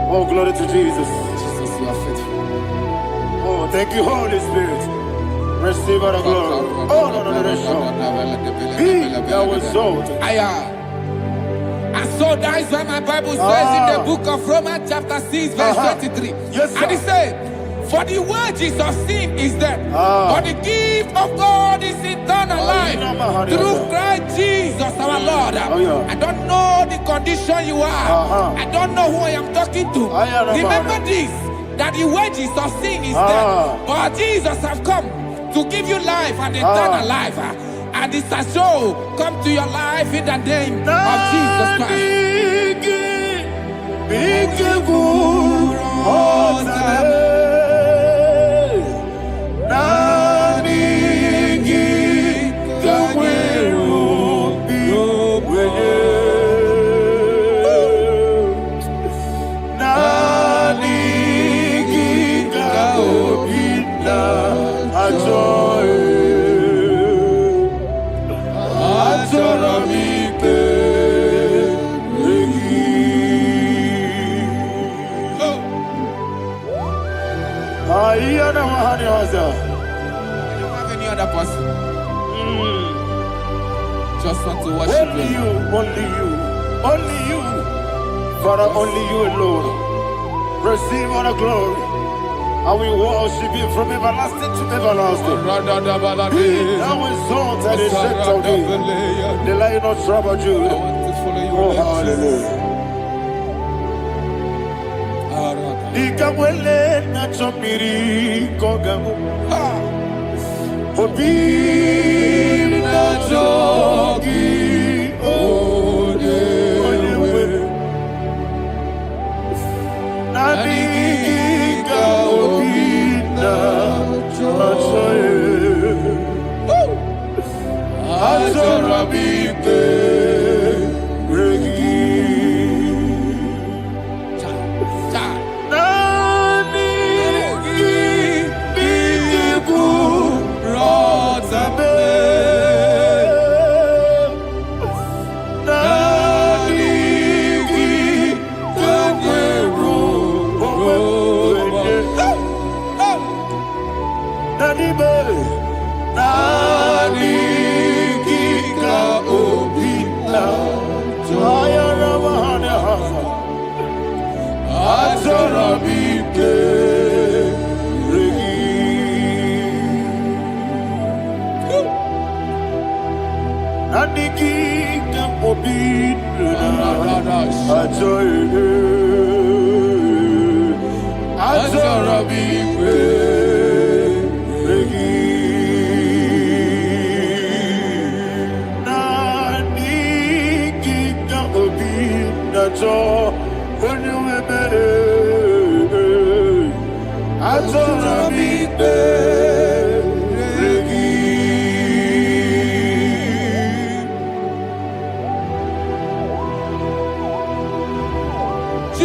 F: Oh, glory to Jesus.
B: Jesus, you are faithful.
F: Oh, thank you, Holy Spirit. Receive all the glory. Oh, no, Be thou exalted.
B: And so that is why my Bible says in the book of Romans chapter 6 verse 23.
F: Yes, sir.
B: And it says, for the wages of sin is death, but the gift of God is eternal life through Christ Jesus our Lord. I don't know the condition you are. I don't know who I am talking to. Remember this, that the wages of sin is death, but Jesus have come to give you life and eternal life. And this has so come to your life in the name of Jesus Christ. I don't have any other person. Just want to worship
F: only you, only you, only you. Father, only you alone. Receive all the glory. And we worship you from everlasting to everlasting. Be thou exalted and set of thee. The Lion of tribe of Judah. Oh, hallelujah. Ikamwele na chomiri kogamu. Obi na jogi odewe. Nadiga obi na jogi. Azorabite regi.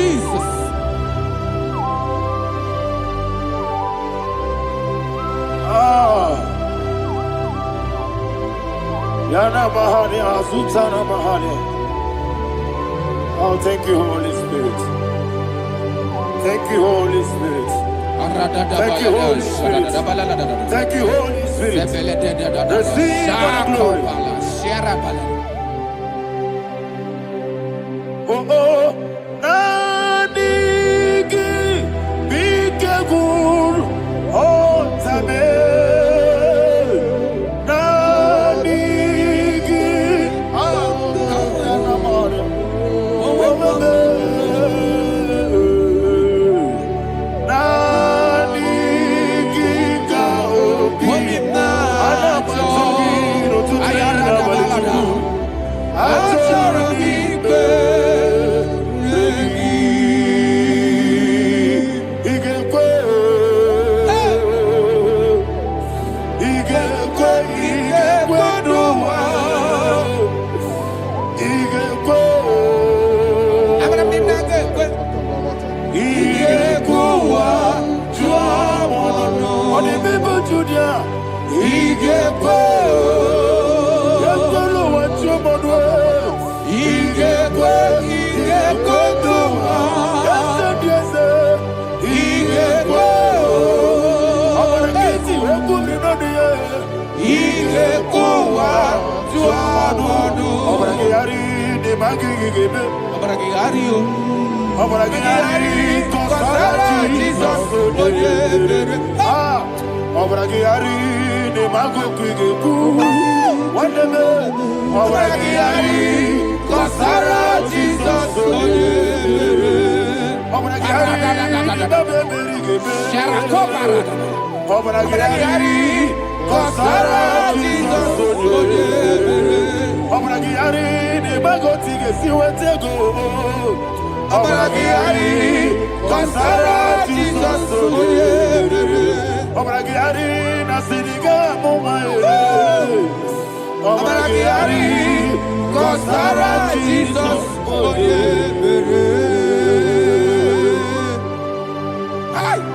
B: Jesus.
F: Yana Mahani, Azutana Mahani. Oh, thank you, Holy Spirit. Thank you, Holy Spirit. Thank you, Holy Spirit. Thank you, Holy Spirit. Receive the glory. Oh, oh, Nadigi, Bikagur, oh, Tame.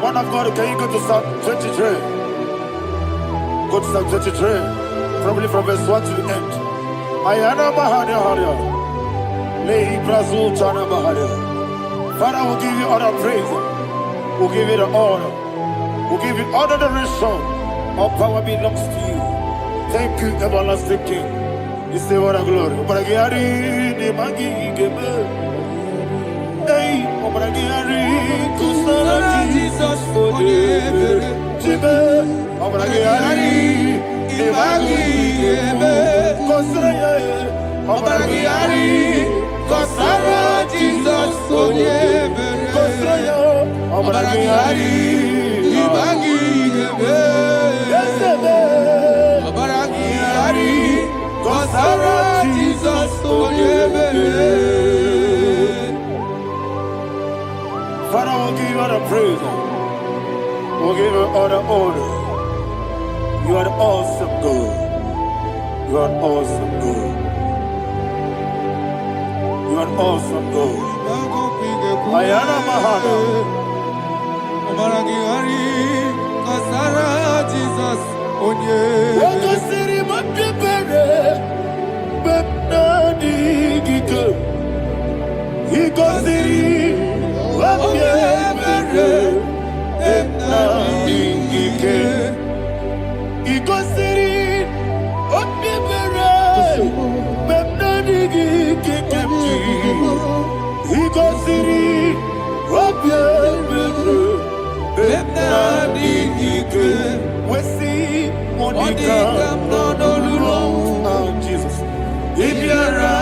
F: One of God, can you go to Psalm 23? Go to Psalm 23, probably from verse 1 to the end. Ayana Mahania Haria. Lehi Brazil Chana Mahania. Father, we'll give you all the praise. We'll give you the honor. We'll give you all the adoration. All power belongs to you. Thank you, everlasting King. You say what a glory. Obragiari, the Magi, Gebe. Hey, Obragiari, Kusara, Jesus, for you. Jibe, Obragiari, the Magi, Gebe. Kosara, Obragiari, Kosara, Jesus, for you. Kosara, Obragiari, the Magi, Gebe. Obragiari, Kosara, Jesus, for you. Father, we'll give you all the praise. We'll give you all the honor. You are the awesome God. You are an awesome God. You are an awesome God. Ayana Mahana.
B: Obragiari, Kosara, Jesus, on you.
F: He goes in, Jesus. If you're a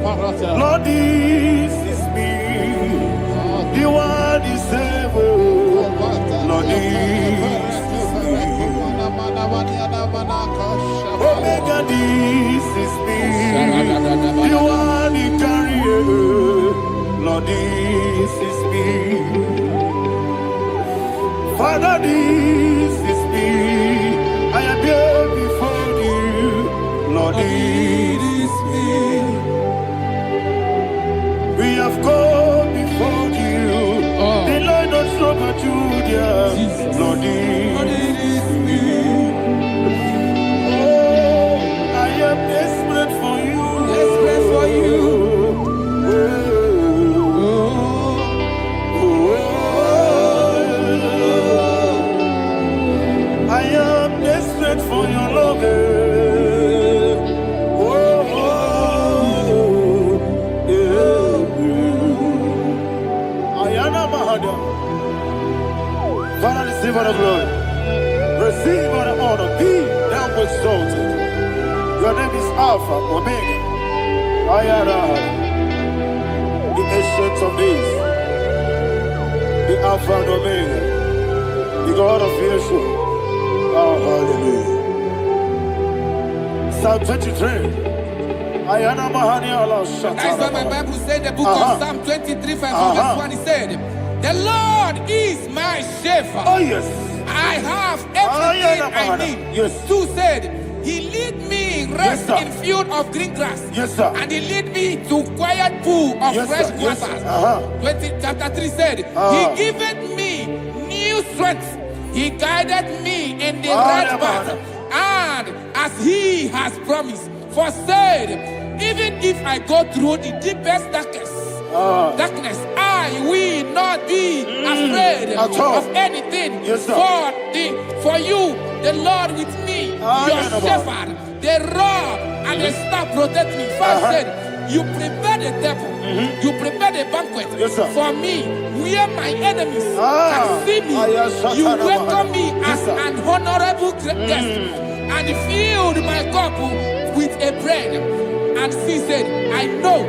F: Lord, this is me. The one is able. Lord, this is me. Omega, this is me. The one you carry. Lord, this is me. Father, this is me. I am here before you. Lord, this is me. We have come before you. The Lord of Summer Judah. Lord, this is me. Oh, I am desperate for you.
B: Desperate for you.
F: I am desperate for your love. Father, receive all the glory. Receive all the honor. Be thou exalted. Your name is Alpha, Omega. I am the ancient of days. The Alpha and Omega. The God of Yeshua. Oh, hallelujah. Psalm 23.
B: That's what my Bible said, the book of Psalm 23, 5, verse 1. It said, the Lord is my shepherd.
F: Oh, yes.
B: I have everything I need.
F: Yes.
B: 2 said, he lead me rest in field of green grass.
F: Yes, sir.
B: And he lead me to quiet pool of fresh waters. 20, chapter 3 said, he giveth me new strength. He guided me in the right path. And as he has promised, for said, even if I go through the deepest darkness, I will not be afraid of anything.
F: Yes,
B: for you, the Lord with me, your shepherd, the rod and the staff protect me. 5 said, you prepare the table, you prepare the banquet for me, where my enemies can see me. You welcome me as an honorable guest, and filled my cup with a bread. And she said, I know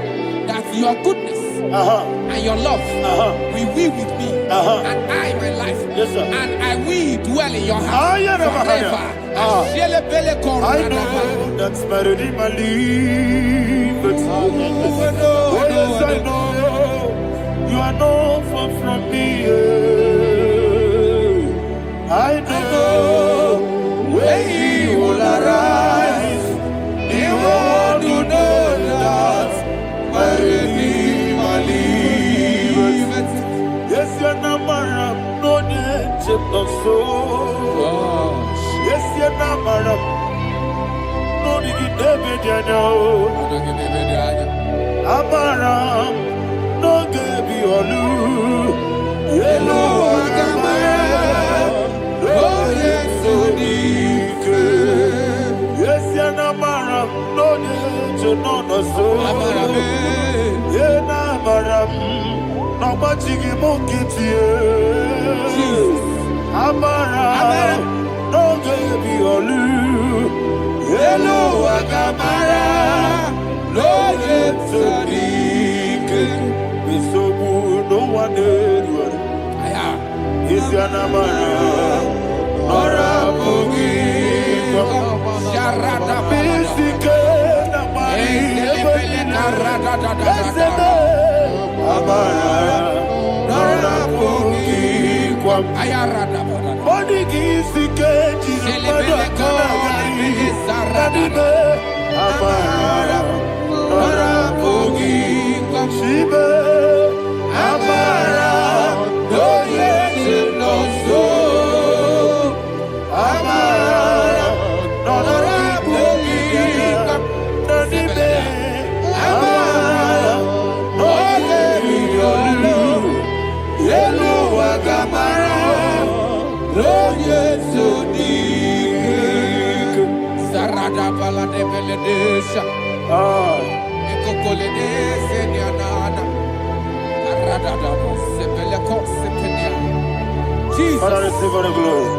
B: that your goodness and your love will be with me, and I, my life, and I will dwell in your house forever.
F: I know that's my Redeemer liveth. Oh, yes, I know you are not far from me. I know when he will arise, he will do that my Redeemer liveth. Yes, you're not my no name of soul. Yes, you're not my no need David, you know. Amaram, no Gaby Olu. Yellow Agamara, oh yes, so deep. Yes, you're not Maram, no need to know the soul. Yeah, Namaram, no Machigi Monkey. Amaram, no Gaby Olu. Hello, Agamara, no yet so deep. So good, no one did. Is your Namara, or a boogie?
B: Sharada
F: Basic, Amara, or a boogie. Body gives the cage in the Amara, Nora Bogi, Shiba, Amara, no yes, no so, Amara, Nora Bogi, Nadibe, Amara, no Yellow Agamara, no yes, so deep.
B: Sarada balade beledesha. Ekokoledese nianana. Arada sebeleko sepenia. Jesus.
F: Father, receive all the glory.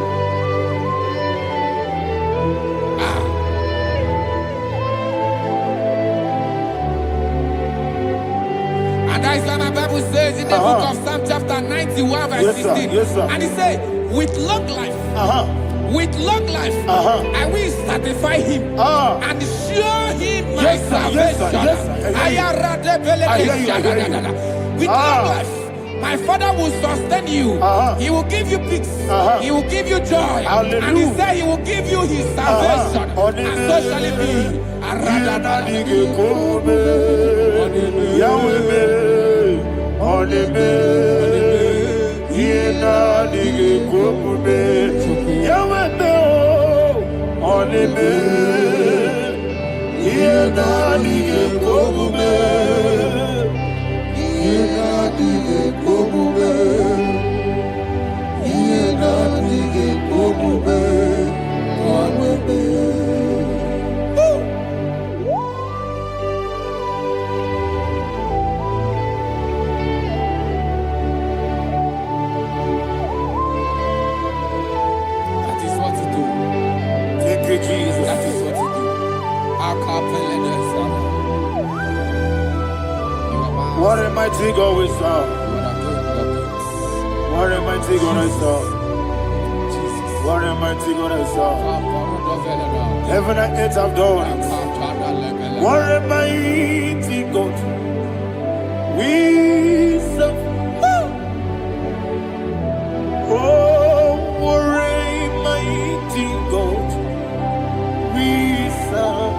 B: why my Bible says in the book of Psalm chapter 91 verse 16.
F: Yes, sir.
B: And he said, with long life, with long life, I will satisfy him and show him my salvation. With long life, my Father will sustain you. He will give you peace. He will give you joy.
F: Hallelujah.
B: And he said he will give you his salvation. And so shall it be. That is what to do.
F: Thank you, Jesus.
B: That is what to do.
F: What a mighty God we serve. What a mighty God I serve. What a mighty God I serve. Heaven and earth have done. What a mighty God we serve. Oh, what a mighty God we serve.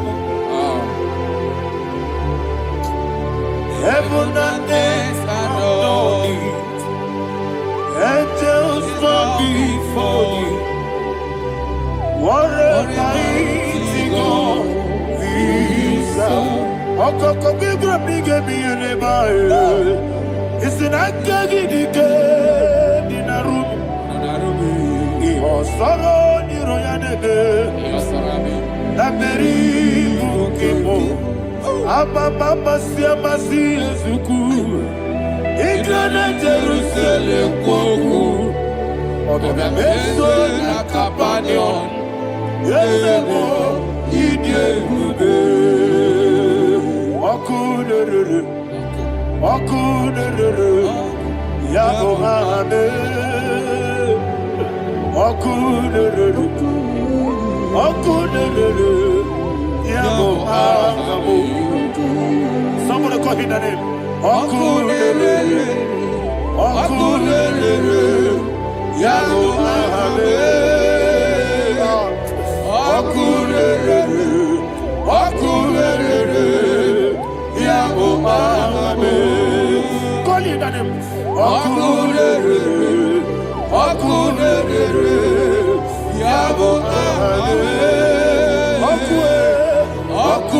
F: Heaven and earth adore thee. Angels bow before thee. What a mighty God we serve. Okoko bigro bige biyene bae. Isinaka gidike dinarubi. Iho soro niroyanebe. Laberi bukibo. Ababa siamasi ezuku. Igrana Jerusalem kwoku. Obebeso na Capernaum. Yesemo idebube. Okuderere. Okuderere. Yabo hame. Okuderere. Okuderere. Yabo hame. Somebody call him the name. Okulele, Okulele, Yabo Ahame. Okulele, Okulele, Yabo Ahame. Call him the name. Okulele, Okulele, Yabo Ahame. Okulele, Okulele.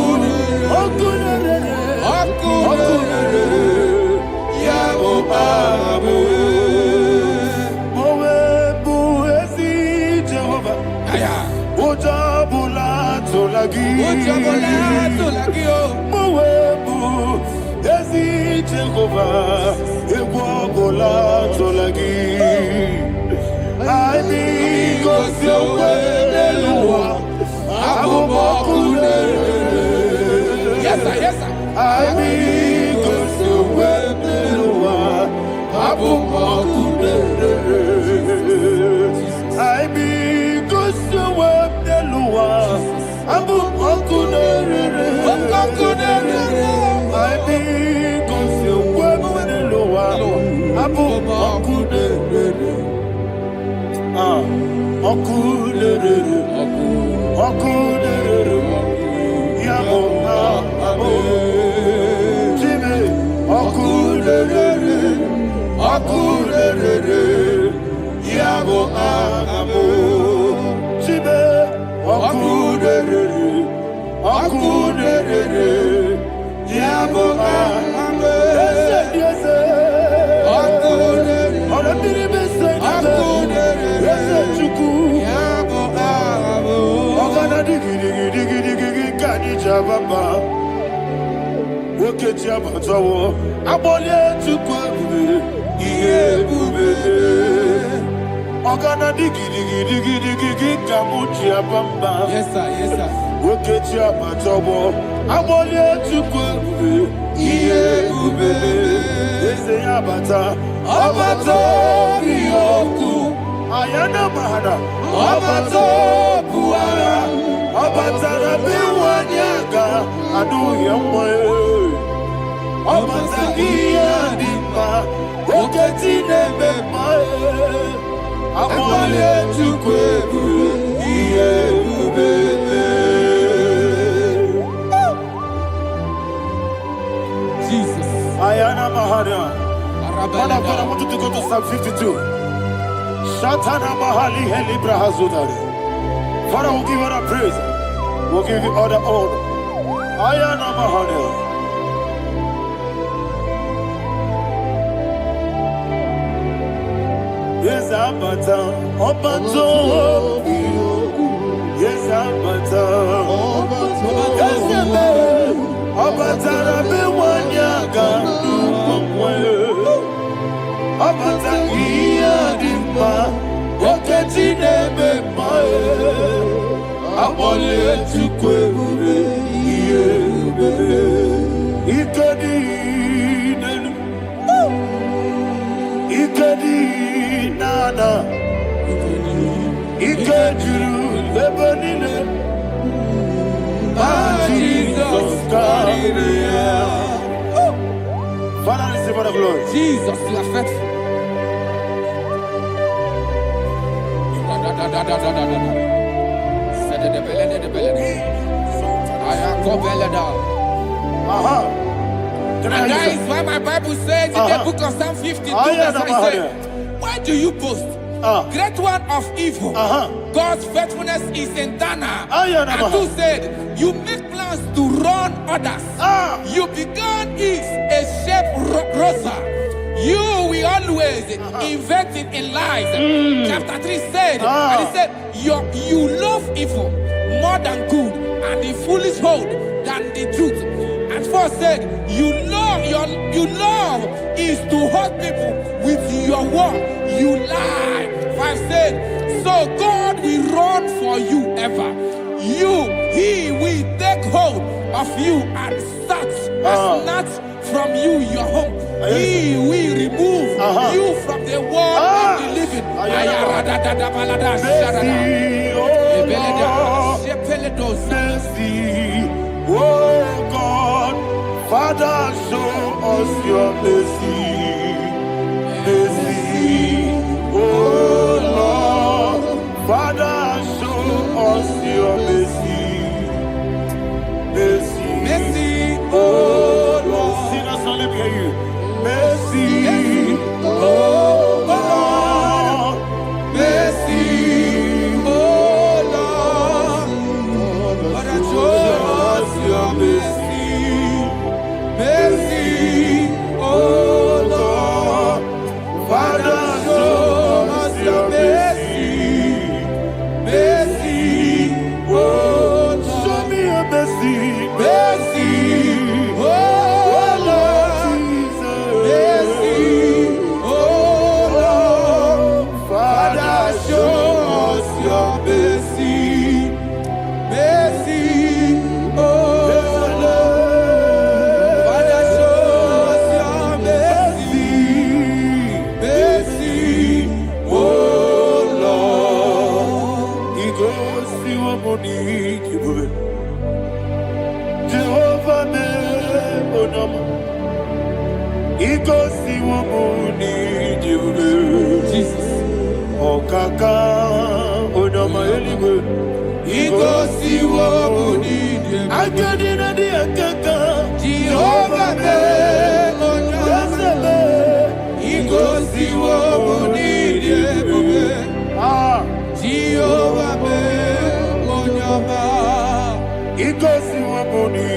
B: Yes, sir, yes, sir.
F: Yes, sir, yes, sir. echi abatobo agbole chukwu iye ube eze ya bata abato biyoku ayana mahana abato buara abatara biwanyaga aduye mwe abatangiya dimba oketi nebe mae agbole chukwu iye ube. Ayana Mahara. Man of God, I want you to go to Psalm 52. Shatana Mahali Helibra Hazudari. Father, we'll give you all the praise. We'll give you all the honor. Ayana Mahara. Yes, Abata. Obato. Yes, Abata. Yes, Abata. Abatara bewanyaga numwe Abatangiya dimba Oketi nebe mae Abole chukwe ube Iye ube Ikedi nenu Ikedi nana Ikediru lebanine Jesus, God. Father, receive all the glory.
B: Jesus, you are faithful. And that is why my Bible says in the book of Psalm 52, verse 5, why do you boast? Great one of evil. God's faithfulness is eternal. And who said, you make plans to run others. You began is a shape rosa. You will always invent it in lies. Chapter 3 said, and he said, you love evil more than good, and the foolish hold than the truth. And 4 said, you love is to hurt people with your word. You lie. 5 said, so God will run for you ever. He will take hold of you and snatch from you your home. He will remove you from the world of the living.
F: Oh God, Father, show us your mercy. Mercy, oh Lord, Father, show us your mercy. Mercy, mercy, oh Lord. Sinners only hear you. Mercy, oh Lord. Mercy, oh Lord. Father, show us your mercy. Mercy, oh Lord. Father, show us your mercy. Mercy, oh Lord. Show me your mercy. Mercy, oh Lord. Mercy, oh Lord. Father, show us your mercy. Mercy, oh Lord. Father, show us your mercy. Mercy, oh Lord. He goes to a money. Jehovah me onama. He goes to a money. Jesus. Oh kaka onama eliwe. He goes to a money. I get in a dear kaka. Jehovah me onama. He goes to a money. Jehovah me onama. He goes to a money.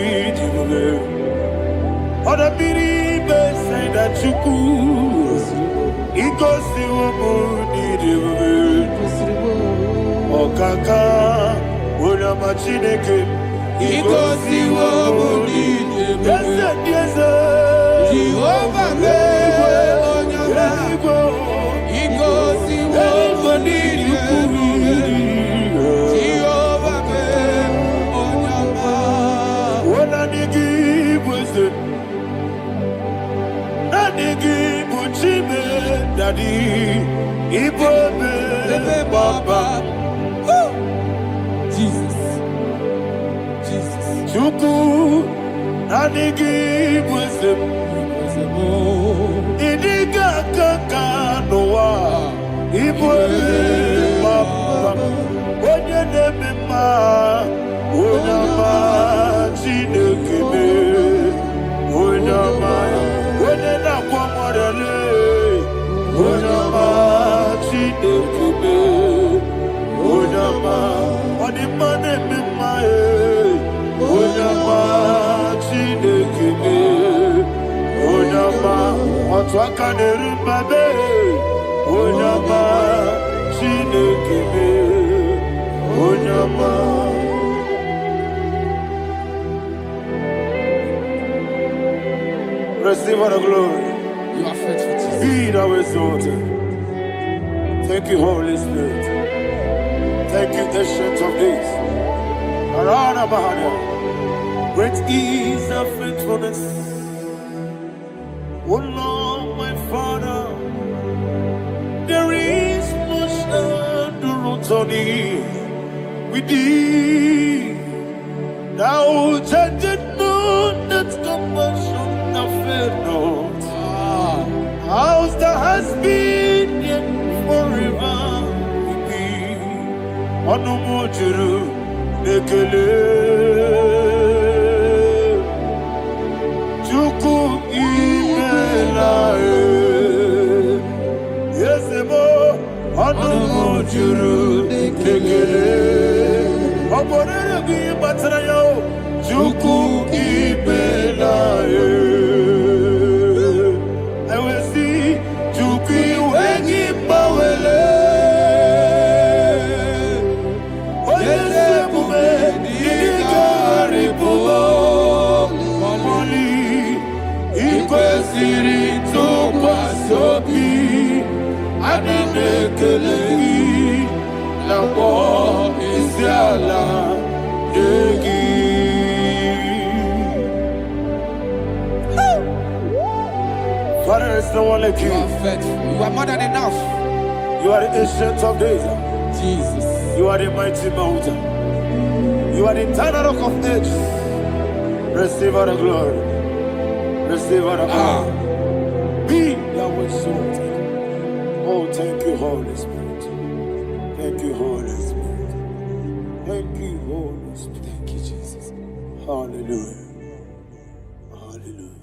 F: Other people say that you could. He goes to a money. Oh kaka, una machineke. He goes to a money. Yes, yes, Jehovah me onama. He goes to a money. Jehovah me onama. Daddy, Igbo Baba.
B: Jesus. Jesus.
F: Chuku, Nanigi Wisdom. Idiga Kaka Noa, Igbo Baba. Onye neme ma, Onyama Chinekebe, Onyama, Onye kwa morele, Onyama Chinekebe, Onyama, Onimane Mimae, Onyama Chinekebe, Onyama, Otwakane Rumbabe, Onyama Chinekebe, Onyama. Receive all the glory.
B: You are faithful, Jesus.
F: Be thou exalted. Thank you, Holy Spirit. Thank you, Ancient of Days. Arana Bahana. Great is our faithfulness. Oh Lord, my Father, there is much endurance on thee. With thee, thou judgest not that compassion of faith not. House that has been yet forever with thee. Onumujuru nekele. Chuku imelae. Yesemo onumujuru nekele. Oborere bi batarayo. Chuku imelae. Father, there is no one like you.
B: You are faithful. You are more than enough.
F: You are the Ancient of Days.
B: Jesus.
F: You are the mighty mountain. You are the eternal rock of ages. Receive all the glory. Receive all the power. Be thou exalted. Oh, thank you, Holy Spirit. Thank you, Holy Spirit. Thank you, Holy Spirit.
B: Thank you, Jesus.
F: Hallelujah. Hallelujah.